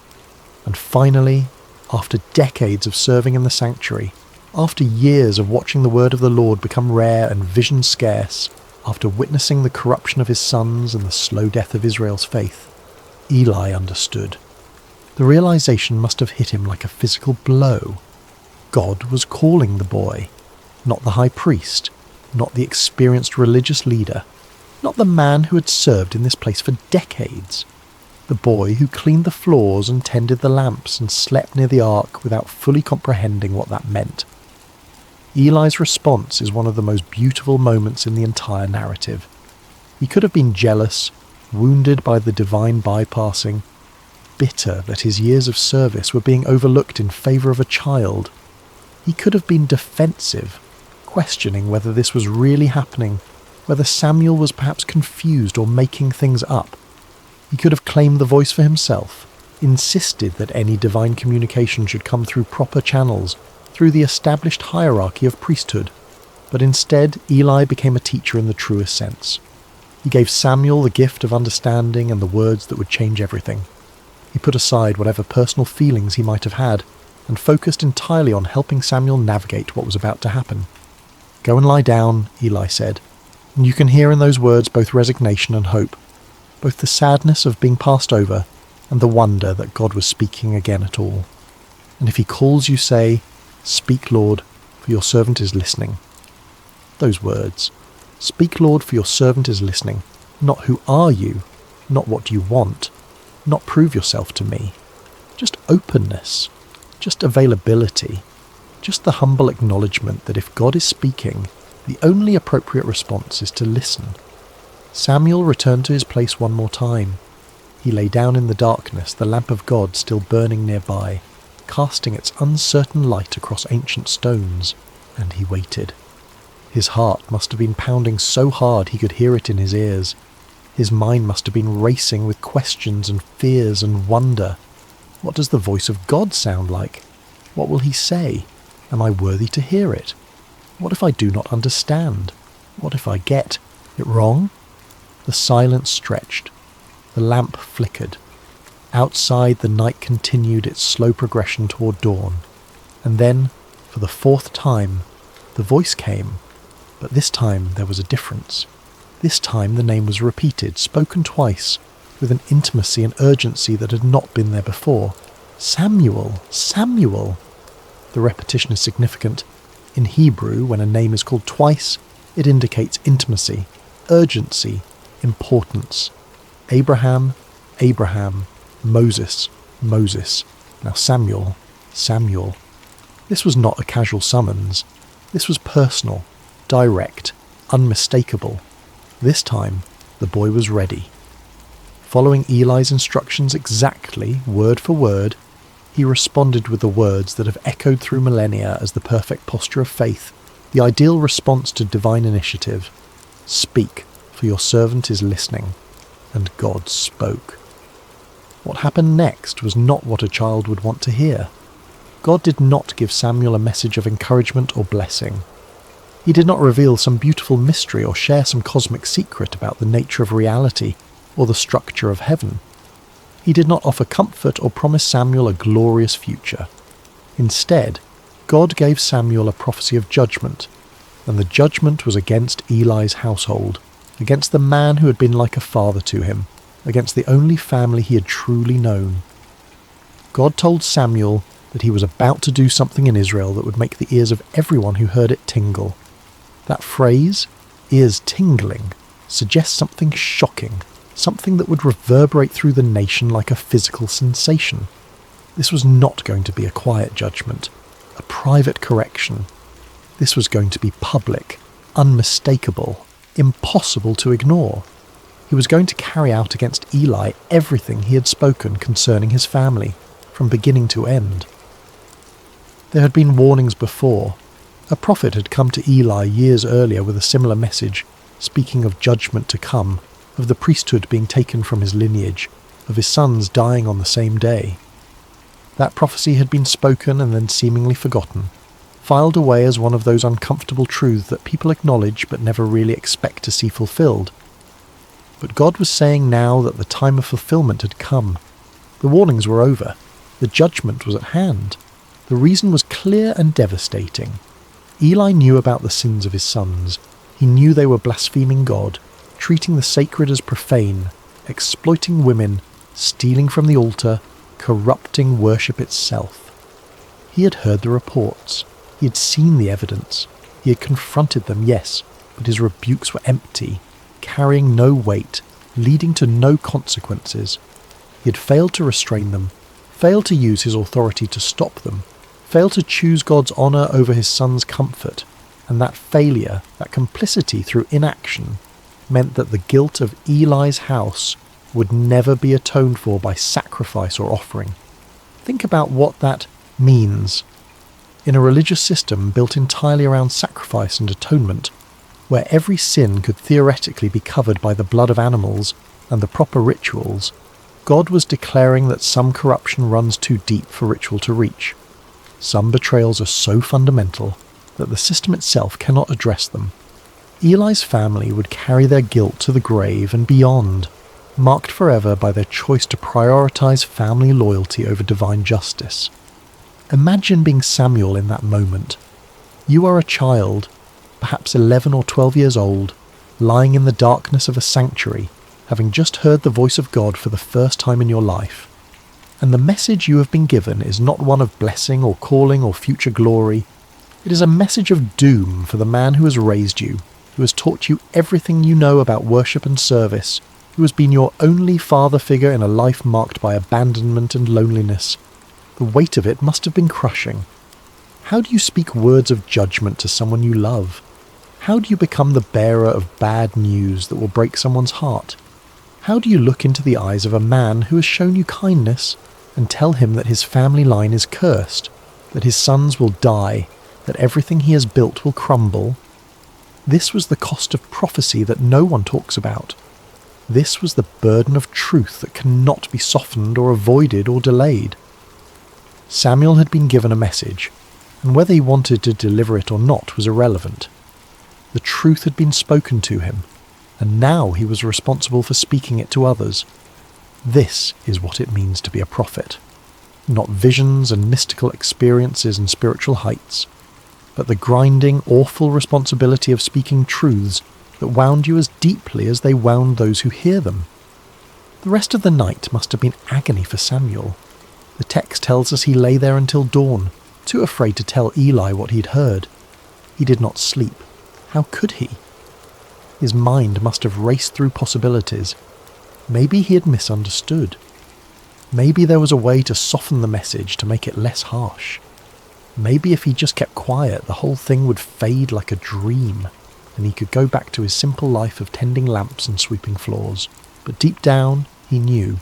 And finally, after decades of serving in the sanctuary, after years of watching the word of the Lord become rare and vision scarce, after witnessing the corruption of his sons and the slow death of Israel's faith, Eli understood. The realization must have hit him like a physical blow. God was calling the boy, not the high priest, not the experienced religious leader, not the man who had served in this place for decades. The boy who cleaned the floors and tended the lamps and slept near the ark without fully comprehending what that meant. Eli's response is one of the most beautiful moments in the entire narrative. He could have been jealous, wounded by the divine bypassing, bitter that his years of service were being overlooked in favour of a child. He could have been defensive, questioning whether this was really happening, whether Samuel was perhaps confused or making things up. He could have claimed the voice for himself, insisted that any divine communication should come through proper channels, through the established hierarchy of priesthood. But instead, Eli became a teacher in the truest sense. He gave Samuel the gift of understanding and the words that would change everything. He put aside whatever personal feelings he might have had, and focused entirely on helping Samuel navigate what was about to happen. "Go and lie down," Eli said, and you can hear in those words both resignation and hope, both the sadness of being passed over and the wonder that God was speaking again at all. And if he calls you, say, "Speak, Lord, for your servant is listening." Those words, "Speak, Lord, for your servant is listening," not "Who are you?" not "What do you want?" not "Prove yourself to me." Just openness, just availability, just the humble acknowledgement that if God is speaking, the only appropriate response is to listen. Samuel returned to his place one more time. He lay down in the darkness, the lamp of God still burning nearby, casting its uncertain light across ancient stones, and he waited. His heart must have been pounding so hard he could hear it in his ears. His mind must have been racing with questions and fears and wonder. What does the voice of God sound like? What will he say? Am I worthy to hear it? What if I do not understand? What if I get it wrong? The silence stretched. The lamp flickered. Outside, the night continued its slow progression toward dawn. And then, for the fourth time, the voice came. But this time there was a difference. This time the name was repeated, spoken twice, with an intimacy and urgency that had not been there before. Samuel, Samuel. The repetition is significant. In Hebrew, when a name is called twice, it indicates intimacy, urgency, importance. Abraham, Abraham, Moses, Moses. Now Samuel, Samuel. This was not a casual summons. This was personal, direct, unmistakable. This time, the boy was ready. Following Eli's instructions exactly, word for word, he responded with the words that have echoed through millennia as the perfect posture of faith, the ideal response to divine initiative. Speak, for your servant is listening. And God spoke. What happened next was not what a child would want to hear. God did not give Samuel a message of encouragement or blessing. He did not reveal some beautiful mystery or share some cosmic secret about the nature of reality or the structure of heaven. He did not offer comfort or promise Samuel a glorious future. Instead, God gave Samuel a prophecy of judgment, and the judgment was against Eli's household, against the man who had been like a father to him, against the only family he had truly known. God told Samuel that he was about to do something in Israel that would make the ears of everyone who heard it tingle. That phrase, ears tingling, suggests something shocking, something that would reverberate through the nation like a physical sensation. This was not going to be a quiet judgment, a private correction. This was going to be public, unmistakable, impossible to ignore. He was going to carry out against Eli everything he had spoken concerning his family, from beginning to end. There had been warnings before. A prophet had come to Eli years earlier with a similar message, speaking of judgment to come, of the priesthood being taken from his lineage, of his sons dying on the same day. That prophecy had been spoken and then seemingly forgotten, filed away as one of those uncomfortable truths that people acknowledge but never really expect to see fulfilled. But God was saying now that the time of fulfillment had come. The warnings were over. The judgment was at hand. The reason was clear and devastating. Eli knew about the sins of his sons. He knew they were blaspheming God, treating the sacred as profane, exploiting women, stealing from the altar, corrupting worship itself. He had heard the reports. He had seen the evidence. He had confronted them, yes, but his rebukes were empty, carrying no weight, leading to no consequences. He had failed to restrain them, failed to use his authority to stop them, failed to choose God's honour over his son's comfort, and that failure, that complicity through inaction, meant that the guilt of Eli's house would never be atoned for by sacrifice or offering. Think about what that means. In a religious system built entirely around sacrifice and atonement, where every sin could theoretically be covered by the blood of animals and the proper rituals, God was declaring that some corruption runs too deep for ritual to reach. Some betrayals are so fundamental that the system itself cannot address them. Eli's family would carry their guilt to the grave and beyond, marked forever by their choice to prioritize family loyalty over divine justice. Imagine being Samuel in that moment. You are a child, perhaps 11 or 12 years old, lying in the darkness of a sanctuary, having just heard the voice of God for the first time in your life. And the message you have been given is not one of blessing or calling or future glory. It is a message of doom for the man who has raised you, who has taught you everything you know about worship and service, who has been your only father figure in a life marked by abandonment and loneliness. The weight of it must have been crushing. How do you speak words of judgment to someone you love? How do you become the bearer of bad news that will break someone's heart? How do you look into the eyes of a man who has shown you kindness and tell him that his family line is cursed, that his sons will die, that everything he has built will crumble? This was the cost of prophecy that no one talks about. This was the burden of truth that cannot be softened or avoided or delayed. Samuel had been given a message, and whether he wanted to deliver it or not was irrelevant. The truth had been spoken to him, and now he was responsible for speaking it to others. This is what it means to be a prophet. Not visions and mystical experiences and spiritual heights, but the grinding, awful responsibility of speaking truths that wound you as deeply as they wound those who hear them. The rest of the night must have been agony for Samuel. The text tells us he lay there until dawn, too afraid to tell Eli what he'd heard. He did not sleep. How could he? His mind must have raced through possibilities. Maybe he had misunderstood. Maybe there was a way to soften the message to make it less harsh. Maybe if he just kept quiet, the whole thing would fade like a dream, and he could go back to his simple life of tending lamps and sweeping floors. But deep down, he knew.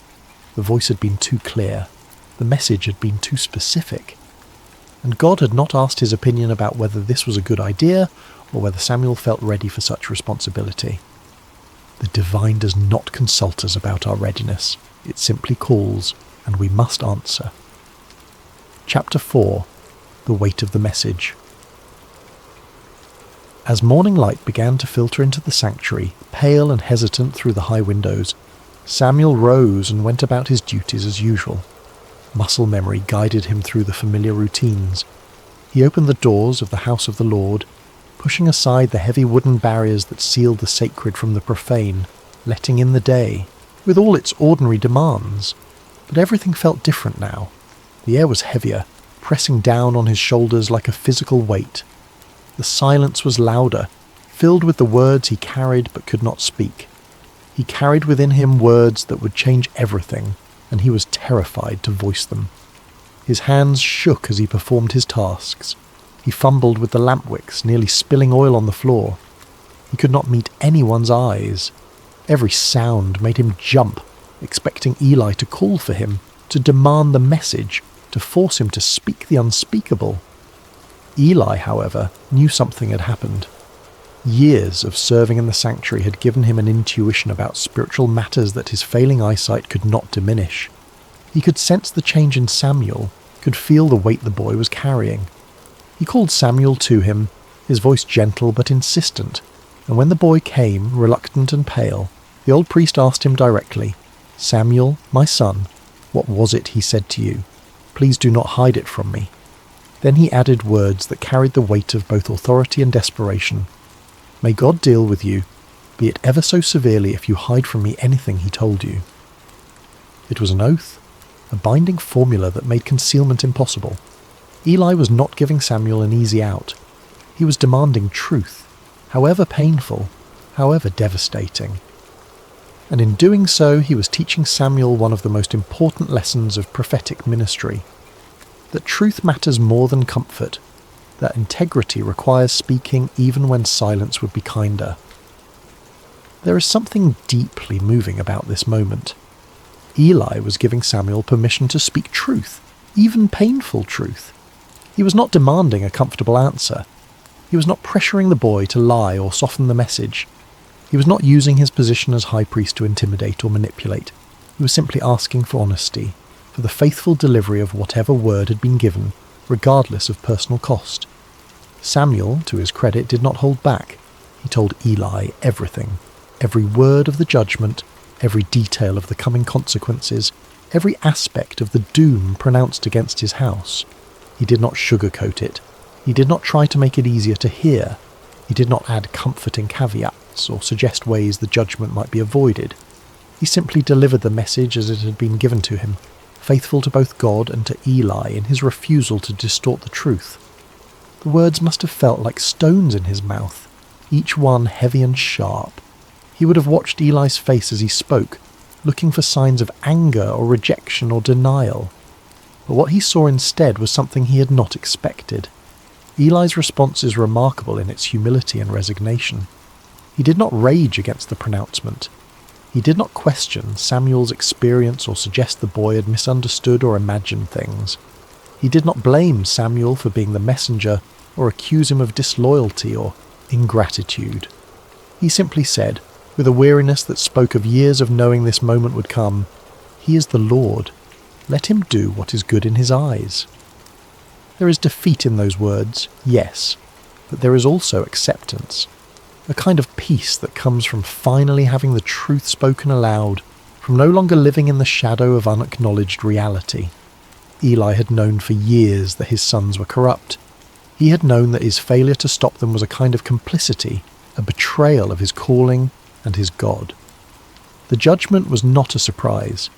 The voice had been too clear. The message had been too specific. And God had not asked his opinion about whether this was a good idea or whether Samuel felt ready for such responsibility. The divine does not consult us about our readiness. It simply calls, and we must answer. Chapter 4. The Weight of the Message. As morning light began to filter into the sanctuary, pale and hesitant through the high windows, Samuel rose and went about his duties as usual. Muscle memory guided him through the familiar routines. He opened the doors of the house of the Lord, pushing aside the heavy wooden barriers that sealed the sacred from the profane, letting in the day, with all its ordinary demands. But everything felt different now. The air was heavier, pressing down on his shoulders like a physical weight. The silence was louder, filled with the words he carried but could not speak. He carried within him words that would change everything, and he was terrified to voice them. His hands shook as he performed his tasks. He fumbled with the lamp wicks, nearly spilling oil on the floor. He could not meet anyone's eyes. Every sound made him jump, expecting Eli to call for him, to demand the message, to force him to speak the unspeakable. Eli, however, knew something had happened. Years of serving in the sanctuary had given him an intuition about spiritual matters that his failing eyesight could not diminish. He could sense the change in Samuel, could feel the weight the boy was carrying. He called Samuel to him, his voice gentle but insistent, and when the boy came, reluctant and pale, the old priest asked him directly, "Samuel, my son, what was it he said to you? Please do not hide it from me." Then he added words that carried the weight of both authority and desperation. "May God deal with you, be it ever so severely if you hide from me anything he told you." It was an oath, a binding formula that made concealment impossible. Eli was not giving Samuel an easy out. He was demanding truth, however painful, however devastating. And in doing so, he was teaching Samuel one of the most important lessons of prophetic ministry. That truth matters more than comfort, that integrity requires speaking even when silence would be kinder. There is something deeply moving about this moment. Eli was giving Samuel permission to speak truth, even painful truth. He was not demanding a comfortable answer. He was not pressuring the boy to lie or soften the message. He was not using his position as high priest to intimidate or manipulate. He was simply asking for honesty, for the faithful delivery of whatever word had been given, regardless of personal cost. Samuel, to his credit, did not hold back. He told Eli everything, every word of the judgment, every detail of the coming consequences, every aspect of the doom pronounced against his house. He did not sugarcoat it. He did not try to make it easier to hear. He did not add comforting caveats or suggest ways the judgment might be avoided. He simply delivered the message as it had been given to him, faithful to both God and to Eli in his refusal to distort the truth. The words must have felt like stones in his mouth, each one heavy and sharp. He would have watched Eli's face as he spoke, looking for signs of anger or rejection or denial. But what he saw instead was something he had not expected. Eli's response is remarkable in its humility and resignation. He did not rage against the pronouncement. He did not question Samuel's experience or suggest the boy had misunderstood or imagined things. He did not blame Samuel for being the messenger or accuse him of disloyalty or ingratitude. He simply said, with a weariness that spoke of years of knowing this moment would come, "He is the Lord. Let him do what is good in his eyes." There is defeat in those words, yes, but there is also acceptance. A kind of peace that comes from finally having the truth spoken aloud, from no longer living in the shadow of unacknowledged reality. Eli had known for years that his sons were corrupt. He had known that his failure to stop them was a kind of complicity, a betrayal of his calling and his God. The judgment was not a surprise.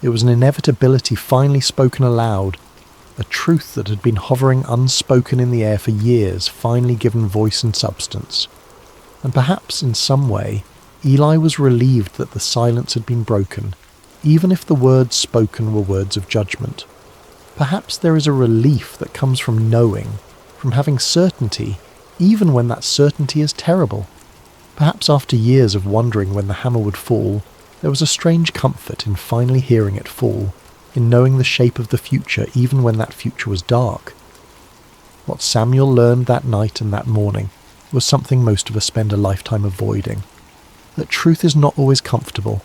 It was an inevitability finally spoken aloud, a truth that had been hovering unspoken in the air for years finally given voice and substance. And perhaps in some way, Eli was relieved that the silence had been broken, even if the words spoken were words of judgment. Perhaps there is a relief that comes from knowing, from having certainty, even when that certainty is terrible. Perhaps after years of wondering when the hammer would fall, there was a strange comfort in finally hearing it fall, in knowing the shape of the future even when that future was dark. What Samuel learned that night and that morning was something most of us spend a lifetime avoiding. That truth is not always comfortable,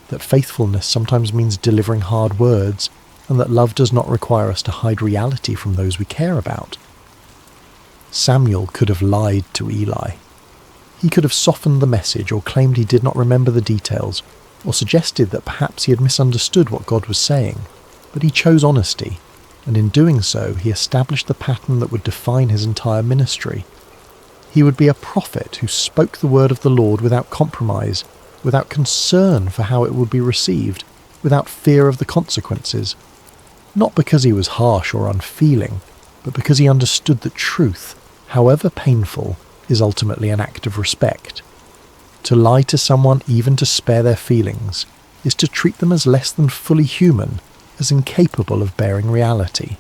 that faithfulness sometimes means delivering hard words, and that love does not require us to hide reality from those we care about. Samuel could have lied to Eli. He could have softened the message or claimed he did not remember the details, or suggested that perhaps he had misunderstood what God was saying, but he chose honesty, and in doing so he established the pattern that would define his entire ministry. He would be a prophet who spoke the word of the Lord without compromise, without concern for how it would be received, without fear of the consequences. Not because he was harsh or unfeeling, but because he understood that truth, however painful, is ultimately an act of respect. To lie to someone even to spare their feelings is to treat them as less than fully human, as incapable of bearing reality.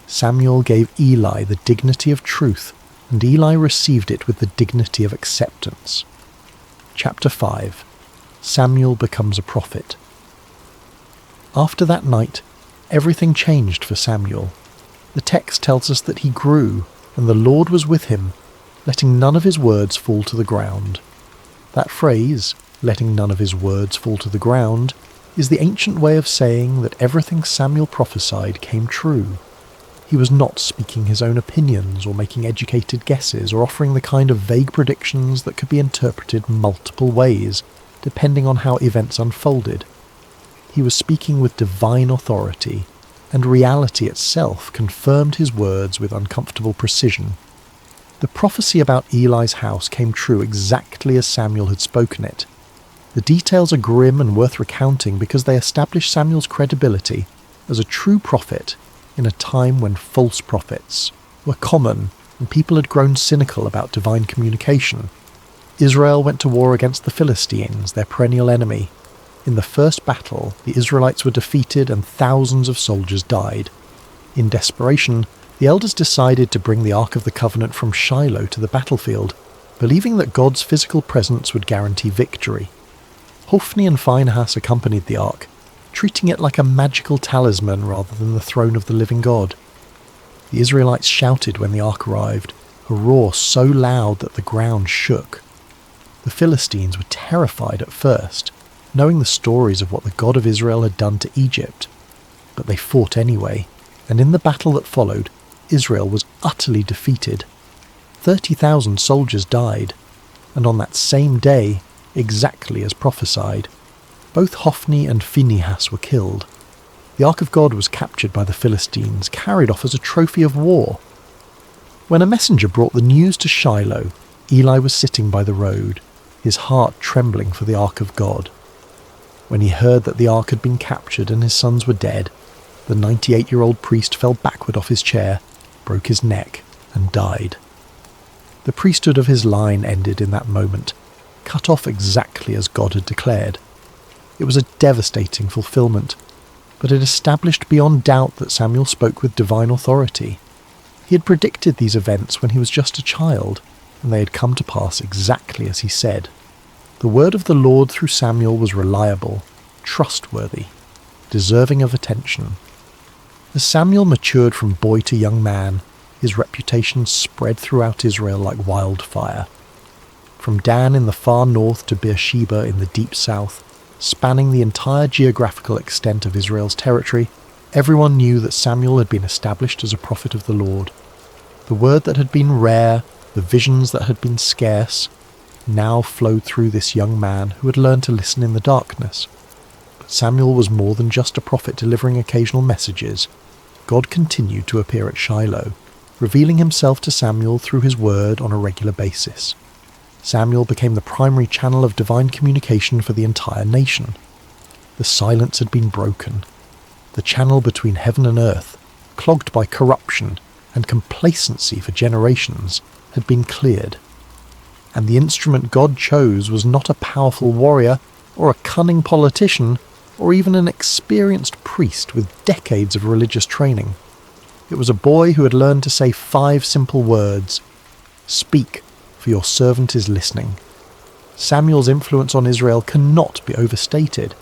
Samuel gave Eli the dignity of truth, and Eli received it with the dignity of acceptance. Chapter 5. Samuel becomes a prophet. After that night, everything changed for Samuel. The text tells us that he grew, and the Lord was with him, letting none of his words fall to the ground. That phrase, letting none of his words fall to the ground, is the ancient way of saying that everything Samuel prophesied came true. He was not speaking his own opinions or making educated guesses or offering the kind of vague predictions that could be interpreted multiple ways, depending on how events unfolded. He was speaking with divine authority, and reality itself confirmed his words with uncomfortable precision. The prophecy about Eli's house came true exactly as Samuel had spoken it. The details are grim and worth recounting because they establish Samuel's credibility as a true prophet in a time when false prophets were common and people had grown cynical about divine communication. Israel went to war against the Philistines, their perennial enemy. In the first battle, the Israelites were defeated and thousands of soldiers died. In desperation, the elders decided to bring the Ark of the Covenant from Shiloh to the battlefield, believing that God's physical presence would guarantee victory. Hophni and Phinehas accompanied the Ark, treating it like a magical talisman rather than the throne of the living God. The Israelites shouted when the Ark arrived, a roar so loud that the ground shook. The Philistines were terrified at first, knowing the stories of what the God of Israel had done to Egypt. But they fought anyway, and in the battle that followed, Israel was utterly defeated. 30,000 soldiers died, and on that same day, exactly as prophesied, both Hophni and Phinehas were killed. The Ark of God was captured by the Philistines, carried off as a trophy of war. When a messenger brought the news to Shiloh, Eli was sitting by the road, his heart trembling for the Ark of God. When he heard that the Ark had been captured and his sons were dead, the 98-year-old priest fell backward off his chair, broke his neck, and died. The priesthood of his line ended in that moment, cut off exactly as God had declared. It was a devastating fulfillment, but it established beyond doubt that Samuel spoke with divine authority. He had predicted these events when he was just a child, and they had come to pass exactly as he said. The word of the Lord through Samuel was reliable, trustworthy, deserving of attention. As Samuel matured from boy to young man, his reputation spread throughout Israel like wildfire. From Dan in the far north to Beersheba in the deep south, spanning the entire geographical extent of Israel's territory, everyone knew that Samuel had been established as a prophet of the Lord. The word that had been rare, the visions that had been scarce, now flowed through this young man who had learned to listen in the darkness. But Samuel was more than just a prophet delivering occasional messages. God continued to appear at Shiloh, revealing himself to Samuel through his word on a regular basis. Samuel became the primary channel of divine communication for the entire nation. The silence had been broken. The channel between heaven and earth, clogged by corruption and complacency for generations, had been cleared. And the instrument God chose was not a powerful warrior or a cunning politician or even an experienced priest with decades of religious training. It was a boy who had learned to say 5 simple words: "Speak, for your servant is listening." Samuel's influence on Israel cannot be overstated.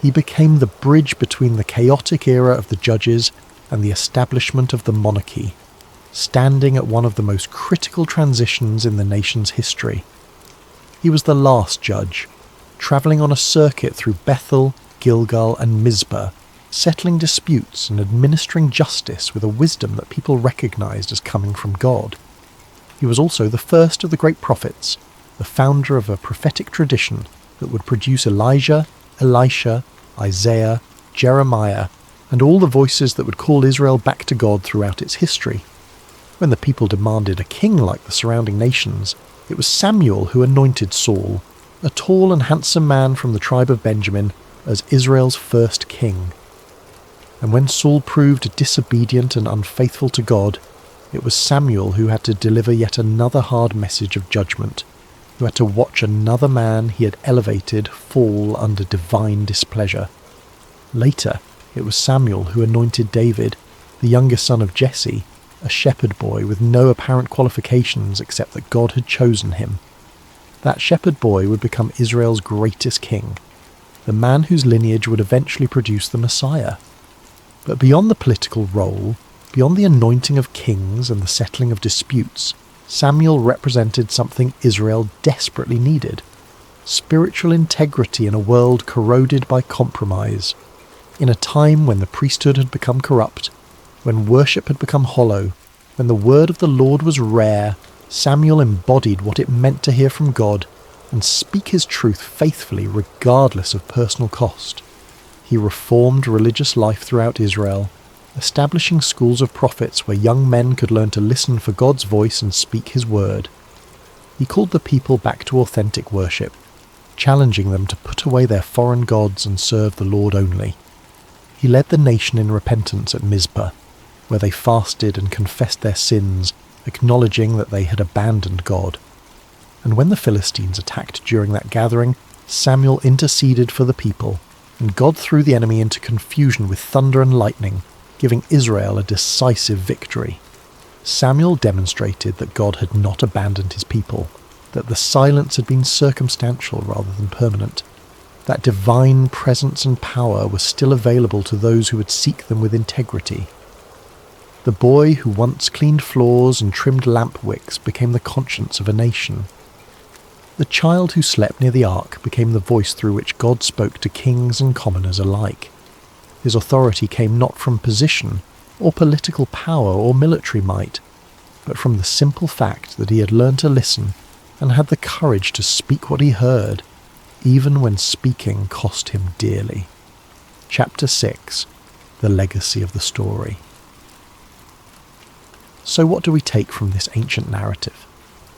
He became the bridge between the chaotic era of the judges and the establishment of the monarchy, standing at one of the most critical transitions in the nation's history. He was the last judge, travelling on a circuit through Bethel, Gilgal and Mizpah, settling disputes and administering justice with a wisdom that people recognised as coming from God. He was also the first of the great prophets, the founder of a prophetic tradition that would produce Elijah, Elisha, Isaiah, Jeremiah, and all the voices that would call Israel back to God throughout its history. When the people demanded a king like the surrounding nations, it was Samuel who anointed Saul, a tall and handsome man from the tribe of Benjamin, as Israel's first king. And when Saul proved disobedient and unfaithful to God, it was Samuel who had to deliver yet another hard message of judgment, who had to watch another man he had elevated fall under divine displeasure. Later, it was Samuel who anointed David, the youngest son of Jesse, a shepherd boy with no apparent qualifications except that God had chosen him. That shepherd boy would become Israel's greatest king, the man whose lineage would eventually produce the Messiah. But beyond the political role, beyond the anointing of kings and the settling of disputes, Samuel represented something Israel desperately needed: spiritual integrity in a world corroded by compromise. In a time when the priesthood had become corrupt, when worship had become hollow, when the word of the Lord was rare, Samuel embodied what it meant to hear from God and speak his truth faithfully regardless of personal cost. He reformed religious life throughout Israel, establishing schools of prophets where young men could learn to listen for God's voice and speak his word. He called the people back to authentic worship, challenging them to put away their foreign gods and serve the Lord only. He led the nation in repentance at Mizpah, where they fasted and confessed their sins, acknowledging that they had abandoned God. And when the Philistines attacked during that gathering, Samuel interceded for the people, and God threw the enemy into confusion with thunder and lightning, giving Israel a decisive victory. Samuel demonstrated that God had not abandoned his people, that the silence had been circumstantial rather than permanent, that divine presence and power were still available to those who would seek them with integrity. The boy who once cleaned floors and trimmed lamp wicks became the conscience of a nation. The child who slept near the ark became the voice through which God spoke to kings and commoners alike. His authority came not from position, or political power, or military might, but from the simple fact that he had learned to listen and had the courage to speak what he heard, even when speaking cost him dearly. Chapter 6. The Legacy of the Story. So what do we take from this ancient narrative?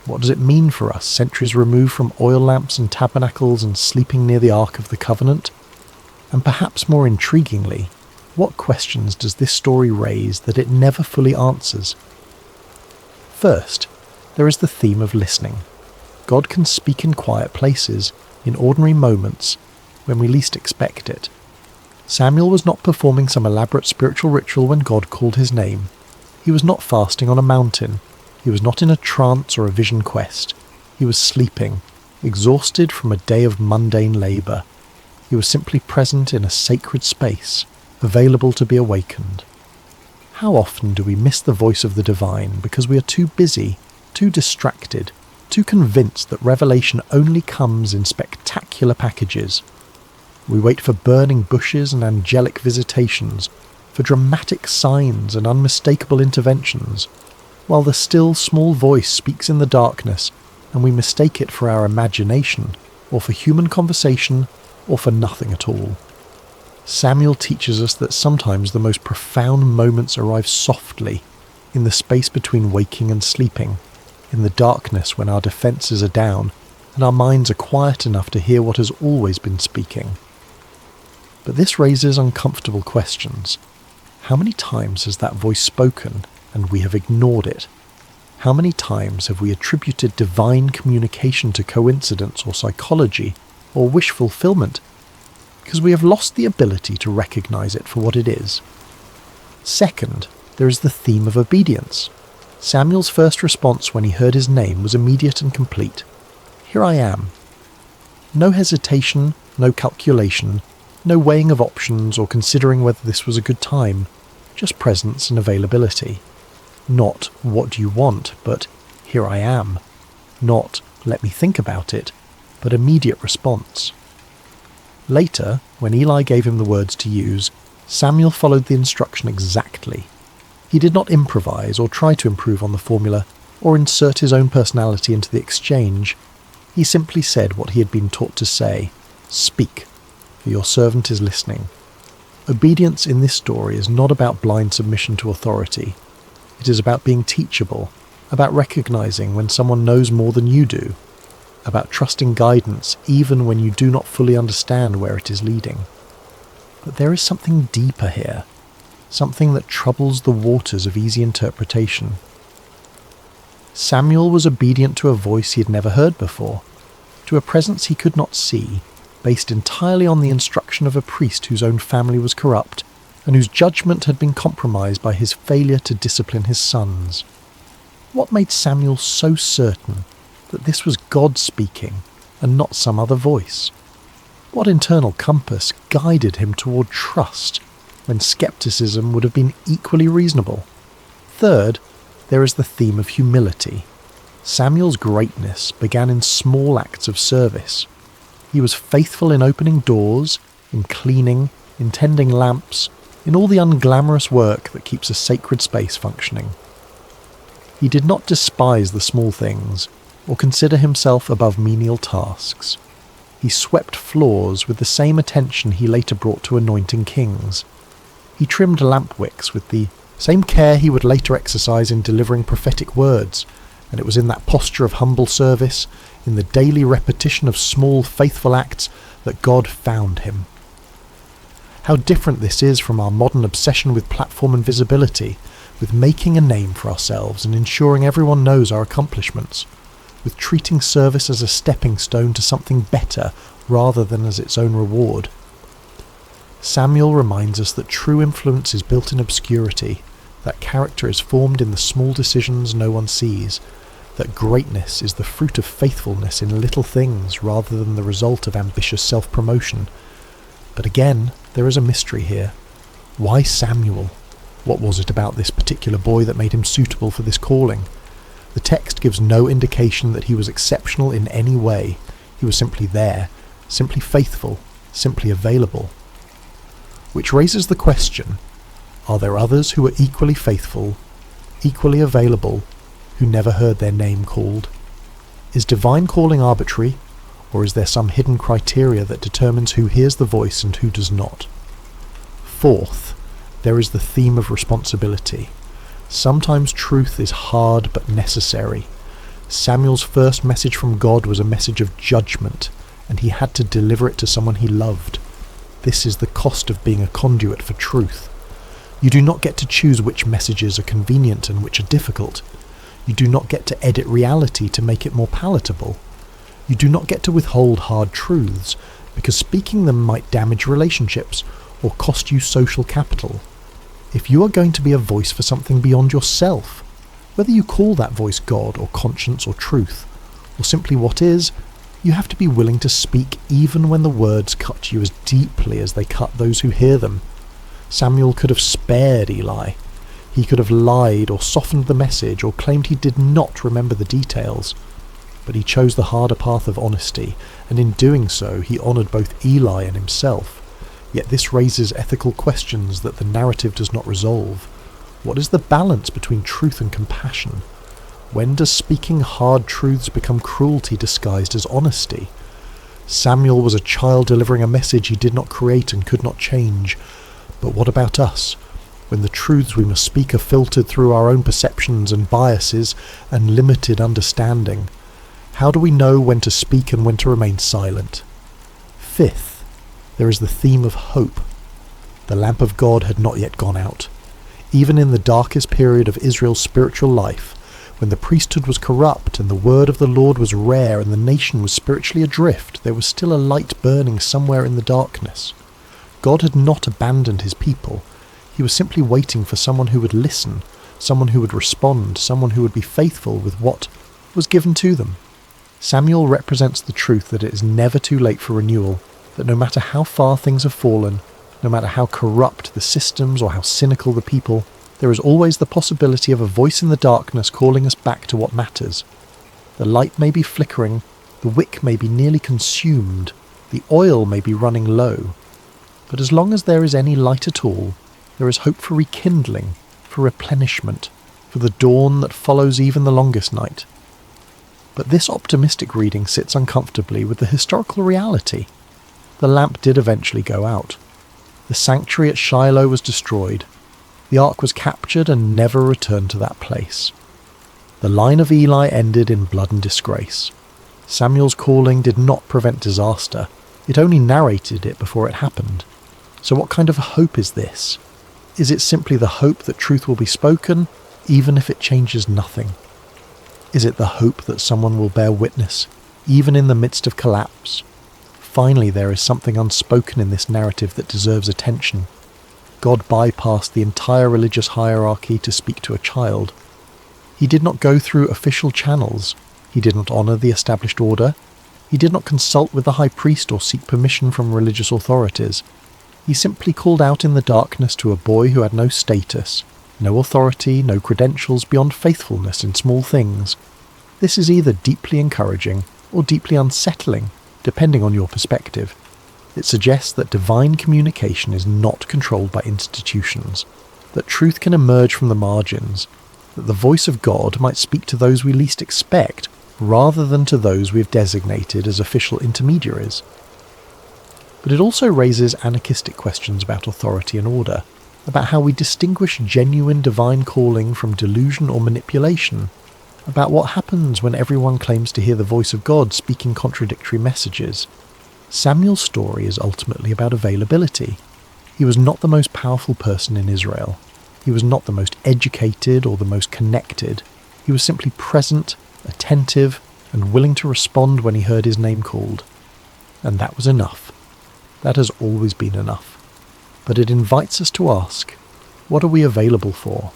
What does it mean for us, centuries removed from oil lamps and tabernacles and sleeping near the Ark of the Covenant? And perhaps more intriguingly, what questions does this story raise that it never fully answers? First, there is the theme of listening. God can speak in quiet places, in ordinary moments, when we least expect it. Samuel was not performing some elaborate spiritual ritual when God called his name. He was not fasting on a mountain. He was not in a trance or a vision quest. He was sleeping, exhausted from a day of mundane labour. He was simply present in a sacred space, available to be awakened. How often do we miss the voice of the divine because we are too busy, too distracted, too convinced that revelation only comes in spectacular packages? We wait for burning bushes and angelic visitations, for dramatic signs and unmistakable interventions, while the still small voice speaks in the darkness and we mistake it for our imagination, or for human conversation, or for nothing at all. Samuel teaches us that sometimes the most profound moments arrive softly, in the space between waking and sleeping, in the darkness when our defences are down and our minds are quiet enough to hear what has always been speaking. But this raises uncomfortable questions. How many times has that voice spoken and we have ignored it? How many times have we attributed divine communication to coincidence or psychology or wish fulfillment because we have lost the ability to recognise it for what it is? Second, there is the theme of obedience. Samuel's first response when he heard his name was immediate and complete. Here I am. No hesitation, no calculation, no weighing of options or considering whether this was a good time, just presence and availability. Not, what do you want, but here I am. Not, let me think about it, but immediate response. Later, when Eli gave him the words to use, Samuel followed the instruction exactly. He did not improvise or try to improve on the formula or insert his own personality into the exchange. He simply said what he had been taught to say, "Speak, for your servant is listening." Obedience in this story is not about blind submission to authority. It is about being teachable, about recognizing when someone knows more than you do, about trusting guidance even when you do not fully understand where it is leading. But there is something deeper here, something that troubles the waters of easy interpretation. Samuel was obedient to a voice he had never heard before, to a presence he could not see, based entirely on the instruction of a priest whose own family was corrupt and whose judgment had been compromised by his failure to discipline his sons. What made Samuel so certain that this was God speaking and not some other voice? What internal compass guided him toward trust when skepticism would have been equally reasonable? Third, there is the theme of humility. Samuel's greatness began in small acts of service. He was faithful in opening doors, in cleaning, in tending lamps, in all the unglamorous work that keeps a sacred space functioning. He did not despise the small things or consider himself above menial tasks. He swept floors with the same attention he later brought to anointing kings. He trimmed lamp wicks with the same care he would later exercise in delivering prophetic words, and it was in that posture of humble service, in the daily repetition of small faithful acts, that God found him. How different this is from our modern obsession with platform and visibility, with making a name for ourselves and ensuring everyone knows our accomplishments, with treating service as a stepping stone to something better rather than as its own reward. Samuel reminds us that true influence is built in obscurity, that character is formed in the small decisions no one sees, that greatness is the fruit of faithfulness in little things rather than the result of ambitious self-promotion. But again, there is a mystery here. Why Samuel? What was it about this particular boy that made him suitable for this calling? The text gives no indication that he was exceptional in any way. He was simply there, simply faithful, simply available. Which raises the question, are there others who are equally faithful, equally available, who never heard their name called? Is divine calling arbitrary, or is there some hidden criteria that determines who hears the voice and who does not? Fourth, there is the theme of responsibility. Sometimes truth is hard but necessary. Samuel's first message from God was a message of judgment, and he had to deliver it to someone he loved. This is the cost of being a conduit for truth. You do not get to choose which messages are convenient and which are difficult. You do not get to edit reality to make it more palatable. You do not get to withhold hard truths, because speaking them might damage relationships or cost you social capital. If you are going to be a voice for something beyond yourself, whether you call that voice God or conscience or truth, or simply what is, you have to be willing to speak even when the words cut you as deeply as they cut those who hear them. Samuel could have spared Eli. He could have lied or softened the message or claimed he did not remember the details. But he chose the harder path of honesty, and in doing so he honoured both Eli and himself. Yet this raises ethical questions that the narrative does not resolve. What is the balance between truth and compassion? When does speaking hard truths become cruelty disguised as honesty? Samuel was a child delivering a message he did not create and could not change. But what about us? when the truths we must speak are filtered through our own perceptions and biases and limited understanding? How do we know when to speak and when to remain silent? Fifth, there is the theme of hope. The lamp of God had not yet gone out. Even in the darkest period of Israel's spiritual life, when the priesthood was corrupt and the word of the Lord was rare and the nation was spiritually adrift, there was still a light burning somewhere in the darkness. God had not abandoned his people. He was simply waiting for someone who would listen, someone who would respond, someone who would be faithful with what was given to them. Samuel represents the truth that it is never too late for renewal, that no matter how far things have fallen, no matter how corrupt the systems or how cynical the people, there is always the possibility of a voice in the darkness calling us back to what matters. The light may be flickering, the wick may be nearly consumed, the oil may be running low, but as long as there is any light at all, there is hope for rekindling, for replenishment, for the dawn that follows even the longest night. But this optimistic reading sits uncomfortably with the historical reality. The lamp did eventually go out. The sanctuary at Shiloh was destroyed. The ark was captured and never returned to that place. The line of Eli ended in blood and disgrace. Samuel's calling did not prevent disaster. It only narrated it before it happened. So what kind of hope is this? Is it simply the hope that truth will be spoken, even if it changes nothing? Is it the hope that someone will bear witness, even in the midst of collapse? Finally, there is something unspoken in this narrative that deserves attention. God bypassed the entire religious hierarchy to speak to a child. He did not go through official channels. He did not honour the established order. He did not consult with the high priest or seek permission from religious authorities. He simply called out in the darkness to a boy who had no status, no authority, no credentials beyond faithfulness in small things. This is either deeply encouraging or deeply unsettling, depending on your perspective. It suggests that divine communication is not controlled by institutions, that truth can emerge from the margins, that the voice of God might speak to those we least expect, rather than to those we have designated as official intermediaries. But it also raises anarchistic questions about authority and order, about how we distinguish genuine divine calling from delusion or manipulation, about what happens when everyone claims to hear the voice of God speaking contradictory messages. Samuel's story is ultimately about availability. He was not the most powerful person in Israel. He was not the most educated or the most connected. He was simply present, attentive, and willing to respond when he heard his name called. And that was enough. That has always been enough. But it invites us to ask, what are we available for?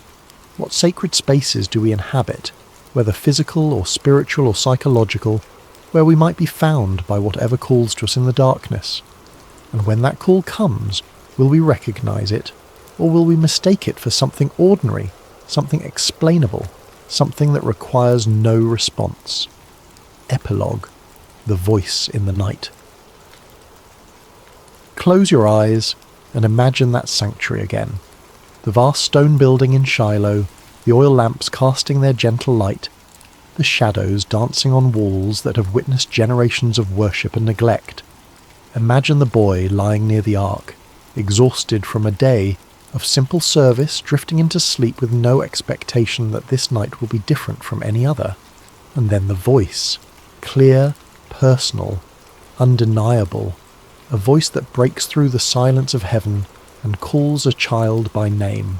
What sacred spaces do we inhabit, whether physical or spiritual or psychological, where we might be found by whatever calls to us in the darkness? And when that call comes, will we recognize it, or will we mistake it for something ordinary, something explainable, something that requires no response? Epilogue, the voice in the night. Close your eyes and imagine that sanctuary again. The vast stone building in Shiloh, the oil lamps casting their gentle light, the shadows dancing on walls that have witnessed generations of worship and neglect. Imagine the boy lying near the ark, exhausted from a day of simple service, drifting into sleep with no expectation that this night will be different from any other. And then the voice, clear, personal, undeniable, a voice that breaks through the silence of heaven and calls a child by name.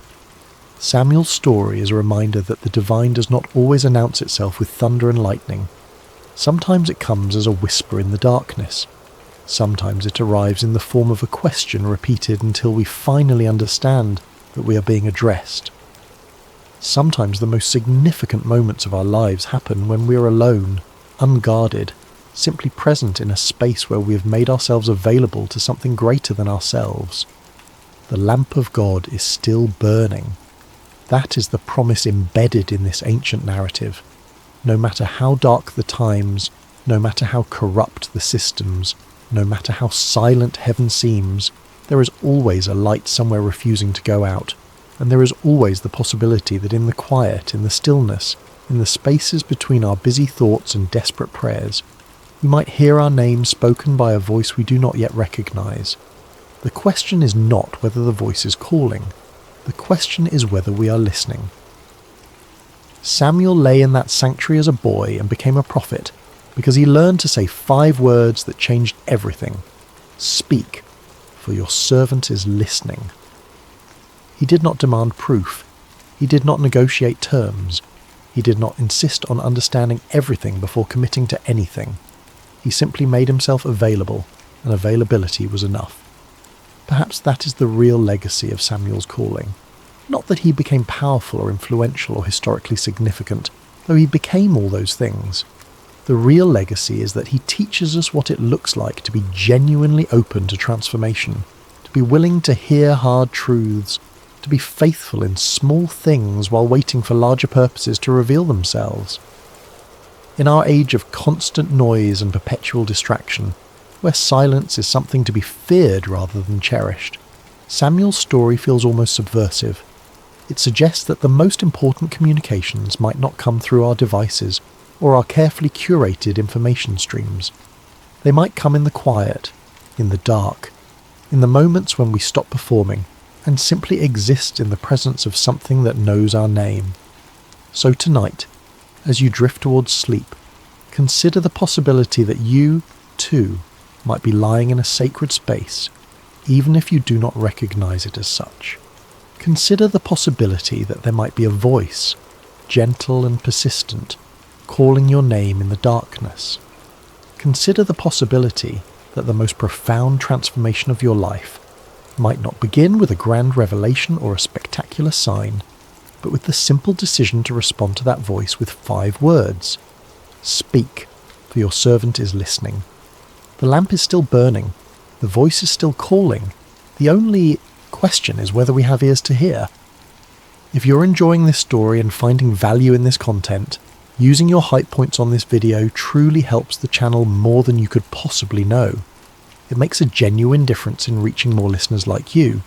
Samuel's story is a reminder that the divine does not always announce itself with thunder and lightning. Sometimes it comes as a whisper in the darkness. Sometimes it arrives in the form of a question repeated until we finally understand that we are being addressed. Sometimes the most significant moments of our lives happen when we are alone, unguarded, simply present in a space where we have made ourselves available to something greater than ourselves. The lamp of God is still burning. That is the promise embedded in this ancient narrative. No matter how dark the times, no matter how corrupt the systems, no matter how silent heaven seems, there is always a light somewhere refusing to go out, and there is always the possibility that in the quiet, in the stillness, in the spaces between our busy thoughts and desperate prayers, we might hear our name spoken by a voice we do not yet recognize. The question is not whether the voice is calling. The question is whether we are listening. Samuel lay in that sanctuary as a boy and became a prophet because he learned to say 5 words that changed everything. Speak, for your servant is listening. He did not demand proof. He did not negotiate terms. He did not insist on understanding everything before committing to anything. He simply made himself available, and availability was enough. Perhaps that is the real legacy of Samuel's calling. Not that he became powerful or influential or historically significant, though he became all those things. The real legacy is that he teaches us what it looks like to be genuinely open to transformation, to be willing to hear hard truths, to be faithful in small things while waiting for larger purposes to reveal themselves. In our age of constant noise and perpetual distraction, where silence is something to be feared rather than cherished, Samuel's story feels almost subversive. It suggests that the most important communications might not come through our devices or our carefully curated information streams. They might come in the quiet, in the dark, in the moments when we stop performing and simply exist in the presence of something that knows our name. So tonight, as you drift towards sleep, consider the possibility that you, too, might be lying in a sacred space, even if you do not recognize it as such. Consider the possibility that there might be a voice, gentle and persistent, calling your name in the darkness. Consider the possibility that the most profound transformation of your life might not begin with a grand revelation or a spectacular sign, but with the simple decision to respond to that voice with 5 words. Speak, for your servant is listening. The lamp is still burning. The voice is still calling. The only question is whether we have ears to hear. If you're enjoying this story and finding value in this content, using your hype points on this video truly helps the channel more than you could possibly know. It makes a genuine difference in reaching more listeners like you.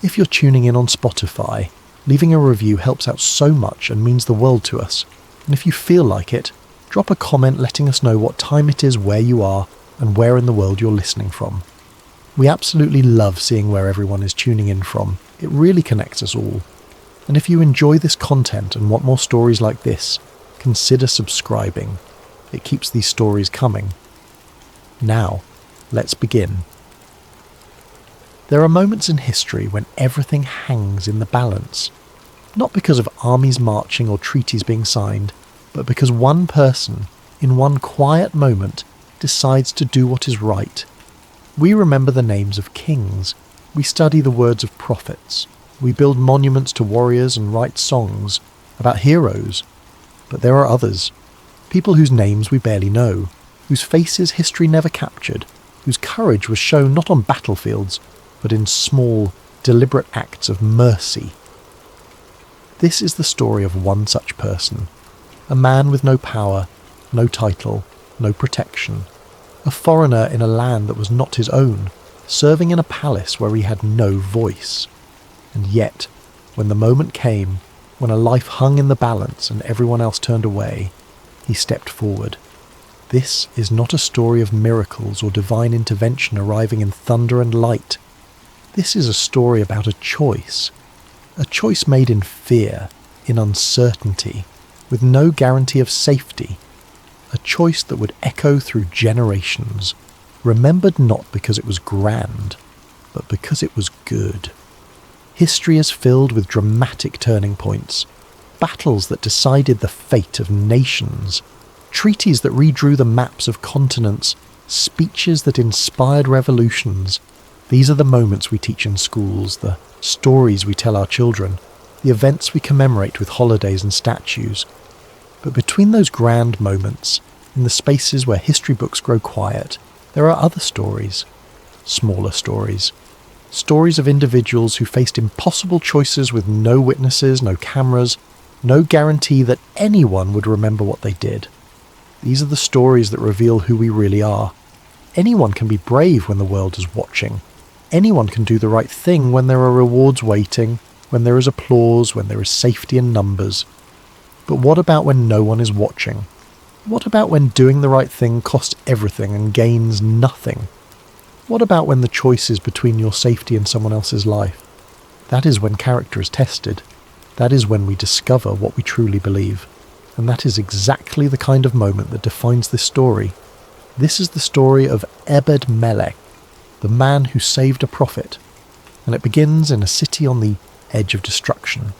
If you're tuning in on Spotify, leaving a review helps out so much and means the world to us. And if you feel like it, drop a comment letting us know what time it is where you are and where in the world you're listening from. We absolutely love seeing where everyone is tuning in from. It really connects us all. And if you enjoy this content and want more stories like this, consider subscribing. It keeps these stories coming. Now, let's begin. There are moments in history when everything hangs in the balance. Not because of armies marching or treaties being signed, but because one person, in one quiet moment, decides to do what is right. We remember the names of kings. We study the words of prophets. We build monuments to warriors and write songs about heroes. But there are others. People whose names we barely know, whose faces history never captured, whose courage was shown not on battlefields, but in small, deliberate acts of mercy. This is the story of one such person. A man with no power, no title, no protection. A foreigner in a land that was not his own, serving in a palace where he had no voice. And yet, when the moment came, when a life hung in the balance and everyone else turned away, he stepped forward. This is not a story of miracles or divine intervention arriving in thunder and light. This is a story about a choice made in fear, in uncertainty, with no guarantee of safety. A choice that would echo through generations, remembered not because it was grand, but because it was good. History is filled with dramatic turning points, battles that decided the fate of nations, treaties that redrew the maps of continents, speeches that inspired revolutions. These are the moments we teach in schools, the stories we tell our children, the events we commemorate with holidays and statues. But between those grand moments, in the spaces where history books grow quiet, there are other stories, smaller stories. Stories of individuals who faced impossible choices with no witnesses, no cameras, no guarantee that anyone would remember what they did. These are the stories that reveal who we really are. Anyone can be brave when the world is watching. Anyone can do the right thing when there are rewards waiting, when there is applause, when there is safety in numbers. But what about when no one is watching? What about when doing the right thing costs everything and gains nothing? What about when the choice is between your safety and someone else's life? That is when character is tested. That is when we discover what we truly believe. And that is exactly the kind of moment that defines this story. This is the story of Obed-Melech, the man who saved a prophet, and it begins in a city on the edge of destruction.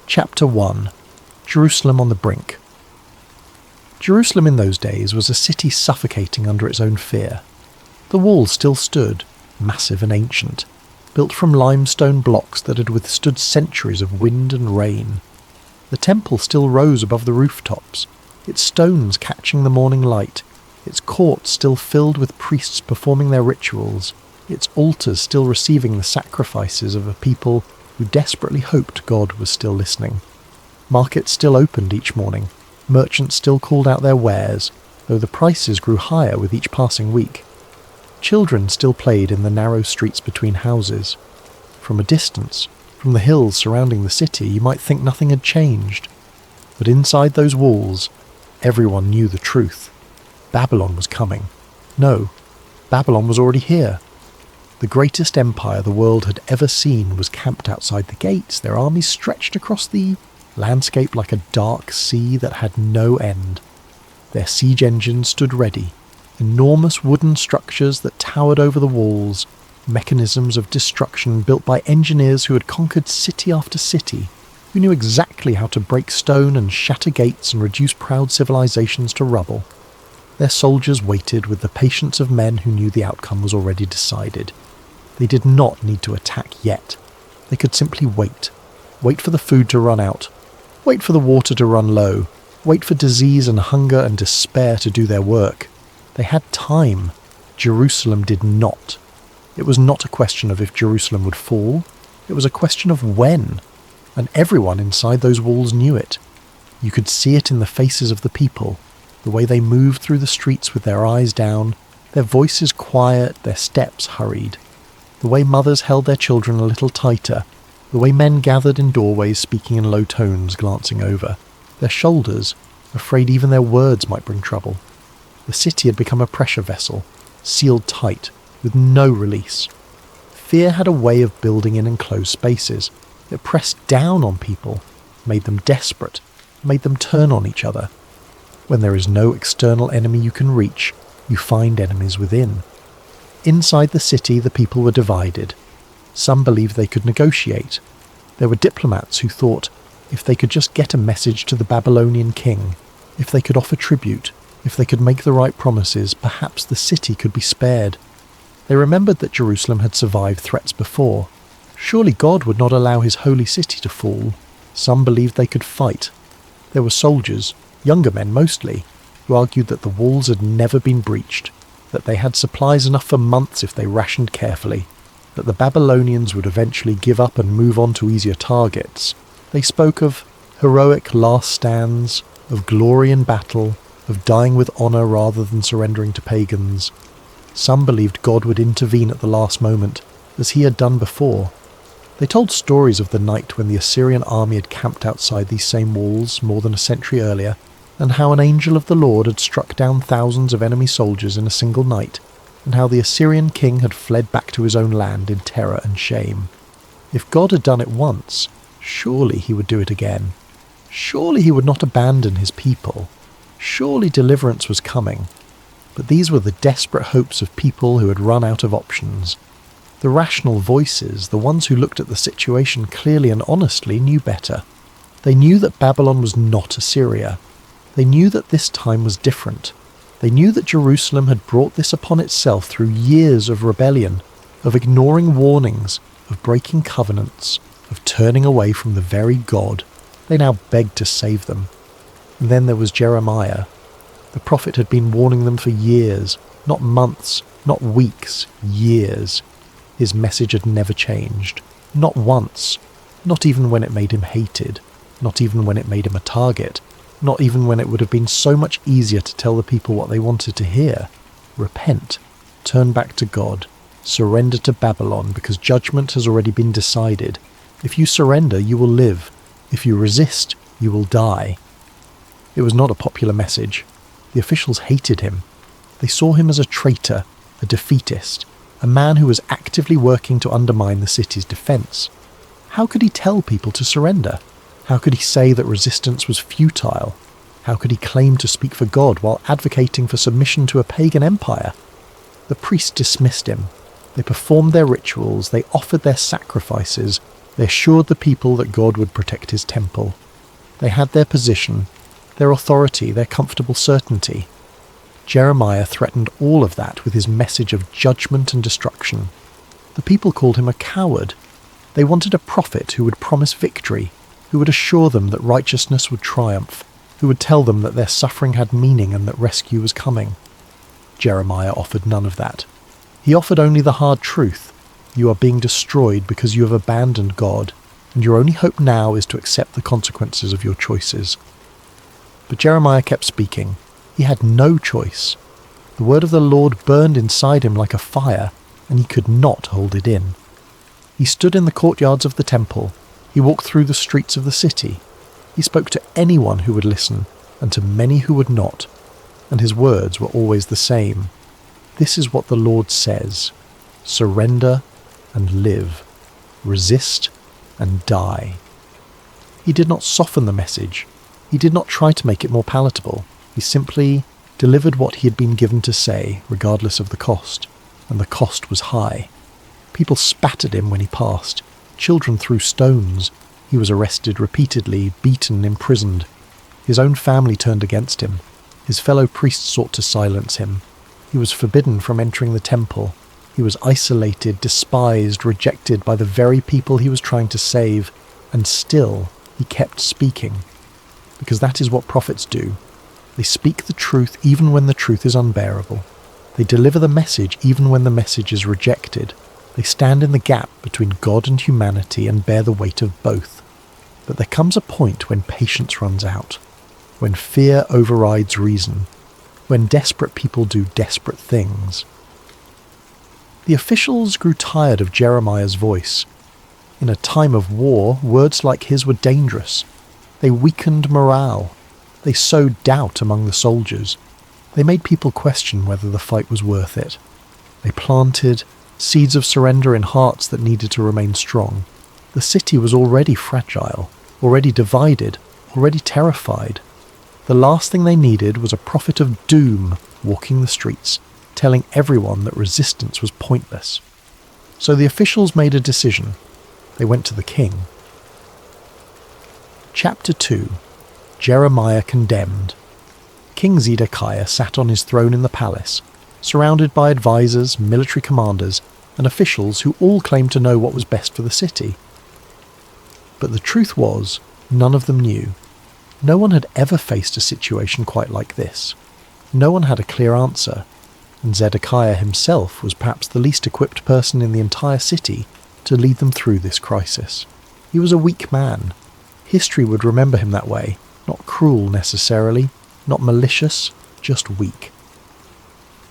Chapter 1. Jerusalem on the Brink. Jerusalem in those days was a city suffocating under its own fear. The walls still stood, massive and ancient, built from limestone blocks that had withstood centuries of wind and rain. The temple still rose above the rooftops, its stones catching the morning light, its courts still filled with priests performing their rituals, its altars still receiving the sacrifices of a people who desperately hoped God was still listening. Markets still opened each morning, merchants still called out their wares, though the prices grew higher with each passing week. Children still played in the narrow streets between houses. From a distance, from the hills surrounding the city, you might think nothing had changed. But inside those walls, everyone knew the truth. Babylon was coming. No, Babylon was already here. The greatest empire the world had ever seen was camped outside the gates, their armies stretched across the landscape like a dark sea that had no end. Their siege engines stood ready, enormous wooden structures that towered over the walls, mechanisms of destruction built by engineers who had conquered city after city, who knew exactly how to break stone and shatter gates and reduce proud civilizations to rubble. Their soldiers waited with the patience of men who knew the outcome was already decided. They did not need to attack yet. They could simply wait. Wait for the food to run out. Wait for the water to run low. Wait for disease and hunger and despair to do their work. They had time. Jerusalem did not. It was not a question of if Jerusalem would fall. It was a question of when. And everyone inside those walls knew it. You could see it in the faces of the people, the way they moved through the streets with their eyes down, their voices quiet, their steps hurried. The way mothers held their children a little tighter, the way men gathered in doorways speaking in low tones, glancing over, their shoulders, afraid even their words might bring trouble. The city had become a pressure vessel, sealed tight, with no release. Fear had a way of building in enclosed spaces. It pressed down on people, made them desperate, made them turn on each other. When there is no external enemy you can reach, you find enemies within. Inside the city, the people were divided. Some believed they could negotiate. There were diplomats who thought if they could just get a message to the Babylonian king, if they could offer tribute, if they could make the right promises, perhaps the city could be spared. They remembered that Jerusalem had survived threats before. Surely God would not allow his holy city to fall. Some believed they could fight. There were soldiers, younger men mostly, who argued that the walls had never been breached, that they had supplies enough for months if they rationed carefully, that the Babylonians would eventually give up and move on to easier targets. They spoke of heroic last stands, of glory in battle, of dying with honour rather than surrendering to pagans. Some believed God would intervene at the last moment, as he had done before. They told stories of the night when the Assyrian army had camped outside these same walls more than a century earlier, and how an angel of the Lord had struck down thousands of enemy soldiers in a single night, and how the Assyrian king had fled back to his own land in terror and shame. If God had done it once, surely he would do it again. Surely he would not abandon his people. Surely deliverance was coming. But these were the desperate hopes of people who had run out of options. The rational voices, the ones who looked at the situation clearly and honestly, knew better. They knew that Babylon was not Assyria. They knew that this time was different. They knew that Jerusalem had brought this upon itself through years of rebellion, of ignoring warnings, of breaking covenants, of turning away from the very God. They now begged to save them. And then there was Jeremiah. The prophet had been warning them for years, not months, not weeks, years. His message had never changed. Not once. Not even when it made him hated. Not even when it made him a target. Not even when it would have been so much easier to tell the people what they wanted to hear. Repent. Turn back to God. Surrender to Babylon, because judgment has already been decided. If you surrender, you will live. If you resist, you will die. It was not a popular message. The officials hated him. They saw him as a traitor, a defeatist, a man who was actively working to undermine the city's defense. How could he tell people to surrender? How could he say that resistance was futile? How could he claim to speak for God while advocating for submission to a pagan empire? The priests dismissed him. They performed their rituals, they offered their sacrifices, they assured the people that God would protect his temple. They had their position, their authority, their comfortable certainty. Jeremiah threatened all of that with his message of judgment and destruction. The people called him a coward. They wanted a prophet who would promise victory, who would assure them that righteousness would triumph, who would tell them that their suffering had meaning and that rescue was coming. Jeremiah offered none of that. He offered only the hard truth. You are being destroyed because you have abandoned God, and your only hope now is to accept the consequences of your choices. But Jeremiah kept speaking. He had no choice. The word of the Lord burned inside him like a fire, and he could not hold it in. He stood in the courtyards of the temple. He walked through the streets of the city. He spoke to anyone who would listen, and to many who would not, and his words were always the same. This is what the Lord says: surrender and live, resist and die. He did not soften the message. He did not try to make it more palatable. He simply delivered what he had been given to say, regardless of the cost, and the cost was high. People spat at him when he passed. Children threw stones. He was arrested repeatedly, beaten, imprisoned. His own family turned against him. His fellow priests sought to silence him. He was forbidden from entering the temple. He was isolated, despised, rejected by the very people he was trying to save, and still he kept speaking. Because that is what prophets do. They speak the truth even when the truth is unbearable. They deliver the message even when the message is rejected. They stand in the gap between God and humanity and bear the weight of both. But there comes a point when patience runs out, when fear overrides reason, when desperate people do desperate things. The officials grew tired of Jeremiah's voice. In a time of war, words like his were dangerous. They weakened morale. They sowed doubt among the soldiers. They made people question whether the fight was worth it. They planted seeds of surrender in hearts that needed to remain strong. The city was already fragile, already divided, already terrified. The last thing they needed was a prophet of doom walking the streets, telling everyone that resistance was pointless. So the officials made a decision. They went to the king. Chapter 2. Jeremiah Condemned. King Zedekiah sat on his throne in the palace, surrounded by advisors, military commanders, and officials who all claimed to know what was best for the city. But the truth was, none of them knew. No one had ever faced a situation quite like this. No one had a clear answer, and Zedekiah himself was perhaps the least equipped person in the entire city to lead them through this crisis. He was a weak man. History would remember him that way, not cruel necessarily, not malicious, just weak.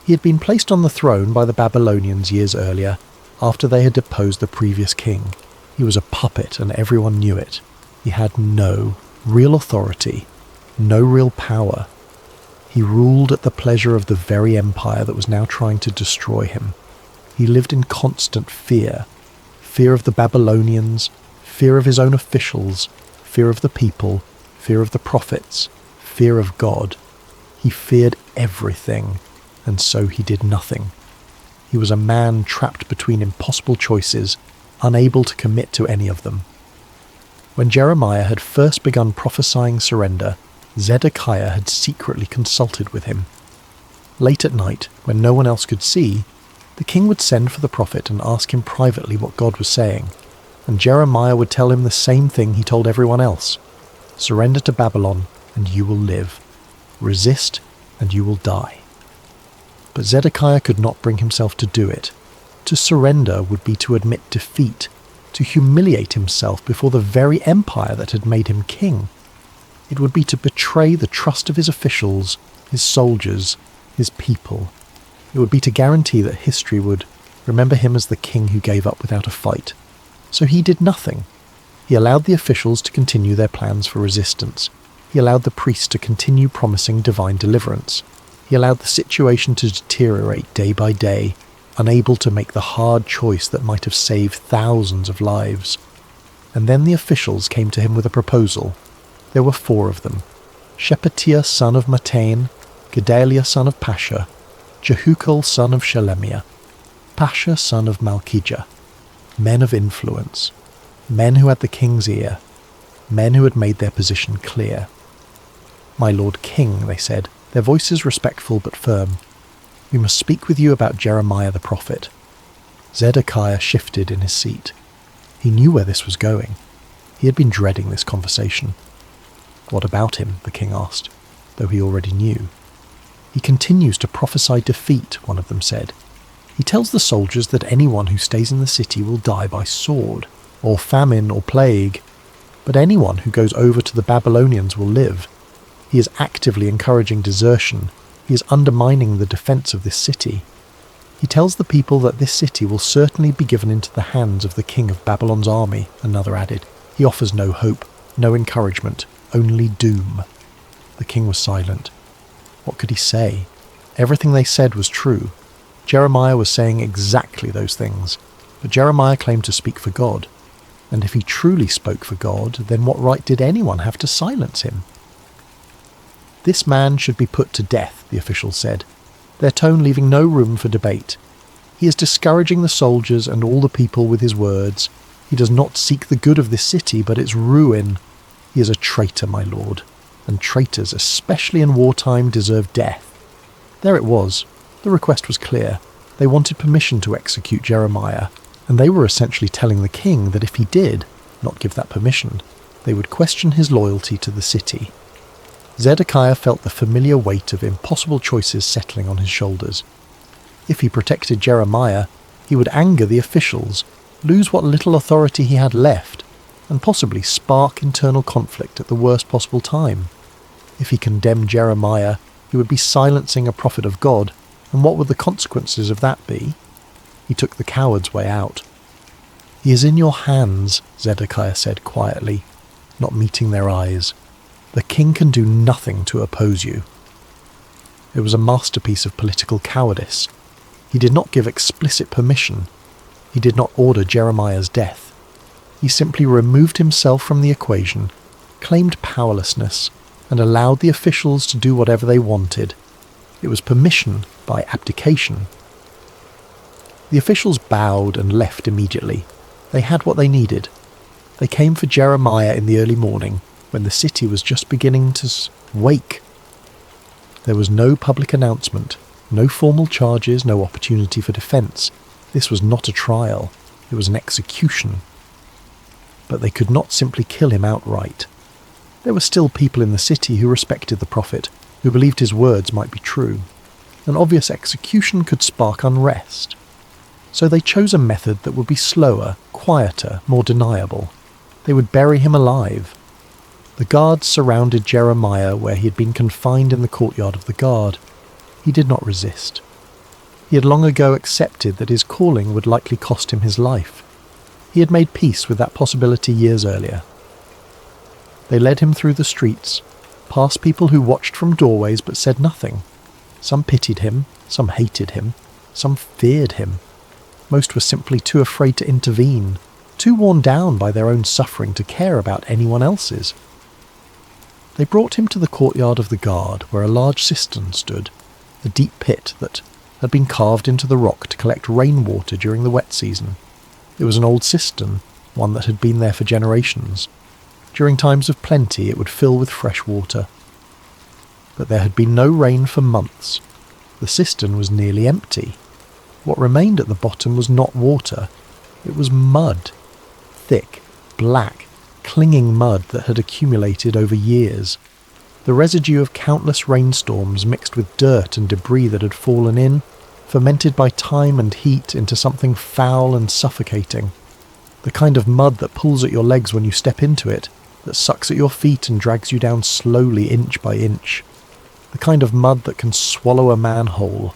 He had been placed on the throne by the Babylonians years earlier, after they had deposed the previous king. He was a puppet and everyone knew it. He had no real authority, no real power. He ruled at the pleasure of the very empire that was now trying to destroy him. He lived in constant fear. Fear of the Babylonians, fear of his own officials, fear of the people, fear of the prophets, fear of God. He feared everything, and so he did nothing. He was a man trapped between impossible choices, unable to commit to any of them. When Jeremiah had first begun prophesying surrender, Zedekiah had secretly consulted with him. Late at night, when no one else could see, the king would send for the prophet and ask him privately what God was saying, and Jeremiah would tell him the same thing he told everyone else: surrender to Babylon and you will live. Resist and you will die. But Zedekiah could not bring himself to do it. To surrender would be to admit defeat, to humiliate himself before the very empire that had made him king. It would be to betray the trust of his officials, his soldiers, his people. It would be to guarantee that history would remember him as the king who gave up without a fight. So he did nothing. He allowed the officials to continue their plans for resistance. He allowed the priests to continue promising divine deliverance. He allowed the situation to deteriorate day by day, unable to make the hard choice that might have saved thousands of lives. And then the officials came to him with a proposal. There were 4 of them: Shephatiah son of Mattain, Gedaliah son of Pasha, Jehukal son of Shelemiah, Pasha son of Malchijah, men of influence, men who had the king's ear, men who had made their position clear. "My lord king," they said, their voices respectful but firm, "we must speak with you about Jeremiah the prophet." Zedekiah shifted in his seat. He knew where this was going. He had been dreading this conversation. "What about him?" the king asked, though he already knew. "He continues to prophesy defeat," one of them said. "He tells the soldiers that anyone who stays in the city will die by sword, or famine, or plague, but anyone who goes over to the Babylonians will live. He is actively encouraging desertion. He is undermining the defense of this city. He tells the people that this city will certainly be given into the hands of the king of Babylon's army," another added. "He offers no hope, no encouragement, only doom." The king was silent. What could he say? Everything they said was true. Jeremiah was saying exactly those things, but Jeremiah claimed to speak for God. And if he truly spoke for God, then what right did anyone have to silence him? "This man should be put to death," the officials said, their tone leaving no room for debate. "He is discouraging the soldiers and all the people with his words. He does not seek the good of this city, but its ruin. He is a traitor, my lord, and traitors, especially in wartime, deserve death." There it was. The request was clear. They wanted permission to execute Jeremiah, and they were essentially telling the king that if he did not give that permission, they would question his loyalty to the city. Zedekiah felt the familiar weight of impossible choices settling on his shoulders. If he protected Jeremiah, he would anger the officials, lose what little authority he had left, and possibly spark internal conflict at the worst possible time. If he condemned Jeremiah, he would be silencing a prophet of God, and what would the consequences of that be? He took the coward's way out. "He is in your hands," Zedekiah said quietly, not meeting their eyes. "The king can do nothing to oppose you." It was a masterpiece of political cowardice. He did not give explicit permission. He did not order Jeremiah's death. He simply removed himself from the equation, claimed powerlessness, and allowed the officials to do whatever they wanted. It was permission by abdication. The officials bowed and left immediately. They had what they needed. They came for Jeremiah in the early morning, when the city was just beginning to wake. There was no public announcement, no formal charges, no opportunity for defence. This was not a trial. It was an execution. But they could not simply kill him outright. There were still people in the city who respected the prophet, who believed his words might be true. An obvious execution could spark unrest. So they chose a method that would be slower, quieter, more deniable. They would bury him alive. The guards surrounded Jeremiah where he had been confined in the courtyard of the guard. He did not resist. He had long ago accepted that his calling would likely cost him his life. He had made peace with that possibility years earlier. They led him through the streets, past people who watched from doorways but said nothing. Some pitied him, some hated him, some feared him. Most were simply too afraid to intervene, too worn down by their own suffering to care about anyone else's. They brought him to the courtyard of the guard, where a large cistern stood, a deep pit that had been carved into the rock to collect rainwater during the wet season. It was an old cistern, one that had been there for generations. During times of plenty it would fill with fresh water. But there had been no rain for months. The cistern was nearly empty. What remained at the bottom was not water. It was mud. Thick, black, clinging mud that had accumulated over years. The residue of countless rainstorms mixed with dirt and debris that had fallen in, fermented by time and heat into something foul and suffocating. The kind of mud that pulls at your legs when you step into it, that sucks at your feet and drags you down slowly inch by inch. The kind of mud that can swallow a man whole.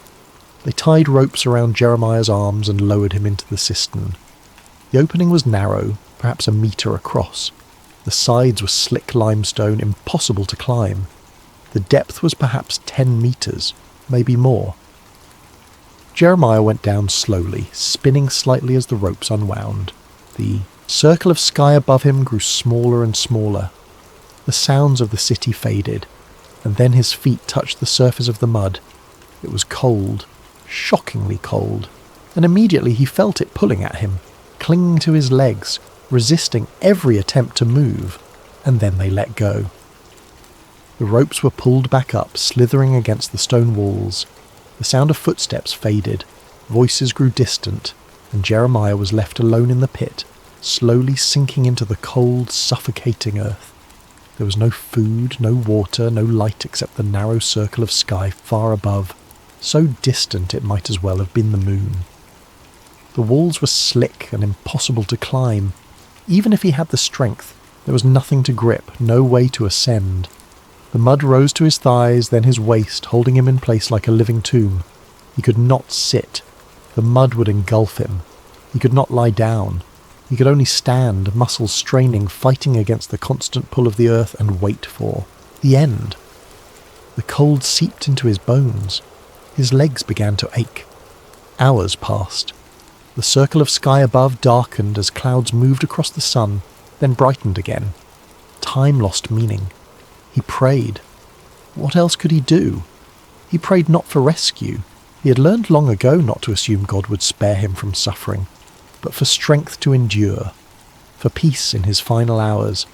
They tied ropes around Jeremiah's arms and lowered him into the cistern. The opening was narrow, perhaps a metre across. The sides were slick limestone, impossible to climb. The depth was perhaps 10 metres, maybe more. Jeremiah went down slowly, spinning slightly as the ropes unwound. The circle of sky above him grew smaller and smaller. The sounds of the city faded, and then his feet touched the surface of the mud. It was cold, shockingly cold, and immediately he felt it pulling at him, clinging to his legs, resisting every attempt to move, and then they let go. The ropes were pulled back up, slithering against the stone walls. The sound of footsteps faded, voices grew distant, and Jeremiah was left alone in the pit, slowly sinking into the cold, suffocating earth. There was no food, no water, no light except the narrow circle of sky far above, so distant it might as well have been the moon. The walls were slick and impossible to climb. Even if he had the strength, there was nothing to grip, no way to ascend. The mud rose to his thighs, then his waist, holding him in place like a living tomb. He could not sit. The mud would engulf him. He could not lie down. He could only stand, muscles straining, fighting against the constant pull of the earth, and wait for the end. The cold seeped into his bones. His legs began to ache. Hours passed. The circle of sky above darkened as clouds moved across the sun, then brightened again. Time lost meaning. He prayed. What else could he do? He prayed not for rescue. He had learned long ago not to assume God would spare him from suffering, but for strength to endure, for peace in his final hours,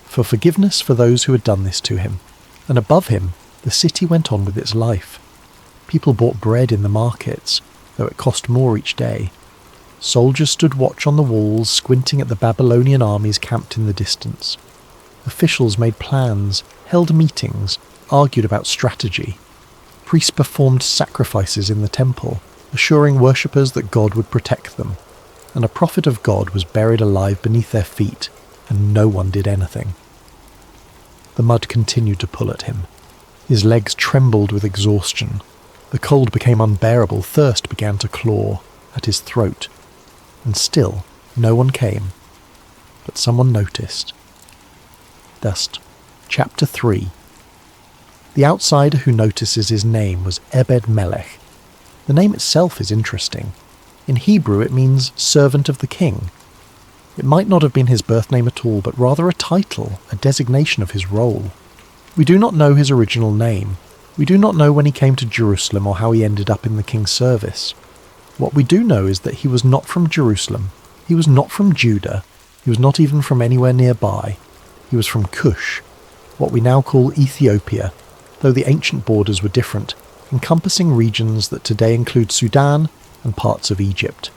for forgiveness for those who had done this to him. And above him, the city went on with its life. People bought bread in the markets, though it cost more each day. Soldiers stood watch on the walls, squinting at the Babylonian armies camped in the distance. Officials made plans, held meetings, argued about strategy. Priests performed sacrifices in the temple, assuring worshippers that God would protect them. And a prophet of God was buried alive beneath their feet, and no one did anything. The mud continued to pull at him. His legs trembled with exhaustion. The cold became unbearable, thirst began to claw at his throat. And still, no one came. But someone noticed. Dust. Chapter 3. The outsider who notices his name was Obed-Melech. The name itself is interesting. In Hebrew it means servant of the king. It might not have been his birth name at all, but rather a title, a designation of his role. We do not know his original name. We do not know when he came to Jerusalem or how he ended up in the king's service. What we do know is that he was not from Jerusalem. He was not from Judah. He was not even from anywhere nearby. He was from Cush, what we now call Ethiopia, though the ancient borders were different, encompassing regions that today include Sudan and parts of Egypt.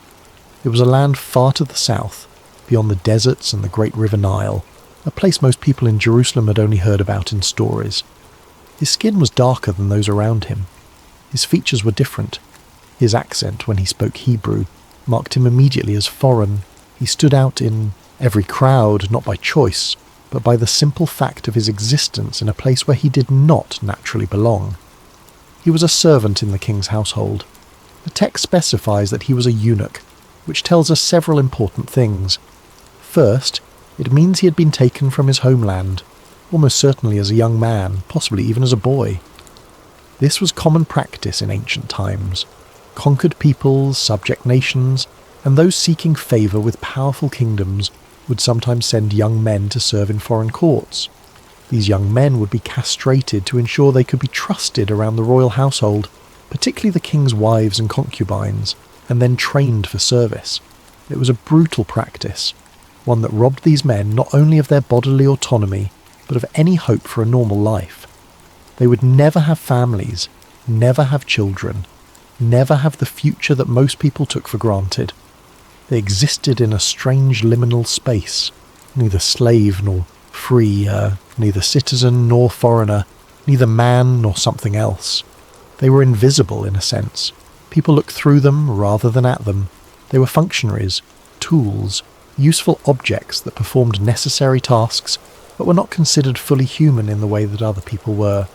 It was a land far to the south, beyond the deserts and the great river Nile, a place most people in Jerusalem had only heard about in stories. His skin was darker than those around him. His features were different. His accent, when he spoke Hebrew, marked him immediately as foreign. He stood out in every crowd, not by choice, but by the simple fact of his existence in a place where he did not naturally belong. He was a servant in the king's household. The text specifies that he was a eunuch, which tells us several important things. First, it means he had been taken from his homeland, almost certainly as a young man, possibly even as a boy. This was common practice in ancient times. Conquered peoples, subject nations, and those seeking favour with powerful kingdoms would sometimes send young men to serve in foreign courts. These young men would be castrated to ensure they could be trusted around the royal household, particularly the king's wives and concubines, and then trained for service. It was a brutal practice, one that robbed these men not only of their bodily autonomy, but of any hope for a normal life. They would never have families, never have children, never have the future that most people took for granted. They existed in a strange liminal space, neither slave nor free, neither citizen nor foreigner, neither man nor something else. They were invisible in a sense. People looked through them rather than at them. They were functionaries, tools, useful objects that performed necessary tasks, but were not considered fully human in the way that other people were.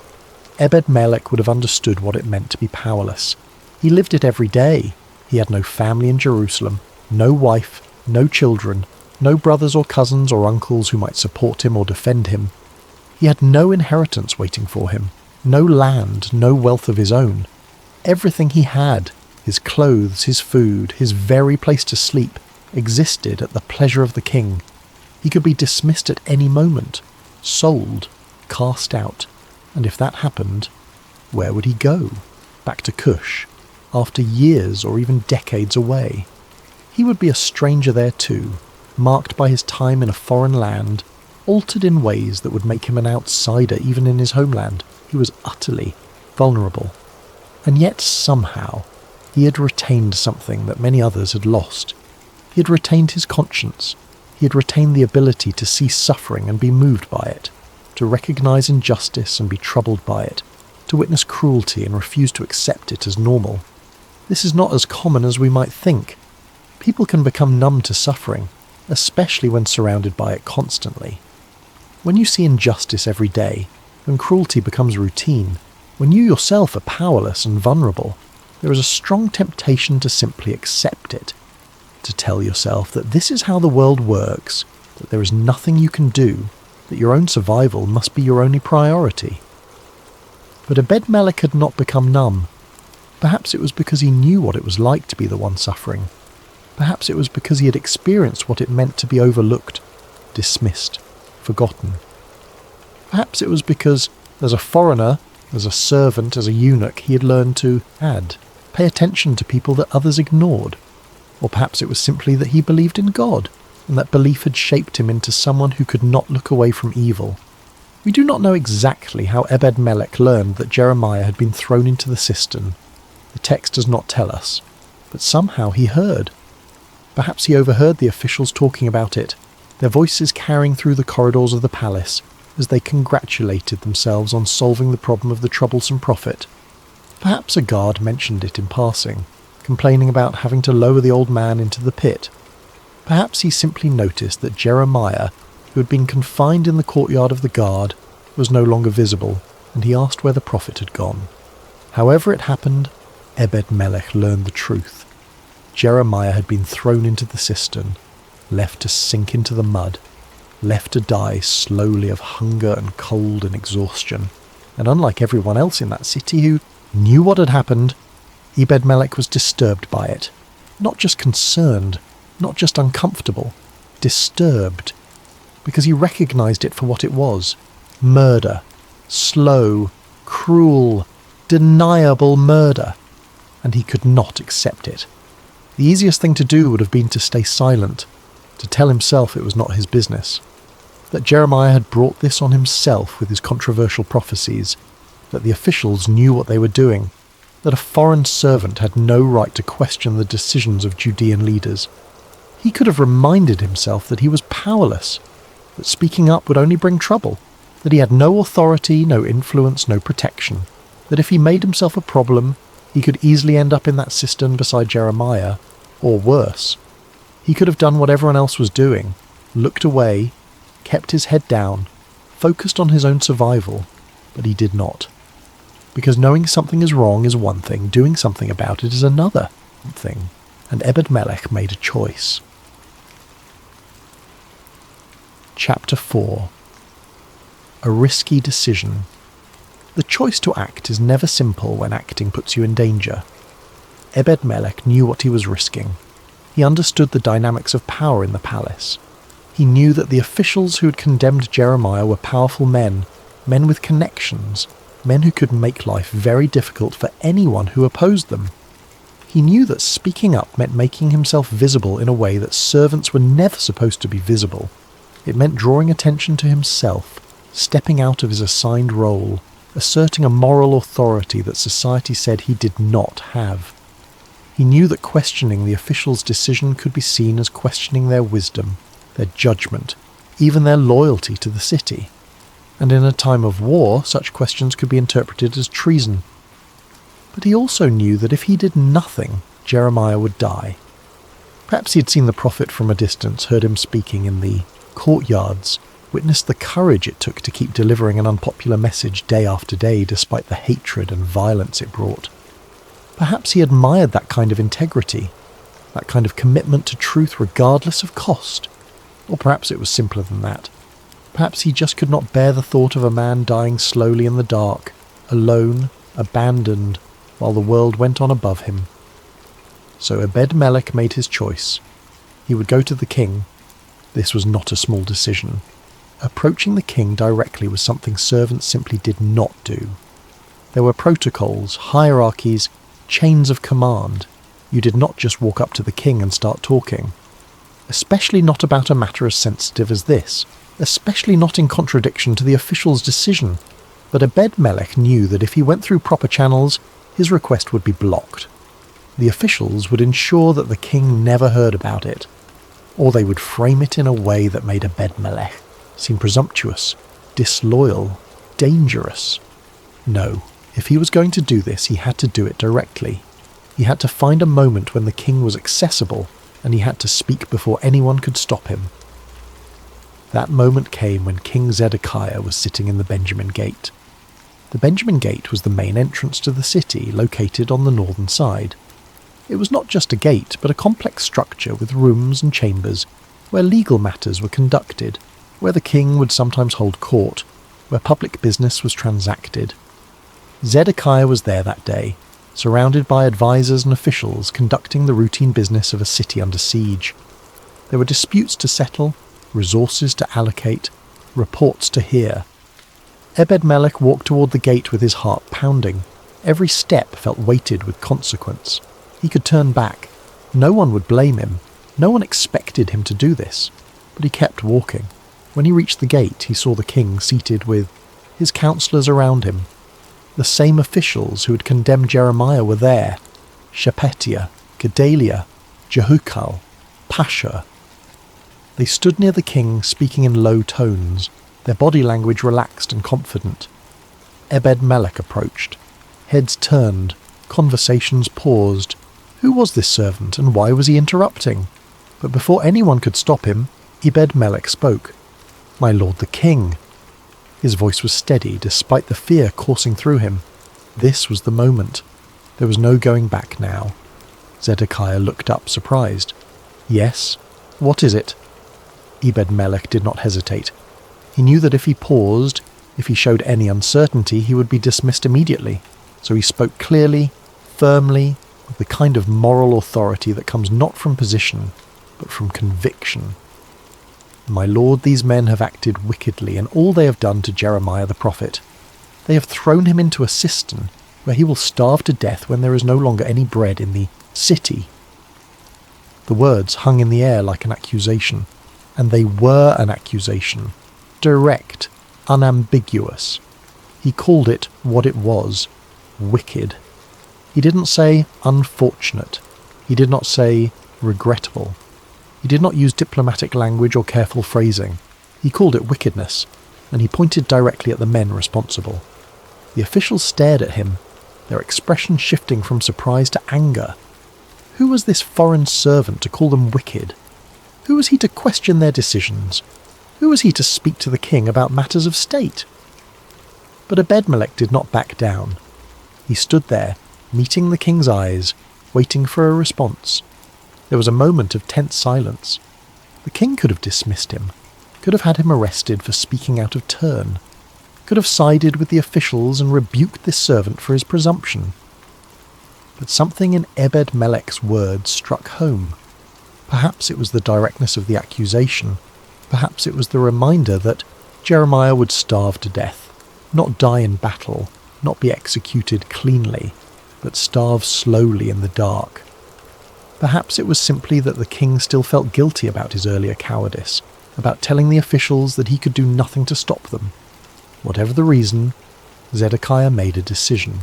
Obed-Melech would have understood what it meant to be powerless. He lived it every day. He had no family in Jerusalem, no wife, no children, no brothers or cousins or uncles who might support him or defend him. He had no inheritance waiting for him, no land, no wealth of his own. Everything he had His clothes, his food, his very place to sleep existed at the pleasure of the king. He could be dismissed at any moment, sold, cast out, and if that happened, where would he go? Back to Cush, after years or even decades away. He would be a stranger there too, marked by his time in a foreign land, altered in ways that would make him an outsider even in his homeland. He was utterly vulnerable. And yet somehow, he had retained something that many others had lost. He had retained his conscience. He had retained the ability to see suffering and be moved by it, to recognize injustice and be troubled by it, to witness cruelty and refuse to accept it as normal. This is not as common as we might think. People can become numb to suffering, especially when surrounded by it constantly. When you see injustice every day, when cruelty becomes routine, when you yourself are powerless and vulnerable, there is a strong temptation to simply accept it, to tell yourself that this is how the world works, that there is nothing you can do, that your own survival must be your only priority. But Obed-Melech had not become numb. Perhaps it was because he knew what it was like to be the one suffering. Perhaps it was because he had experienced what it meant to be overlooked, dismissed, forgotten. Perhaps it was because, as a foreigner, as a servant, as a eunuch, he had learned to pay attention to people that others ignored. Or perhaps it was simply that he believed in God, and that belief had shaped him into someone who could not look away from evil. We do not know exactly how Obed-Melech learned that Jeremiah had been thrown into the cistern. The text does not tell us, but somehow he heard. Perhaps he overheard the officials talking about it, their voices carrying through the corridors of the palace as they congratulated themselves on solving the problem of the troublesome prophet. Perhaps a guard mentioned it in passing, complaining about having to lower the old man into the pit. Perhaps he simply noticed that Jeremiah, who had been confined in the courtyard of the guard, was no longer visible, and he asked where the prophet had gone. However it happened, Obed-Melech learned the truth. Jeremiah had been thrown into the cistern, left to sink into the mud, left to die slowly of hunger and cold and exhaustion. And unlike everyone else in that city who knew what had happened, Obed-Melech was disturbed by it. Not just concerned, not just uncomfortable, disturbed, because he recognized it for what it was. Murder. Slow, cruel, deniable murder. And he could not accept it. The easiest thing to do would have been to stay silent, to tell himself it was not his business. That Jeremiah had brought this on himself with his controversial prophecies, that the officials knew what they were doing, that a foreign servant had no right to question the decisions of Judean leaders. He could have reminded himself that he was powerless, that speaking up would only bring trouble, that he had no authority, no influence, no protection, that if he made himself a problem, he could easily end up in that cistern beside Jeremiah, or worse. He could have done what everyone else was doing, looked away, kept his head down, focused on his own survival, but he did not. Because knowing something is wrong is one thing, doing something about it is another thing, and Obed-Melech made a choice. Chapter 4. A risky decision. The choice to act is never simple when acting puts you in danger. Obed-Melech knew what he was risking. He understood the dynamics of power in the palace. He knew that the officials who had condemned Jeremiah were powerful men, men with connections, men who could make life very difficult for anyone who opposed them. He knew that speaking up meant making himself visible in a way that servants were never supposed to be visible. It meant drawing attention to himself, stepping out of his assigned role, asserting a moral authority that society said he did not have. He knew that questioning the officials' decision could be seen as questioning their wisdom, their judgment, even their loyalty to the city. And in a time of war, such questions could be interpreted as treason. But he also knew that if he did nothing, Jeremiah would die. Perhaps he had seen the prophet from a distance, heard him speaking in the courtyards, witnessed the courage it took to keep delivering an unpopular message day after day despite the hatred and violence it brought. Perhaps he admired that kind of integrity, that kind of commitment to truth regardless of cost. Or perhaps it was simpler than that. Perhaps he just could not bear the thought of a man dying slowly in the dark, alone, abandoned, while the world went on above him. So Obed-Melech made his choice. He would go to the king. This was not a small decision. Approaching the king directly was something servants simply did not do. There were protocols, hierarchies, chains of command. You did not just walk up to the king and start talking. Especially not about a matter as sensitive as this. Especially not in contradiction to the official's decision. But Obed-Melech knew that if he went through proper channels, his request would be blocked. The officials would ensure that the king never heard about it, or they would frame it in a way that made Obed-Melech seem presumptuous, disloyal, dangerous. No, if he was going to do this, he had to do it directly. He had to find a moment when the king was accessible, and he had to speak before anyone could stop him. That moment came when King Zedekiah was sitting in the Benjamin Gate. The Benjamin Gate was the main entrance to the city, located on the northern side. It was not just a gate, but a complex structure with rooms and chambers where legal matters were conducted, where the king would sometimes hold court, where public business was transacted. Zedekiah was there that day, surrounded by advisors and officials conducting the routine business of a city under siege. There were disputes to settle, resources to allocate, reports to hear. Obed-Melech walked toward the gate with his heart pounding. Every step felt weighted with consequence. He could turn back. No one would blame him. No one expected him to do this. But he kept walking. When he reached the gate, he saw the king seated with his counselors around him. The same officials who had condemned Jeremiah were there. Shephatiah, Gedaliah, Jehukal, Pashur. They stood near the king, speaking in low tones, their body language relaxed and confident. Obed-Melech approached. Heads turned, conversations paused. Who was this servant, and why was he interrupting? But before anyone could stop him, Obed-Melech spoke. "My lord the king." His voice was steady, despite the fear coursing through him. This was the moment. There was no going back now. Zedekiah looked up, surprised. "Yes? What is it?" Obed-Melech did not hesitate. He knew that if he paused, if he showed any uncertainty, he would be dismissed immediately. So he spoke clearly, firmly, with the kind of moral authority that comes not from position, but from conviction. "My lord, these men have acted wickedly in all they have done to Jeremiah the prophet. They have thrown him into a cistern, where he will starve to death when there is no longer any bread in the city." The words hung in the air like an accusation, and they were an accusation. Direct, unambiguous. He called it what it was, wicked. He didn't say unfortunate. He did not say regrettable. He did not use diplomatic language or careful phrasing. He called it wickedness, and he pointed directly at the men responsible. The officials stared at him, their expression shifting from surprise to anger. Who was this foreign servant to call them wicked? Who was he to question their decisions? Who was he to speak to the king about matters of state? But Obed-Melech did not back down. He stood there, meeting the king's eyes, waiting for a response. There was a moment of tense silence. The king could have dismissed him, could have had him arrested for speaking out of turn, could have sided with the officials and rebuked this servant for his presumption. But something in Obed-Melech's words struck home. Perhaps it was the directness of the accusation. Perhaps it was the reminder that Jeremiah would starve to death, not die in battle, not be executed cleanly, but starve slowly in the dark. Perhaps it was simply that the king still felt guilty about his earlier cowardice, about telling the officials that he could do nothing to stop them. Whatever the reason, Zedekiah made a decision.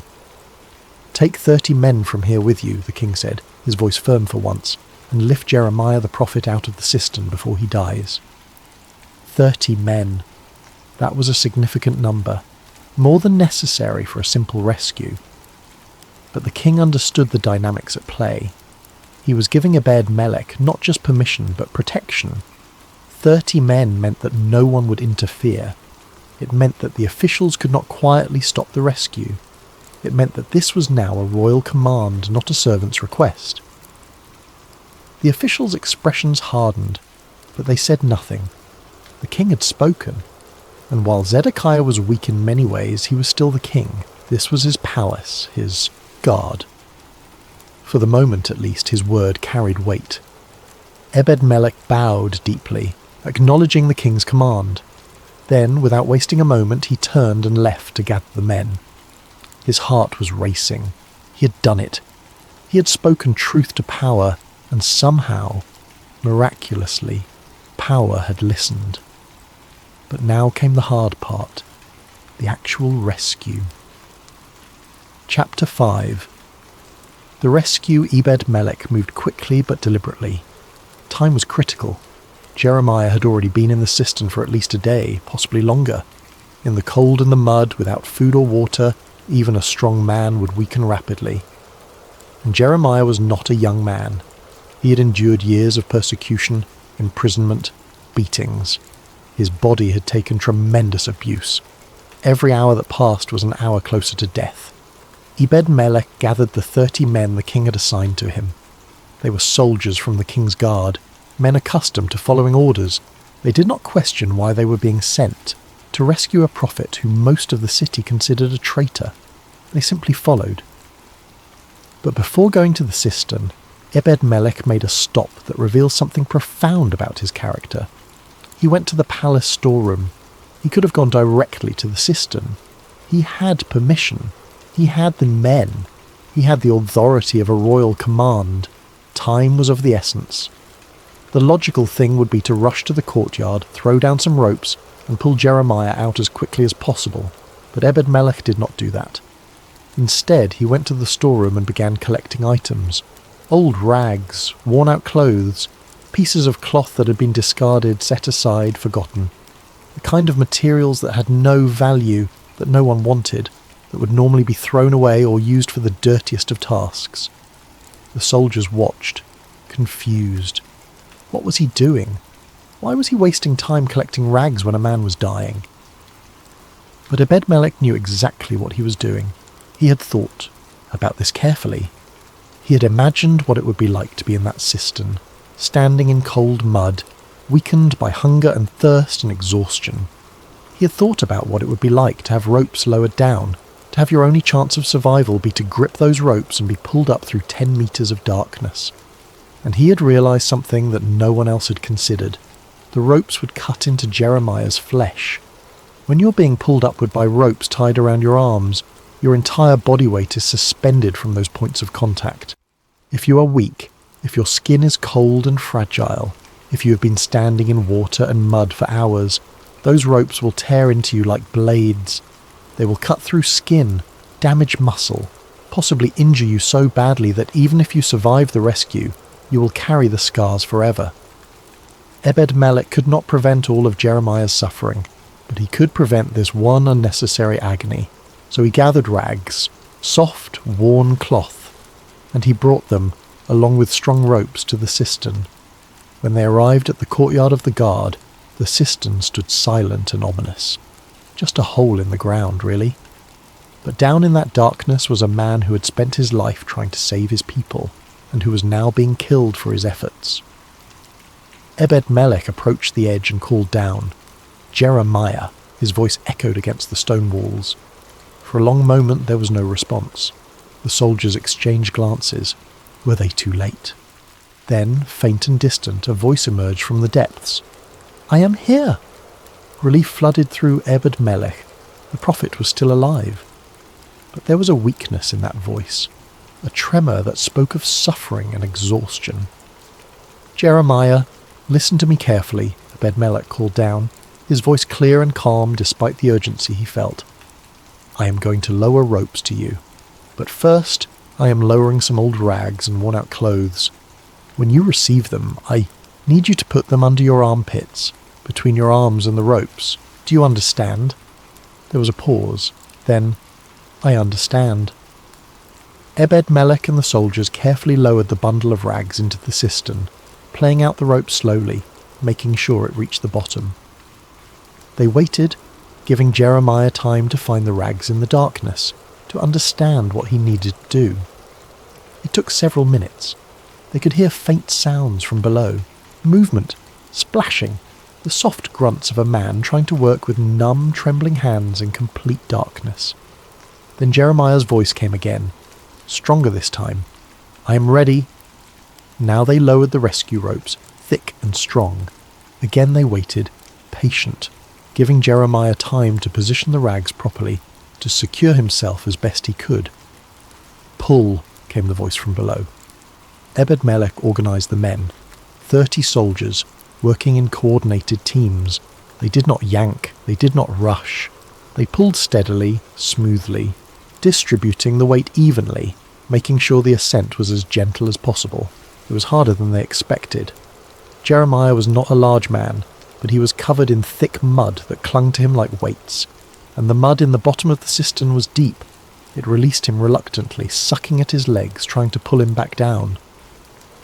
"Take 30 men from here with you," the king said, his voice firm for once, "and lift Jeremiah the prophet out of the cistern before he dies." 30 men. That was a significant number, more than necessary for a simple rescue. But the king understood the dynamics at play. He was giving Obed-Melech not just permission, but protection. 30 men meant that no one would interfere. It meant that the officials could not quietly stop the rescue. It meant that this was now a royal command, not a servant's request. The officials' expressions hardened, but they said nothing. The king had spoken, and while Zedekiah was weak in many ways, he was still the king. This was his palace, his guard. For the moment at least, his word carried weight. Obed-Melech bowed deeply, acknowledging the king's command. Then, without wasting a moment, he turned and left to gather the men. His heart was racing. He had done it. He had spoken truth to power, and somehow, miraculously, power had listened. But now came the hard part, the actual rescue. Chapter 5. The rescue Obed-Melech moved quickly but deliberately. Time was critical. Jeremiah had already been in the cistern for at least a day, possibly longer. In the cold and the mud, without food or water, even a strong man would weaken rapidly. And Jeremiah was not a young man. He had endured years of persecution, imprisonment, beatings. His body had taken tremendous abuse. Every hour that passed was an hour closer to death. Obed-Melech gathered the 30 men the king had assigned to him. They were soldiers from the king's guard, men accustomed to following orders. They did not question why they were being sent, to rescue a prophet whom most of the city considered a traitor. They simply followed. But before going to the cistern, Obed-Melech made a stop that reveals something profound about his character. He went to the palace storeroom. He could have gone directly to the cistern. He had permission. He had the men. He had the authority of a royal command. Time was of the essence. The logical thing would be to rush to the courtyard, throw down some ropes, and pull Jeremiah out as quickly as possible. But Obed-Melech did not do that. Instead, he went to the storeroom and began collecting items. Old rags, worn-out clothes, pieces of cloth that had been discarded, set aside, forgotten. The kind of materials that had no value, that no one wanted, that would normally be thrown away or used for the dirtiest of tasks. The soldiers watched, confused. What was he doing? Why was he wasting time collecting rags when a man was dying? But Obed-Melech knew exactly what he was doing. He had thought about this carefully. He had imagined what it would be like to be in that cistern, standing in cold mud, weakened by hunger and thirst and exhaustion. He had thought about what it would be like to have ropes lowered down, to have your only chance of survival be to grip those ropes and be pulled up through 10 meters of darkness. And he had realized something that no one else had considered. The ropes would cut into Jeremiah's flesh. When you're being pulled upward by ropes tied around your arms, your entire body weight is suspended from those points of contact. If you are weak, if your skin is cold and fragile, if you have been standing in water and mud for hours, those ropes will tear into you like blades. They will cut through skin, damage muscle, possibly injure you so badly that even if you survive the rescue, you will carry the scars forever. Obed-Melech could not prevent all of Jeremiah's suffering, but he could prevent this one unnecessary agony. So he gathered rags, soft, worn cloth, and he brought them, along with strong ropes, to the cistern. When they arrived at the courtyard of the guard, the cistern stood silent and ominous. Just a hole in the ground, really. But down in that darkness was a man who had spent his life trying to save his people, and who was now being killed for his efforts. Obed-Melech approached the edge and called down, "Jeremiah!" His voice echoed against the stone walls. For a long moment there was no response. The soldiers exchanged glances. Were they too late? Then, faint and distant, a voice emerged from the depths. "I am here!" Relief flooded through Obed-Melech. The prophet was still alive. But there was a weakness in that voice, a tremor that spoke of suffering and exhaustion. "Jeremiah, listen to me carefully," Obed-Melech called down, his voice clear and calm despite the urgency he felt. "I am going to lower ropes to you. But first, I am lowering some old rags and worn-out clothes. When you receive them, I need you to put them under your armpits, between your arms and the ropes. Do you understand?" There was a pause. Then, "I understand." Obed-Melech and the soldiers carefully lowered the bundle of rags into the cistern, playing out the rope slowly, making sure it reached the bottom. They waited, giving Jeremiah time to find the rags in the darkness, to understand what he needed to do. It took several minutes. They could hear faint sounds from below, movement, splashing, the soft grunts of a man trying to work with numb, trembling hands in complete darkness. Then Jeremiah's voice came again, stronger this time. "I am ready." Now they lowered the rescue ropes, thick and strong. Again they waited, patient, giving Jeremiah time to position the rags properly, to secure himself as best he could. "Pull," came the voice from below. Obed-Melech organised the men, 30 soldiers, working in coordinated teams. They did not yank, they did not rush. They pulled steadily, smoothly, distributing the weight evenly, making sure the ascent was as gentle as possible. It was harder than they expected. Jeremiah was not a large man, but he was covered in thick mud that clung to him like weights, and the mud in the bottom of the cistern was deep. It released him reluctantly, sucking at his legs, trying to pull him back down.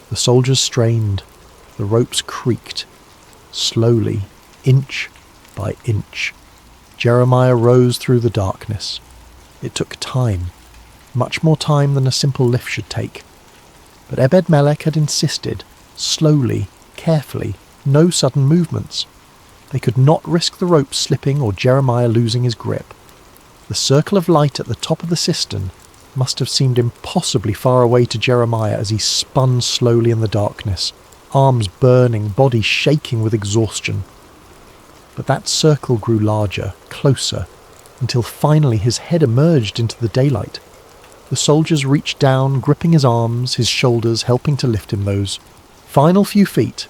The soldiers strained. The ropes creaked. Slowly, inch by inch, Jeremiah rose through the darkness. It took time, much more time than a simple lift should take. But Obed-Melech had insisted, slowly, carefully, no sudden movements. They could not risk the rope slipping or Jeremiah losing his grip. The circle of light at the top of the cistern must have seemed impossibly far away to Jeremiah as he spun slowly in the darkness, arms burning, body shaking with exhaustion. But that circle grew larger, closer, until finally his head emerged into the daylight. The soldiers reached down, gripping his arms, his shoulders, helping to lift him those final few feet.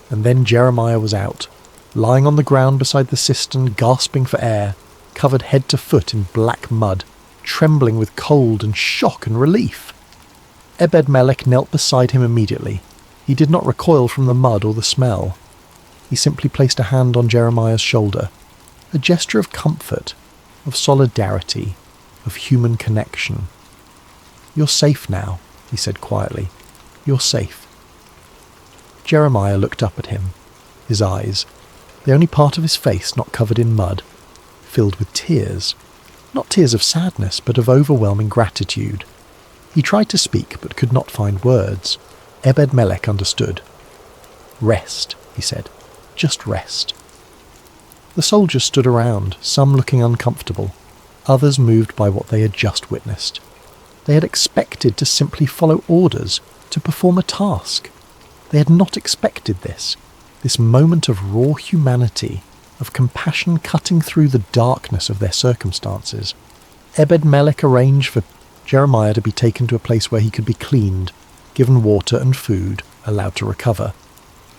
And then Jeremiah was out, lying on the ground beside the cistern, gasping for air, covered head to foot in black mud, trembling with cold and shock and relief. Obed-Melech knelt beside him immediately. He did not recoil from the mud or the smell. He simply placed a hand on Jeremiah's shoulder, a gesture of comfort, of solidarity, of human connection. "You're safe now," he said quietly. "You're safe." Jeremiah looked up at him, his eyes, the only part of his face not covered in mud, filled with tears. Not tears of sadness, but of overwhelming gratitude. He tried to speak, but could not find words. Obed-Melech understood. "Rest," he said. "Just rest." The soldiers stood around, some looking uncomfortable, others moved by what they had just witnessed. They had expected to simply follow orders, to perform a task. They had not expected this moment of raw humanity, of compassion cutting through the darkness of their circumstances. Obed-Melech arranged for Jeremiah to be taken to a place where he could be cleaned, given water and food, allowed to recover.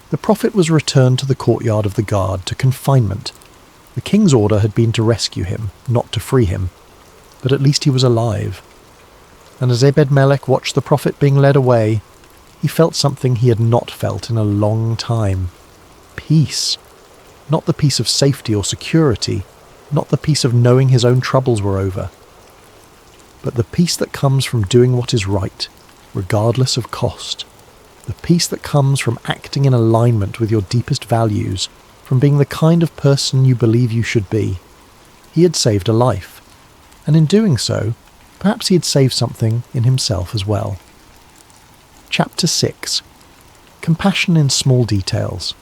The prophet was returned to the courtyard of the guard, to confinement. The king's order had been to rescue him, not to free him, but at least he was alive. And as Obed-Melech watched the prophet being led away, he felt something he had not felt in a long time. Peace. Not the peace of safety or security, not the peace of knowing his own troubles were over, but the peace that comes from doing what is right, regardless of cost. The peace that comes from acting in alignment with your deepest values, from being the kind of person you believe you should be. He had saved a life, and in doing so, perhaps he had saved something in himself as well. Chapter 6. Compassion in small details.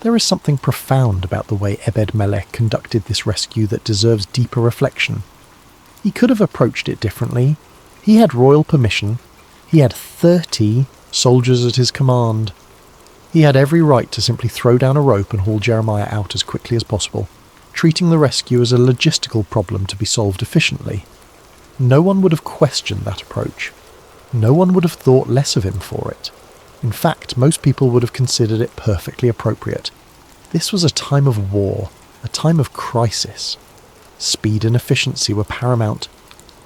There is something profound about the way Obed-Melech conducted this rescue that deserves deeper reflection. He could have approached it differently. He had royal permission. He had 30 soldiers at his command. He had every right to simply throw down a rope and haul Jeremiah out as quickly as possible, treating the rescue as a logistical problem to be solved efficiently. No one would have questioned that approach. No one would have thought less of him for it. In fact, most people would have considered it perfectly appropriate. This was a time of war, a time of crisis. Speed and efficiency were paramount.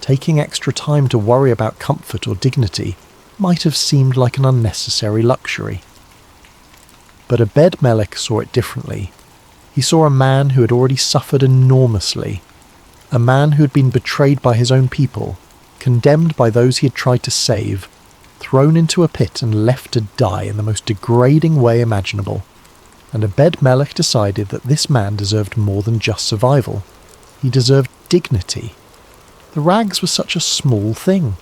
Taking extra time to worry about comfort or dignity might have seemed like an unnecessary luxury. But Obed-Melech saw it differently. He saw a man who had already suffered enormously, a man who had been betrayed by his own people, condemned by those he had tried to save, thrown into a pit and left to die in the most degrading way imaginable. And Obed-Melech decided that this man deserved more than just survival. He deserved dignity. The rags were such a small thing.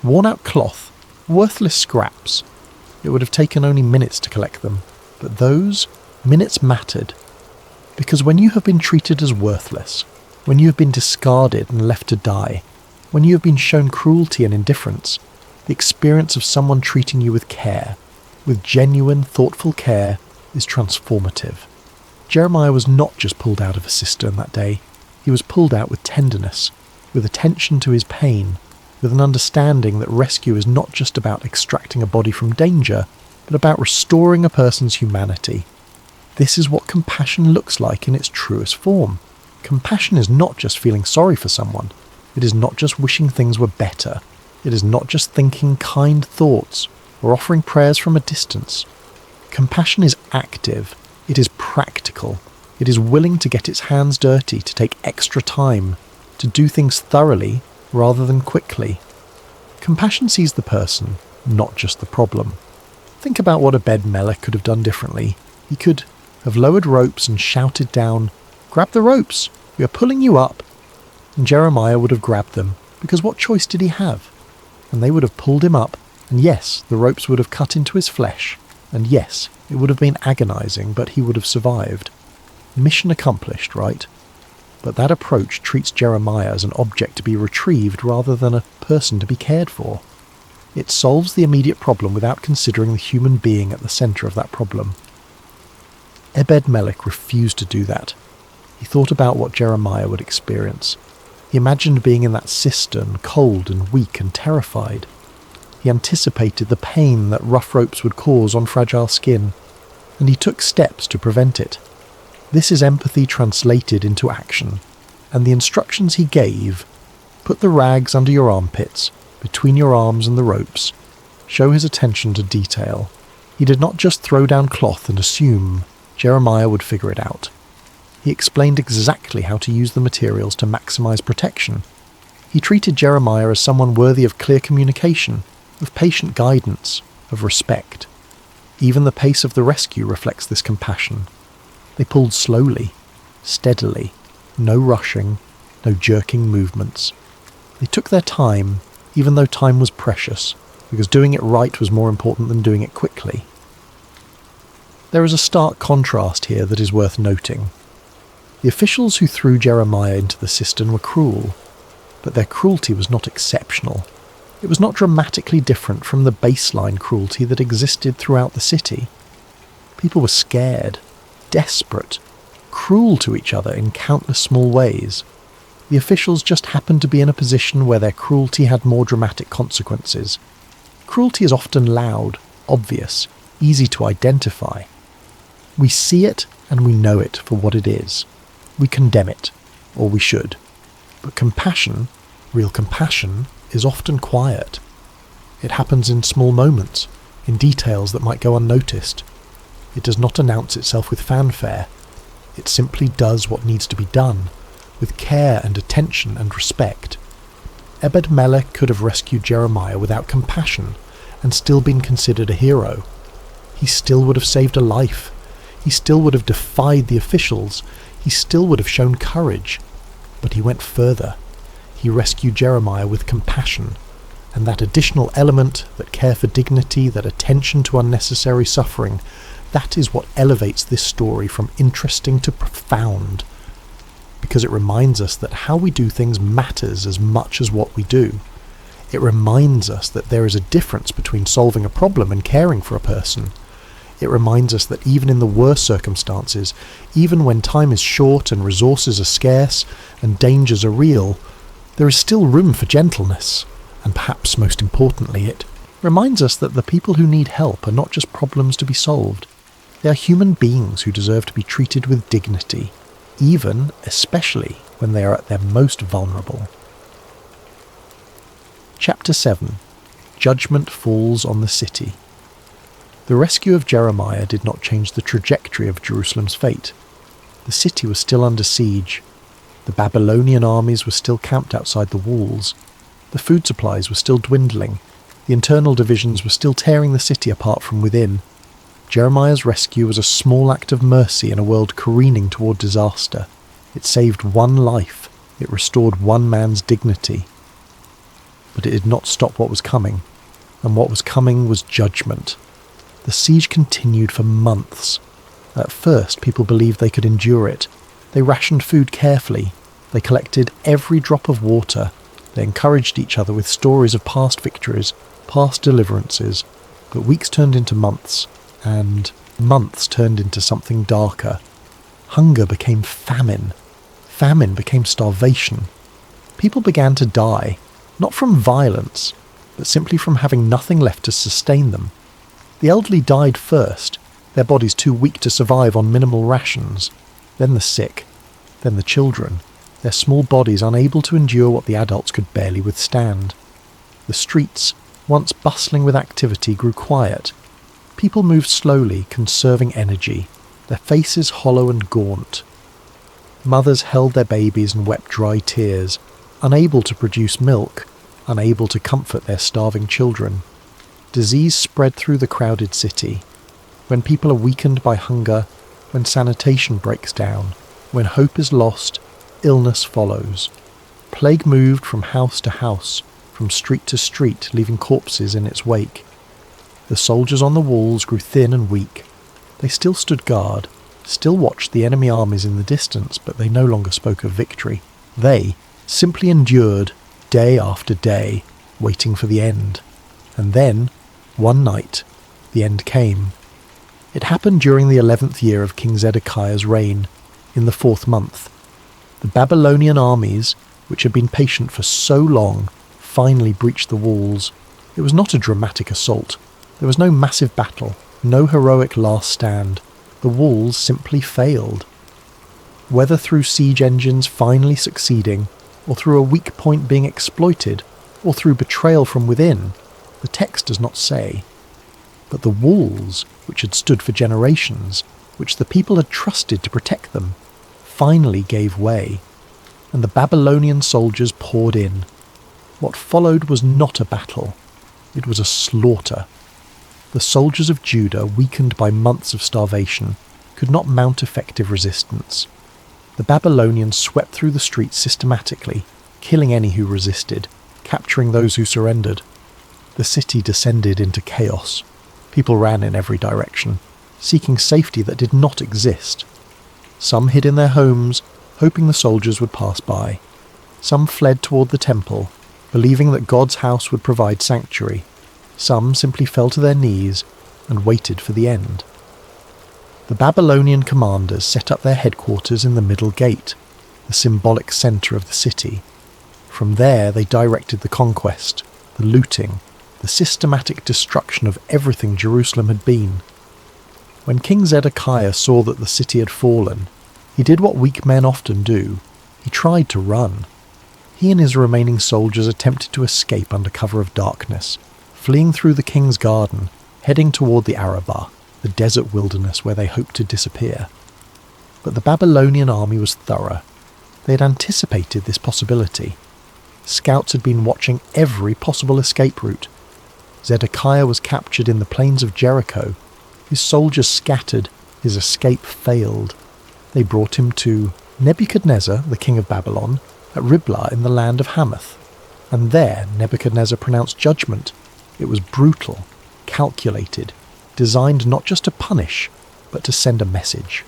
Worn-out cloth, worthless scraps. It would have taken only minutes to collect them. But those minutes mattered. Because when you have been treated as worthless, when you have been discarded and left to die, when you have been shown cruelty and indifference, The experience of someone treating you with care, with genuine, thoughtful care, is transformative. Jeremiah was not just pulled out of a cistern that day. He was pulled out with tenderness, with attention to his pain, with an understanding that rescue is not just about extracting a body from danger, but about restoring a person's humanity. This is what compassion looks like in its truest form. Compassion is not just feeling sorry for someone. It is not just wishing things were better. It is not just thinking kind thoughts or offering prayers from a distance. Compassion is active. It is practical. It is willing to get its hands dirty, to take extra time, to do things thoroughly rather than quickly. Compassion sees the person, not just the problem. Think about what Obed-Edom could have done differently. He could have lowered ropes and shouted down, "Grab the ropes! We are pulling you up!" And Jeremiah would have grabbed them, because what choice did he have? And they would have pulled him up, and yes, the ropes would have cut into his flesh, and yes, it would have been agonizing, but he would have survived. Mission accomplished, right? But that approach treats Jeremiah as an object to be retrieved rather than a person to be cared for. It solves the immediate problem without considering the human being at the centre of that problem. Obed-Edom refused to do that. He thought about what Jeremiah would experience. He imagined being in that cistern, cold and weak and terrified. He anticipated the pain that rough ropes would cause on fragile skin, and he took steps to prevent it. This is empathy translated into action, and the instructions he gave: put the rags under your armpits, between your arms and the ropes, show his attention to detail. He did not just throw down cloth and assume Jeremiah would figure it out. He explained exactly how to use the materials to maximize protection. He treated Jeremiah as someone worthy of clear communication, of patient guidance, of respect. Even the pace of the rescue reflects this compassion. They pulled slowly, steadily, no rushing, no jerking movements. They took their time, even though time was precious, because doing it right was more important than doing it quickly. There is a stark contrast here that is worth noting. The officials who threw Jeremiah into the cistern were cruel, but their cruelty was not exceptional. It was not dramatically different from the baseline cruelty that existed throughout the city. People were scared, desperate, cruel to each other in countless small ways. The officials just happened to be in a position where their cruelty had more dramatic consequences. Cruelty is often loud, obvious, easy to identify. We see it and we know it for what it is. We condemn it, or we should. But compassion, real compassion, is often quiet. It happens in small moments, in details that might go unnoticed. It does not announce itself with fanfare. It simply does what needs to be done, with care and attention and respect. Obed-Edom could have rescued Jeremiah without compassion and still been considered a hero. He still would have saved a life. He still would have defied the officials. He still would have shown courage. But he went further. He rescued Jeremiah with compassion, and that additional element, that care for dignity, that attention to unnecessary suffering, that is what elevates this story from interesting to profound, because it reminds us that how we do things matters as much as what we do. It reminds us that there is a difference between solving a problem and caring for a person. It reminds us that even in the worst circumstances, even when time is short and resources are scarce and dangers are real, there is still room for gentleness. And perhaps most importantly, it reminds us that the people who need help are not just problems to be solved. They are human beings who deserve to be treated with dignity, even, especially, when they are at their most vulnerable. Chapter 7. Judgment Falls on the City. The rescue of Jeremiah did not change the trajectory of Jerusalem's fate. The city was still under siege. The Babylonian armies were still camped outside the walls. The food supplies were still dwindling. The internal divisions were still tearing the city apart from within. Jeremiah's rescue was a small act of mercy in a world careening toward disaster. It saved one life. It restored one man's dignity. But it did not stop what was coming, and what was coming was judgment. The siege continued for months. At first, people believed they could endure it. They rationed food carefully. They collected every drop of water. They encouraged each other with stories of past victories, past deliverances, but weeks turned into months, and months turned into something darker. Hunger became famine. Famine became starvation. People began to die, not from violence, but simply from having nothing left to sustain them. The elderly died first, their bodies too weak to survive on minimal rations, then the sick, then the children, their small bodies unable to endure what the adults could barely withstand. The streets, once bustling with activity, grew quiet. People moved slowly, conserving energy, their faces hollow and gaunt. Mothers held their babies and wept dry tears, unable to produce milk, unable to comfort their starving children. Disease spread through the crowded city. When people are weakened by hunger, when sanitation breaks down, when hope is lost, illness follows. Plague moved from house to house, from street to street, leaving corpses in its wake. The soldiers on the walls grew thin and weak. They still stood guard, still watched the enemy armies in the distance, but they no longer spoke of victory. They simply endured, day after day, waiting for the end. And then, one night, the end came. It happened during the 11th year of King Zedekiah's reign, in the 4th month. The Babylonian armies, which had been patient for so long, finally breached the walls. It was not a dramatic assault. There was no massive battle, no heroic last stand. The walls simply failed. Whether through siege engines finally succeeding, or through a weak point being exploited, or through betrayal from within, the text does not say. But the walls, which had stood for generations, which the people had trusted to protect them, finally gave way, and the Babylonian soldiers poured in. What followed was not a battle, it was a slaughter. The soldiers of Judah, weakened by months of starvation, could not mount effective resistance. The Babylonians swept through the streets systematically, killing any who resisted, capturing those who surrendered. The city descended into chaos. People ran in every direction, seeking safety that did not exist. Some hid in their homes, hoping the soldiers would pass by. Some fled toward the temple, believing that God's house would provide sanctuary. Some simply fell to their knees and waited for the end. The Babylonian commanders set up their headquarters in the middle gate, the symbolic centre of the city. From there they directed the conquest, the looting, the systematic destruction of everything Jerusalem had been. When King Zedekiah saw that the city had fallen, he did what weak men often do. He tried to run. He and his remaining soldiers attempted to escape under cover of darkness, fleeing through the king's garden, heading toward the Arabah, the desert wilderness where they hoped to disappear. But the Babylonian army was thorough. They had anticipated this possibility. Scouts had been watching every possible escape route. Zedekiah was captured in the plains of Jericho. His soldiers scattered. His escape failed. They brought him to Nebuchadnezzar, the king of Babylon, at Riblah in the land of Hamath. And there Nebuchadnezzar pronounced judgment. It was brutal, calculated, designed not just to punish, but to send a message.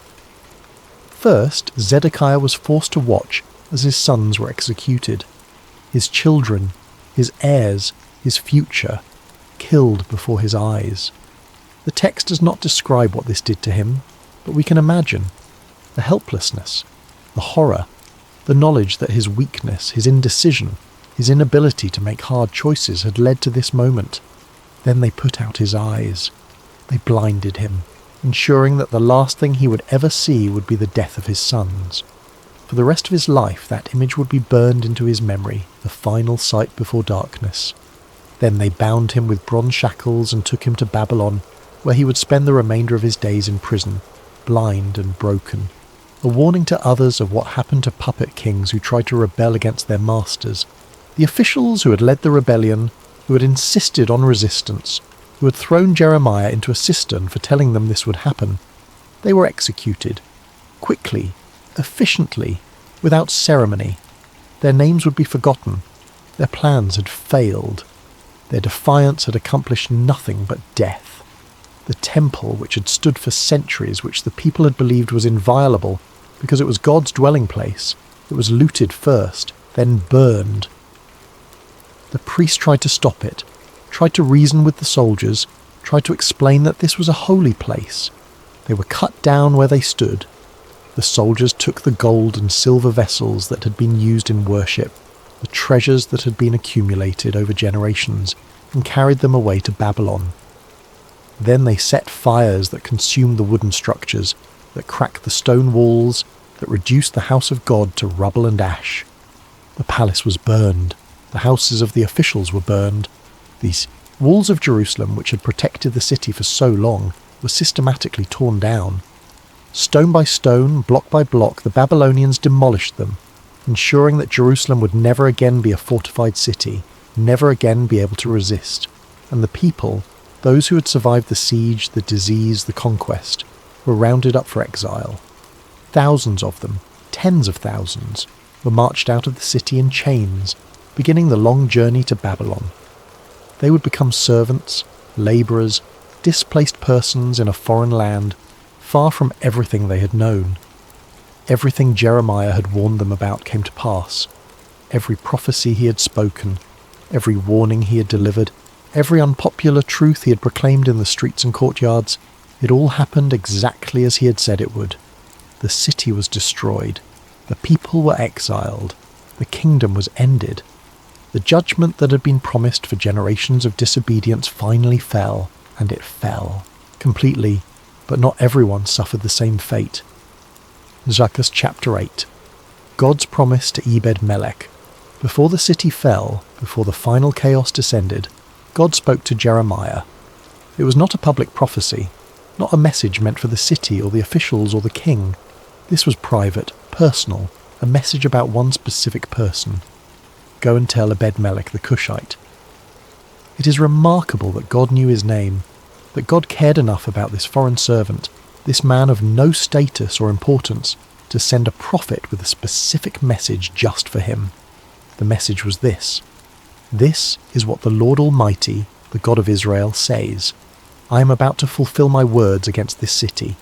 First, Zedekiah was forced to watch as his sons were executed. His children, his heirs, his future, killed before his eyes. The text does not describe what this did to him, but we can imagine. The helplessness, the horror, the knowledge that his weakness, his indecision, his inability to make hard choices had led to this moment. Then they put out his eyes. They blinded him, ensuring that the last thing he would ever see would be the death of his sons. For the rest of his life, that image would be burned into his memory, the final sight before darkness. Then they bound him with bronze shackles and took him to Babylon, where he would spend the remainder of his days in prison, blind and broken. A warning to others of what happened to puppet kings who tried to rebel against their masters. The officials who had led the rebellion, who had insisted on resistance, who had thrown Jeremiah into a cistern for telling them this would happen. They were executed, quickly, efficiently, without ceremony. Their names would be forgotten. Their plans had failed. Their defiance had accomplished nothing but death. The temple, which had stood for centuries, which the people had believed was inviolable because it was God's dwelling place, it was looted first, then burned. The priests tried to stop it, tried to reason with the soldiers, tried to explain that this was a holy place. They were cut down where they stood. The soldiers took the gold and silver vessels that had been used in worship, the treasures that had been accumulated over generations, and carried them away to Babylon. Then they set fires that consumed the wooden structures, that cracked the stone walls, that reduced the house of God to rubble and ash. The palace was burned. The houses of the officials were burned. These walls of Jerusalem, which had protected the city for so long, were systematically torn down. Stone by stone, block by block, the Babylonians demolished them, ensuring that Jerusalem would never again be a fortified city, never again be able to resist. And the people, those who had survived the siege, the disease, the conquest, were rounded up for exile. Thousands of them, tens of thousands, were marched out of the city in chains, beginning the long journey to Babylon. They would become servants, labourers, displaced persons in a foreign land, far from everything they had known. Everything Jeremiah had warned them about came to pass. Every prophecy he had spoken, every warning he had delivered, every unpopular truth he had proclaimed in the streets and courtyards, it all happened exactly as he had said it would. The city was destroyed. The people were exiled. The kingdom was ended. The judgment that had been promised for generations of disobedience finally fell, and it fell. Completely, but not everyone suffered the same fate. Zechariah chapter 8. God's promise to Obed-Melech. Before the city fell, before the final chaos descended, God spoke to Jeremiah. It was not a public prophecy, not a message meant for the city or the officials or the king. This was private, personal, a message about one specific person. Go and tell Obed-Melech the Cushite. It is remarkable that God knew his name, that God cared enough about this foreign servant, this man of no status or importance, to send a prophet with a specific message just for him. The message was this. This is what the Lord Almighty, the God of Israel, says. I am about to fulfill my words against this city,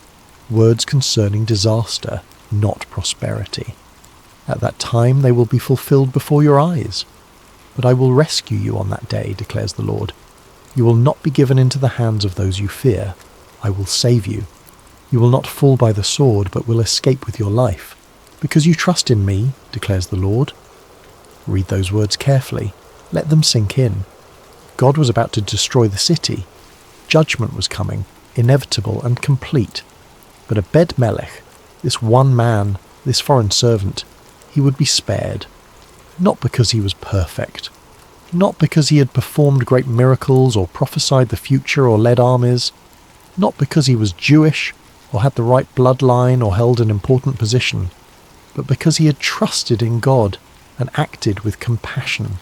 words concerning disaster, not prosperity. At that time they will be fulfilled before your eyes. But I will rescue you on that day, declares the Lord. You will not be given into the hands of those you fear. I will save you. You will not fall by the sword, but will escape with your life. Because you trust in me, declares the Lord. Read those words carefully. Let them sink in. God was about to destroy the city. Judgment was coming, inevitable and complete. But Obed-Melech, this one man, this foreign servant, he would be spared. Not because he was perfect. Not because he had performed great miracles or prophesied the future or led armies. Not because he was Jewish or had the right bloodline or held an important position. But because he had trusted in God and acted with compassion.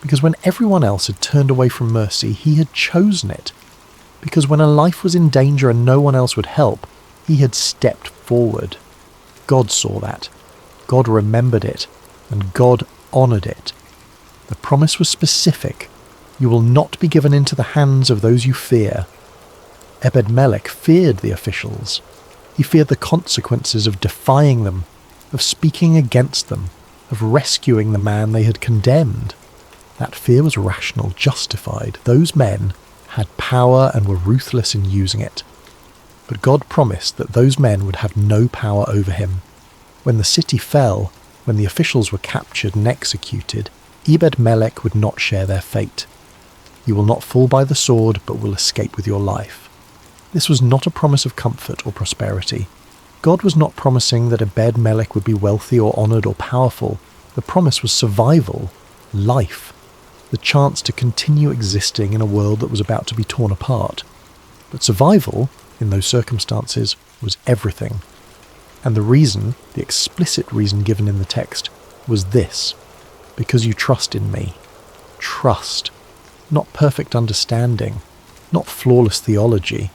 Because when everyone else had turned away from mercy, he had chosen it. Because when a life was in danger and no one else would help, he had stepped forward. God saw that. God remembered it. And God honoured it. The promise was specific. You will not be given into the hands of those you fear. Obed-Melech feared the officials. He feared the consequences of defying them, of speaking against them, of rescuing the man they had condemned. That fear was rational, justified. Those men had power and were ruthless in using it. But God promised that those men would have no power over him. When the city fell, when the officials were captured and executed, Obed-Melech would not share their fate. You will not fall by the sword, but will escape with your life. This was not a promise of comfort or prosperity. God was not promising that Obed-Melech would be wealthy or honoured or powerful. The promise was survival, life, the chance to continue existing in a world that was about to be torn apart. But survival, in those circumstances, was everything. And the reason, the explicit reason given in the text, was this: because you trust in me. Trust. Not perfect understanding, not flawless theology,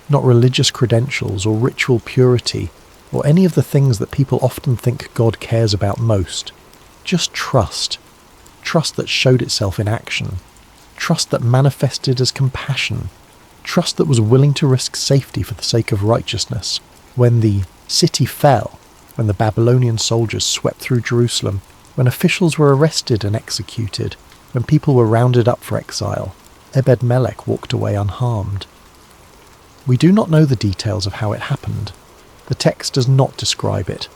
not religious credentials or ritual purity, or any of the things that people often think God cares about most. Just trust. Trust that showed itself in action. Trust that manifested as compassion. Trust that was willing to risk safety for the sake of righteousness. When the city fell, when the Babylonian soldiers swept through Jerusalem, when officials were arrested and executed, When people were rounded up for exile, Obed-Melech walked away unharmed. We do not know the details of how it happened. The text does not describe it.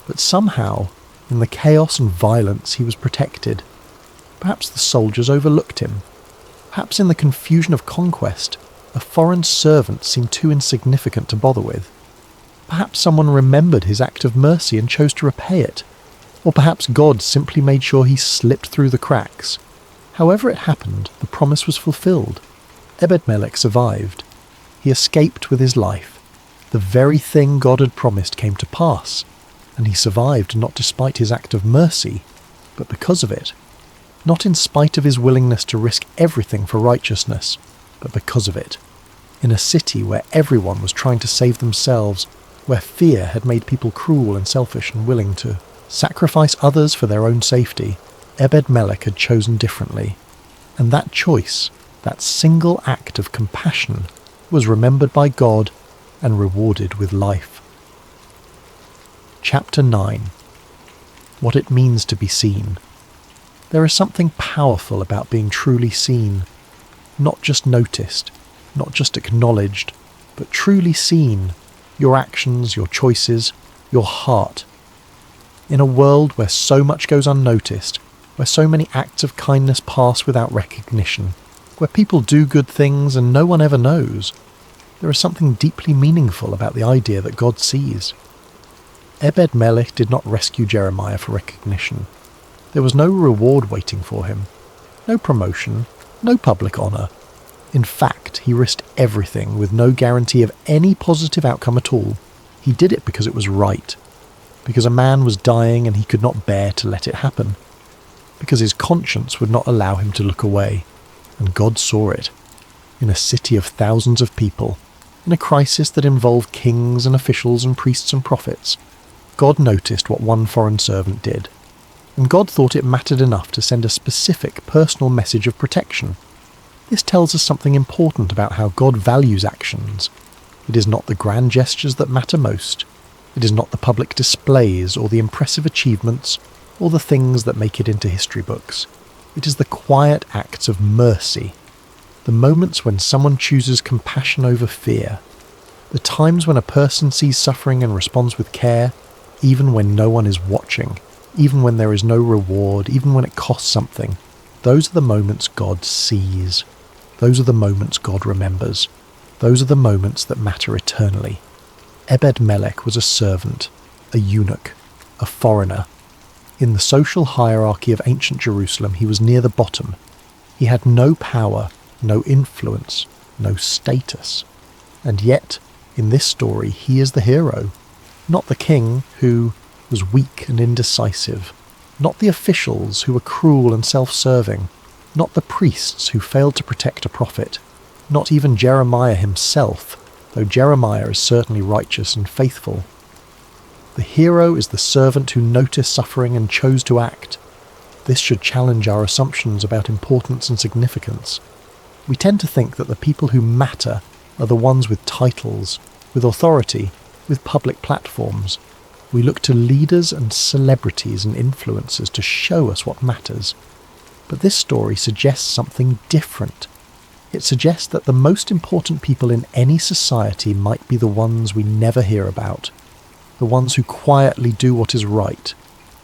But somehow, in the chaos and violence, he was protected. Perhaps the soldiers overlooked him. Perhaps in the confusion of conquest, a foreign servant seemed too insignificant to bother with. Perhaps someone remembered his act of mercy and chose to repay it. Or perhaps God simply made sure he slipped through the cracks. However it happened, the promise was fulfilled. Obed-Melech survived. He escaped with his life. The very thing God had promised came to pass, and he survived not despite his act of mercy, but because of it. Not in spite of his willingness to risk everything for righteousness, but because of it. In a city where everyone was trying to save themselves, where fear had made people cruel and selfish and willing to sacrifice others for their own safety, Obed-Melech had chosen differently. And that choice, that single act of compassion, was remembered by God and rewarded with life. Chapter 9. What it means to be seen. There is something powerful about being truly seen, not just noticed, not just acknowledged, but truly seen, your actions, your choices, your heart. In a world where so much goes unnoticed, where so many acts of kindness pass without recognition, where people do good things and no one ever knows, there is something deeply meaningful about the idea that God sees. Obed-Melech did not rescue Jeremiah for recognition. There was no reward waiting for him, no promotion, no public honour. In fact, he risked everything with no guarantee of any positive outcome at all. He did it because it was right, because a man was dying and he could not bear to let it happen, because his conscience would not allow him to look away, and God saw it. In a city of thousands of people, in a crisis that involved kings and officials and priests and prophets, God noticed what one foreign servant did, and God thought it mattered enough to send a specific personal message of protection. This tells us something important about how God values actions. It is not the grand gestures that matter most. It is not the public displays or the impressive achievements or the things that make it into history books. It is the quiet acts of mercy, the moments when someone chooses compassion over fear, the times when a person sees suffering and responds with care, even when no one is watching, even when there is no reward, even when it costs something. Those are the moments God sees. Those are the moments God remembers. Those are the moments that matter eternally. Obed-Melech was a servant, a eunuch, a foreigner. In the social hierarchy of ancient Jerusalem, he was near the bottom. He had no power, no influence, no status. And yet, in this story, he is the hero. Not the king, who was weak and indecisive. Not the officials, who were cruel and self-serving. Not the priests, who failed to protect a prophet. Not even Jeremiah himself, though Jeremiah is certainly righteous and faithful. The hero is the servant who noticed suffering and chose to act. This should challenge our assumptions about importance and significance. We tend to think that the people who matter are the ones with titles, with authority, with public platforms. We look to leaders and celebrities and influencers to show us what matters. But this story suggests something different. It suggests that the most important people in any society might be the ones we never hear about, the ones who quietly do what is right,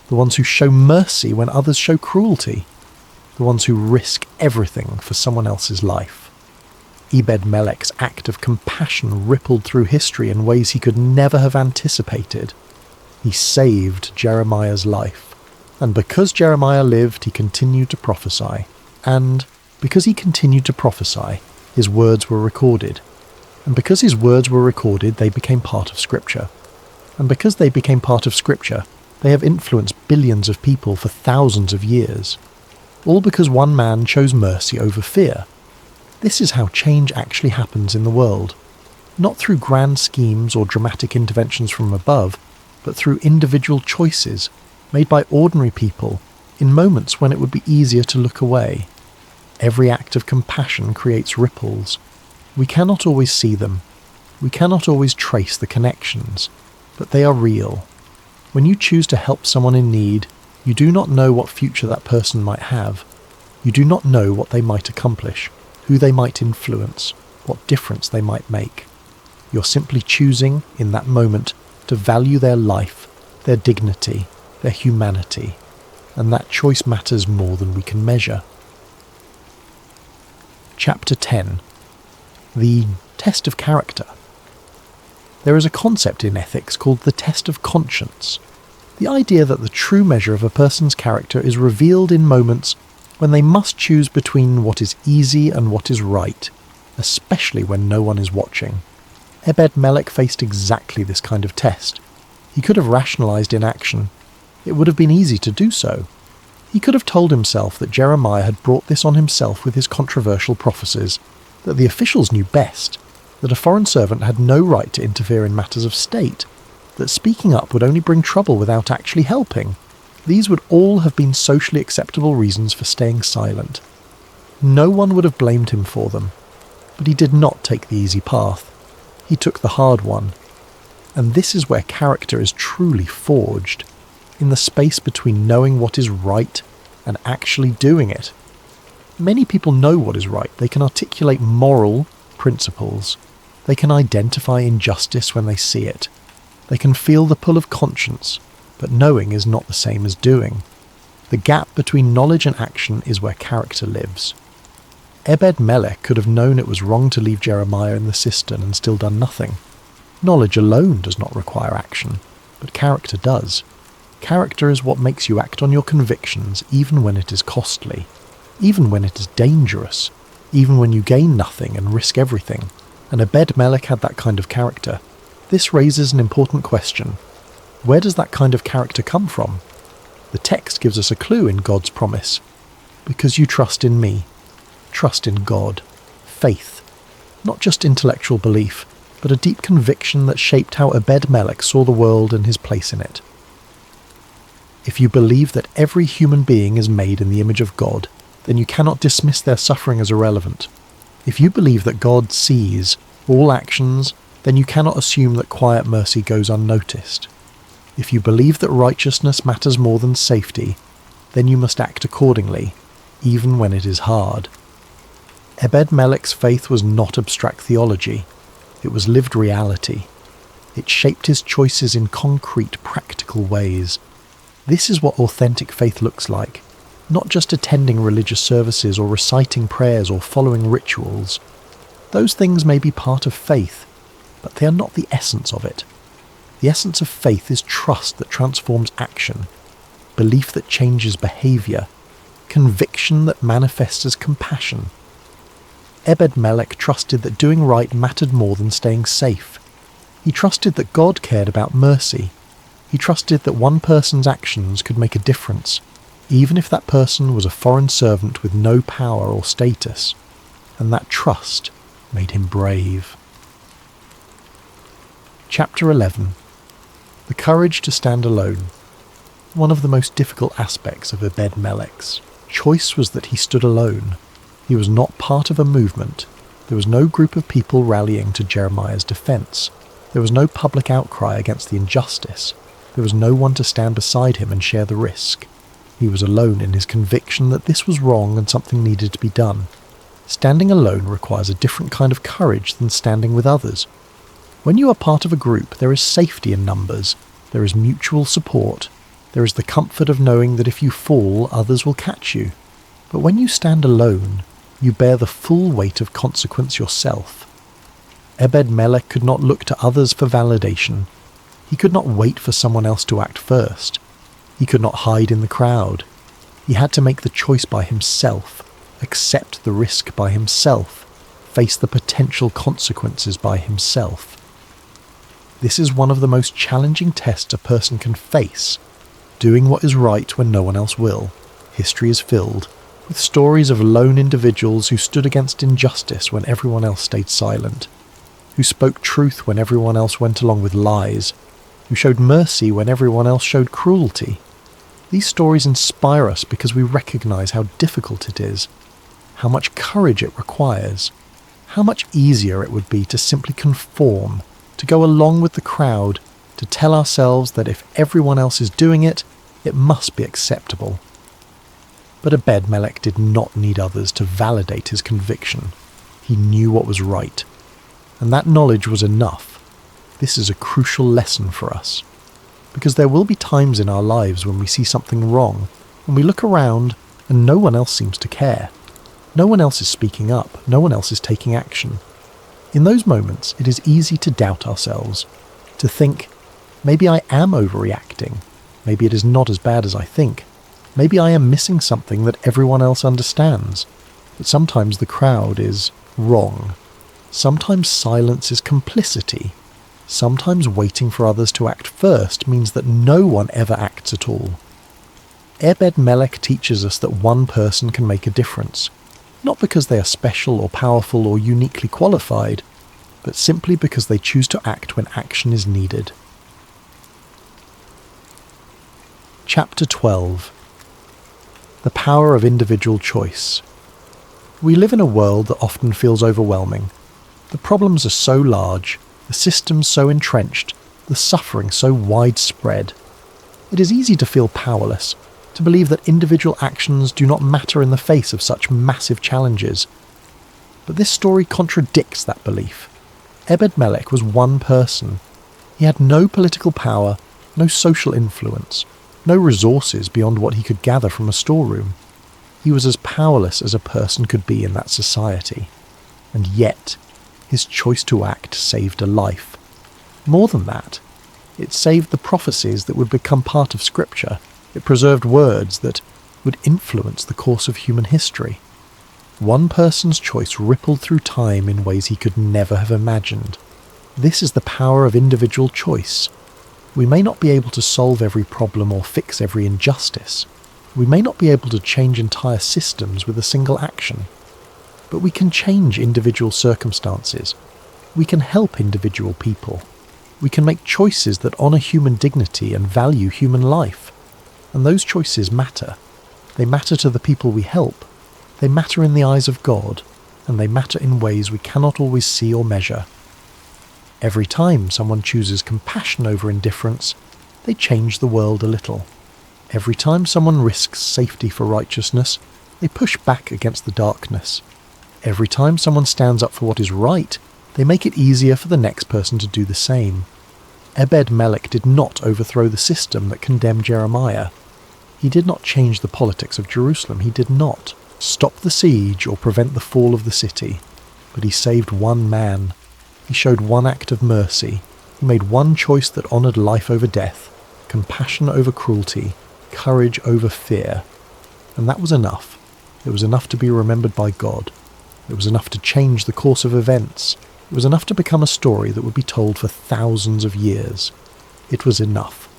the ones who show mercy when others show cruelty, the ones who risk everything for someone else's life. Obed-Melech's act of compassion rippled through history in ways he could never have anticipated. He saved Jeremiah's life. And because Jeremiah lived, he continued to prophesy. And because he continued to prophesy, his words were recorded. And because his words were recorded, they became part of Scripture. And because they became part of Scripture, they have influenced billions of people for thousands of years. All because one man chose mercy over fear. This is how change actually happens in the world. Not through grand schemes or dramatic interventions from above, but through individual choices made by ordinary people in moments when it would be easier to look away. Every act of compassion creates ripples. We cannot always see them. We cannot always trace the connections, but they are real. When you choose to help someone in need, you do not know what future that person might have. You do not know what they might accomplish, who they might influence, what difference they might make. You're simply choosing, in that moment, to value their life, their dignity, their humanity, and that choice matters more than we can measure. Chapter 10. The test of character. There is a concept in ethics called the test of conscience, the idea that the true measure of a person's character is revealed in moments when they must choose between what is easy and what is right, especially when no one is watching. Obed-Melech faced exactly this kind of test. He could have rationalized inaction. It would have been easy to do so. He could have told himself that Jeremiah had brought this on himself with his controversial prophecies, that the officials knew best, that a foreign servant had no right to interfere in matters of state, that speaking up would only bring trouble without actually helping. These would all have been socially acceptable reasons for staying silent. No one would have blamed him for them. But he did not take the easy path. He took the hard one. And this is where character is truly forged, in the space between knowing what is right and actually doing it. Many people know what is right. They can articulate moral principles. They can identify injustice when they see it. They can feel the pull of conscience, but knowing is not the same as doing. The gap between knowledge and action is where character lives. Obed-Melech could have known it was wrong to leave Jeremiah in the cistern and still done nothing. Knowledge alone does not require action, but character does. Character is what makes you act on your convictions even when it is costly, even when it is dangerous, even when you gain nothing and risk everything. And Obed-Melech had that kind of character. This raises an important question. Where does that kind of character come from? The text gives us a clue in God's promise. Because you trust in me. Trust in God. Faith. Not just intellectual belief, but a deep conviction that shaped how Obed-Melech saw the world and his place in it. If you believe that every human being is made in the image of God, then you cannot dismiss their suffering as irrelevant. If you believe that God sees all actions, then you cannot assume that quiet mercy goes unnoticed. If you believe that righteousness matters more than safety, then you must act accordingly, even when it is hard. Obed-Melech's faith was not abstract theology. It was lived reality. It shaped his choices in concrete, practical ways. This is what authentic faith looks like, not just attending religious services or reciting prayers or following rituals. Those things may be part of faith, but they are not the essence of it. The essence of faith is trust that transforms action, belief that changes behavior, conviction that manifests as compassion. Obed-Melech trusted that doing right mattered more than staying safe. He trusted that God cared about mercy. He trusted that one person's actions could make a difference, even if that person was a foreign servant with no power or status. And that trust made him brave. Chapter 11. The courage to stand alone. One of the most difficult aspects of Obed-Melech's choice was that he stood alone. He was not part of a movement. There was no group of people rallying to Jeremiah's defense. There was no public outcry against the injustice. There was no one to stand beside him and share the risk. He was alone in his conviction that this was wrong and something needed to be done. Standing alone requires a different kind of courage than standing with others. When you are part of a group, there is safety in numbers. There is mutual support. There is the comfort of knowing that if you fall, others will catch you. But when you stand alone, you bear the full weight of consequence yourself. Obed-Melech could not look to others for validation. He could not wait for someone else to act first. He could not hide in the crowd. He had to make the choice by himself, accept the risk by himself, face the potential consequences by himself. This is one of the most challenging tests a person can face, doing what is right when no one else will. History is filled with stories of lone individuals who stood against injustice when everyone else stayed silent, who spoke truth when everyone else went along with lies, who showed mercy when everyone else showed cruelty. These stories inspire us because we recognize how difficult it is, how much courage it requires, how much easier it would be to simply conform, to go along with the crowd, to tell ourselves that if everyone else is doing it, it must be acceptable. But Obed-Melech did not need others to validate his conviction. He knew what was right, and that knowledge was enough. This is a crucial lesson for us, because there will be times in our lives when we see something wrong, and we look around and no one else seems to care. No one else is speaking up, no one else is taking action. In those moments, it is easy to doubt ourselves, to think, maybe I am overreacting, maybe it is not as bad as I think, maybe I am missing something that everyone else understands. But sometimes the crowd is wrong. Sometimes silence is complicity. Sometimes waiting for others to act first means that no one ever acts at all. Obed-Melech teaches us that one person can make a difference, not because they are special or powerful or uniquely qualified, but simply because they choose to act when action is needed. Chapter 12. The Power of Individual Choice. We live in a world that often feels overwhelming. The problems are so large, the systems so entrenched, the suffering so widespread. It is easy to feel powerless, to believe that individual actions do not matter in the face of such massive challenges. But this story contradicts that belief. Obed-Melech was one person. He had no political power, no social influence, no resources beyond what he could gather from a storeroom. He was as powerless as a person could be in that society. And yet, his choice to act saved a life. More than that, it saved the prophecies that would become part of Scripture. It preserved words that would influence the course of human history. One person's choice rippled through time in ways he could never have imagined. This is the power of individual choice. We may not be able to solve every problem or fix every injustice. We may not be able to change entire systems with a single action. But we can change individual circumstances. We can help individual people. We can make choices that honour human dignity and value human life. And those choices matter. They matter to the people we help. They matter in the eyes of God, and they matter in ways we cannot always see or measure. Every time someone chooses compassion over indifference, they change the world a little. Every time someone risks safety for righteousness, they push back against the darkness. Every time someone stands up for what is right, they make it easier for the next person to do the same. Obed-Melech did not overthrow the system that condemned Jeremiah. He did not change the politics of Jerusalem. He did not stop the siege or prevent the fall of the city. But he saved one man. He showed one act of mercy. He made one choice that honoured life over death, compassion over cruelty, courage over fear. And that was enough. It was enough to be remembered by God. It was enough to change the course of events. It was enough to become a story that would be told for thousands of years. It was enough.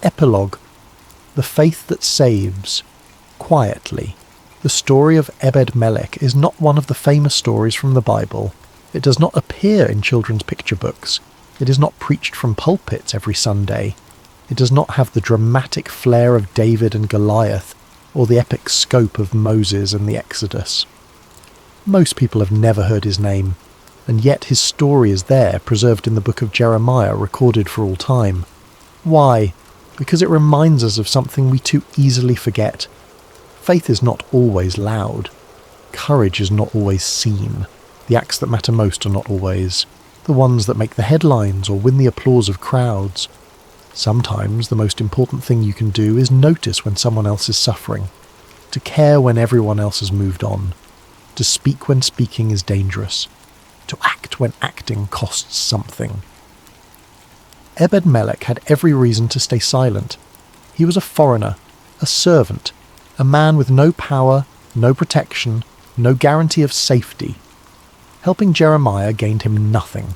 Epilogue. The faith that saves. Quietly. The story of Obed-Melech is not one of the famous stories from the Bible. It does not appear in children's picture books. It is not preached from pulpits every Sunday. It does not have the dramatic flair of David and Goliath, or the epic scope of Moses and the Exodus. Most people have never heard his name, and yet his story is there, preserved in the book of Jeremiah, recorded for all time. Why? Because it reminds us of something we too easily forget. Faith is not always loud. Courage is not always seen. The acts that matter most are not always the ones that make the headlines or win the applause of crowds. Sometimes the most important thing you can do is notice when someone else is suffering, to care when everyone else has moved on, to speak when speaking is dangerous, to act when acting costs something. Obed-Melech had every reason to stay silent. He was a foreigner, a servant, a man with no power, no protection, no guarantee of safety. Helping Jeremiah gained him nothing.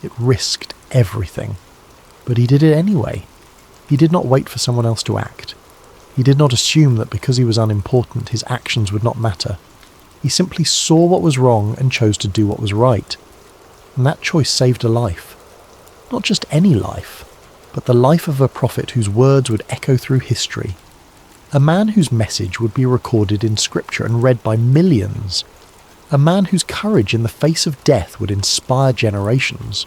It risked everything. But he did it anyway. He did not wait for someone else to act. He did not assume that because he was unimportant, his actions would not matter. He simply saw what was wrong and chose to do what was right. And that choice saved a life. Not just any life, but the life of a prophet whose words would echo through history. A man whose message would be recorded in Scripture and read by millions. A man whose courage in the face of death would inspire generations.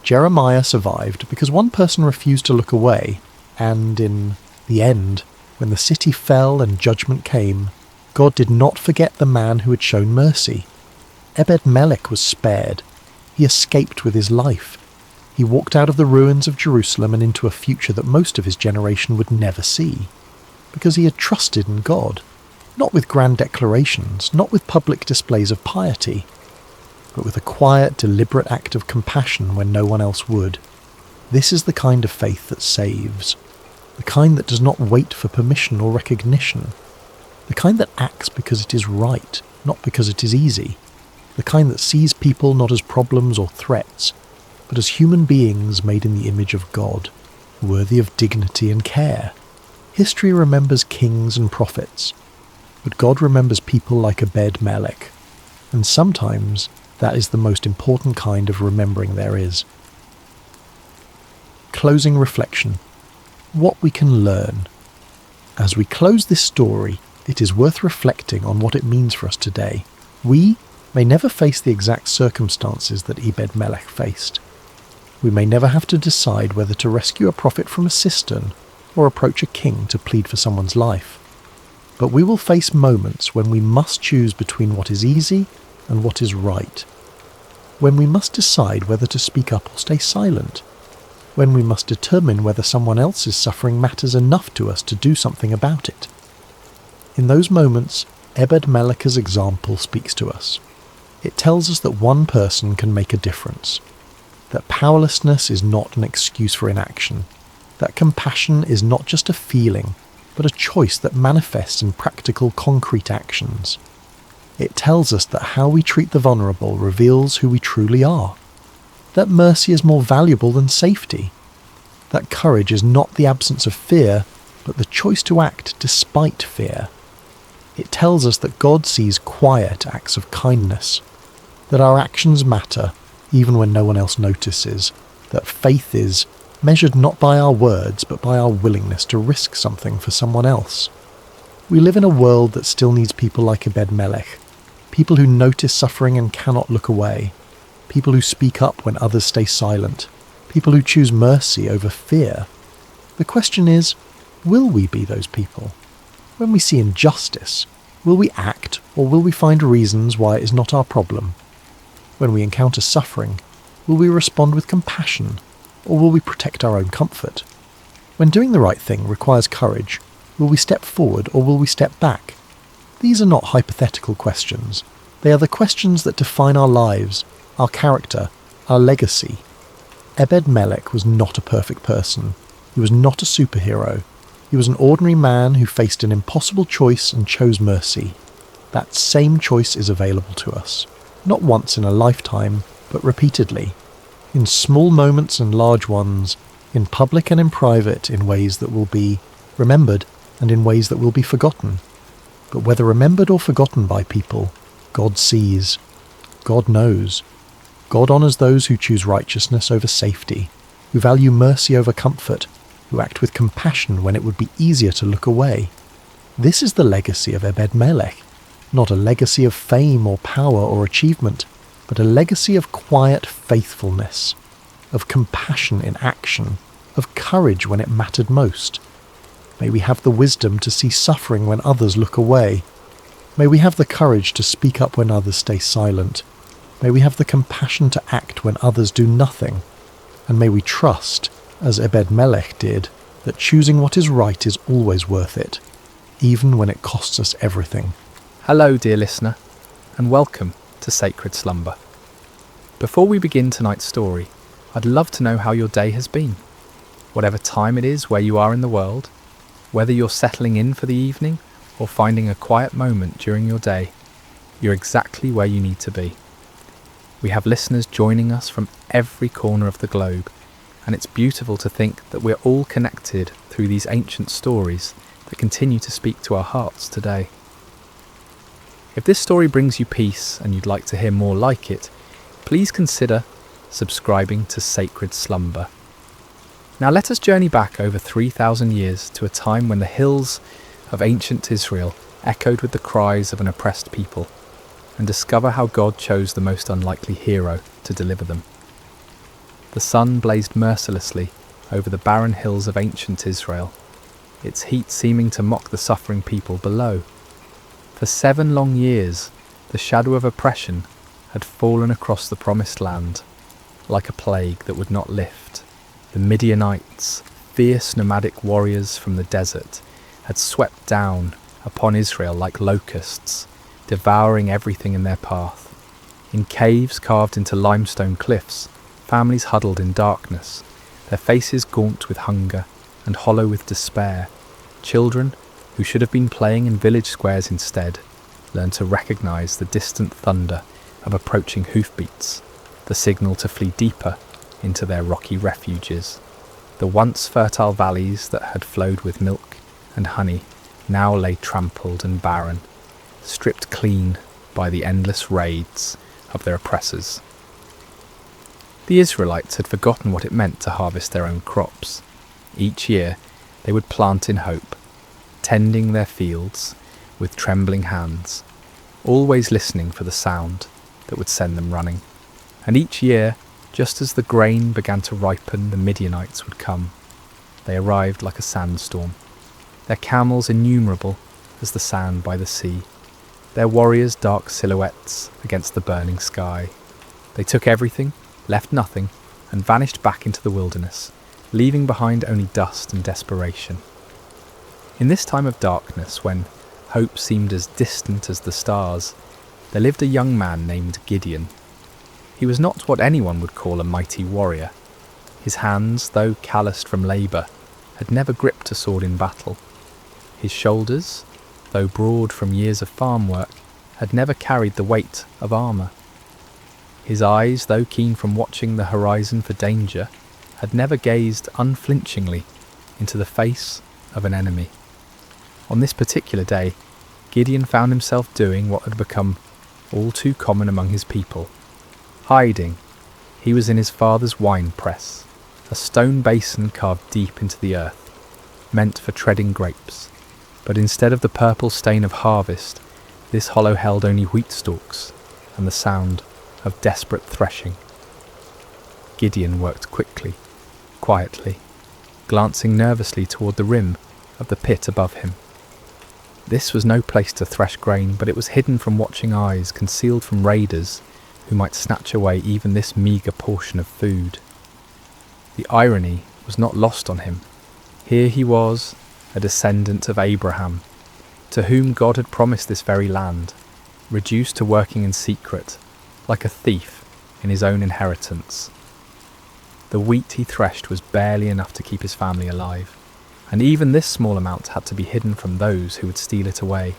Jeremiah survived because one person refused to look away, and in the end, When the city fell and judgment came, God did not forget the man who had shown mercy. Obed-Melech was spared. He escaped with his life. He walked out of the ruins of Jerusalem and into a future that most of his generation would never see, because he had trusted in God, not with grand declarations, not with public displays of piety, but with a quiet, deliberate act of compassion when no one else would. This is the kind of faith that saves, the kind that does not wait for permission or recognition, the kind that acts because it is right, not because it is easy, the kind that sees people not as problems or threats, but as human beings made in the image of God, worthy of dignity and care. History remembers kings and prophets, but God remembers people like Obed-Melech, and sometimes that is the most important kind of remembering there is. Closing reflection. What we can learn. As we close this story, it is worth reflecting on what it means for us today. We may never face the exact circumstances that Obed-Melech faced. We may never have to decide whether to rescue a prophet from a cistern or approach a king to plead for someone's life. But we will face moments when we must choose between what is easy and what is right. When we must decide whether to speak up or stay silent. When we must determine whether someone else's suffering matters enough to us to do something about it. In those moments, Obed-Melech's example speaks to us. It tells us that one person can make a difference, that powerlessness is not an excuse for inaction, that compassion is not just a feeling, but a choice that manifests in practical, concrete actions. It tells us that how we treat the vulnerable reveals who we truly are, that mercy is more valuable than safety, that courage is not the absence of fear, but the choice to act despite fear. It tells us that God sees quiet acts of kindness, that our actions matter even when no one else notices, that faith is measured not by our words but by our willingness to risk something for someone else. We live in a world that still needs people like Obed-Melech, people who notice suffering and cannot look away, people who speak up when others stay silent, people who choose mercy over fear. The question is, will we be those people? When we see injustice, will we act or will we find reasons why it is not our problem? When we encounter suffering, will we respond with compassion or will we protect our own comfort? When doing the right thing requires courage, will we step forward or will we step back? These are not hypothetical questions. They are the questions that define our lives, our character, our legacy. Obed-Melech was not a perfect person. He was not a superhero. He was an ordinary man who faced an impossible choice and chose mercy. That same choice is available to us, not once in a lifetime, but repeatedly, in small moments and large ones, in public and in private, in ways that will be remembered and in ways that will be forgotten. But whether remembered or forgotten by people, God sees, God knows. God honours those who choose righteousness over safety, who value mercy over comfort, who act with compassion when it would be easier to look away. This is the legacy of Obed-Melech, not a legacy of fame or power or achievement, but a legacy of quiet faithfulness, of compassion in action, of courage when it mattered most. May we have the wisdom to see suffering when others look away. May we have the courage to speak up when others stay silent. May we have the compassion to act when others do nothing. And may we trust, as Obed-Melech did, that choosing what is right is always worth it, even when it costs us everything. Hello, dear listener, and welcome to Sacred Slumber. Before we begin tonight's story, I'd love to know how your day has been. Whatever time it is where you are in the world, whether you're settling in for the evening or finding a quiet moment during your day, you're exactly where you need to be. We have listeners joining us from every corner of the globe, and it's beautiful to think that we're all connected through these ancient stories that continue to speak to our hearts today. If this story brings you peace and you'd like to hear more like it, please consider subscribing to Sacred Slumber. Now let us journey back over 3,000 years to a time when the hills of ancient Israel echoed with the cries of an oppressed people, and discover how God chose the most unlikely hero to deliver them. The sun blazed mercilessly over the barren hills of ancient Israel, its heat seeming to mock the suffering people below. For 7 long years, the shadow of oppression had fallen across the promised land, like a plague that would not lift. The Midianites, fierce nomadic warriors from the desert, had swept down upon Israel like locusts, devouring everything in their path. In caves carved into limestone cliffs, families huddled in darkness, their faces gaunt with hunger and hollow with despair. Children, who should have been playing in village squares instead, learned to recognize the distant thunder of approaching hoofbeats, the signal to flee deeper into their rocky refuges. The once fertile valleys that had flowed with milk and honey now lay trampled and barren, stripped clean by the endless raids of their oppressors. The Israelites had forgotten what it meant to harvest their own crops. Each year they would plant in hope, tending their fields with trembling hands, always listening for the sound that would send them running. And each year, just as the grain began to ripen, the Midianites would come. They arrived like a sandstorm, their camels innumerable as the sand by the sea, their warriors dark silhouettes against the burning sky. They took everything, left nothing, and vanished back into the wilderness, leaving behind only dust and desperation. In this time of darkness, when hope seemed as distant as the stars, there lived a young man named Gideon. He was not what anyone would call a mighty warrior. His hands, though calloused from labour, had never gripped a sword in battle. His shoulders, though broad from years of farm work, had never carried the weight of armour. His eyes, though keen from watching the horizon for danger, had never gazed unflinchingly into the face of an enemy. On this particular day, Gideon found himself doing what had become all too common among his people. Hiding. He was in his father's wine press, a stone basin carved deep into the earth, meant for treading grapes. But instead of the purple stain of harvest, this hollow held only wheat stalks and the sound of desperate threshing. Gideon worked quickly, quietly, glancing nervously toward the rim of the pit above him. This was no place to thresh grain, but it was hidden from watching eyes, concealed from raiders who might snatch away even this meagre portion of food. The irony was not lost on him. Here he was, a descendant of Abraham, to whom God had promised this very land, reduced to working in secret, like a thief in his own inheritance. The wheat he threshed was barely enough to keep his family alive, and even this small amount had to be hidden from those who would steal it away.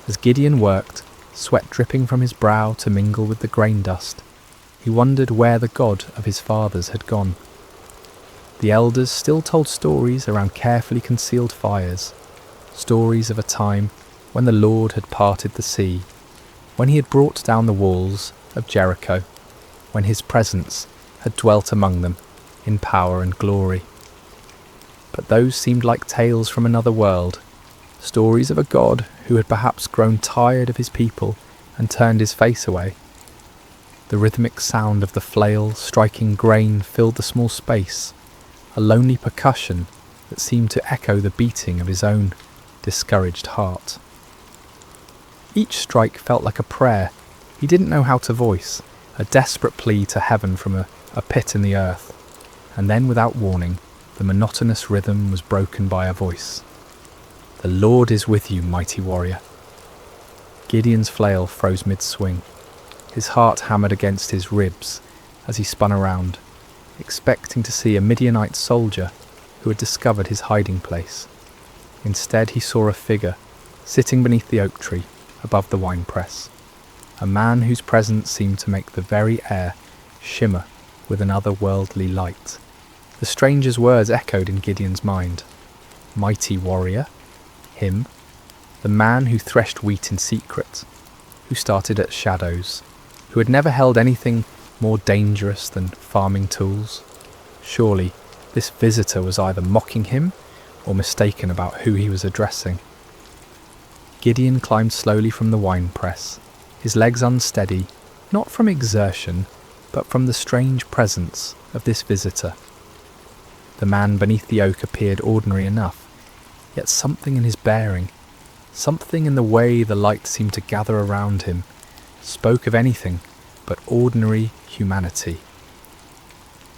As Gideon worked, sweat dripping from his brow to mingle with the grain dust, he wondered where the God of his fathers had gone. The elders still told stories around carefully concealed fires, stories of a time when the Lord had parted the sea, when he had brought down the walls of Jericho, when his presence had dwelt among them in power and glory. But those seemed like tales from another world, stories of a God who had perhaps grown tired of his people and turned his face away. The rhythmic sound of the flail striking grain filled the small space, a lonely percussion that seemed to echo the beating of his own discouraged heart. Each strike felt like a prayer he didn't know how to voice, a desperate plea to heaven from a pit in the earth, and then without warning, the monotonous rhythm was broken by a voice. "The Lord is with you, mighty warrior." Gideon's flail froze mid-swing. His heart hammered against his ribs as he spun around, expecting to see a Midianite soldier who had discovered his hiding place. Instead he saw a figure sitting beneath the oak tree above the winepress, a man whose presence seemed to make the very air shimmer with an otherworldly light. The stranger's words echoed in Gideon's mind. Mighty warrior? Him? The man who threshed wheat in secret, who started at shadows, who had never held anything more dangerous than farming tools? Surely this visitor was either mocking him or mistaken about who he was addressing. Gideon climbed slowly from the winepress, his legs unsteady, not from exertion, but from the strange presence of this visitor. The man beneath the oak appeared ordinary enough, yet something in his bearing, something in the way the light seemed to gather around him, spoke of anything but ordinary humanity.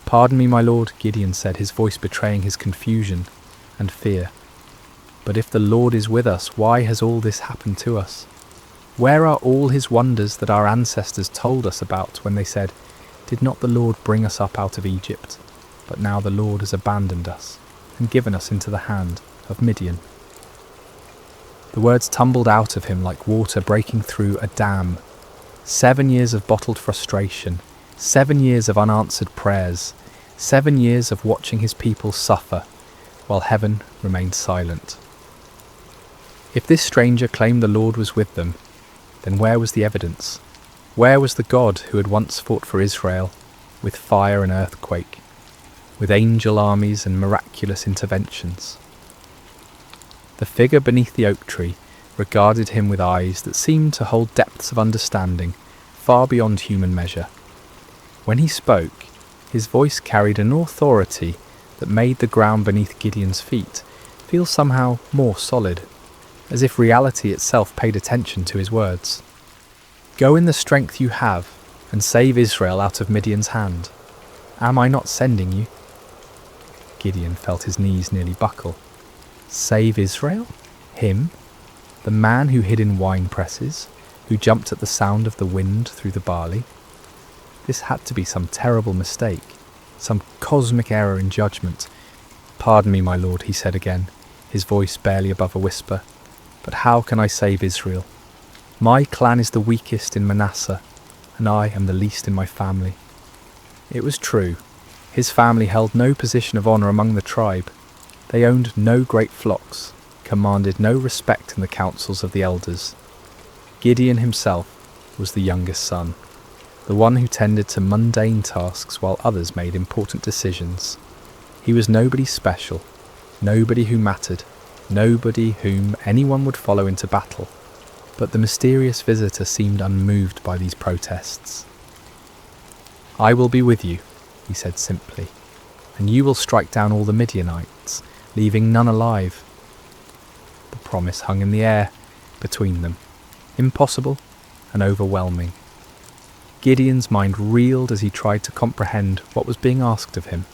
"Pardon me, my lord," Gideon said, his voice betraying his confusion and fear. "But if the Lord is with us, why has all this happened to us? Where are all his wonders that our ancestors told us about when they said, 'Did not the Lord bring us up out of Egypt?' But now the Lord has abandoned us and given us into the hand of Midian." The words tumbled out of him like water breaking through a dam. 7 years of bottled frustration, 7 years of unanswered prayers, 7 years of watching his people suffer, while heaven remained silent. If this stranger claimed the Lord was with them, then where was the evidence? Where was the God who had once fought for Israel with fire and earthquake, with angel armies and miraculous interventions? The figure beneath the oak tree regarded him with eyes that seemed to hold depths of understanding far beyond human measure. When he spoke, his voice carried an authority that made the ground beneath Gideon's feet feel somehow more solid, as if reality itself paid attention to his words. "Go in the strength you have and save Israel out of Midian's hand. Am I not sending you?" Gideon felt his knees nearly buckle. Save Israel? Him? The man who hid in wine presses, who jumped at the sound of the wind through the barley? This had to be some terrible mistake, some cosmic error in judgment. "Pardon me, my lord," he said again, his voice barely above a whisper, "but how can I save Israel? My clan is the weakest in Manasseh, and I am the least in my family." It was true. His family held no position of honour among the tribe. They owned no great flocks, commanded no respect in the councils of the elders. Gideon himself was the youngest son, the one who tended to mundane tasks while others made important decisions. He was nobody special, nobody who mattered, nobody whom anyone would follow into battle. But the mysterious visitor seemed unmoved by these protests. "I will be with you," he said simply, "and you will strike down all the Midianites, leaving none alive." The promise hung in the air between them, impossible and overwhelming. Gideon's mind reeled as he tried to comprehend what was being asked of him.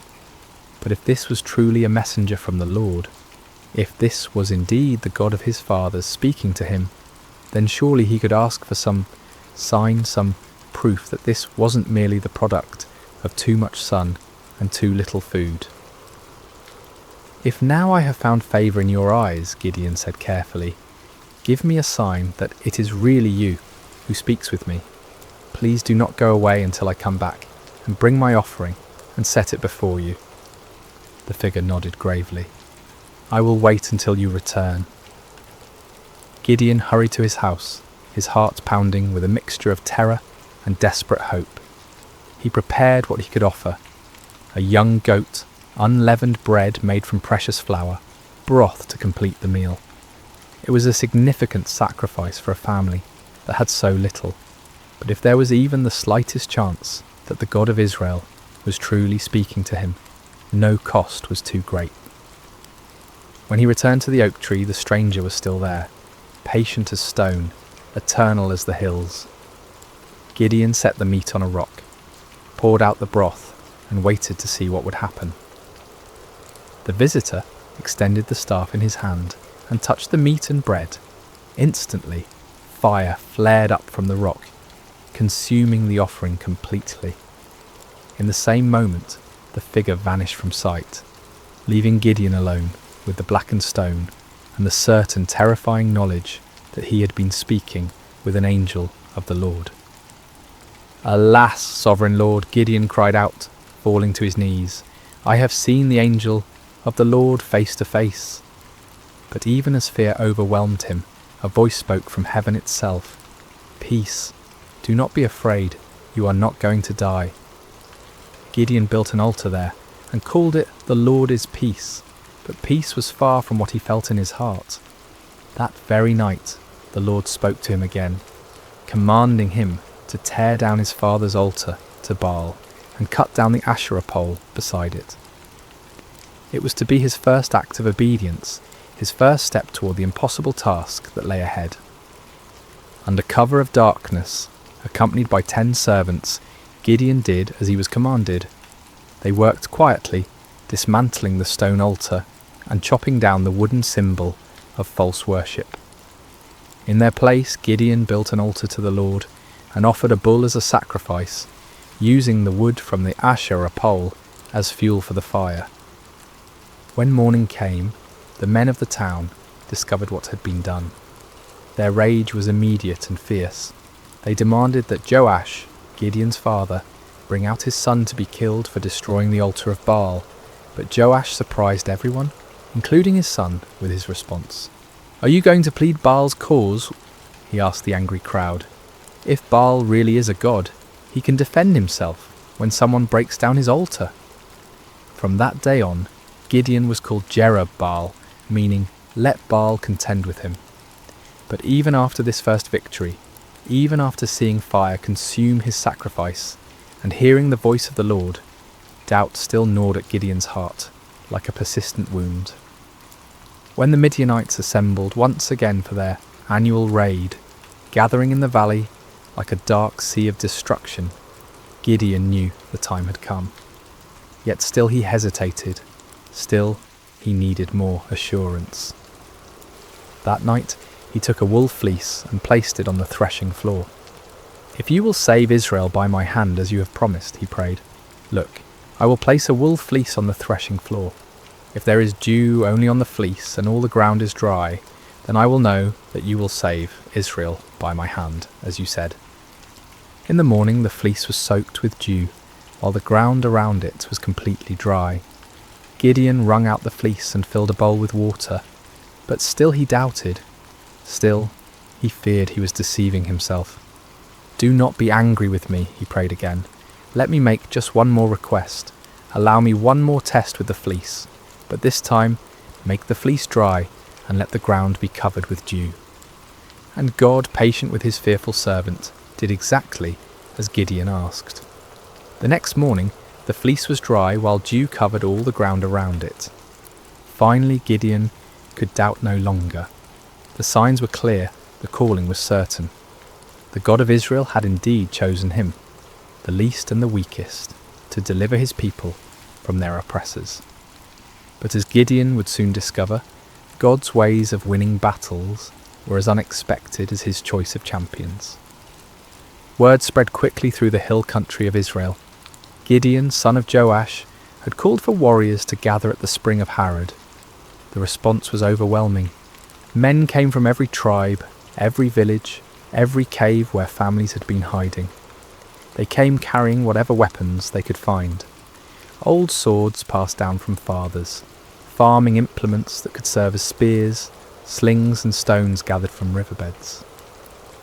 But if this was truly a messenger from the Lord, if this was indeed the God of his fathers speaking to him, then surely he could ask for some sign, some proof that this wasn't merely the product of too much sun and too little food. "If now I have found favour in your eyes," Gideon said carefully, "give me a sign that it is really you who speaks with me. Please do not go away until I come back and bring my offering and set it before you." The figure nodded gravely. "I will wait until you return." Gideon hurried to his house, his heart pounding with a mixture of terror and desperate hope. He prepared what he could offer: a young goat, unleavened bread made from precious flour, broth to complete the meal. It was a significant sacrifice for a family that had so little, but if there was even the slightest chance that the God of Israel was truly speaking to him, no cost was too great. When he returned to the oak tree, the stranger was still there, patient as stone, eternal as the hills. Gideon set the meat on a rock, poured out the broth, and waited to see what would happen. The visitor extended the staff in his hand and touched the meat and bread. Instantly, fire flared up from the rock, consuming the offering completely. In the same moment, the figure vanished from sight, leaving Gideon alone with the blackened stone and the certain terrifying knowledge that he had been speaking with an angel of the Lord. "Alas, sovereign Lord," Gideon cried out, falling to his knees, "I have seen the angel of the Lord face to face." But even as fear overwhelmed him, a voice spoke from heaven itself. "Peace, do not be afraid, you are not going to die." Gideon built an altar there and called it "The Lord is Peace," but peace was far from what he felt in his heart. That very night, the Lord spoke to him again, commanding him to tear down his father's altar to Baal and cut down the Asherah pole beside it. It was to be his first act of obedience, his first step toward the impossible task that lay ahead. Under cover of darkness, accompanied by 10 servants, Gideon did as he was commanded. They worked quietly, dismantling the stone altar and chopping down the wooden symbol of false worship. In their place, Gideon built an altar to the Lord and offered a bull as a sacrifice, using the wood from the Asherah pole as fuel for the fire. When morning came, the men of the town discovered what had been done. Their rage was immediate and fierce. They demanded that Joash, Gideon's father, bring out his son to be killed for destroying the altar of Baal, but Joash surprised everyone, including his son, with his response. "Are you going to plead Baal's cause?" he asked the angry crowd. "If Baal really is a god, he can defend himself when someone breaks down his altar." From that day on, Gideon was called Jerub-Baal, meaning "let Baal contend with him." But even after this first victory, even after seeing fire consume his sacrifice and hearing the voice of the Lord, doubt still gnawed at Gideon's heart like a persistent wound. When the Midianites assembled once again for their annual raid, gathering in the valley like a dark sea of destruction, Gideon knew the time had come. Yet still he hesitated, still he needed more assurance. That night he took a wool fleece and placed it on the threshing floor. "If you will save Israel by my hand as you have promised," he prayed, "look, I will place a wool fleece on the threshing floor. If there is dew only on the fleece and all the ground is dry, then I will know that you will save Israel by my hand, as you said." In the morning the fleece was soaked with dew, while the ground around it was completely dry. Gideon wrung out the fleece and filled a bowl with water, but still he doubted. Still, he feared he was deceiving himself. "Do not be angry with me," he prayed again. "Let me make just one more request. Allow me one more test with the fleece, but this time make the fleece dry and let the ground be covered with dew." And God, patient with his fearful servant, did exactly as Gideon asked. The next morning, the fleece was dry while dew covered all the ground around it. Finally, Gideon could doubt no longer. The signs were clear, the calling was certain. The God of Israel had indeed chosen him, the least and the weakest, to deliver his people from their oppressors. But as Gideon would soon discover, God's ways of winning battles were as unexpected as his choice of champions. Word spread quickly through the hill country of Israel. Gideon, son of Joash, had called for warriors to gather at the spring of Harod. The response was overwhelming. Men came from every tribe, every village, every cave where families had been hiding. They came carrying whatever weapons they could find. Old swords passed down from fathers, farming implements that could serve as spears, slings and stones gathered from riverbeds.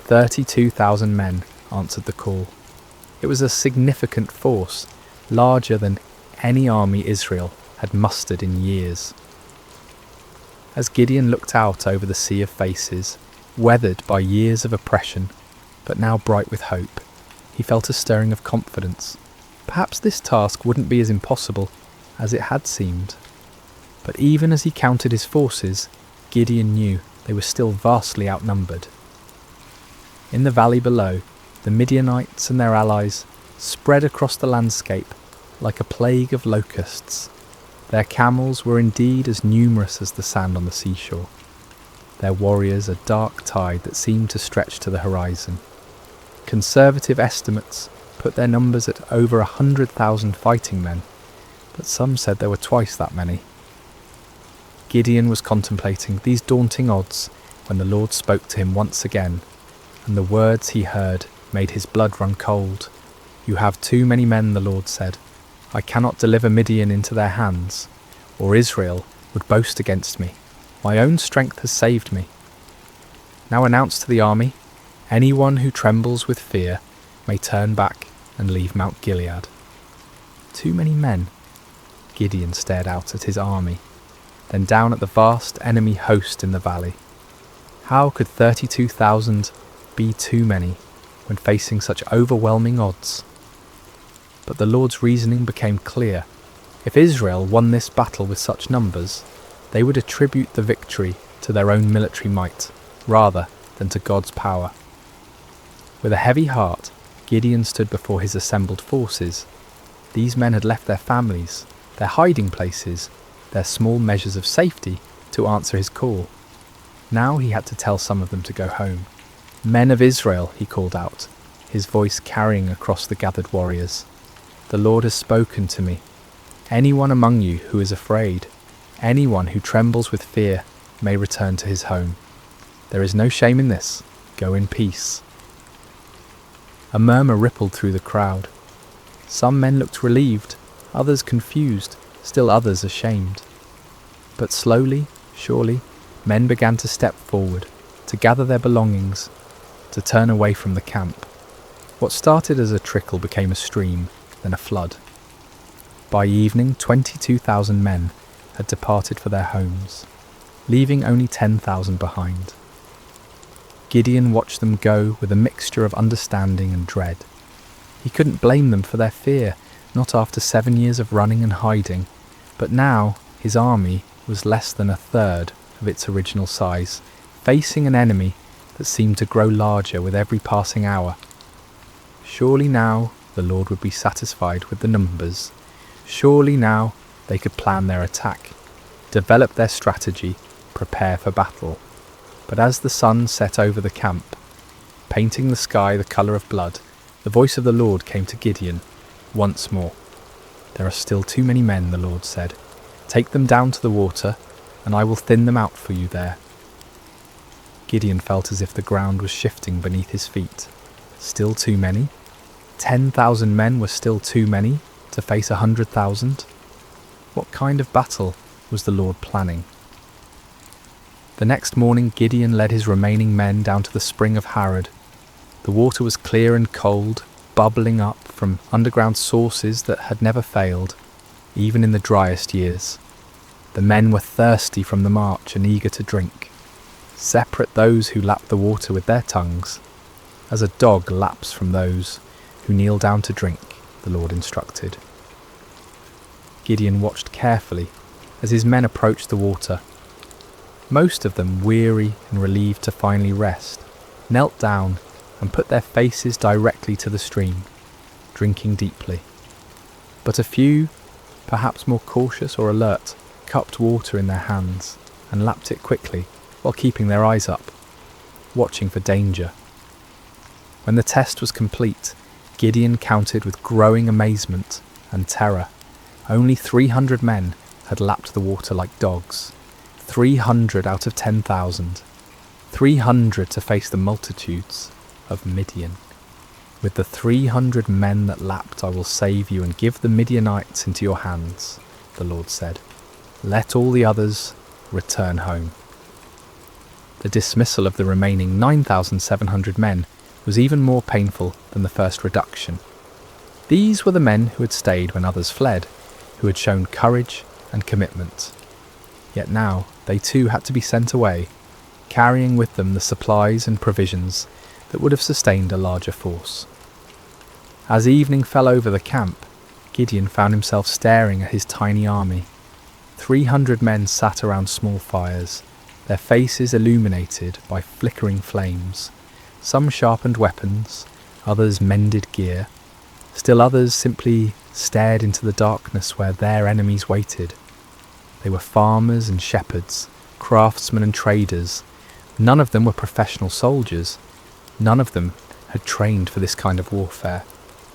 32,000 men answered the call. It was a significant force, larger than any army Israel had mustered in years. As Gideon looked out over the sea of faces, weathered by years of oppression, but now bright with hope, he felt a stirring of confidence. Perhaps this task wouldn't be as impossible as it had seemed. But even as he counted his forces, Gideon knew they were still vastly outnumbered. In the valley below, the Midianites and their allies spread across the landscape like a plague of locusts. Their camels were indeed as numerous as the sand on the seashore. Their warriors a dark tide that seemed to stretch to the horizon. Conservative estimates put their numbers at over 100,000 fighting men, but some said there were twice that many. Gideon was contemplating these daunting odds when the Lord spoke to him once again, and the words he heard made his blood run cold. "You have too many men," the Lord said. "I cannot deliver Midian into their hands, or Israel would boast against me. My own strength has saved me. Now announce to the army, anyone who trembles with fear may turn back and leave Mount Gilead." Too many men. Gideon stared out at his army, then down at the vast enemy host in the valley. How could 32,000 be too many when facing such overwhelming odds? But the Lord's reasoning became clear. If Israel won this battle with such numbers, they would attribute the victory to their own military might, rather than to God's power. With a heavy heart, Gideon stood before his assembled forces. These men had left their families, their hiding places, their small measures of safety to answer his call. Now he had to tell some of them to go home. "Men of Israel," he called out, his voice carrying across the gathered warriors. "The Lord has spoken to me. Anyone among you who is afraid, anyone who trembles with fear, may return to his home. There is no shame in this. Go in peace." A murmur rippled through the crowd. Some men looked relieved, others confused, still others ashamed. But slowly, surely, men began to step forward, to gather their belongings, to turn away from the camp. What started as a trickle became a stream, then a flood. By evening, 22,000 men had departed for their homes, leaving only 10,000 behind. Gideon watched them go with a mixture of understanding and dread. He couldn't blame them for their fear, not after 7 years of running and hiding, but now his army was less than a third of its original size, facing an enemy that seemed to grow larger with every passing hour. Surely now the Lord would be satisfied with the numbers. Surely now they could plan their attack, develop their strategy, prepare for battle. But as the sun set over the camp, painting the sky the colour of blood, the voice of the Lord came to Gideon once more. "There are still too many men," the Lord said. "Take them down to the water, and I will thin them out for you there." Gideon felt as if the ground was shifting beneath his feet. Still too many? 10,000 men were still too many to face 100,000? What kind of battle was the Lord planning? The next morning Gideon led his remaining men down to the spring of Harod. The water was clear and cold, bubbling up from underground sources that had never failed, even in the driest years. The men were thirsty from the march and eager to drink. Separate those who lapped the water with their tongues, as a dog laps from those who kneel down to drink, the Lord instructed. Gideon watched carefully as his men approached the water. Most of them, weary and relieved to finally rest, knelt down and put their faces directly to the stream, drinking deeply. But a few, perhaps more cautious or alert, cupped water in their hands and lapped it quickly while keeping their eyes up, watching for danger. When the test was complete, Gideon counted with growing amazement and terror. Only 300 men had lapped the water like dogs. 300 out of 10,000. 300 to face the multitudes of Midian. "With the 300 men that lapped I will save you and give the Midianites into your hands," the Lord said. "Let all the others return home." The dismissal of the remaining 9,700 men was even more painful than the first reduction. These were the men who had stayed when others fled, who had shown courage and commitment. Yet now they too had to be sent away, carrying with them the supplies and provisions that would have sustained a larger force. As evening fell over the camp, Gideon found himself staring at his tiny army. 300 men sat around small fires, their faces illuminated by flickering flames. Some sharpened weapons, others mended gear, still others simply stared into the darkness where their enemies waited. They were farmers and shepherds, craftsmen and traders. None of them were professional soldiers. None of them had trained for this kind of warfare.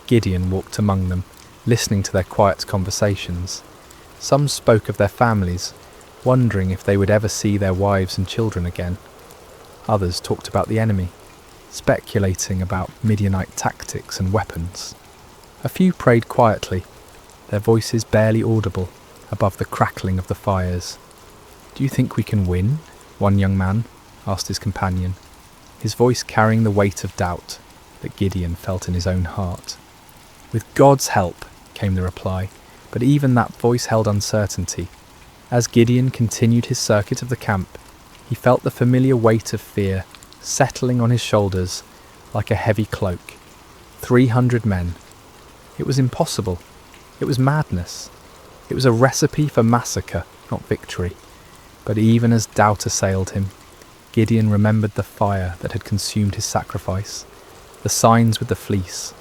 Gideon walked among them, listening to their quiet conversations. Some spoke of their families, wondering if they would ever see their wives and children again. Others talked about the enemy, speculating about Midianite tactics and weapons. A few prayed quietly, their voices barely audible above the crackling of the fires. "Do you think we can win?" one young man asked his companion, his voice carrying the weight of doubt that Gideon felt in his own heart. "With God's help," came the reply, but even that voice held uncertainty. As Gideon continued his circuit of the camp, he felt the familiar weight of fear settling on his shoulders like a heavy cloak. 300 men. It was impossible. It was madness. It was a recipe for massacre, not victory. But even as doubt assailed him, Gideon remembered the fire that had consumed his sacrifice, the signs with the fleece,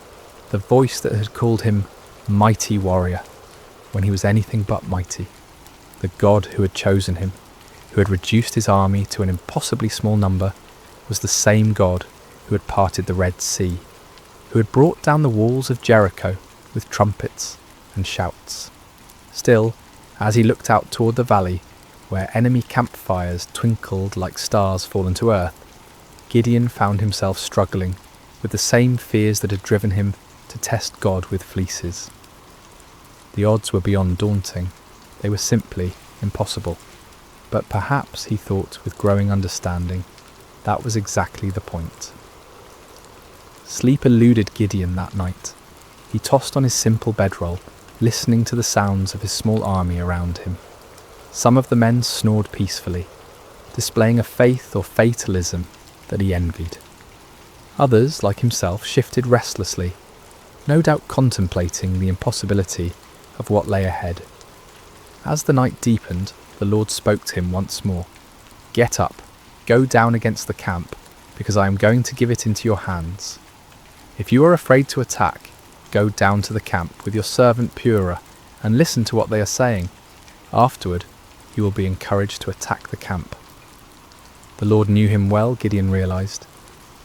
the voice that had called him mighty warrior when he was anything but mighty. The God who had chosen him, who had reduced his army to an impossibly small number, was the same God who had parted the Red Sea, who had brought down the walls of Jericho with trumpets and shouts. Still, as he looked out toward the valley, where enemy campfires twinkled like stars fallen to earth, Gideon found himself struggling with the same fears that had driven him to test God with fleeces. The odds were beyond daunting. They were simply impossible. But perhaps, he thought with growing understanding, that was exactly the point. Sleep eluded Gideon that night. He tossed on his simple bedroll, listening to the sounds of his small army around him. Some of the men snored peacefully, displaying a faith or fatalism that he envied. Others, like himself, shifted restlessly, no doubt contemplating the impossibility of what lay ahead. As the night deepened, the Lord spoke to him once more. "Get up, go down against the camp, because I am going to give it into your hands. If you are afraid to attack, go down to the camp with your servant Purah and listen to what they are saying. Afterward, you will be encouraged to attack the camp." The Lord knew him well, Gideon realized.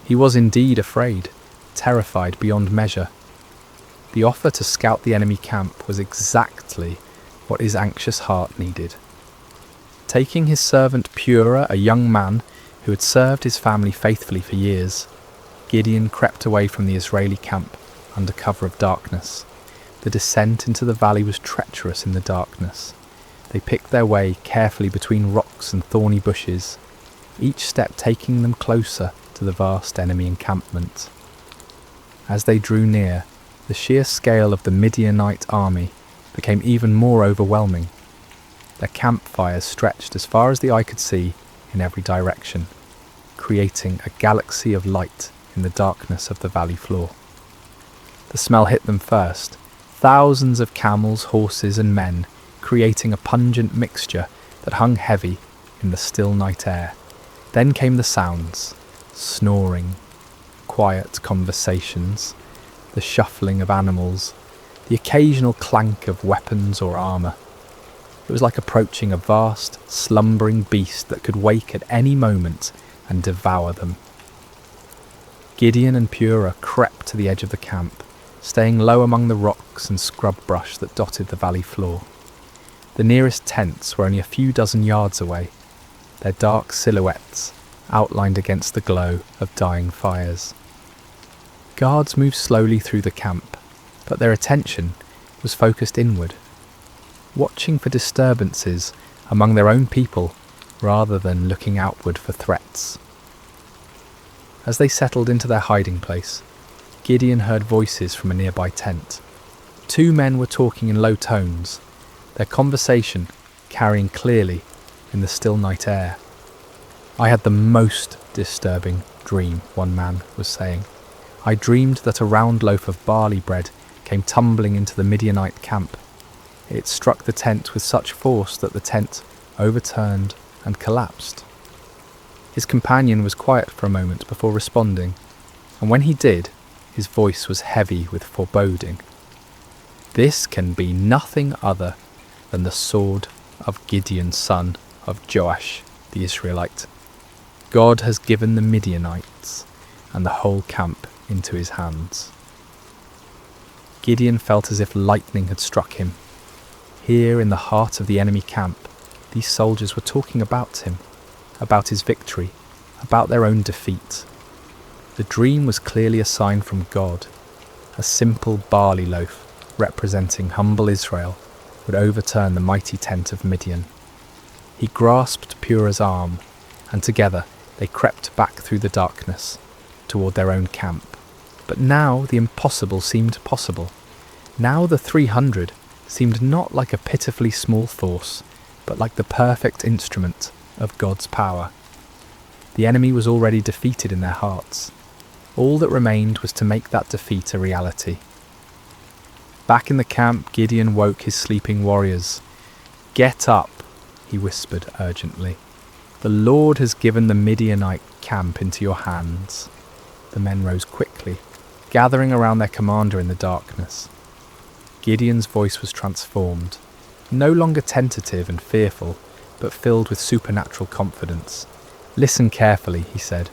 He was indeed afraid, terrified beyond measure. The offer to scout the enemy camp was exactly what his anxious heart needed. Taking his servant Purah, a young man who had served his family faithfully for years, Gideon crept away from the Israeli camp under cover of darkness. The descent into the valley was treacherous in the darkness. They picked their way carefully between rocks and thorny bushes, each step taking them closer to the vast enemy encampment. As they drew near, the sheer scale of the Midianite army became even more overwhelming. Their campfires stretched as far as the eye could see in every direction, creating a galaxy of light in the darkness of the valley floor. The smell hit them first, thousands of camels, horses and men, creating a pungent mixture that hung heavy in the still night air. Then came the sounds, snoring, quiet conversations, the shuffling of animals, the occasional clank of weapons or armour. It was like approaching a vast, slumbering beast that could wake at any moment and devour them. Gideon and Purah crept to the edge of the camp, staying low among the rocks and scrub brush that dotted the valley floor. The nearest tents were only a few dozen yards away, their dark silhouettes outlined against the glow of dying fires. Guards moved slowly through the camp, but their attention was focused inward, watching for disturbances among their own people rather than looking outward for threats. As they settled into their hiding place, Gideon heard voices from a nearby tent. Two men were talking in low tones, their conversation carrying clearly in the still night air. "I had the most disturbing dream," one man was saying. "I dreamed that a round loaf of barley bread came tumbling into the Midianite camp. It struck the tent with such force that the tent overturned and collapsed." His companion was quiet for a moment before responding, and when he did, his voice was heavy with foreboding. "This can be nothing other than the sword of Gideon, son of Joash the Israelite. God has given the Midianites and the whole camp into his hands." Gideon felt as if lightning had struck him. Here in the heart of the enemy camp, these soldiers were talking about him, about his victory, about their own defeat. The dream was clearly a sign from God. A simple barley loaf representing humble Israel would overturn the mighty tent of Midian. He grasped Purah's arm, and together they crept back through the darkness toward their own camp. But now the impossible seemed possible. Now the 300 seemed not like a pitifully small force, but like the perfect instrument of God's power. The enemy was already defeated in their hearts. All that remained was to make that defeat a reality. Back in the camp, Gideon woke his sleeping warriors. "Get up," he whispered urgently. "The Lord has given the Midianite camp into your hands." The men rose quickly, gathering around their commander in the darkness. Gideon's voice was transformed, no longer tentative and fearful, but filled with supernatural confidence. "Listen carefully," he said.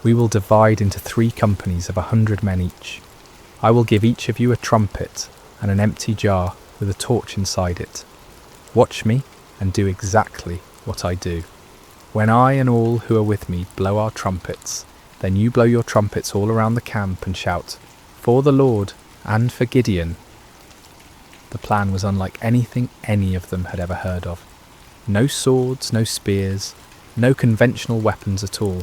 "We will divide into 3 companies of 100 men each. I will give each of you a trumpet and an empty jar with a torch inside it. Watch me and do exactly what I do. When I and all who are with me blow our trumpets, then you blow your trumpets all around the camp and shout, 'For the Lord and for Gideon.'" The plan was unlike anything any of them had ever heard of. No swords, no spears, no conventional weapons at all.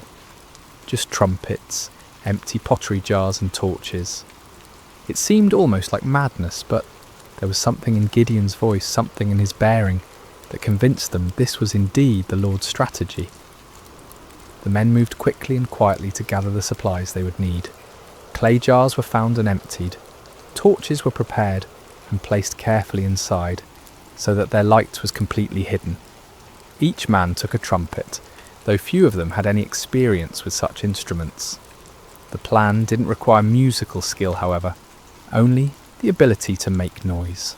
Just trumpets, empty pottery jars and torches. It seemed almost like madness, but there was something in Gideon's voice, something in his bearing, that convinced them this was indeed the Lord's strategy. The men moved quickly and quietly to gather the supplies they would need. Clay jars were found and emptied. Torches were prepared and placed carefully inside, so that their light was completely hidden. Each man took a trumpet, though few of them had any experience with such instruments. The plan didn't require musical skill, however, only the ability to make noise.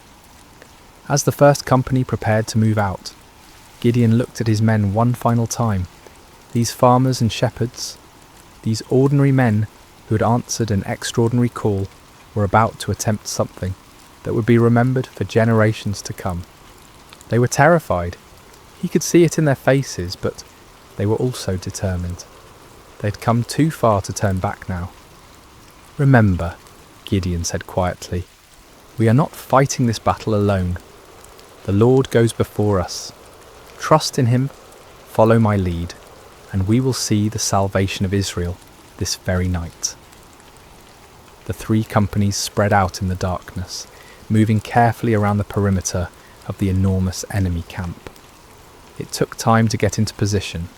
As the first company prepared to move out, Gideon looked at his men one final time. These farmers and shepherds, these ordinary men who had answered an extraordinary call, were about to attempt something that would be remembered for generations to come. They were terrified. He could see it in their faces, but they were also determined. They'd come too far to turn back now. "Remember," Gideon said quietly, "we are not fighting this battle alone. The Lord goes before us. Trust in him, follow my lead, and we will see the salvation of Israel this very night." The 3 companies spread out in the darkness, moving carefully around the perimeter of the enormous enemy camp. It took time to get into position,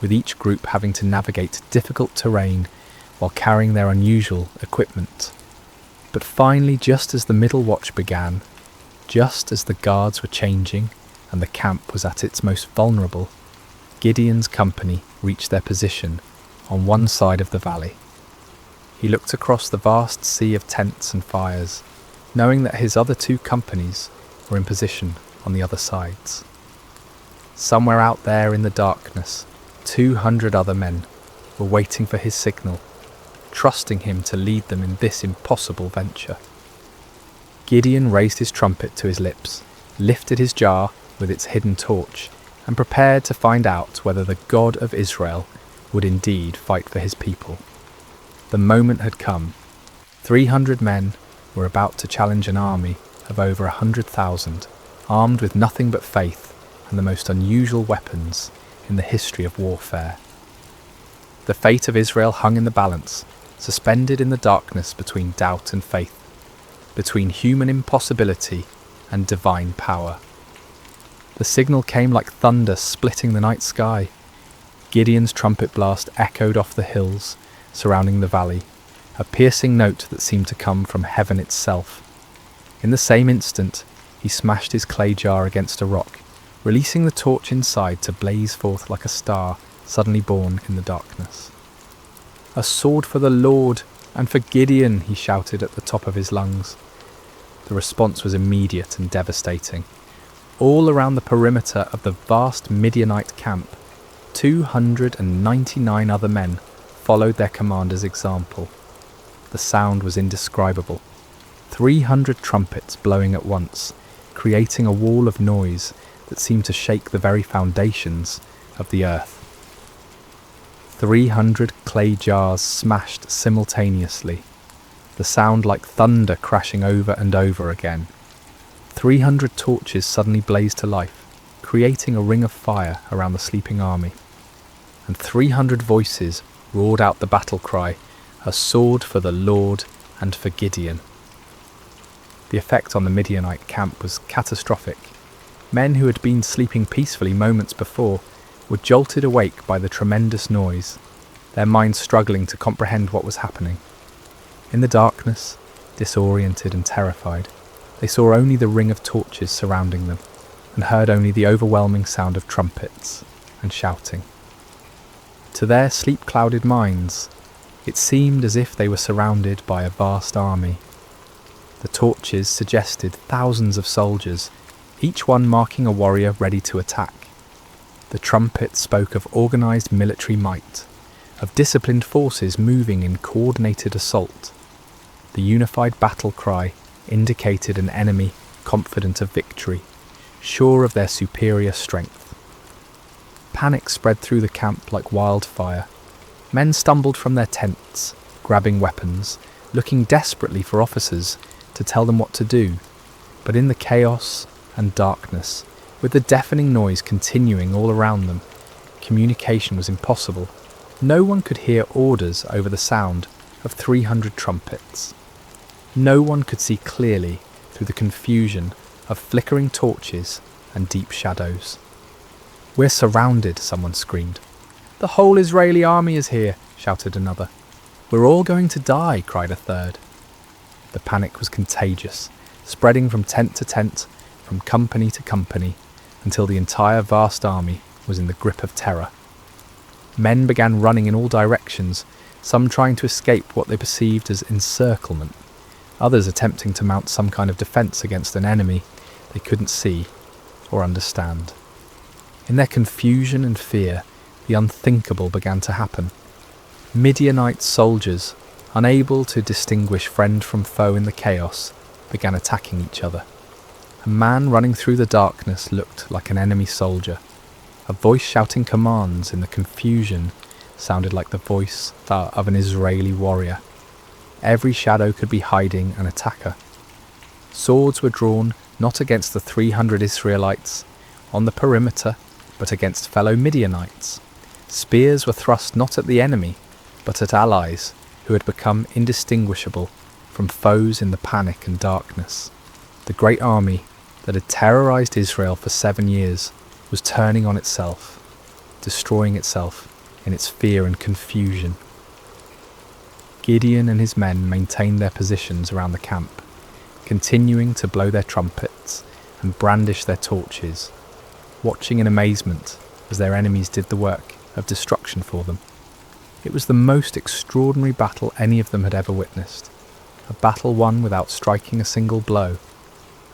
with each group having to navigate difficult terrain while carrying their unusual equipment. But finally, just as the middle watch began, just as the guards were changing and the camp was at its most vulnerable, Gideon's company reached their position on one side of the valley. He looked across the vast sea of tents and fires, knowing that his other 2 companies were in position on the other sides. Somewhere out there in the darkness, 200 other men were waiting for his signal, trusting him to lead them in this impossible venture. Gideon raised his trumpet to his lips, lifted his jar with its hidden torch, and prepared to find out whether the God of Israel would indeed fight for his people. The moment had come. 300 men were about to challenge an army of over 100,000, armed with nothing but faith and the most unusual weapons in the history of warfare. The fate of Israel hung in the balance, suspended in the darkness between doubt and faith, between human impossibility and divine power. The signal came like thunder splitting the night sky. Gideon's trumpet blast echoed off the hills surrounding the valley, a piercing note that seemed to come from heaven itself. In the same instant, he smashed his clay jar against a rock, releasing the torch inside to blaze forth like a star suddenly born in the darkness. "A sword for the Lord and for Gideon," he shouted at the top of his lungs. The response was immediate and devastating. All around the perimeter of the vast Midianite camp, 299 other men followed their commander's example. The sound was indescribable. 300 trumpets blowing at once, creating a wall of noise that seemed to shake the very foundations of the earth. 300 clay jars smashed simultaneously, the sound like thunder crashing over and over again. 300 torches suddenly blazed to life, creating a ring of fire around the sleeping army. And 300 voices roared out the battle cry, "A sword for the Lord and for Gideon." The effect on the Midianite camp was catastrophic. Men who had been sleeping peacefully moments before were jolted awake by the tremendous noise, their minds struggling to comprehend what was happening. In the darkness, disoriented and terrified, They saw only the ring of torches surrounding them, and heard only the overwhelming sound of trumpets and shouting. To their sleep-clouded minds, it seemed as if they were surrounded by a vast army. The torches suggested thousands of soldiers, each one marking a warrior ready to attack. The trumpets spoke of organised military might, of disciplined forces moving in coordinated assault. The unified battle cry indicated an enemy confident of victory, sure of their superior strength. Panic spread through the camp like wildfire. Men stumbled from their tents, grabbing weapons, looking desperately for officers to tell them what to do. But in the chaos and darkness, with the deafening noise continuing all around them, communication was impossible. No one could hear orders over the sound of 300 trumpets. No one could see clearly through the confusion of flickering torches and deep shadows. "We're surrounded," someone screamed. "The whole Israeli army is here," shouted another. "We're all going to die," cried a third. The panic was contagious, spreading from tent to tent, from company to company, until the entire vast army was in the grip of terror. Men began running in all directions, some trying to escape what they perceived as encirclement, others attempting to mount some kind of defence against an enemy they couldn't see or understand. In their confusion and fear, the unthinkable began to happen. Midianite soldiers, unable to distinguish friend from foe in the chaos, began attacking each other. A man running through the darkness looked like an enemy soldier. A voice shouting commands in the confusion sounded like the voice of an Israeli warrior. Every shadow could be hiding an attacker. Swords were drawn not against the 300 Israelites on the perimeter, but against fellow Midianites. Spears were thrust not at the enemy, but at allies who had become indistinguishable from foes in the panic and darkness. The great army that had terrorized Israel for 7 years was turning on itself, destroying itself in its fear and confusion. Gideon and his men maintained their positions around the camp, continuing to blow their trumpets and brandish their torches, watching in amazement as their enemies did the work of destruction for them. It was the most extraordinary battle any of them had ever witnessed, a battle won without striking a single blow,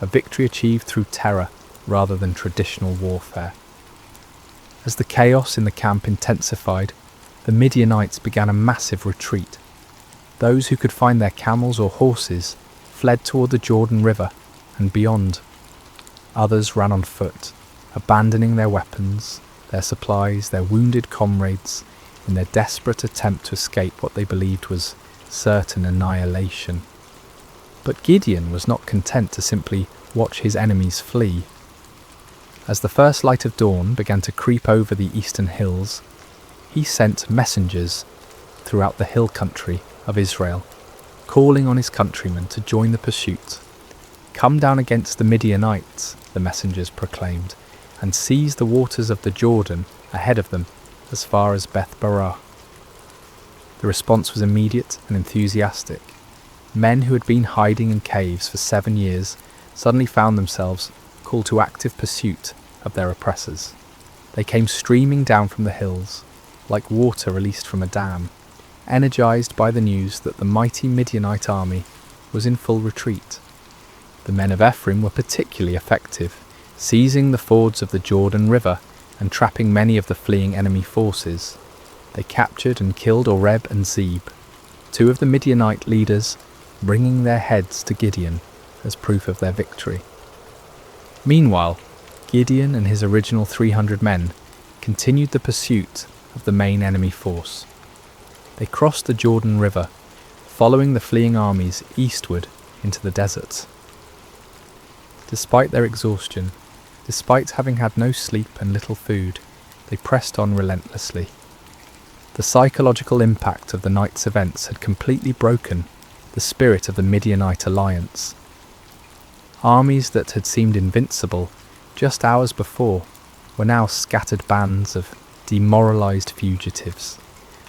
a victory achieved through terror rather than traditional warfare. As the chaos in the camp intensified, the Midianites began a massive retreat. Those who could find their camels or horses fled toward the Jordan River and beyond. Others ran on foot, abandoning their weapons, their supplies, their wounded comrades, in their desperate attempt to escape what they believed was certain annihilation. But Gideon was not content to simply watch his enemies flee. As the first light of dawn began to creep over the eastern hills, he sent messengers throughout the hill country of Israel, calling on his countrymen to join the pursuit. "Come down against the Midianites," the messengers proclaimed, "and seize the waters of the Jordan ahead of them as far as Beth-barah." The response was immediate and enthusiastic. Men who had been hiding in caves for 7 years suddenly found themselves called to active pursuit of their oppressors. They came streaming down from the hills, like water released from a dam, energized by the news that the mighty Midianite army was in full retreat. The men of Ephraim were particularly effective, seizing the fords of the Jordan River and trapping many of the fleeing enemy forces. They captured and killed Oreb and Zeb, 2 of the Midianite leaders, bringing their heads to Gideon as proof of their victory. Meanwhile, Gideon and his original 300 men continued the pursuit of the main enemy force. They crossed the Jordan River, following the fleeing armies eastward into the desert. Despite their exhaustion, despite having had no sleep and little food, they pressed on relentlessly. The psychological impact of the night's events had completely broken the spirit of the Midianite alliance. Armies that had seemed invincible just hours before were now scattered bands of demoralized fugitives.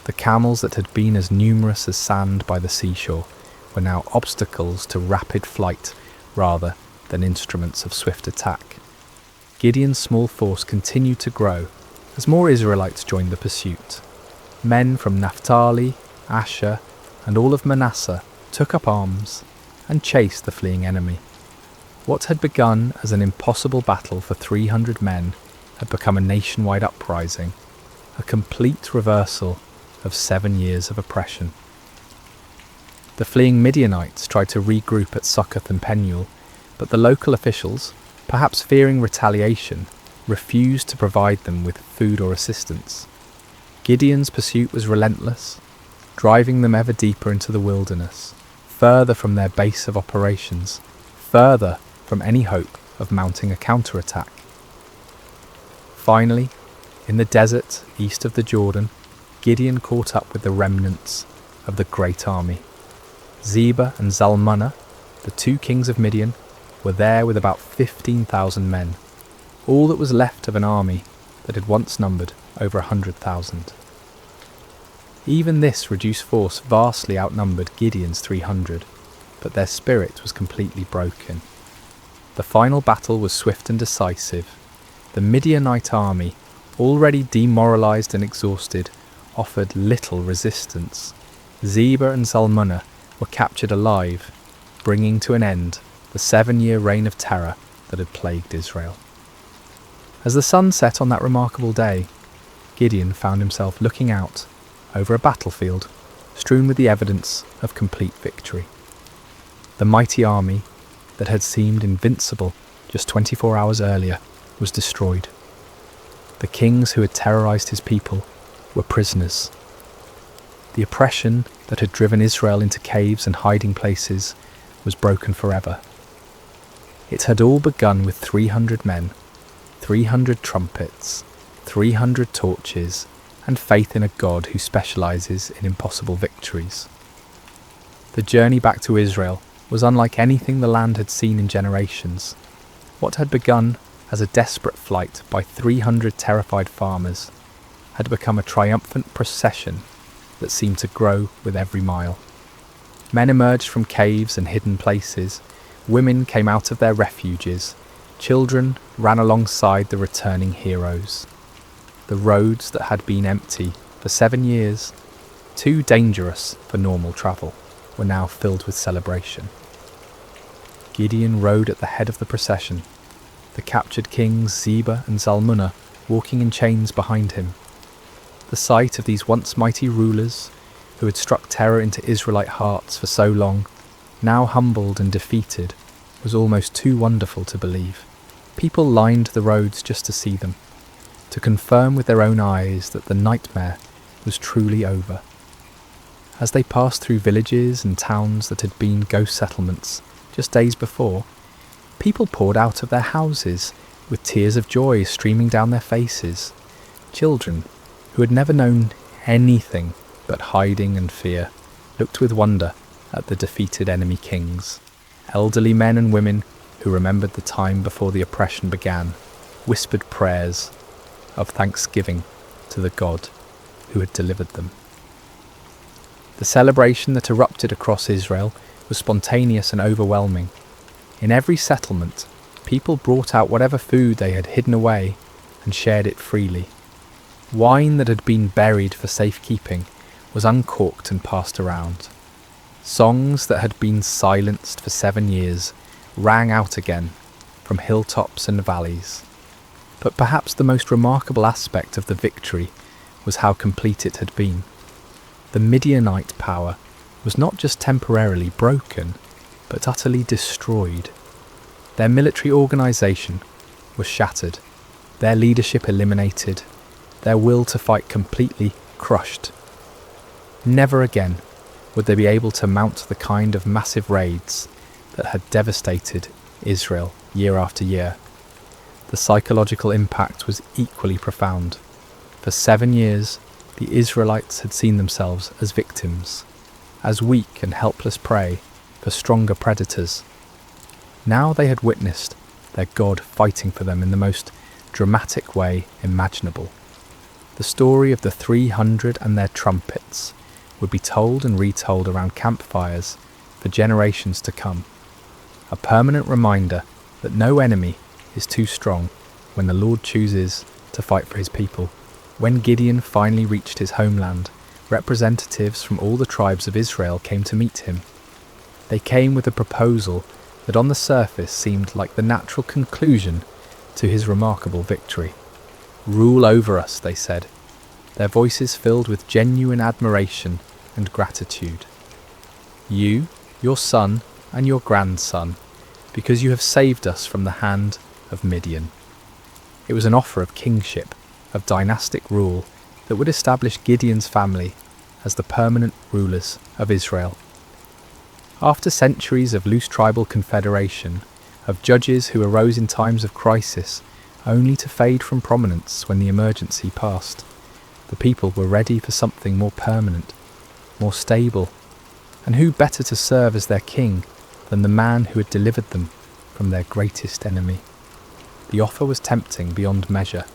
The camels that had been as numerous as sand by the seashore were now obstacles to rapid flight rather than instruments of swift attack. Gideon's small force continued to grow as more Israelites joined the pursuit. Men from Naphtali, Asher, and all of Manasseh took up arms and chased the fleeing enemy. What had begun as an impossible battle for 300 men had become a nationwide uprising, a complete reversal of 7 years of oppression. The fleeing Midianites tried to regroup at Succoth and Penuel, but the local officials, perhaps fearing retaliation, refused to provide them with food or assistance. Gideon's pursuit was relentless, driving them ever deeper into the wilderness, further from their base of operations, further from any hope of mounting a counterattack. Finally, in the desert east of the Jordan, Gideon caught up with the remnants of the great army. Zebah and Zalmunna, the 2 kings of Midian, were there with about 15,000 men, all that was left of an army that had once numbered over 100,000. Even this reduced force vastly outnumbered Gideon's 300, but their spirit was completely broken. The final battle was swift and decisive. The Midianite army, already demoralized and exhausted, offered little resistance. Zebah and Zalmunna were captured alive, bringing to an end the 7-year reign of terror that had plagued Israel. As the sun set on that remarkable day, Gideon found himself looking out over a battlefield strewn with the evidence of complete victory. The mighty army that had seemed invincible just 24 hours earlier was destroyed. The kings who had terrorized his people were prisoners. The oppression that had driven Israel into caves and hiding places was broken forever. It had all begun with 300 men, 300 trumpets, 300 torches, and faith in a God who specializes in impossible victories. The journey back to Israel was unlike anything the land had seen in generations. What had begun as a desperate flight by 300 terrified farmers had become a triumphant procession that seemed to grow with every mile. Men emerged from caves and hidden places, women came out of their refuges, children ran alongside the returning heroes. The roads that had been empty for 7 years, too dangerous for normal travel, were now filled with celebration. Gideon rode at the head of the procession, the captured kings Zebah and Zalmunna walking in chains behind him. The sight of these once mighty rulers, who had struck terror into Israelite hearts for so long, now humbled and defeated, was almost too wonderful to believe. People lined the roads just to see them, to confirm with their own eyes that the nightmare was truly over. As they passed through villages and towns that had been ghost settlements just days before, people poured out of their houses with tears of joy streaming down their faces. Children, who had never known anything but hiding and fear, looked with wonder at the defeated enemy kings. Elderly men and women who remembered the time before the oppression began whispered prayers of thanksgiving to the God who had delivered them. The celebration that erupted across Israel was spontaneous and overwhelming. In every settlement, people brought out whatever food they had hidden away and shared it freely. Wine that had been buried for safekeeping was uncorked and passed around. Songs that had been silenced for 7 years rang out again from hilltops and valleys. But perhaps the most remarkable aspect of the victory was how complete it had been. The Midianite power was not just temporarily broken, but utterly destroyed. Their military organisation was shattered, their leadership eliminated, their will to fight completely crushed. Never again would they be able to mount the kind of massive raids that had devastated Israel year after year. The psychological impact was equally profound. For 7 years, the Israelites had seen themselves as victims, as weak and helpless prey for stronger predators. Now they had witnessed their God fighting for them in the most dramatic way imaginable. The story of the 300 and their trumpets would be told and retold around campfires for generations to come, a permanent reminder that no enemy is too strong when the Lord chooses to fight for his people. When Gideon finally reached his homeland, representatives from all the tribes of Israel came to meet him. They came with a proposal that on the surface seemed like the natural conclusion to his remarkable victory. "Rule over us," they said, their voices filled with genuine admiration and gratitude. "You, your son, and your grandson, because you have saved us from the hand of Midian." It was an offer of kingship, of dynastic rule that would establish Gideon's family as the permanent rulers of Israel. After centuries of loose tribal confederation, of judges who arose in times of crisis only to fade from prominence when the emergency passed, the people were ready for something more permanent, more stable, and who better to serve as their king than the man who had delivered them from their greatest enemy? The offer was tempting beyond measure.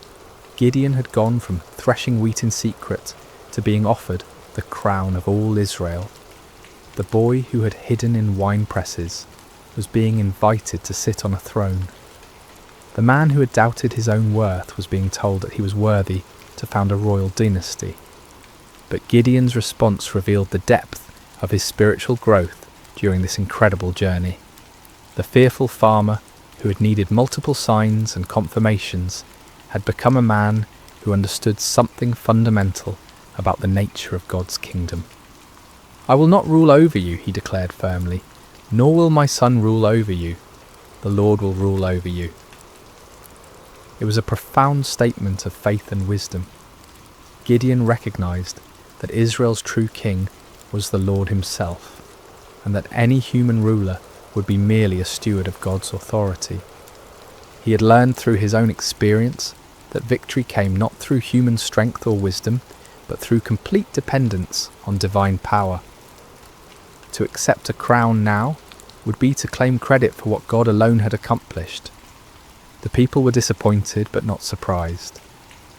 Gideon had gone from threshing wheat in secret to being offered the crown of all Israel. The boy who had hidden in wine presses was being invited to sit on a throne. The man who had doubted his own worth was being told that he was worthy to found a royal dynasty. But Gideon's response revealed the depth of his spiritual growth during this incredible journey. The fearful farmer who had needed multiple signs and confirmations had become a man who understood something fundamental about the nature of God's kingdom. "I will not rule over you," he declared firmly, "nor will my son rule over you. The Lord will rule over you." It was a profound statement of faith and wisdom. Gideon recognized that Israel's true king was the Lord himself, and that any human ruler would be merely a steward of God's authority. He had learned through his own experience that victory came not through human strength or wisdom, but through complete dependence on divine power. To accept a crown now would be to claim credit for what God alone had accomplished. The people were disappointed but not surprised.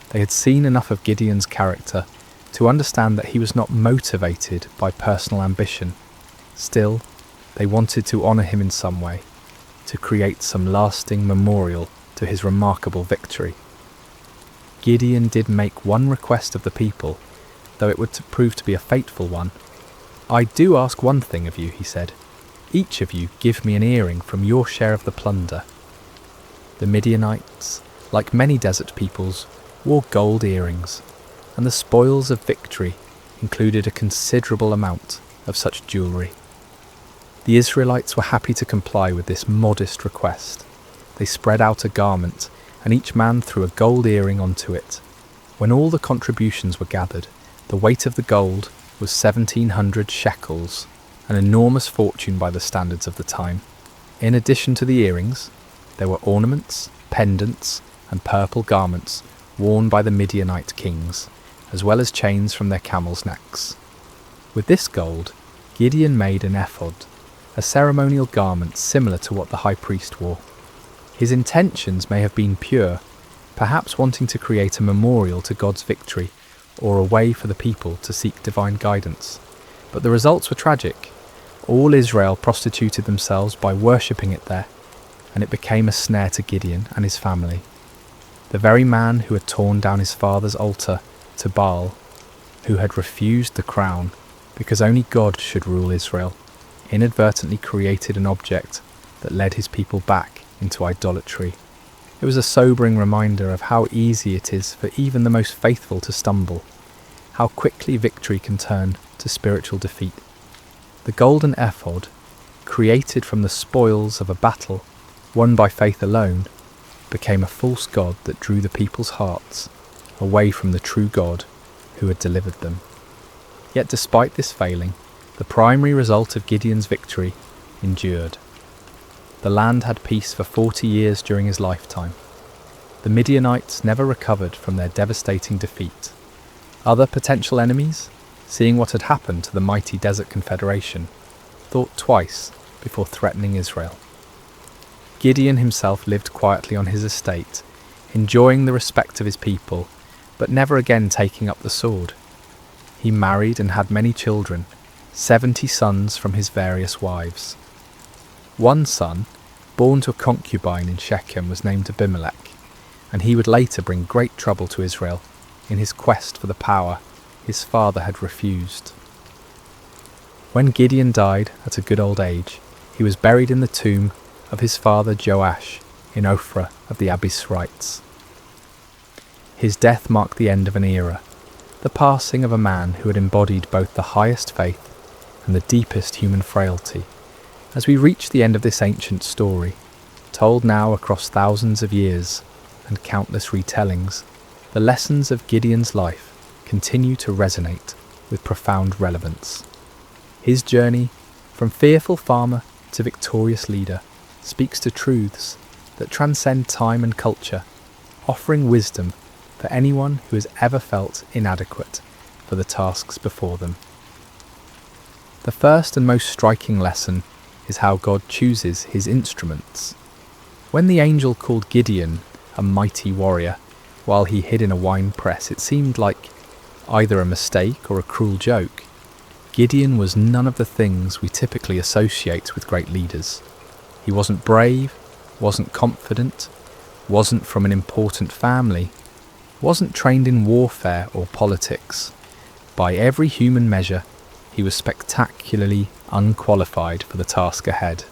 They had seen enough of Gideon's character to understand that he was not motivated by personal ambition. Still, they wanted to honour him in some way, to create some lasting memorial to his remarkable victory. Gideon did make one request of the people, though it would prove to be a fateful one. "I do ask one thing of you," he said. "Each of you give me an earring from your share of the plunder." The Midianites, like many desert peoples, wore gold earrings, and the spoils of victory included a considerable amount of such jewellery. The Israelites were happy to comply with this modest request. They spread out a garment, and each man threw a gold earring onto it. When all the contributions were gathered, the weight of the gold was 1,700 shekels, an enormous fortune by the standards of the time. In addition to the earrings, there were ornaments, pendants, and purple garments worn by the Midianite kings, as well as chains from their camels' necks. With this gold, Gideon made an ephod, a ceremonial garment similar to what the high priest wore. His intentions may have been pure, perhaps wanting to create a memorial to God's victory, or a way for the people to seek divine guidance. But the results were tragic. All Israel prostituted themselves by worshipping it there, and it became a snare to Gideon and his family. The very man who had torn down his father's altar to Baal, who had refused the crown because only God should rule Israel, inadvertently created an object that led his people back into idolatry. It was a sobering reminder of how easy it is for even the most faithful to stumble, how quickly victory can turn to spiritual defeat. The golden ephod, created from the spoils of a battle won by faith alone, became a false god that drew the people's hearts away from the true God who had delivered them. Yet despite this failing, the primary result of Gideon's victory endured. The land had peace for 40 years during his lifetime. The Midianites never recovered from their devastating defeat. Other potential enemies, seeing what had happened to the mighty Desert Confederation, thought twice before threatening Israel. Gideon himself lived quietly on his estate, enjoying the respect of his people, but never again taking up the sword. He married and had many children, 70 sons from his various wives. One son, born to a concubine in Shechem, was named Abimelech, and he would later bring great trouble to Israel in his quest for the power his father had refused. When Gideon died at a good old age, he was buried in the tomb of his father Joash in Ophrah of the Abiezrites. His death marked the end of an era, the passing of a man who had embodied both the highest faith and the deepest human frailty. As we reach the end of this ancient story, told now across thousands of years and countless retellings, the lessons of Gideon's life continue to resonate with profound relevance. His journey from fearful farmer to victorious leader speaks to truths that transcend time and culture, offering wisdom for anyone who has ever felt inadequate for the tasks before them. The first and most striking lesson is how God chooses his instruments. When the angel called Gideon a mighty warrior while he hid in a wine press, it seemed like either a mistake or a cruel joke. Gideon was none of the things we typically associate with great leaders. He wasn't brave, wasn't confident, wasn't from an important family, wasn't trained in warfare or politics. By every human measure, he was spectacularly unqualified for the task ahead.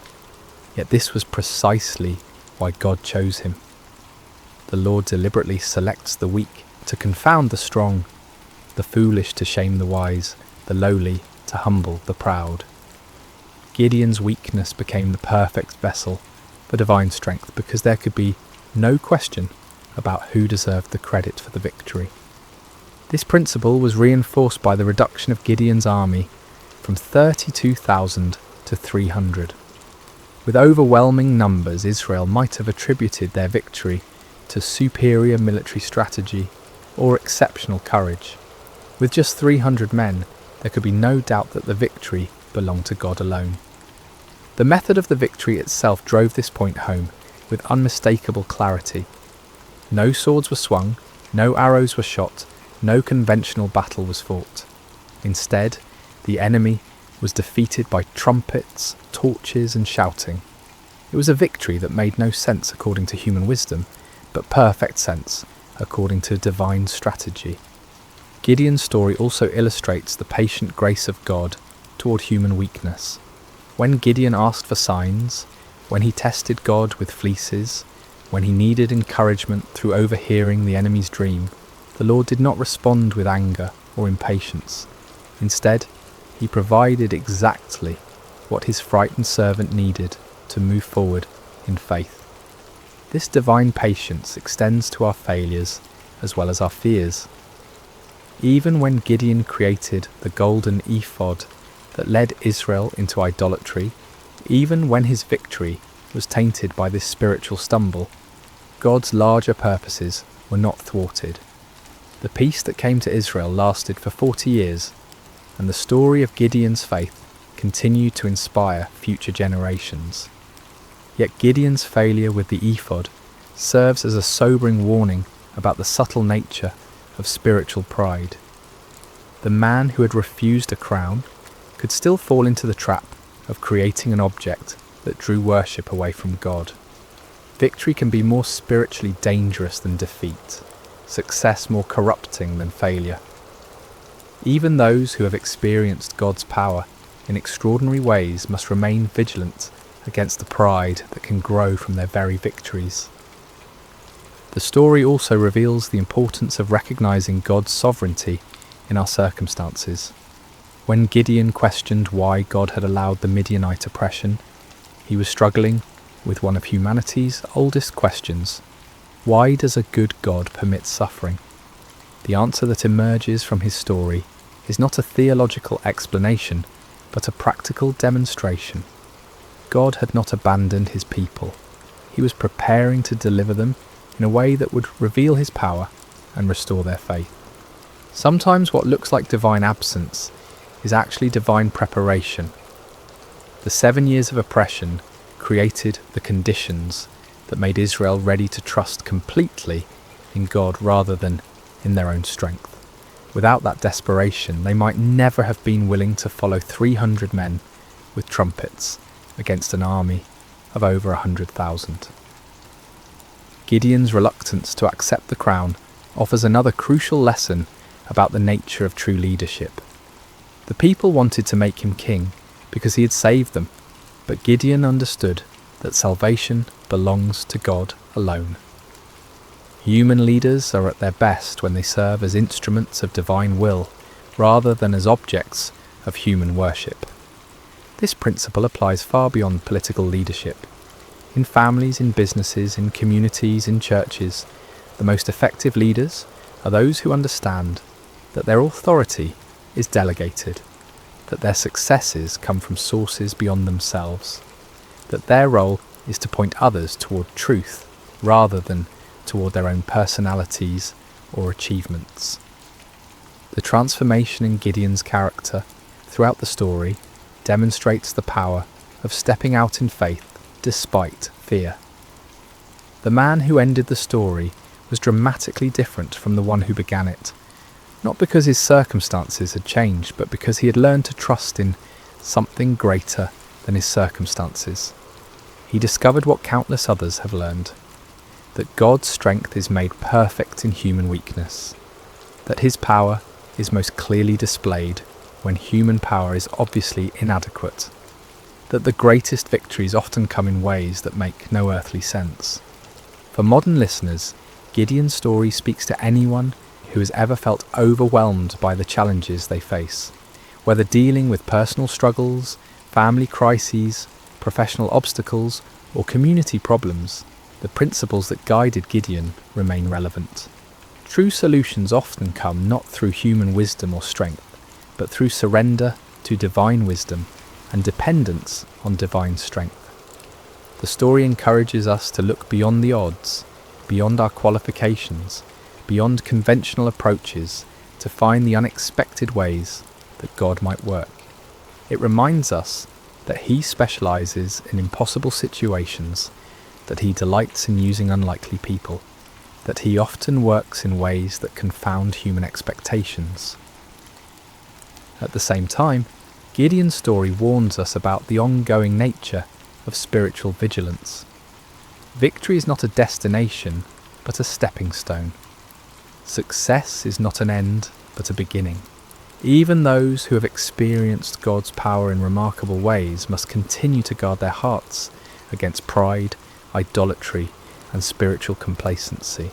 Yet this was precisely why God chose him. The Lord deliberately selects the weak to confound the strong, the foolish to shame the wise, the lowly to humble the proud. Gideon's weakness became the perfect vessel for divine strength because there could be no question about who deserved the credit for the victory. This principle was reinforced by the reduction of Gideon's army from 32,000 to 300. With overwhelming numbers, Israel might have attributed their victory to superior military strategy or exceptional courage. With just 300 men, there could be no doubt that the victory belonged to God alone. The method of the victory itself drove this point home with unmistakable clarity. No swords were swung, no arrows were shot, no conventional battle was fought. Instead, the enemy was defeated by trumpets, torches, and shouting. It was a victory that made no sense according to human wisdom, but perfect sense according to divine strategy. Gideon's story also illustrates the patient grace of God toward human weakness. When Gideon asked for signs, when he tested God with fleeces, when he needed encouragement through overhearing the enemy's dream, the Lord did not respond with anger or impatience. Instead, he provided exactly what his frightened servant needed to move forward in faith. This divine patience extends to our failures as well as our fears. Even when Gideon created the golden ephod that led Israel into idolatry, even when his victory was tainted by this spiritual stumble, God's larger purposes were not thwarted. The peace that came to Israel lasted for 40 years, and the story of Gideon's faith continued to inspire future generations. Yet Gideon's failure with the ephod serves as a sobering warning about the subtle nature of spiritual pride. The man who had refused a crown could still fall into the trap of creating an object that drew worship away from God. Victory can be more spiritually dangerous than defeat, success more corrupting than failure. Even those who have experienced God's power in extraordinary ways must remain vigilant against the pride that can grow from their very victories. The story also reveals the importance of recognizing God's sovereignty in our circumstances. When Gideon questioned why God had allowed the Midianite oppression, he was struggling with one of humanity's oldest questions. Why does a good God permit suffering? The answer that emerges from his story is not a theological explanation, but a practical demonstration. God had not abandoned his people. He was preparing to deliver them in a way that would reveal his power and restore their faith. Sometimes what looks like divine absence is actually divine preparation. The 7 years of oppression created the conditions that made Israel ready to trust completely in God rather than in their own strength. Without that desperation, they might never have been willing to follow 300 men with trumpets against an army of over 100,000. Gideon's reluctance to accept the crown offers another crucial lesson about the nature of true leadership. The people wanted to make him king because he had saved them, but Gideon understood that salvation belongs to God alone. Human leaders are at their best when they serve as instruments of divine will rather than as objects of human worship. This principle applies far beyond political leadership. In families, in businesses, in communities, in churches, the most effective leaders are those who understand that their authority is delegated, that their successes come from sources beyond themselves, that their role is to point others toward truth rather than toward their own personalities or achievements. The transformation in Gideon's character throughout the story demonstrates the power of stepping out in faith despite fear. The man who ended the story was dramatically different from the one who began it, not because his circumstances had changed, but because he had learned to trust in something greater than his circumstances. He discovered what countless others have learned, that God's strength is made perfect in human weakness, that his power is most clearly displayed when human power is obviously inadequate, that the greatest victories often come in ways that make no earthly sense. For modern listeners, Gideon's story speaks to anyone who has ever felt overwhelmed by the challenges they face, whether dealing with personal struggles, family crises, professional obstacles, or community problems. The principles that guided Gideon remain relevant. True solutions often come not through human wisdom or strength, but through surrender to divine wisdom and dependence on divine strength. The story encourages us to look beyond the odds, beyond our qualifications, beyond conventional approaches, to find the unexpected ways that God might work. It reminds us that He specializes in impossible situations, that He delights in using unlikely people, that He often works in ways that confound human expectations. At the same time, Gideon's story warns us about the ongoing nature of spiritual vigilance. Victory is not a destination, but a stepping stone. Success is not an end, but a beginning. Even those who have experienced God's power in remarkable ways must continue to guard their hearts against pride, idolatry, and spiritual complacency.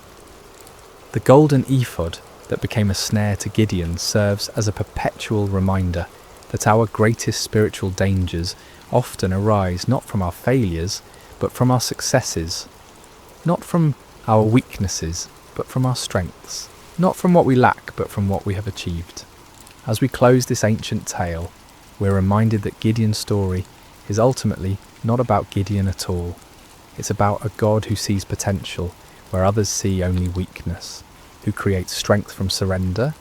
The golden ephod that became a snare to Gideon serves as a perpetual reminder that our greatest spiritual dangers often arise not from our failures, but from our successes, not from our weaknesses, but from our strengths, not from what we lack, but from what we have achieved. As we close this ancient tale, we're reminded that Gideon's story is ultimately not about Gideon at all. It's about a God who sees potential where others see only weakness, who creates strength from surrender,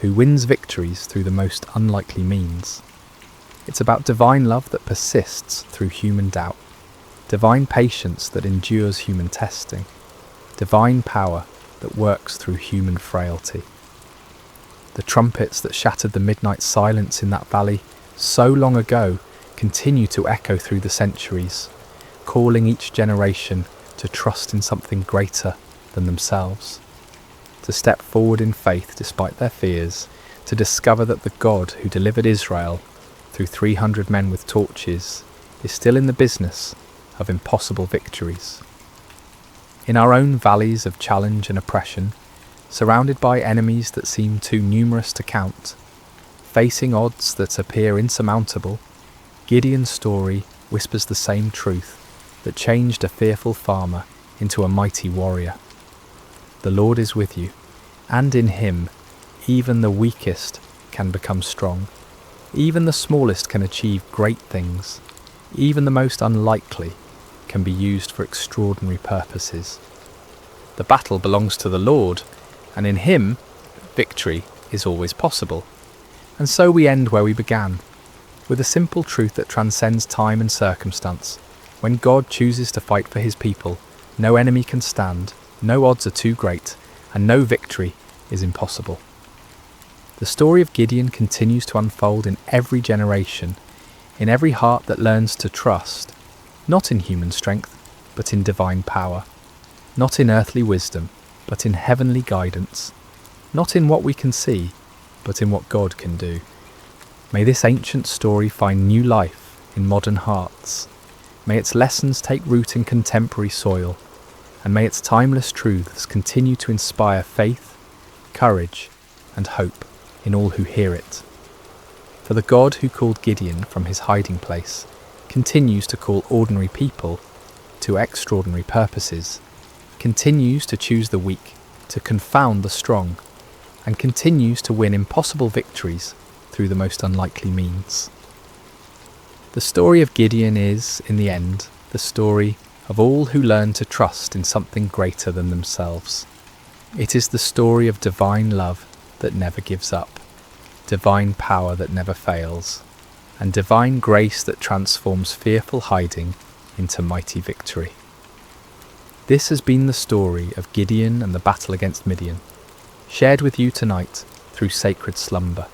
who wins victories through the most unlikely means. It's about divine love that persists through human doubt, divine patience that endures human testing, divine power that works through human frailty. The trumpets that shattered the midnight silence in that valley so long ago continue to echo through the centuries, calling each generation to trust in something greater than themselves, to step forward in faith despite their fears, to discover that the God who delivered Israel through 300 men with torches is still in the business of impossible victories. In our own valleys of challenge and oppression, surrounded by enemies that seem too numerous to count, facing odds that appear insurmountable, Gideon's story whispers the same truth that changed a fearful farmer into a mighty warrior. The Lord is with you, and in Him even the weakest can become strong. Even the smallest can achieve great things. Even the most unlikely can be used for extraordinary purposes. The battle belongs to the Lord, and in Him, victory is always possible. And so we end where we began, with a simple truth that transcends time and circumstance. When God chooses to fight for His people, no enemy can stand, no odds are too great, and no victory is impossible. The story of Gideon continues to unfold in every generation, in every heart that learns to trust, not in human strength, but in divine power, not in earthly wisdom, but in heavenly guidance, not in what we can see, but in what God can do. May this ancient story find new life in modern hearts. May its lessons take root in contemporary soil, and may its timeless truths continue to inspire faith, courage, and hope in all who hear it. For the God who called Gideon from his hiding place continues to call ordinary people to extraordinary purposes, continues to choose the weak to confound the strong, and continues to win impossible victories through the most unlikely means. The story of Gideon is, in the end, the story of all who learn to trust in something greater than themselves. It is the story of divine love that never gives up, divine power that never fails, and divine grace that transforms fearful hiding into mighty victory. This has been the story of Gideon and the battle against Midian, shared with you tonight through sacred slumber.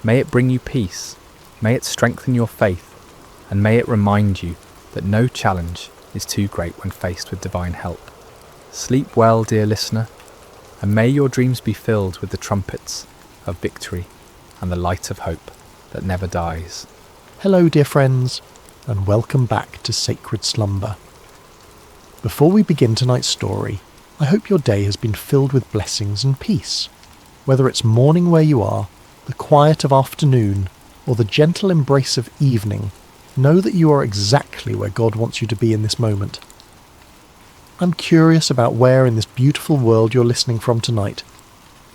May it bring you peace, may it strengthen your faith, and may it remind you that no challenge is too great when faced with divine help. Sleep well, dear listener, and may your dreams be filled with the trumpets of victory and the light of hope that never dies. Hello, dear friends, and welcome back to Sacred Slumber. Before we begin tonight's story, I hope your day has been filled with blessings and peace. Whether it's morning where you are, the quiet of afternoon, or the gentle embrace of evening, know that you are exactly where God wants you to be in this moment. I'm curious about where in this beautiful world you're listening from tonight.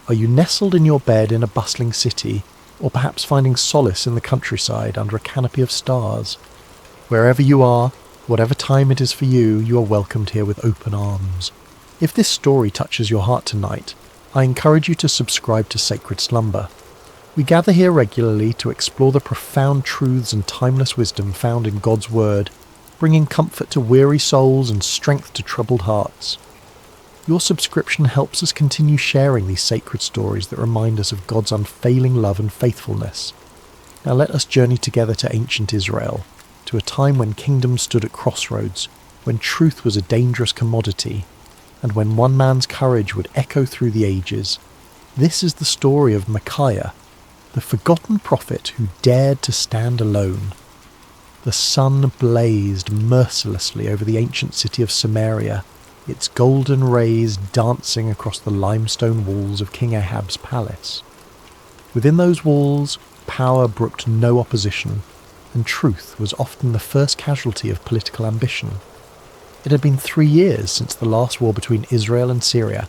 Are you nestled in your bed in a bustling city, or perhaps finding solace in the countryside under a canopy of stars? Wherever you are, whatever time it is for you, you are welcomed here with open arms. If this story touches your heart tonight, I encourage you to subscribe to Sacred Slumber. We gather here regularly to explore the profound truths and timeless wisdom found in God's Word, bringing comfort to weary souls and strength to troubled hearts. Your subscription helps us continue sharing these sacred stories that remind us of God's unfailing love and faithfulness. Now let us journey together to ancient Israel, to a time when kingdoms stood at crossroads, when truth was a dangerous commodity, and when one man's courage would echo through the ages. This is the story of Micaiah, the forgotten prophet who dared to stand alone. The sun blazed mercilessly over the ancient city of Samaria, its golden rays dancing across the limestone walls of King Ahab's palace. Within those walls, power brooked no opposition, and truth was often the first casualty of political ambition. It had been 3 years since the last war between Israel and Syria,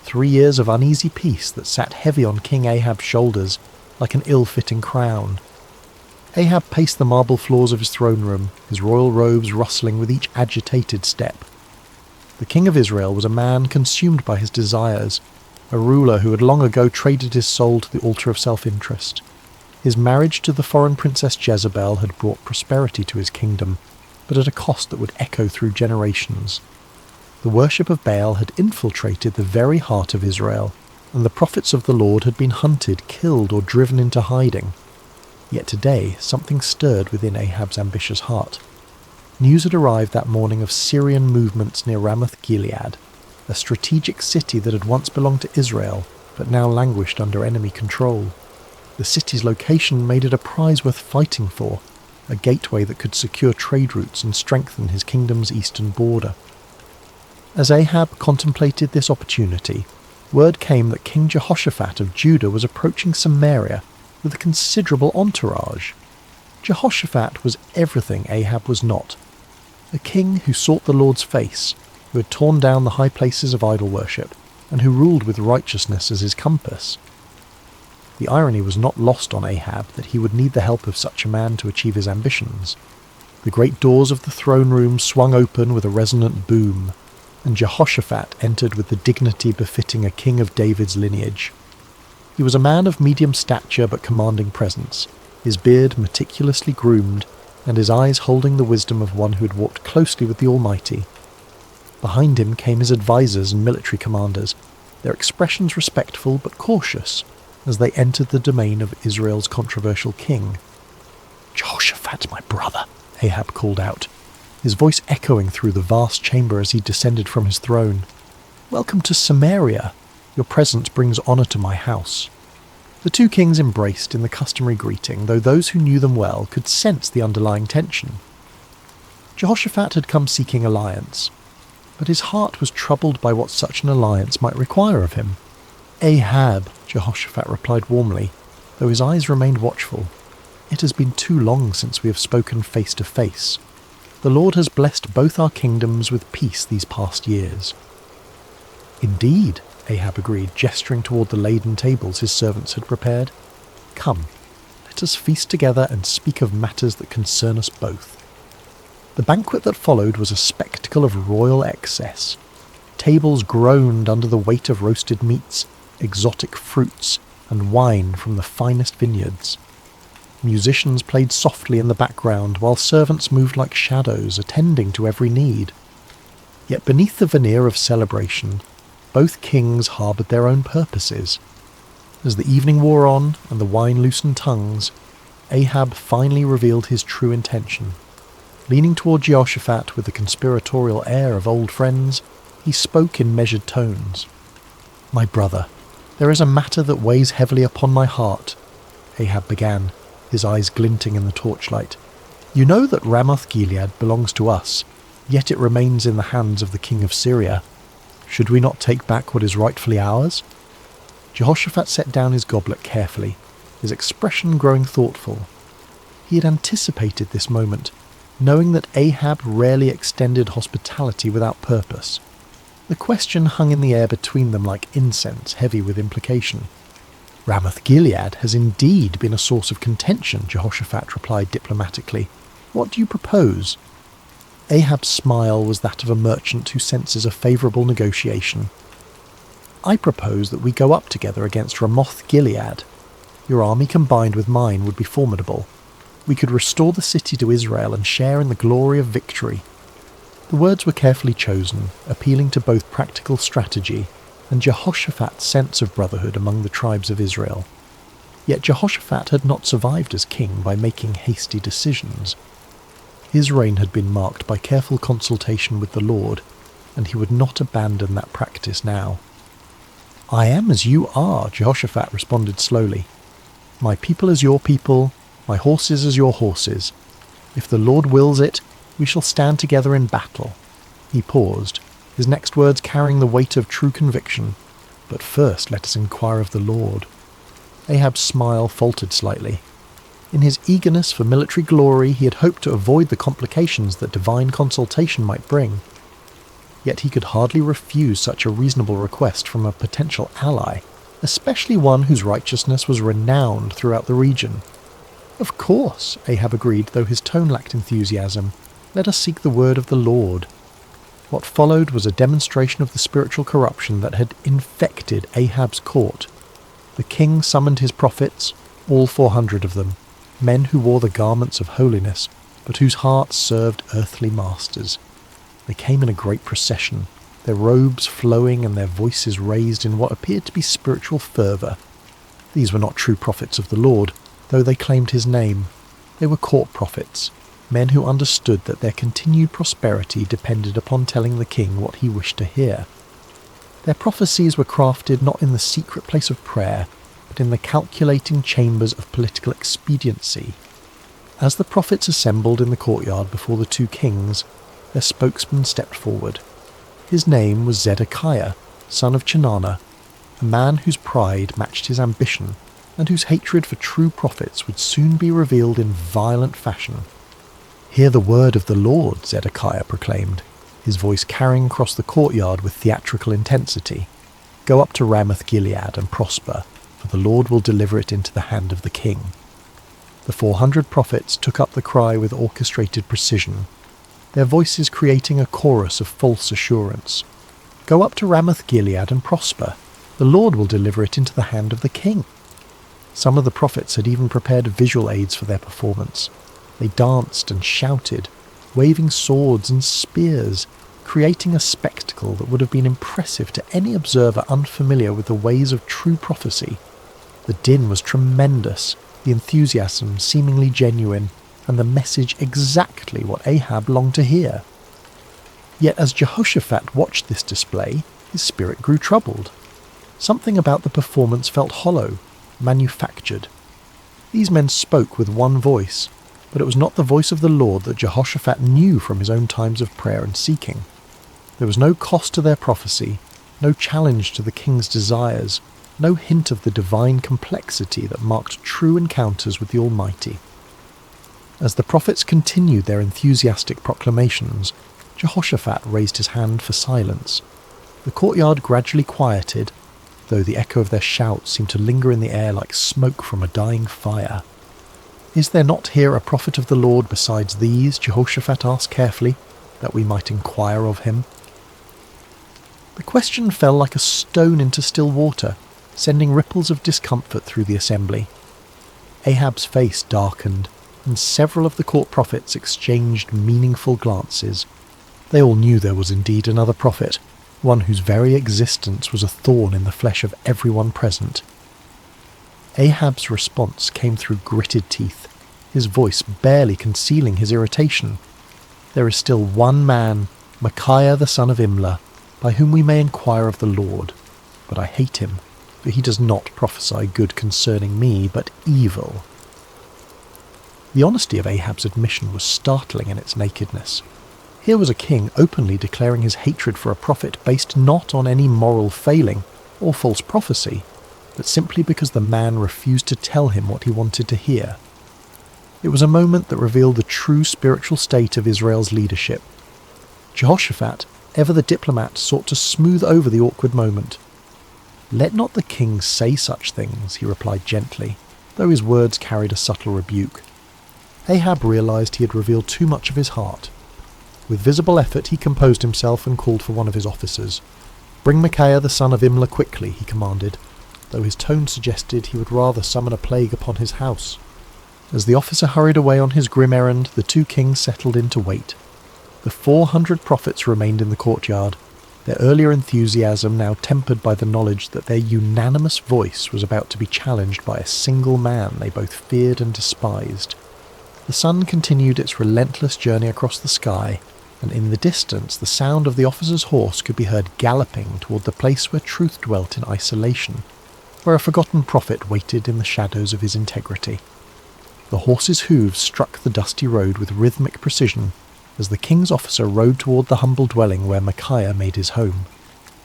3 years of uneasy peace that sat heavy on King Ahab's shoulders like an ill-fitting crown. Ahab paced the marble floors of his throne room, his royal robes rustling with each agitated step. The king of Israel was a man consumed by his desires, a ruler who had long ago traded his soul to the altar of self-interest. His marriage to the foreign princess Jezebel had brought prosperity to his kingdom, but at a cost that would echo through generations. The worship of Baal had infiltrated the very heart of Israel, and the prophets of the Lord had been hunted, killed, or driven into hiding. Yet today something stirred within Ahab's ambitious heart. News had arrived that morning of Syrian movements near Ramoth-Gilead, a strategic city that had once belonged to Israel, but now languished under enemy control. The city's location made it a prize worth fighting for, a gateway that could secure trade routes and strengthen his kingdom's eastern border. As Ahab contemplated this opportunity, word came that King Jehoshaphat of Judah was approaching Samaria with a considerable entourage. Jehoshaphat was everything Ahab was not. A king who sought the Lord's face, who had torn down the high places of idol worship, and who ruled with righteousness as his compass. The irony was not lost on Ahab that he would need the help of such a man to achieve his ambitions. The great doors of the throne room swung open with a resonant boom, and Jehoshaphat entered with the dignity befitting a king of David's lineage. He was a man of medium stature but commanding presence, his beard meticulously groomed, and his eyes holding the wisdom of one who had walked closely with the Almighty. Behind him came his advisers and military commanders, their expressions respectful but cautious, as they entered the domain of Israel's controversial king. "Jehoshaphat, my brother," Ahab called out. his voice echoing through the vast chamber as he descended from his throne. "Welcome to Samaria. Your presence brings honour to my house." The two kings embraced in the customary greeting, though those who knew them well could sense the underlying tension. Jehoshaphat had come seeking alliance, but his heart was troubled by what such an alliance might require of him. "Ahab," Jehoshaphat replied warmly, though his eyes remained watchful. "It has been too long since we have spoken face to face. The Lord has blessed both our kingdoms with peace these past years." "Indeed," Ahab agreed, gesturing toward the laden tables his servants had prepared. "Come, let us feast together and speak of matters that concern us both." The banquet that followed was a spectacle of royal excess. Tables groaned under the weight of roasted meats, exotic fruits, and wine from the finest vineyards. Musicians played softly in the background, while servants moved like shadows, attending to every need. Yet beneath the veneer of celebration, both kings harboured their own purposes. As the evening wore on and the wine loosened tongues, Ahab finally revealed his true intention. Leaning toward Jehoshaphat with the conspiratorial air of old friends, he spoke in measured tones. "My brother, there is a matter that weighs heavily upon my heart," Ahab began, his eyes glinting in the torchlight. "You know that Ramoth-Gilead belongs to us, yet it remains in the hands of the king of Syria. Should we not take back what is rightfully ours?" Jehoshaphat set down his goblet carefully, his expression growing thoughtful. He had anticipated this moment, knowing that Ahab rarely extended hospitality without purpose. The question hung in the air between them like incense, heavy with implication. "Ramoth-Gilead has indeed been a source of contention," Jehoshaphat replied diplomatically. "What do you propose?" Ahab's smile was that of a merchant who senses a favourable negotiation. "I propose that we go up together against Ramoth-Gilead. Your army combined with mine would be formidable. We could restore the city to Israel and share in the glory of victory." The words were carefully chosen, appealing to both practical strategy and Jehoshaphat's sense of brotherhood among the tribes of Israel. Yet Jehoshaphat had not survived as king by making hasty decisions. His reign had been marked by careful consultation with the Lord, and he would not abandon that practice now. "I am as you are," Jehoshaphat responded slowly. "My people as your people, my horses as your horses. If the Lord wills it, we shall stand together in battle." He paused, his next words carrying the weight of true conviction. "But first let us inquire of the Lord." Ahab's smile faltered slightly. In his eagerness for military glory, he had hoped to avoid the complications that divine consultation might bring. Yet he could hardly refuse such a reasonable request from a potential ally, especially one whose righteousness was renowned throughout the region. "Of course," Ahab agreed, though his tone lacked enthusiasm. "Let us seek the word of the Lord." What followed was a demonstration of the spiritual corruption that had infected Ahab's court. The king summoned his prophets, all 400 of them, men who wore the garments of holiness, but whose hearts served earthly masters. They came in a great procession, their robes flowing and their voices raised in what appeared to be spiritual fervour. These were not true prophets of the Lord, though they claimed his name. They were court prophets, men who understood that their continued prosperity depended upon telling the king what he wished to hear. Their prophecies were crafted not in the secret place of prayer, but in the calculating chambers of political expediency. As the prophets assembled in the courtyard before the two kings, their spokesman stepped forward. His name was Zedekiah, son of Chenaanah, a man whose pride matched his ambition, and whose hatred for true prophets would soon be revealed in violent fashion. "Hear the word of the Lord," Zedekiah proclaimed, his voice carrying across the courtyard with theatrical intensity. "Go up to Ramoth-Gilead and prosper, for the Lord will deliver it into the hand of the king." The 400 prophets took up the cry with orchestrated precision, their voices creating a chorus of false assurance. "Go up to Ramoth-Gilead and prosper. The Lord will deliver it into the hand of the king." Some of the prophets had even prepared visual aids for their performance. They danced and shouted, waving swords and spears, creating a spectacle that would have been impressive to any observer unfamiliar with the ways of true prophecy. The din was tremendous, the enthusiasm seemingly genuine, and the message exactly what Ahab longed to hear. Yet as Jehoshaphat watched this display, his spirit grew troubled. Something about the performance felt hollow, manufactured. These men spoke with one voice, but it was not the voice of the Lord that Jehoshaphat knew from his own times of prayer and seeking. There was no cost to their prophecy, no challenge to the king's desires, no hint of the divine complexity that marked true encounters with the Almighty. As the prophets continued their enthusiastic proclamations, Jehoshaphat raised his hand for silence. The courtyard gradually quieted, though the echo of their shouts seemed to linger in the air like smoke from a dying fire. "Is there not here a prophet of the Lord besides these?" Jehoshaphat asked carefully, "that we might inquire of him?" The question fell like a stone into still water, sending ripples of discomfort through the assembly. Ahab's face darkened, and several of the court prophets exchanged meaningful glances. They all knew there was indeed another prophet, one whose very existence was a thorn in the flesh of everyone present. Ahab's response came through gritted teeth, his voice barely concealing his irritation. "There is still one man, Micaiah the son of Imlah, by whom we may inquire of the Lord. But I hate him, for he does not prophesy good concerning me, but evil." The honesty of Ahab's admission was startling in its nakedness. Here was a king openly declaring his hatred for a prophet based not on any moral failing or false prophecy, but simply because the man refused to tell him what he wanted to hear. It was a moment that revealed the true spiritual state of Israel's leadership. Jehoshaphat, ever the diplomat, sought to smooth over the awkward moment. "Let not the king say such things," he replied gently, though his words carried a subtle rebuke. Ahab realized he had revealed too much of his heart. With visible effort he composed himself and called for one of his officers. "Bring Micaiah the son of Imlah quickly," he commanded, though his tone suggested he would rather summon a plague upon his house. As the officer hurried away on his grim errand, the two kings settled in to wait. The 400 prophets remained in the courtyard, their earlier enthusiasm now tempered by the knowledge that their unanimous voice was about to be challenged by a single man they both feared and despised. The sun continued its relentless journey across the sky, and in the distance the sound of the officer's horse could be heard galloping toward the place where truth dwelt in isolation, where a forgotten prophet waited in the shadows of his integrity. The horse's hooves struck the dusty road with rhythmic precision as the king's officer rode toward the humble dwelling where Micaiah made his home.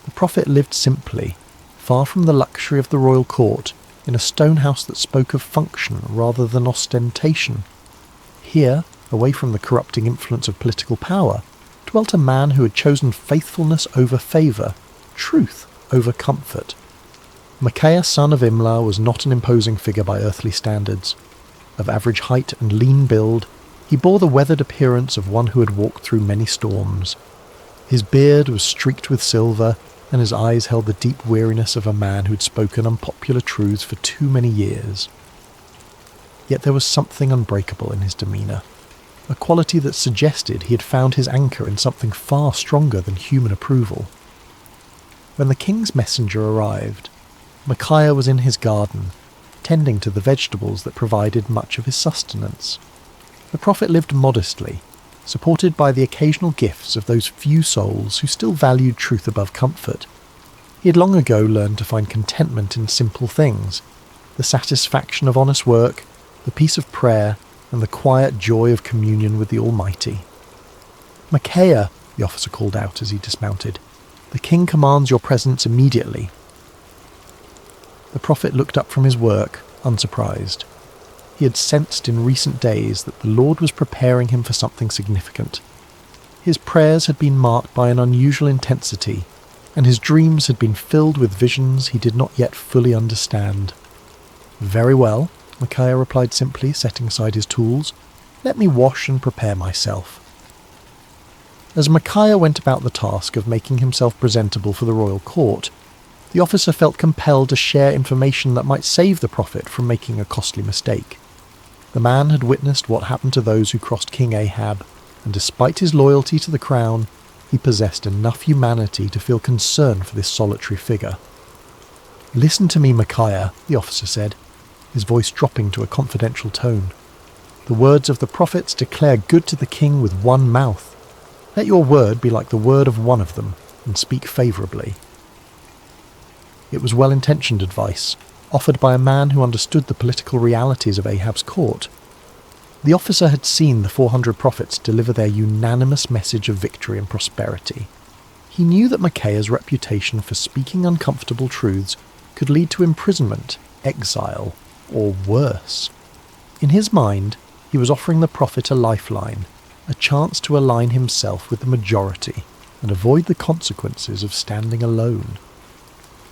The prophet lived simply, far from the luxury of the royal court, in a stone house that spoke of function rather than ostentation. Here, away from the corrupting influence of political power, dwelt a man who had chosen faithfulness over favour, truth over comfort. Micaiah son of Imlah was not an imposing figure by earthly standards. Of average height and lean build, he bore the weathered appearance of one who had walked through many storms. His beard was streaked with silver, and his eyes held the deep weariness of a man who had spoken unpopular truths for too many years. Yet there was something unbreakable in his demeanour, a quality that suggested he had found his anchor in something far stronger than human approval. When the king's messenger arrived, Micaiah was in his garden, tending to the vegetables that provided much of his sustenance. The prophet lived modestly, supported by the occasional gifts of those few souls who still valued truth above comfort. He had long ago learned to find contentment in simple things, the satisfaction of honest work, the peace of prayer, and the quiet joy of communion with the Almighty. "Micaiah," the officer called out as he dismounted, "the king commands your presence immediately." The prophet looked up from his work, unsurprised. He had sensed in recent days that the Lord was preparing him for something significant. His prayers had been marked by an unusual intensity, and his dreams had been filled with visions he did not yet fully understand. "Very well," Micaiah replied simply, setting aside his tools. "Let me wash and prepare myself." As Micaiah went about the task of making himself presentable for the royal court, the officer felt compelled to share information that might save the prophet from making a costly mistake. The man had witnessed what happened to those who crossed King Ahab, and despite his loyalty to the crown, he possessed enough humanity to feel concern for this solitary figure. "Listen to me, Micaiah," the officer said, his voice dropping to a confidential tone. The words of the prophets declare good to the king with one mouth. Let your word be like the word of one of them, and speak favourably." It was well-intentioned advice, offered by a man who understood the political realities of Ahab's court. The officer had seen the 400 prophets deliver their unanimous message of victory and prosperity. He knew that Micaiah's reputation for speaking uncomfortable truths could lead to imprisonment, exile, or worse. In his mind, he was offering the prophet a lifeline, a chance to align himself with the majority and avoid the consequences of standing alone.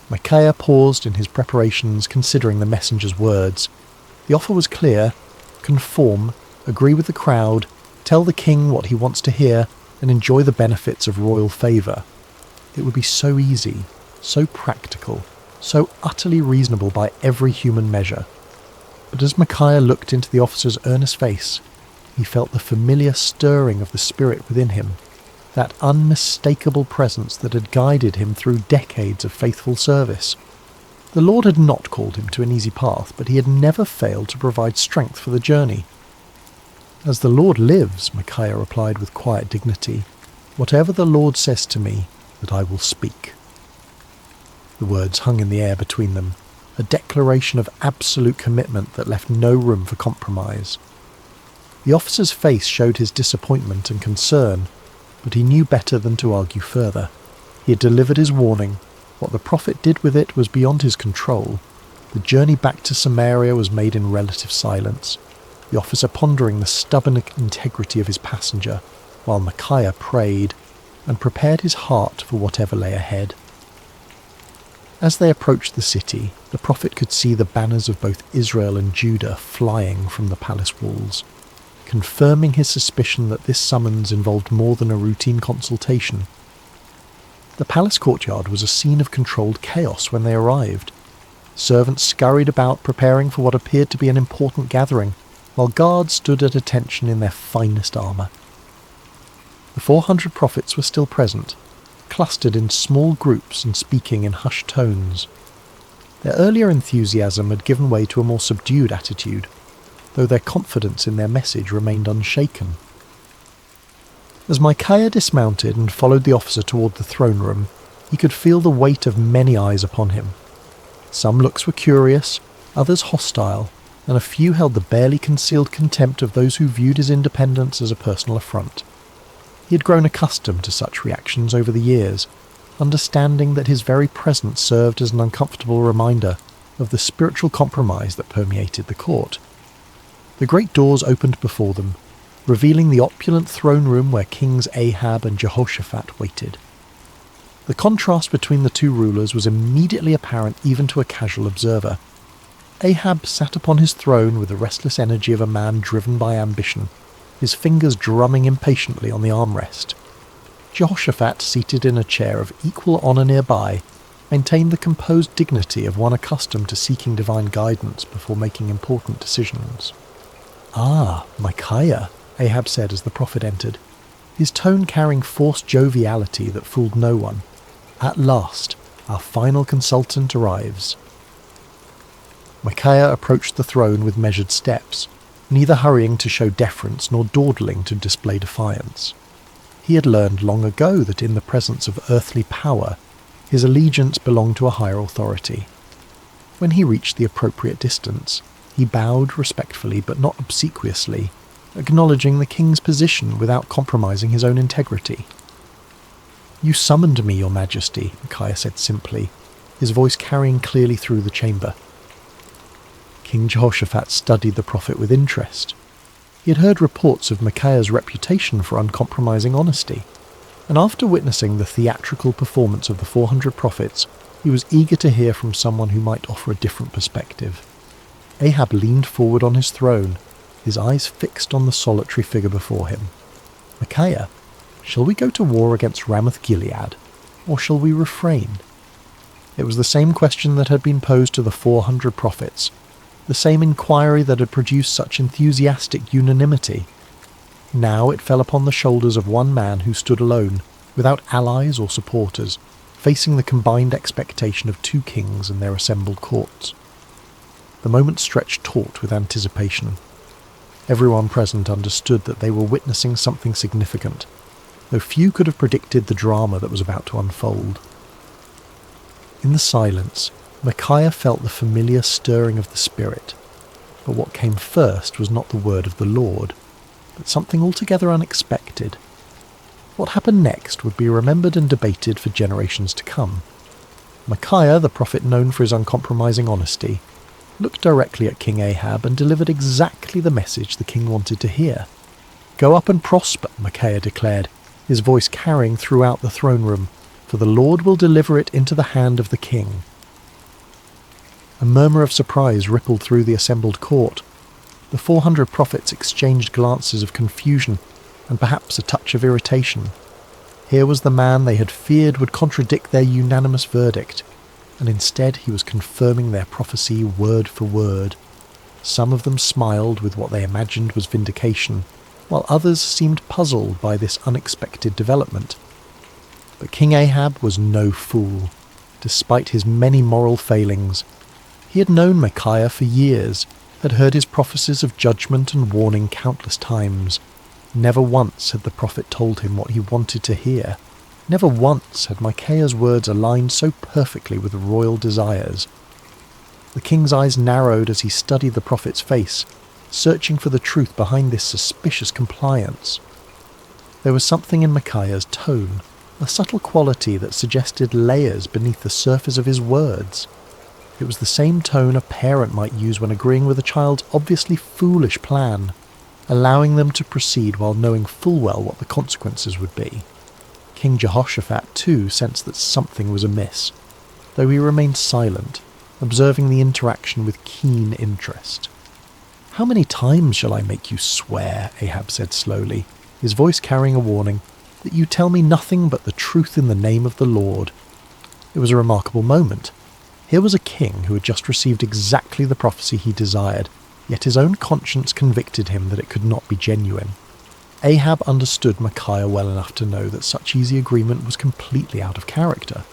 Micaiah paused in his preparations, considering the messenger's words. The offer was clear: conform, agree with the crowd, tell the king what he wants to hear, and enjoy the benefits of royal favour. It would be so easy, so practical, so utterly reasonable by every human measure. But as Micaiah looked into the officer's earnest face, he felt the familiar stirring of the spirit within him, that unmistakable presence that had guided him through decades of faithful service. The Lord had not called him to an easy path, but he had never failed to provide strength for the journey. "As the Lord lives," Micaiah replied with quiet dignity, "whatever the Lord says to me, that I will speak." The words hung in the air between them, a declaration of absolute commitment that left no room for compromise. The officer's face showed his disappointment and concern, but he knew better than to argue further. He had delivered his warning. What the prophet did with it was beyond his control. The journey back to Samaria was made in relative silence, the officer pondering the stubborn integrity of his passenger, while Micaiah prayed and prepared his heart for whatever lay ahead. As they approached the city, the prophet could see the banners of both Israel and Judah flying from the palace walls, confirming his suspicion that this summons involved more than a routine consultation. The palace courtyard was a scene of controlled chaos when they arrived. Servants scurried about preparing for what appeared to be an important gathering, while guards stood at attention in their finest armour. The 400 prophets were still present, clustered in small groups and speaking in hushed tones. Their earlier enthusiasm had given way to a more subdued attitude, though their confidence in their message remained unshaken. As Micaiah dismounted and followed the officer toward the throne room, he could feel the weight of many eyes upon him. Some looks were curious, others hostile, and a few held the barely concealed contempt of those who viewed his independence as a personal affront. He had grown accustomed to such reactions over the years, understanding that his very presence served as an uncomfortable reminder of the spiritual compromise that permeated the court. The great doors opened before them, revealing the opulent throne room where Kings Ahab and Jehoshaphat waited. The contrast between the two rulers was immediately apparent even to a casual observer. Ahab sat upon his throne with the restless energy of a man driven by ambition, his fingers drumming impatiently on the armrest. Jehoshaphat, seated in a chair of equal honour nearby, maintained the composed dignity of one accustomed to seeking divine guidance before making important decisions. "Ah, Micaiah," Ahab said as the prophet entered, his tone carrying forced joviality that fooled no one. "At last, our final consultant arrives." Micaiah approached the throne with measured steps, neither hurrying to show deference nor dawdling to display defiance. He had learned long ago that in the presence of earthly power, his allegiance belonged to a higher authority. When he reached the appropriate distance, he bowed respectfully but not obsequiously, acknowledging the king's position without compromising his own integrity. "You summoned me, your majesty," Micaiah said simply, his voice carrying clearly through the chamber. King Jehoshaphat studied the prophet with interest. He had heard reports of Micaiah's reputation for uncompromising honesty, and after witnessing the theatrical performance of the 400 prophets, he was eager to hear from someone who might offer a different perspective. Ahab leaned forward on his throne, his eyes fixed on the solitary figure before him. "Micaiah, shall we go to war against Ramoth-Gilead, or shall we refrain?" It was the same question that had been posed to the 400 prophets, the same inquiry that had produced such enthusiastic unanimity. Now it fell upon the shoulders of one man who stood alone, without allies or supporters, facing the combined expectation of two kings and their assembled courts. The moment stretched taut with anticipation. Everyone present understood that they were witnessing something significant, though few could have predicted the drama that was about to unfold. In the silence, Micaiah felt the familiar stirring of the Spirit, but what came first was not the word of the Lord, but something altogether unexpected. What happened next would be remembered and debated for generations to come. Micaiah, the prophet known for his uncompromising honesty, looked directly at King Ahab and delivered exactly the message the king wanted to hear. "Go up and prosper," Micaiah declared, his voice carrying throughout the throne room, "for the Lord will deliver it into the hand of the king." A murmur of surprise rippled through the assembled court. The 400 prophets exchanged glances of confusion and perhaps a touch of irritation. Here was the man they had feared would contradict their unanimous verdict, and instead he was confirming their prophecy word for word. Some of them smiled with what they imagined was vindication, while others seemed puzzled by this unexpected development. But King Ahab was no fool. Despite his many moral failings, he had known Micaiah for years, had heard his prophecies of judgment and warning countless times. Never once had the prophet told him what he wanted to hear. Never once had Micaiah's words aligned so perfectly with royal desires. The king's eyes narrowed as he studied the prophet's face, searching for the truth behind this suspicious compliance. There was something in Micaiah's tone, a subtle quality that suggested layers beneath the surface of his words. It was the same tone a parent might use when agreeing with a child's obviously foolish plan, allowing them to proceed while knowing full well what the consequences would be. King Jehoshaphat, too, sensed that something was amiss, though he remained silent, observing the interaction with keen interest. "How many times shall I make you swear," Ahab said slowly, his voice carrying a warning, "that you tell me nothing but the truth in the name of the Lord?" It was a remarkable moment. Here was a king who had just received exactly the prophecy he desired, yet his own conscience convicted him that it could not be genuine. Ahab understood Micaiah well enough to know that such easy agreement was completely out of character.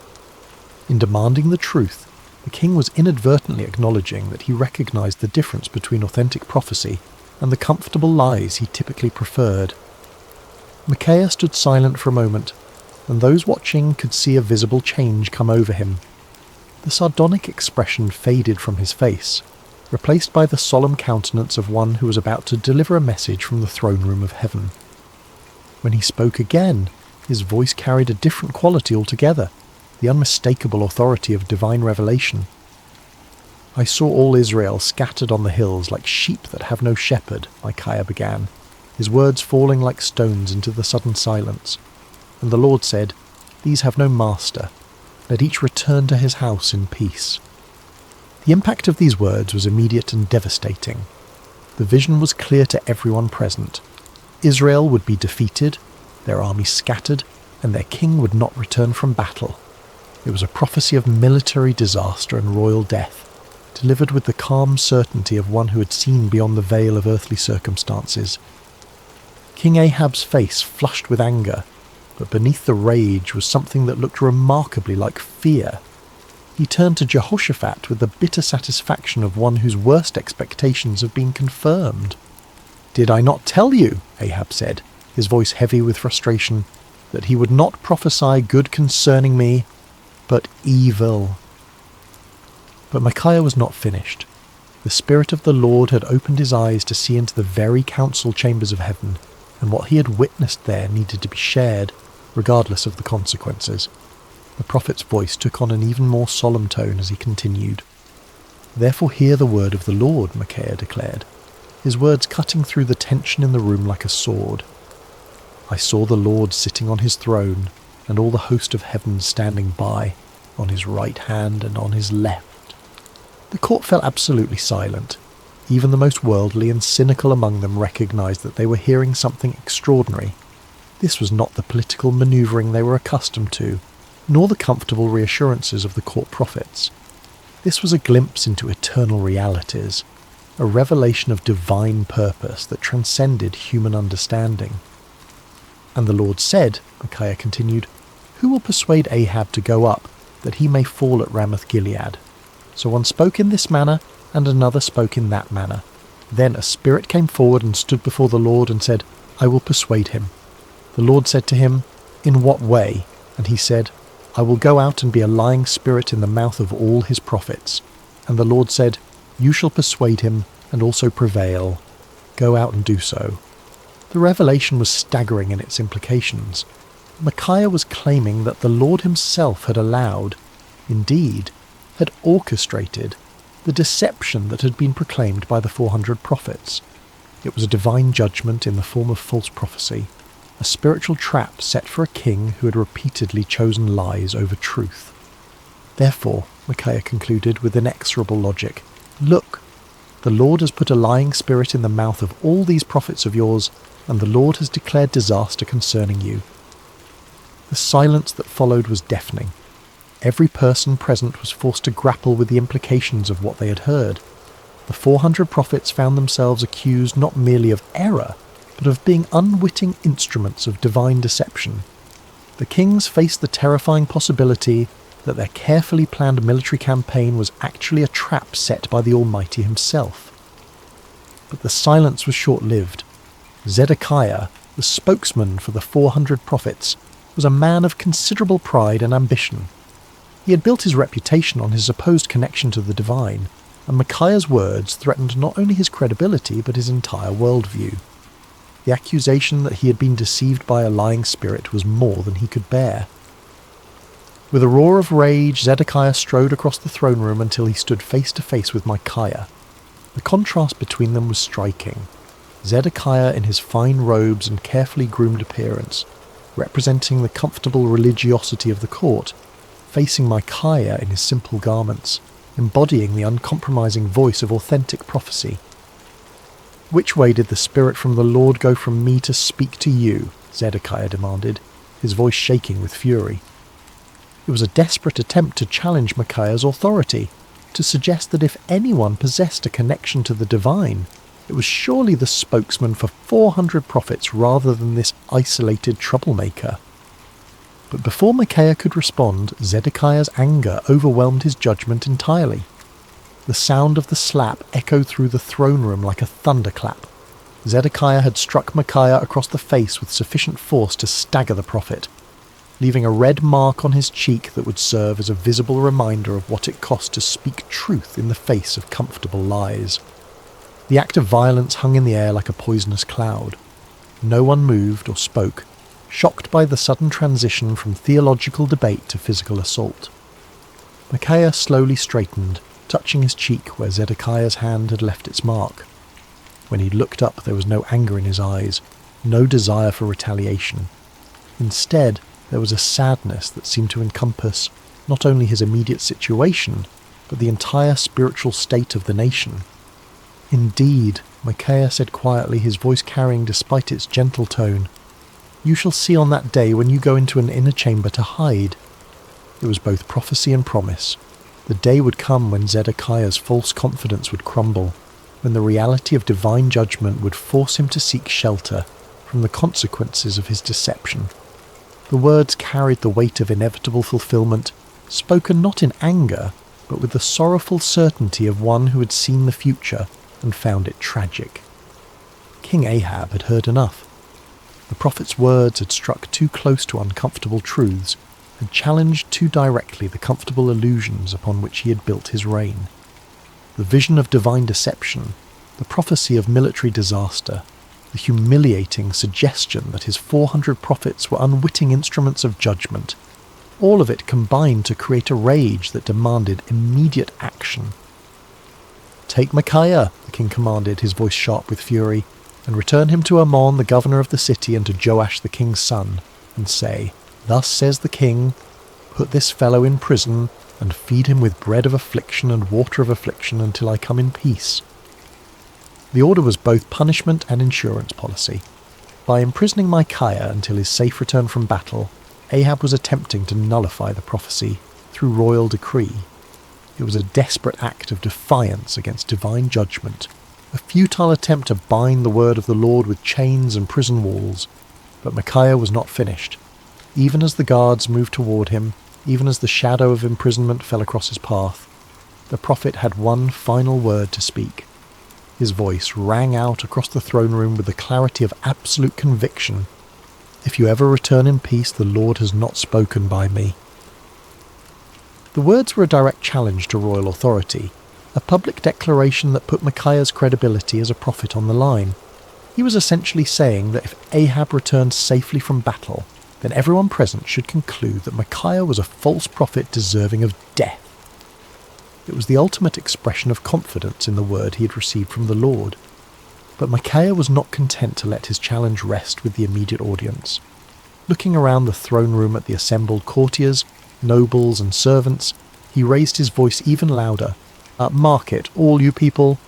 In demanding the truth, the king was inadvertently acknowledging that he recognized the difference between authentic prophecy and the comfortable lies he typically preferred. Micaiah stood silent for a moment, and those watching could see a visible change come over him. The sardonic expression faded from his face, replaced by the solemn countenance of one who was about to deliver a message from the throne room of heaven. When he spoke again, his voice carried a different quality altogether, the unmistakable authority of divine revelation. "I saw all Israel scattered on the hills like sheep that have no shepherd," Micaiah began, his words falling like stones into the sudden silence. "And the Lord said, 'These have no master. Let each return to his house in peace.'" The impact of these words was immediate and devastating. The vision was clear to everyone present. Israel would be defeated, their army scattered, and their king would not return from battle. It was a prophecy of military disaster and royal death, delivered with the calm certainty of one who had seen beyond the veil of earthly circumstances. King Ahab's face flushed with anger, but beneath the rage was something that looked remarkably like fear. He turned to Jehoshaphat with the bitter satisfaction of one whose worst expectations have been confirmed. "Did I not tell you," Ahab said, his voice heavy with frustration, "that he would not prophesy good concerning me, but evil?" But Micaiah was not finished. The Spirit of the Lord had opened his eyes to see into the very council chambers of heaven, and what he had witnessed there needed to be shared, regardless of the consequences. The prophet's voice took on an even more solemn tone as he continued. "Therefore hear the word of the Lord," Micaiah declared, his words cutting through the tension in the room like a sword. "I saw the Lord sitting on his throne, and all the host of heaven standing by, on his right hand and on his left." The court fell absolutely silent. Even the most worldly and cynical among them recognized that they were hearing something extraordinary. This was not the political maneuvering they were accustomed to, nor the comfortable reassurances of the court prophets. This was a glimpse into eternal realities, a revelation of divine purpose that transcended human understanding. "And the Lord said," Micaiah continued, "Who will persuade Ahab to go up, that he may fall at Ramoth-Gilead?" So one spoke in this manner, and another spoke in that manner. Then a spirit came forward and stood before the Lord and said, "I will persuade him." The Lord said to him, "In what way?" And he said, "I will go out and be a lying spirit in the mouth of all his prophets." And the Lord said, "You shall persuade him and also prevail. Go out and do so." The revelation was staggering in its implications. Micaiah was claiming that the Lord himself had allowed, indeed, had orchestrated, the deception that had been proclaimed by the 400 prophets. It was a divine judgment in the form of false prophecy, a spiritual trap set for a king who had repeatedly chosen lies over truth. Therefore, Micaiah concluded with inexorable logic, "Look, the Lord has put a lying spirit in the mouth of all these prophets of yours, and the Lord has declared disaster concerning you." The silence that followed was deafening. Every person present was forced to grapple with the implications of what they had heard. The 400 prophets found themselves accused not merely of error, but of being unwitting instruments of divine deception. The kings faced the terrifying possibility that their carefully planned military campaign was actually a trap set by the Almighty himself. But the silence was short-lived. Zedekiah, the spokesman for the 400 prophets, was a man of considerable pride and ambition. He had built his reputation on his supposed connection to the divine, and Micaiah's words threatened not only his credibility but his entire worldview. The accusation that he had been deceived by a lying spirit was more than he could bear. With a roar of rage, Zedekiah strode across the throne room until he stood face to face with Micaiah. The contrast between them was striking. Zedekiah in his fine robes and carefully groomed appearance, representing the comfortable religiosity of the court, facing Micaiah in his simple garments, embodying the uncompromising voice of authentic prophecy. "Which way did the Spirit from the Lord go from me to speak to you?" Zedekiah demanded, his voice shaking with fury. It was a desperate attempt to challenge Micaiah's authority, to suggest that if anyone possessed a connection to the divine, it was surely the spokesman for 400 prophets rather than this isolated troublemaker. But before Micaiah could respond, Zedekiah's anger overwhelmed his judgment entirely. The sound of the slap echoed through the throne room like a thunderclap. Zedekiah had struck Micaiah across the face with sufficient force to stagger the prophet, leaving a red mark on his cheek that would serve as a visible reminder of what it cost to speak truth in the face of comfortable lies. The act of violence hung in the air like a poisonous cloud. No one moved or spoke, shocked by the sudden transition from theological debate to physical assault. Micaiah slowly straightened, touching his cheek where Zedekiah's hand had left its mark. When he looked up, there was no anger in his eyes, no desire for retaliation. Instead, there was a sadness that seemed to encompass not only his immediate situation, but the entire spiritual state of the nation. "Indeed," Micaiah said quietly, his voice carrying despite its gentle tone, "you shall see on that day when you go into an inner chamber to hide." It was both prophecy and promise. The day would come when Zedekiah's false confidence would crumble, when the reality of divine judgment would force him to seek shelter from the consequences of his deception. The words carried the weight of inevitable fulfillment, spoken not in anger, but with the sorrowful certainty of one who had seen the future and found it tragic. King Ahab had heard enough. The prophet's words had struck too close to uncomfortable truths, had challenged too directly the comfortable illusions upon which he had built his reign. The vision of divine deception, the prophecy of military disaster, the humiliating suggestion that his 400 prophets were unwitting instruments of judgment, all of it combined to create a rage that demanded immediate action. "Take Micaiah," the king commanded, his voice sharp with fury, "and return him to Ammon, the governor of the city, and to Joash the king's son, and say, 'Thus says the king, put this fellow in prison, and feed him with bread of affliction and water of affliction until I come in peace.'" The order was both punishment and insurance policy. By imprisoning Micaiah until his safe return from battle, Ahab was attempting to nullify the prophecy through royal decree. It was a desperate act of defiance against divine judgment, a futile attempt to bind the word of the Lord with chains and prison walls. But Micaiah was not finished. Even as the guards moved toward him, even as the shadow of imprisonment fell across his path, the prophet had one final word to speak. His voice rang out across the throne room with the clarity of absolute conviction. "If you ever return in peace, the Lord has not spoken by me." The words were a direct challenge to royal authority, a public declaration that put Micaiah's credibility as a prophet on the line. He was essentially saying that if Ahab returned safely from battle, then everyone present should conclude that Micaiah was a false prophet deserving of death. It was the ultimate expression of confidence in the word he had received from the Lord. But Micaiah was not content to let his challenge rest with the immediate audience. Looking around the throne room at the assembled courtiers, nobles and servants, he raised his voice even louder. "Mark it, all you people."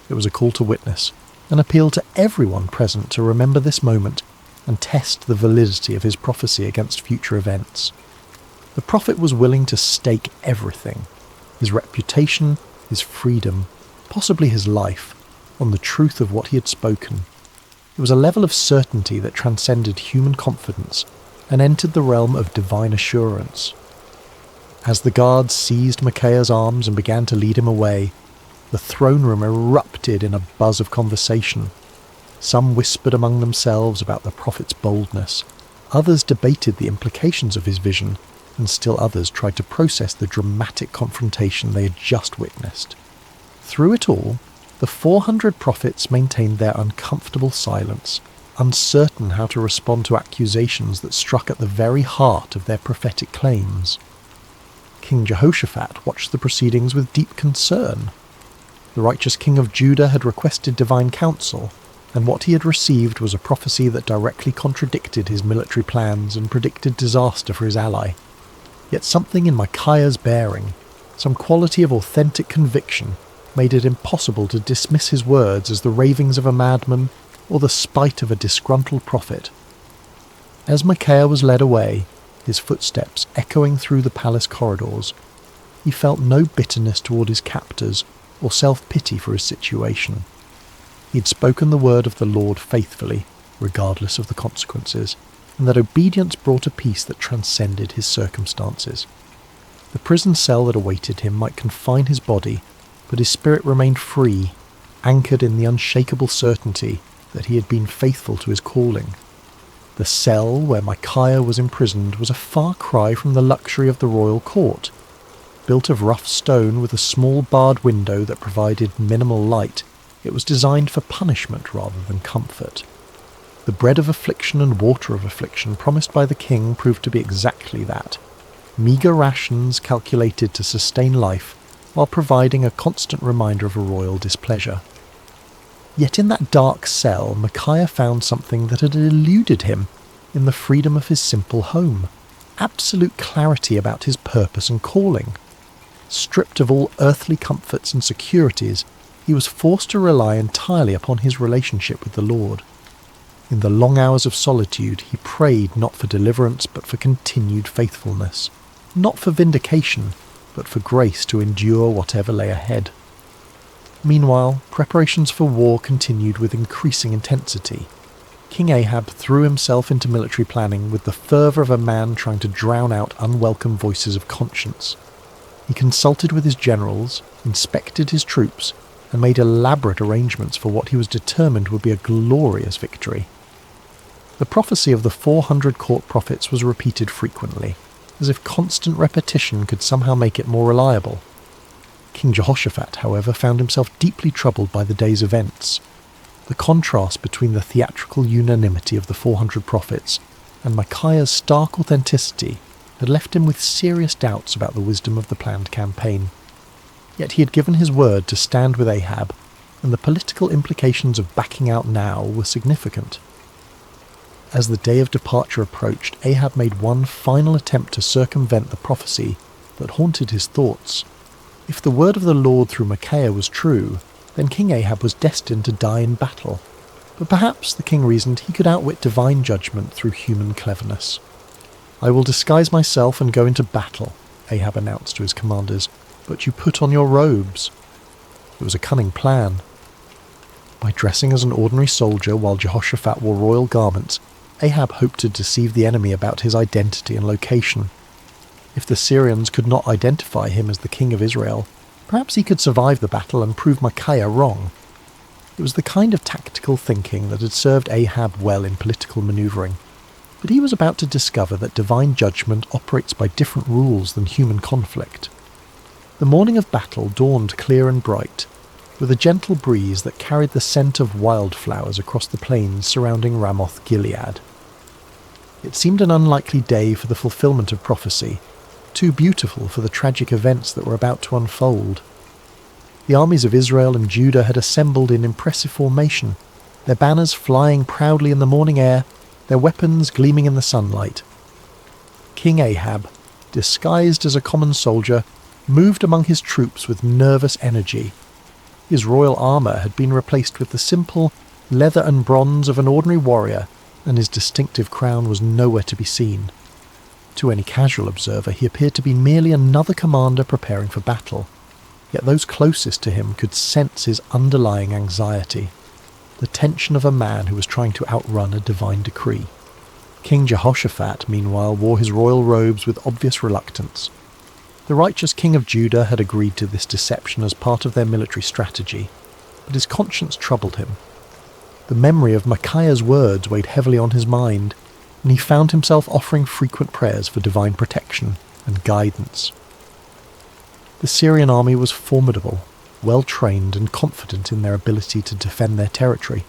It was a call to witness, an appeal to everyone present to remember this moment and test the validity of his prophecy against future events. The prophet was willing to stake everything, his reputation, his freedom, possibly his life, on the truth of what he had spoken. It was a level of certainty that transcended human confidence and entered the realm of divine assurance. As the guards seized Micaiah's arms and began to lead him away, the throne room erupted in a buzz of conversation. Some whispered among themselves about the prophet's boldness, others debated the implications of his vision, and still others tried to process the dramatic confrontation they had just witnessed. Through it all, the 400 prophets maintained their uncomfortable silence, uncertain how to respond to accusations that struck at the very heart of their prophetic claims. King Jehoshaphat watched the proceedings with deep concern. The righteous king of Judah had requested divine counsel, and what he had received was a prophecy that directly contradicted his military plans and predicted disaster for his ally. Yet something in Micaiah's bearing, some quality of authentic conviction, made it impossible to dismiss his words as the ravings of a madman or the spite of a disgruntled prophet. As Micaiah was led away, his footsteps echoing through the palace corridors, he felt no bitterness toward his captors or self-pity for his situation. He had spoken the word of the Lord faithfully, regardless of the consequences, and that obedience brought a peace that transcended his circumstances. The prison cell that awaited him might confine his body, but his spirit remained free, anchored in the unshakable certainty that he had been faithful to his calling. The cell where Micaiah was imprisoned was a far cry from the luxury of the royal court. Built of rough stone with a small barred window that provided minimal light, it was designed for punishment rather than comfort. The bread of affliction and water of affliction promised by the king proved to be exactly that. Meagre rations calculated to sustain life while providing a constant reminder of a royal displeasure. Yet in that dark cell, Micaiah found something that had eluded him in the freedom of his simple home. Absolute clarity about his purpose and calling. Stripped of all earthly comforts and securities, he was forced to rely entirely upon his relationship with the Lord. In the long hours of solitude, he prayed not for deliverance but for continued faithfulness, not for vindication, but for grace to endure whatever lay ahead. Meanwhile, preparations for war continued with increasing intensity. King Ahab threw himself into military planning with the fervour of a man trying to drown out unwelcome voices of conscience. He consulted with his generals, inspected his troops, and made elaborate arrangements for what he was determined would be a glorious victory. The prophecy of the 400 court prophets was repeated frequently, as if constant repetition could somehow make it more reliable. King Jehoshaphat, however, found himself deeply troubled by the day's events. The contrast between the theatrical unanimity of the 400 prophets and Micaiah's stark authenticity had left him with serious doubts about the wisdom of the planned campaign. Yet he had given his word to stand with Ahab, and the political implications of backing out now were significant. As the day of departure approached, Ahab made one final attempt to circumvent the prophecy that haunted his thoughts. If the word of the Lord through Micaiah was true, then King Ahab was destined to die in battle. But perhaps, the king reasoned, he could outwit divine judgment through human cleverness. "I will disguise myself and go into battle," Ahab announced to his commanders, "but you put on your robes." It was a cunning plan. By dressing as an ordinary soldier while Jehoshaphat wore royal garments, Ahab hoped to deceive the enemy about his identity and location. If the Syrians could not identify him as the king of Israel, Perhaps he could survive the battle and prove Micaiah wrong. It was the kind of tactical thinking that had served Ahab well in political manoeuvring, but he was about to discover that divine judgment operates by different rules than human conflict. The morning of battle dawned clear and bright, with a gentle breeze that carried the scent of wildflowers across the plains surrounding Ramoth-Gilead. It seemed an unlikely day for the fulfillment of prophecy, too beautiful for the tragic events that were about to unfold. The armies of Israel and Judah had assembled in impressive formation, their banners flying proudly in the morning air, their weapons gleaming in the sunlight. King Ahab, disguised as a common soldier, moved among his troops with nervous energy. His royal armour had been replaced with the simple leather and bronze of an ordinary warrior, and his distinctive crown was nowhere to be seen. To any casual observer, he appeared to be merely another commander preparing for battle, yet those closest to him could sense his underlying anxiety, the tension of a man who was trying to outrun a divine decree. King Jehoshaphat, meanwhile, wore his royal robes with obvious reluctance. The righteous king of Judah had agreed to this deception as part of their military strategy, but his conscience troubled him. The memory of Micaiah's words weighed heavily on his mind, and he found himself offering frequent prayers for divine protection and guidance. The Syrian army was formidable, well-trained and confident in their ability to defend their territory.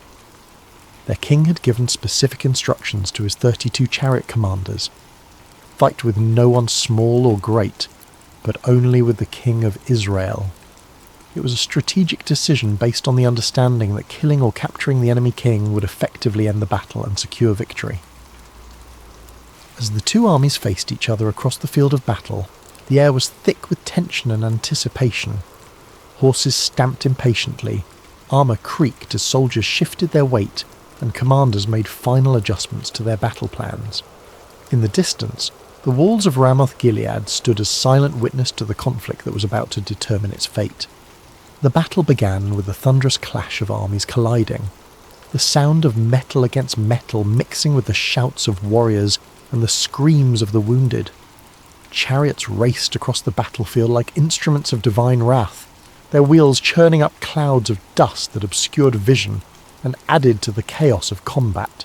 Their king had given specific instructions to his 32 chariot commanders: fight with no one small or great, but only with the king of Israel. It was a strategic decision based on the understanding that killing or capturing the enemy king would effectively end the battle and secure victory. As the two armies faced each other across the field of battle, the air was thick with tension and anticipation. Horses stamped impatiently, armour creaked as soldiers shifted their weight, and commanders made final adjustments to their battle plans. In the distance, the walls of Ramoth-Gilead stood as silent witness to the conflict that was about to determine its fate. The battle began with a thunderous clash of armies colliding, the sound of metal against metal mixing with the shouts of warriors and the screams of the wounded. Chariots raced across the battlefield like instruments of divine wrath, their wheels churning up clouds of dust that obscured vision and added to the chaos of combat.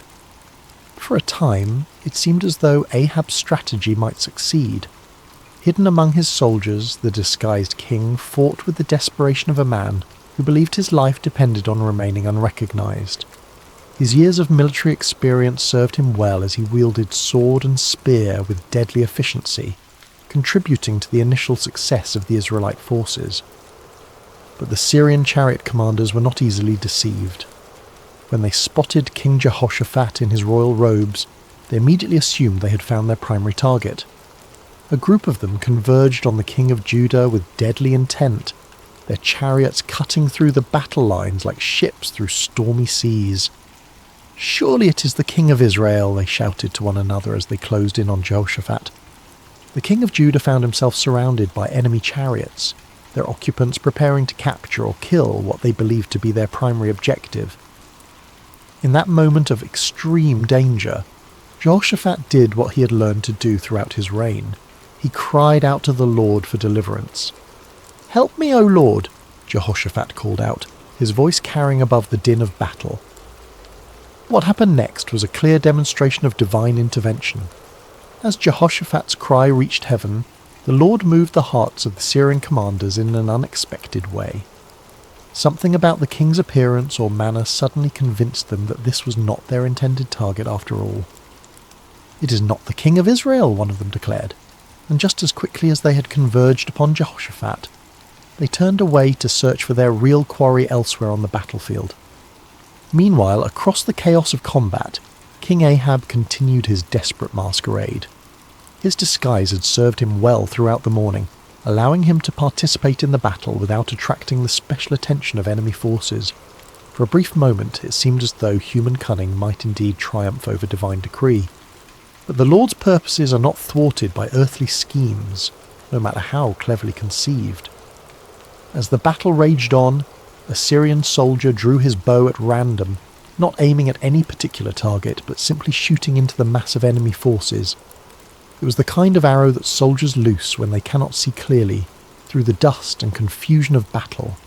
For a time, it seemed as though Ahab's strategy might succeed. Hidden among his soldiers, the disguised king fought with the desperation of a man who believed his life depended on remaining unrecognized. His years of military experience served him well as he wielded sword and spear with deadly efficiency, contributing to the initial success of the Israelite forces. But the Syrian chariot commanders were not easily deceived. When they spotted King Jehoshaphat in his royal robes, they immediately assumed they had found their primary target. A group of them converged on the king of Judah with deadly intent, their chariots cutting through the battle lines like ships through stormy seas. "Surely it is the king of Israel," they shouted to one another as they closed in on Jehoshaphat. The king of Judah found himself surrounded by enemy chariots, their occupants preparing to capture or kill what they believed to be their primary objective. In that moment of extreme danger, Jehoshaphat did what he had learned to do throughout his reign. He cried out to the Lord for deliverance. "Help me, O Lord," Jehoshaphat called out, his voice carrying above the din of battle. What happened next was a clear demonstration of divine intervention. As Jehoshaphat's cry reached heaven, the Lord moved the hearts of the Syrian commanders in an unexpected way. Something about the king's appearance or manner suddenly convinced them that this was not their intended target after all. "It is not the king of Israel," one of them declared, and just as quickly as they had converged upon Jehoshaphat, they turned away to search for their real quarry elsewhere on the battlefield. Meanwhile, across the chaos of combat, King Ahab continued his desperate masquerade. His disguise had served him well throughout the morning, allowing him to participate in the battle without attracting the special attention of enemy forces. For a brief moment it seemed as though human cunning might indeed triumph over divine decree. But the Lord's purposes are not thwarted by earthly schemes, no matter how cleverly conceived. As the battle raged on, a Syrian soldier drew his bow at random, not aiming at any particular target, but simply shooting into the mass of enemy forces. It was the kind of arrow that soldiers loose when they cannot see clearly, through the dust and confusion of battle,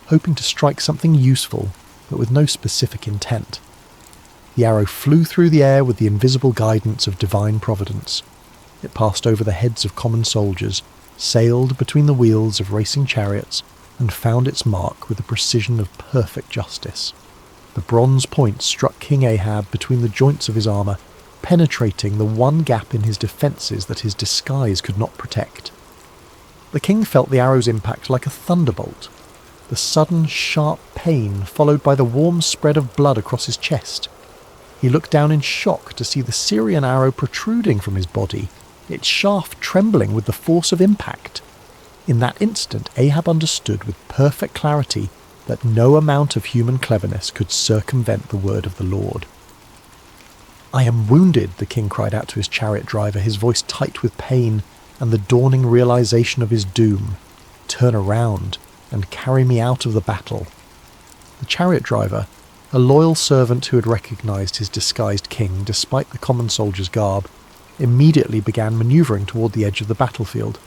hoping to strike something useful, but with no specific intent. The arrow flew through the air with the invisible guidance of divine providence. It passed over the heads of common soldiers, sailed between the wheels of racing chariots, and found its mark with the precision of perfect justice. The bronze point struck King Ahab between the joints of his armour, penetrating the one gap in his defences that his disguise could not protect. The king felt the arrow's impact like a thunderbolt, the sudden, sharp pain followed by the warm spread of blood across his chest. He looked down in shock to see the Syrian arrow protruding from his body, its shaft trembling with the force of impact. In that instant, Ahab understood with perfect clarity that no amount of human cleverness could circumvent the word of the Lord. "I am wounded," the king cried out to his chariot driver, his voice tight with pain and the dawning realization of his doom. "Turn around and carry me out of the battle." The chariot driver, a loyal servant who had recognized his disguised king despite the common soldier's garb, immediately began maneuvering toward the edge of the battlefield.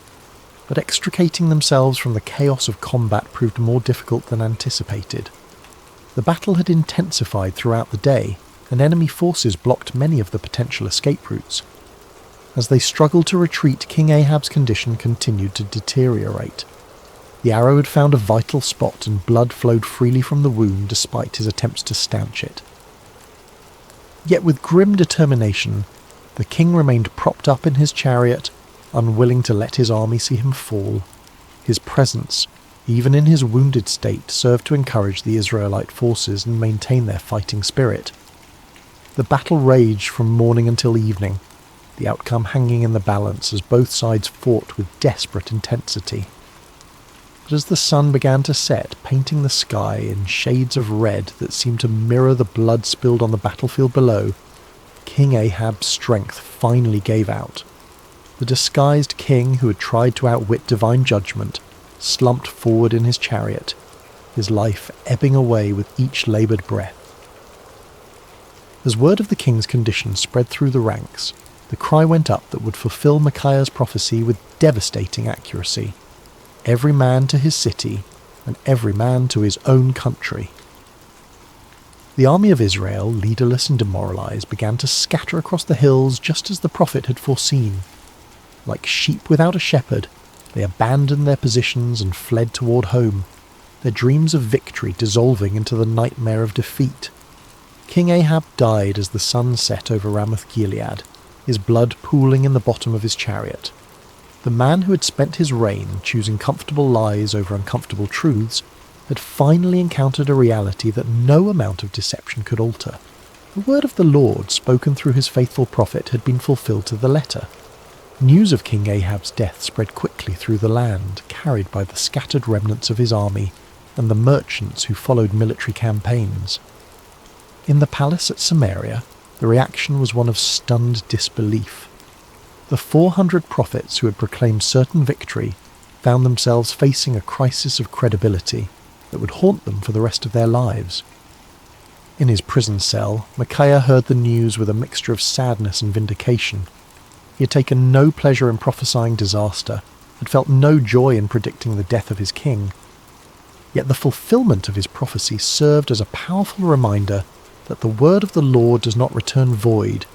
But extricating themselves from the chaos of combat proved more difficult than anticipated. The battle had intensified throughout the day, and enemy forces blocked many of the potential escape routes. As they struggled to retreat, King Ahab's condition continued to deteriorate. The arrow had found a vital spot and blood flowed freely from the wound despite his attempts to stanch it. Yet with grim determination, the king remained propped up in his chariot, unwilling to let his army see him fall. His presence, even in his wounded state, served to encourage the Israelite forces and maintain their fighting spirit. The battle raged from morning until evening, the outcome hanging in the balance as both sides fought with desperate intensity. But as the sun began to set, painting the sky in shades of red that seemed to mirror the blood spilled on the battlefield below, King Ahab's strength finally gave out. The disguised king who had tried to outwit divine judgment slumped forward in his chariot, his life ebbing away with each laboured breath. As word of the king's condition spread through the ranks, the cry went up that would fulfill Micaiah's prophecy with devastating accuracy. Every man to his city, and every man to his own country. The army of Israel, leaderless and demoralized, began to scatter across the hills just as the prophet had foreseen. Like sheep without a shepherd, they abandoned their positions and fled toward home, their dreams of victory dissolving into the nightmare of defeat. King Ahab died as the sun set over Ramoth-Gilead, his blood pooling in the bottom of his chariot. The man who had spent his reign choosing comfortable lies over uncomfortable truths had finally encountered a reality that no amount of deception could alter. The word of the Lord, spoken through his faithful prophet, had been fulfilled to the letter. News of King Ahab's death spread quickly through the land, carried by the scattered remnants of his army and the merchants who followed military campaigns. In the palace at Samaria, the reaction was one of stunned disbelief. The 400 prophets who had proclaimed certain victory found themselves facing a crisis of credibility that would haunt them for the rest of their lives. In his prison cell, Micaiah heard the news with a mixture of sadness and vindication. He had taken no pleasure in prophesying disaster, had felt no joy in predicting the death of his king. Yet the fulfillment of his prophecy served as a powerful reminder that the word of the Lord does not return void,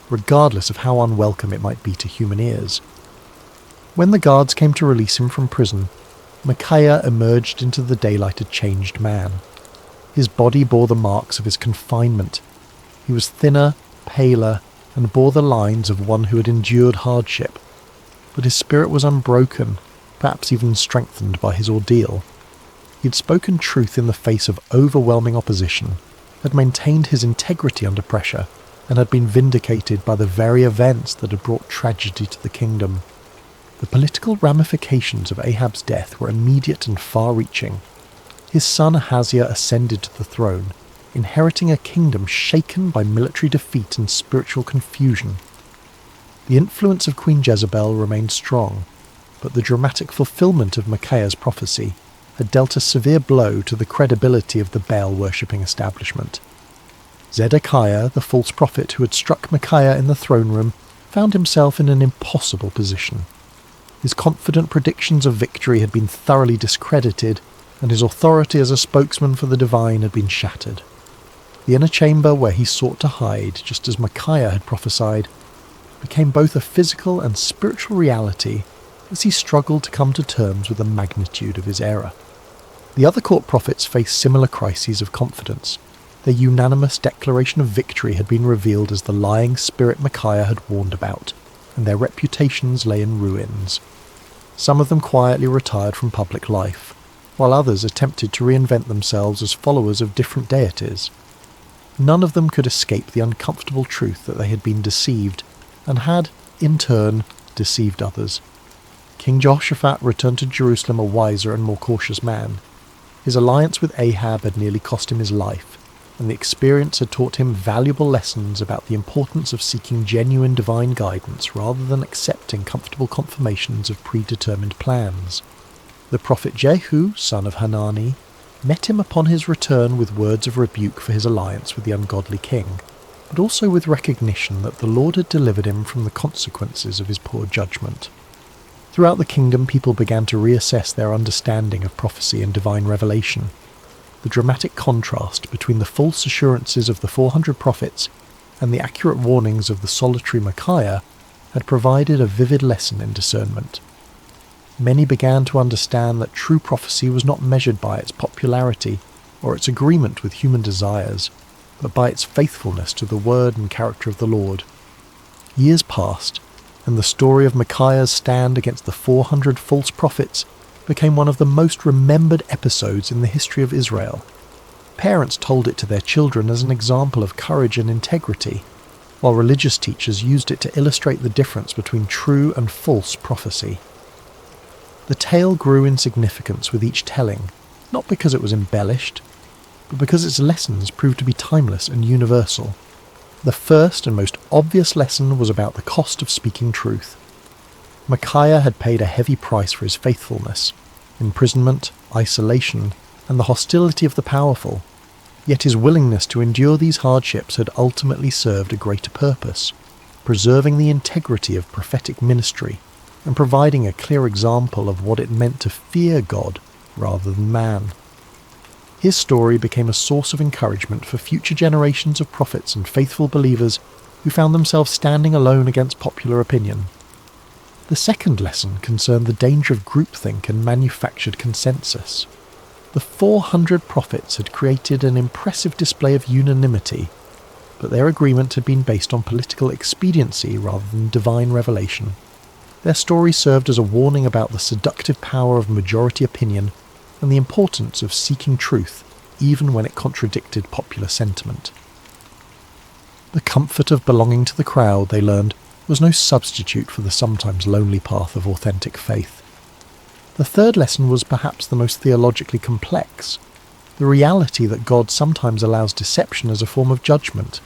regardless of how unwelcome it might be to human ears. When the guards came to release him from prison, Micaiah emerged into the daylight a changed man. His body bore the marks of his confinement. He was thinner, paler, and bore the lines of one who had endured hardship. But his spirit was unbroken, perhaps even strengthened by his ordeal. He had spoken truth in the face of overwhelming opposition, had maintained his integrity under pressure, and had been vindicated by the very events that had brought tragedy to the kingdom. The political ramifications of Ahab's death were immediate and far-reaching. His son Ahaziah ascended to the throne, inheriting a kingdom shaken by military defeat and spiritual confusion. The influence of Queen Jezebel remained strong, but the dramatic fulfillment of Micaiah's prophecy had dealt a severe blow to the credibility of the Baal-worshipping establishment. Zedekiah, the false prophet who had struck Micaiah in the throne room, found himself in an impossible position. His confident predictions of victory had been thoroughly discredited, and his authority as a spokesman for the divine had been shattered. The inner chamber where he sought to hide, just as Micaiah had prophesied, became both a physical and spiritual reality as he struggled to come to terms with the magnitude of his error. The other court prophets faced similar crises of confidence. Their unanimous declaration of victory had been revealed as the lying spirit Micaiah had warned about, and their reputations lay in ruins. Some of them quietly retired from public life, while others attempted to reinvent themselves as followers of different deities. None of them could escape the uncomfortable truth that they had been deceived, and had, in turn, deceived others. King Jehoshaphat returned to Jerusalem a wiser and more cautious man. His alliance with Ahab had nearly cost him his life, and the experience had taught him valuable lessons about the importance of seeking genuine divine guidance rather than accepting comfortable confirmations of predetermined plans. The prophet Jehu, son of Hanani, met him upon his return with words of rebuke for his alliance with the ungodly king, but also with recognition that the Lord had delivered him from the consequences of his poor judgment. Throughout the kingdom, people began to reassess their understanding of prophecy and divine revelation. The dramatic contrast between the false assurances of the 400 prophets and the accurate warnings of the solitary Micaiah had provided a vivid lesson in discernment. Many began to understand that true prophecy was not measured by its popularity or its agreement with human desires, but by its faithfulness to the word and character of the Lord. Years passed, and the story of Micaiah's stand against the 400 false prophets became one of the most remembered episodes in the history of Israel. Parents told it to their children as an example of courage and integrity, while religious teachers used it to illustrate the difference between true and false prophecy. The tale grew in significance with each telling, not because it was embellished, but because its lessons proved to be timeless and universal. The first and most obvious lesson was about the cost of speaking truth. Micaiah had paid a heavy price for his faithfulness: imprisonment, isolation, and the hostility of the powerful. Yet his willingness to endure these hardships had ultimately served a greater purpose, preserving the integrity of prophetic ministry and providing a clear example of what it meant to fear God rather than man. His story became a source of encouragement for future generations of prophets and faithful believers who found themselves standing alone against popular opinion. The second lesson concerned the danger of groupthink and manufactured consensus. The 400 prophets had created an impressive display of unanimity, but their agreement had been based on political expediency rather than divine revelation. Their story served as a warning about the seductive power of majority opinion and the importance of seeking truth, even when it contradicted popular sentiment. The comfort of belonging to the crowd, they learned, was no substitute for the sometimes lonely path of authentic faith. The third lesson was perhaps the most theologically complex: the reality that God sometimes allows deception as a form of judgment.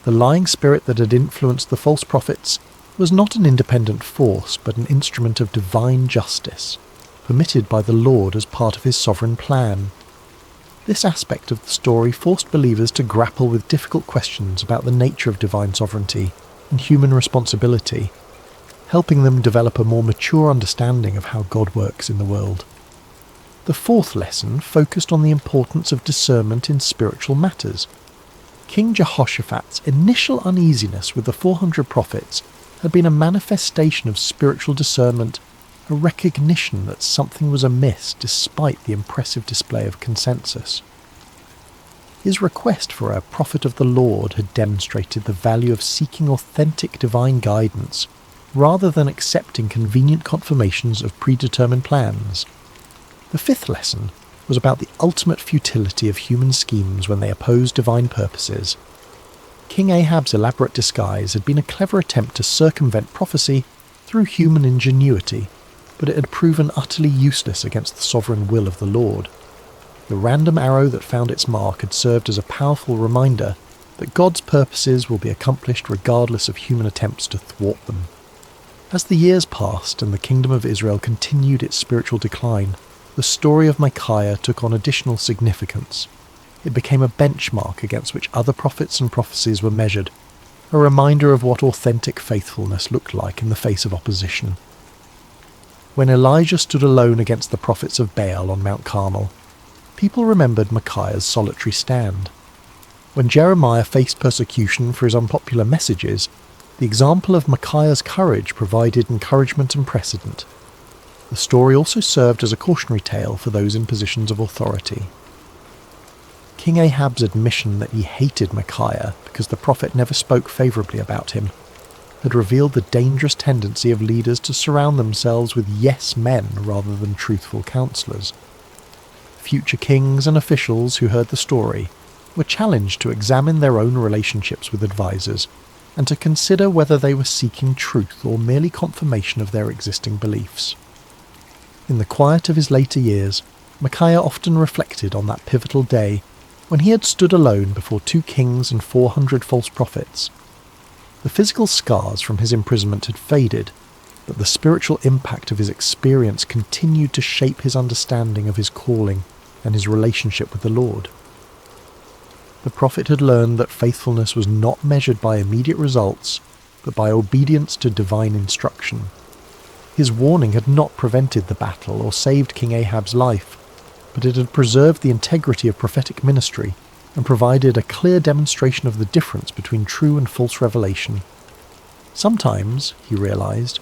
The lying spirit that had influenced the false prophets was not an independent force, but an instrument of divine justice, permitted by the Lord as part of his sovereign plan. This aspect of the story forced believers to grapple with difficult questions about the nature of divine sovereignty and human responsibility, helping them develop a more mature understanding of how God works in the world. The fourth lesson focused on the importance of discernment in spiritual matters. King Jehoshaphat's initial uneasiness with the 400 prophets had been a manifestation of spiritual discernment, a recognition that something was amiss despite the impressive display of consensus. His request for a prophet of the Lord had demonstrated the value of seeking authentic divine guidance rather than accepting convenient confirmations of predetermined plans. The fifth lesson was about the ultimate futility of human schemes when they oppose divine purposes. King Ahab's elaborate disguise had been a clever attempt to circumvent prophecy through human ingenuity, but it had proven utterly useless against the sovereign will of the Lord. The random arrow that found its mark had served as a powerful reminder that God's purposes will be accomplished regardless of human attempts to thwart them. As the years passed and the kingdom of Israel continued its spiritual decline, the story of Micaiah took on additional significance. It became a benchmark against which other prophets and prophecies were measured, a reminder of what authentic faithfulness looked like in the face of opposition. When Elijah stood alone against the prophets of Baal on Mount Carmel, people remembered Micaiah's solitary stand. When Jeremiah faced persecution for his unpopular messages, the example of Micaiah's courage provided encouragement and precedent. The story also served as a cautionary tale for those in positions of authority. King Ahab's admission that he hated Micaiah because the prophet never spoke favourably about him had revealed the dangerous tendency of leaders to surround themselves with yes men rather than truthful counsellors. Future kings and officials who heard the story were challenged to examine their own relationships with advisors and to consider whether they were seeking truth or merely confirmation of their existing beliefs. In the quiet of his later years, Micaiah often reflected on that pivotal day when he had stood alone before 2 kings and 400 false prophets. The physical scars from his imprisonment had faded, but the spiritual impact of his experience continued to shape his understanding of his calling and his relationship with the Lord. The prophet had learned that faithfulness was not measured by immediate results, but by obedience to divine instruction. His warning had not prevented the battle or saved King Ahab's life, but it had preserved the integrity of prophetic ministry and provided a clear demonstration of the difference between true and false revelation. Sometimes, he realized,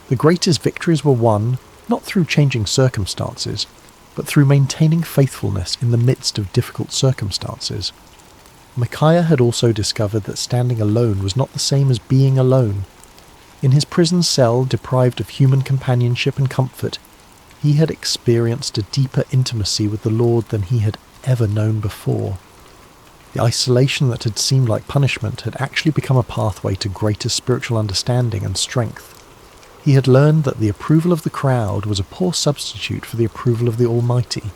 the greatest victories were won not through changing circumstances, but through maintaining faithfulness in the midst of difficult circumstances. Micaiah had also discovered that standing alone was not the same as being alone. In his prison cell, deprived of human companionship and comfort, he had experienced a deeper intimacy with the Lord than he had ever known before. The isolation that had seemed like punishment had actually become a pathway to greater spiritual understanding and strength. He had learned that the approval of the crowd was a poor substitute for the approval of the Almighty.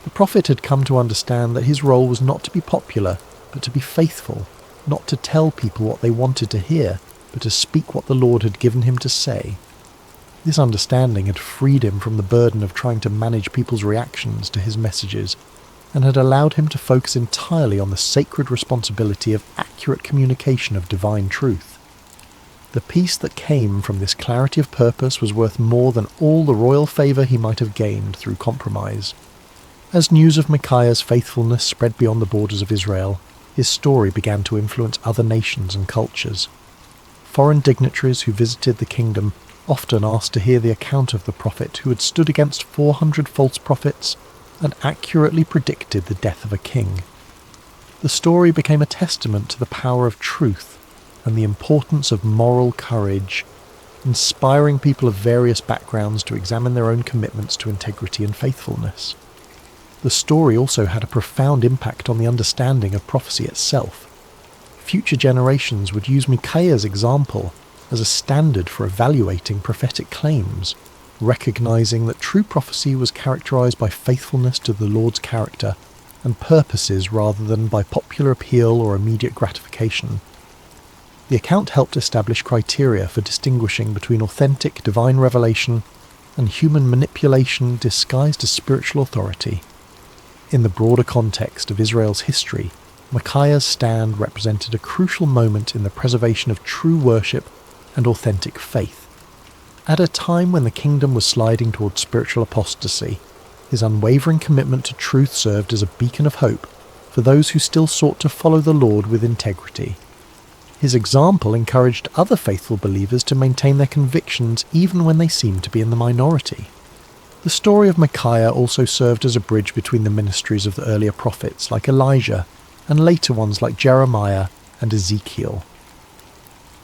The prophet had come to understand that his role was not to be popular, but to be faithful, not to tell people what they wanted to hear, but to speak what the Lord had given him to say. This understanding had freed him from the burden of trying to manage people's reactions to his messages, and had allowed him to focus entirely on the sacred responsibility of accurate communication of divine truth. The peace that came from this clarity of purpose was worth more than all the royal favour he might have gained through compromise. As news of Micaiah's faithfulness spread beyond the borders of Israel, his story began to influence other nations and cultures. Foreign dignitaries who visited the kingdom often asked to hear the account of the prophet who had stood against 400 false prophets and accurately predicted the death of a king. The story became a testament to the power of truth and the importance of moral courage, inspiring people of various backgrounds to examine their own commitments to integrity and faithfulness. The story also had a profound impact on the understanding of prophecy itself. Future generations would use Micaiah's example as a standard for evaluating prophetic claims, recognizing that true prophecy was characterized by faithfulness to the Lord's character and purposes rather than by popular appeal or immediate gratification. The account helped establish criteria for distinguishing between authentic divine revelation and human manipulation disguised as spiritual authority. In the broader context of Israel's history, Micaiah's stand represented a crucial moment in the preservation of true worship and authentic faith. At a time when the kingdom was sliding towards spiritual apostasy, his unwavering commitment to truth served as a beacon of hope for those who still sought to follow the Lord with integrity. His example encouraged other faithful believers to maintain their convictions even when they seemed to be in the minority. The story of Micaiah also served as a bridge between the ministries of the earlier prophets like Elijah and later ones like Jeremiah and Ezekiel.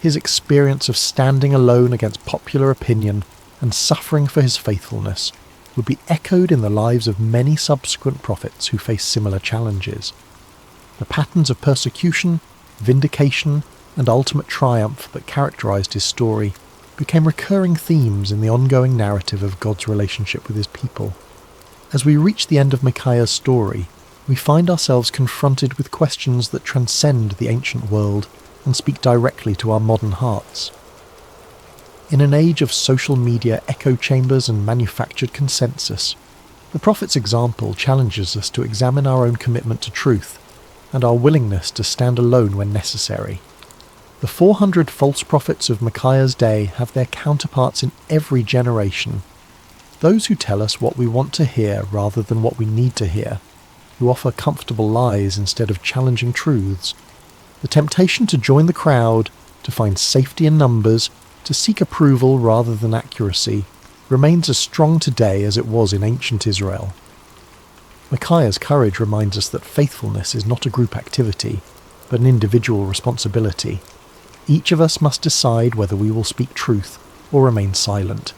His experience of standing alone against popular opinion and suffering for his faithfulness would be echoed in the lives of many subsequent prophets who faced similar challenges. The patterns of persecution, vindication, and ultimate triumph that characterized his story became recurring themes in the ongoing narrative of God's relationship with his people. As we reach the end of Micaiah's story, we find ourselves confronted with questions that transcend the ancient world and speak directly to our modern hearts. In an age of social media echo chambers and manufactured consensus, the prophet's example challenges us to examine our own commitment to truth and our willingness to stand alone when necessary. The 400 false prophets of Micaiah's day have their counterparts in every generation, those who tell us what we want to hear rather than what we need to hear, who offer comfortable lies instead of challenging truths. The temptation to join the crowd, to find safety in numbers, to seek approval rather than accuracy, remains as strong today as it was in ancient Israel. Micaiah's courage reminds us that faithfulness is not a group activity, but an individual responsibility. Each of us must decide whether we will speak truth or remain silent,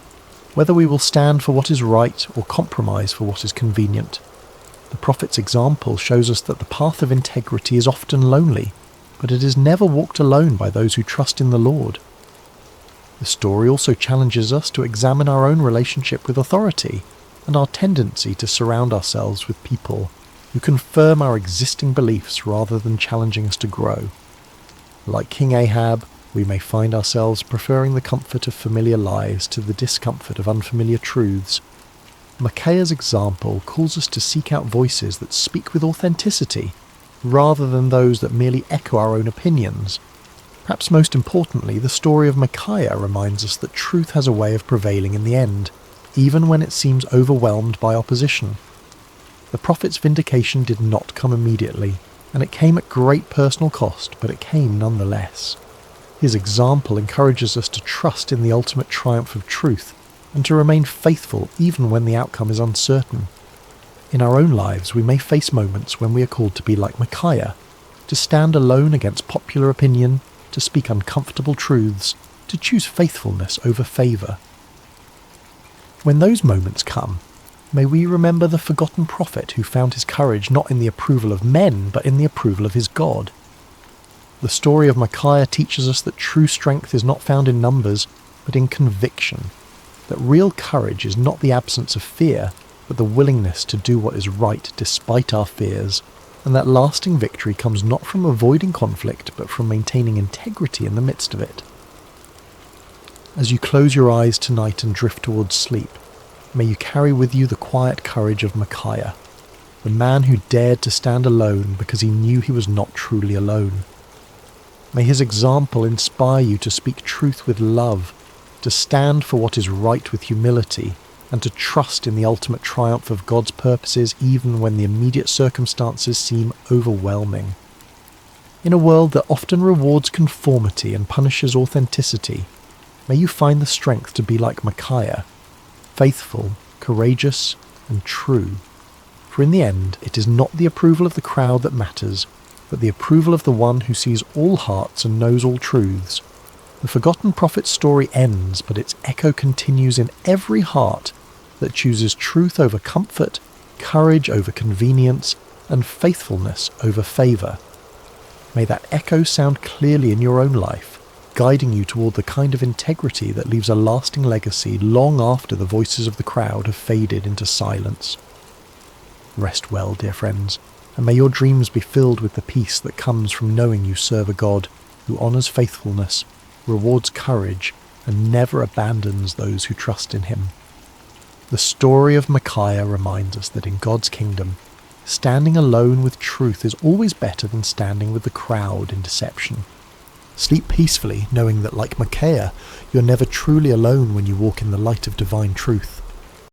whether we will stand for what is right or compromise for what is convenient. The prophet's example shows us that the path of integrity is often lonely, but it is never walked alone by those who trust in the Lord. The story also challenges us to examine our own relationship with authority and our tendency to surround ourselves with people who confirm our existing beliefs rather than challenging us to grow. Like King Ahab, we may find ourselves preferring the comfort of familiar lies to the discomfort of unfamiliar truths. Micaiah's example calls us to seek out voices that speak with authenticity, rather than those that merely echo our own opinions. Perhaps most importantly, the story of Micaiah reminds us that truth has a way of prevailing in the end, even when it seems overwhelmed by opposition. The prophet's vindication did not come immediately, and it came at great personal cost, but it came nonetheless. His example encourages us to trust in the ultimate triumph of truth, and to remain faithful even when the outcome is uncertain. In our own lives, we may face moments when we are called to be like Micaiah, to stand alone against popular opinion, to speak uncomfortable truths, to choose faithfulness over favour. When those moments come, may we remember the forgotten prophet who found his courage not in the approval of men, but in the approval of his God. The story of Micaiah teaches us that true strength is not found in numbers, but in conviction, that real courage is not the absence of fear, but the willingness to do what is right despite our fears, and that lasting victory comes not from avoiding conflict, but from maintaining integrity in the midst of it. As you close your eyes tonight and drift towards sleep, may you carry with you the quiet courage of Micaiah, the man who dared to stand alone because he knew he was not truly alone. May his example inspire you to speak truth with love, to stand for what is right with humility, and to trust in the ultimate triumph of God's purposes even when the immediate circumstances seem overwhelming. In a world that often rewards conformity and punishes authenticity, may you find the strength to be like Micaiah, faithful, courageous, and true. For in the end, it is not the approval of the crowd that matters, but the approval of the one who sees all hearts and knows all truths. The forgotten prophet's story ends, but its echo continues in every heart that chooses truth over comfort, courage over convenience, and faithfulness over favour. May that echo sound clearly in your own life, guiding you toward the kind of integrity that leaves a lasting legacy long after the voices of the crowd have faded into silence. Rest well, dear friends, and may your dreams be filled with the peace that comes from knowing you serve a God who honours faithfulness, rewards courage, and never abandons those who trust in him. The story of Micaiah reminds us that in God's kingdom, standing alone with truth is always better than standing with the crowd in deception. Sleep peacefully, knowing that like Micaiah, you're never truly alone when you walk in the light of divine truth.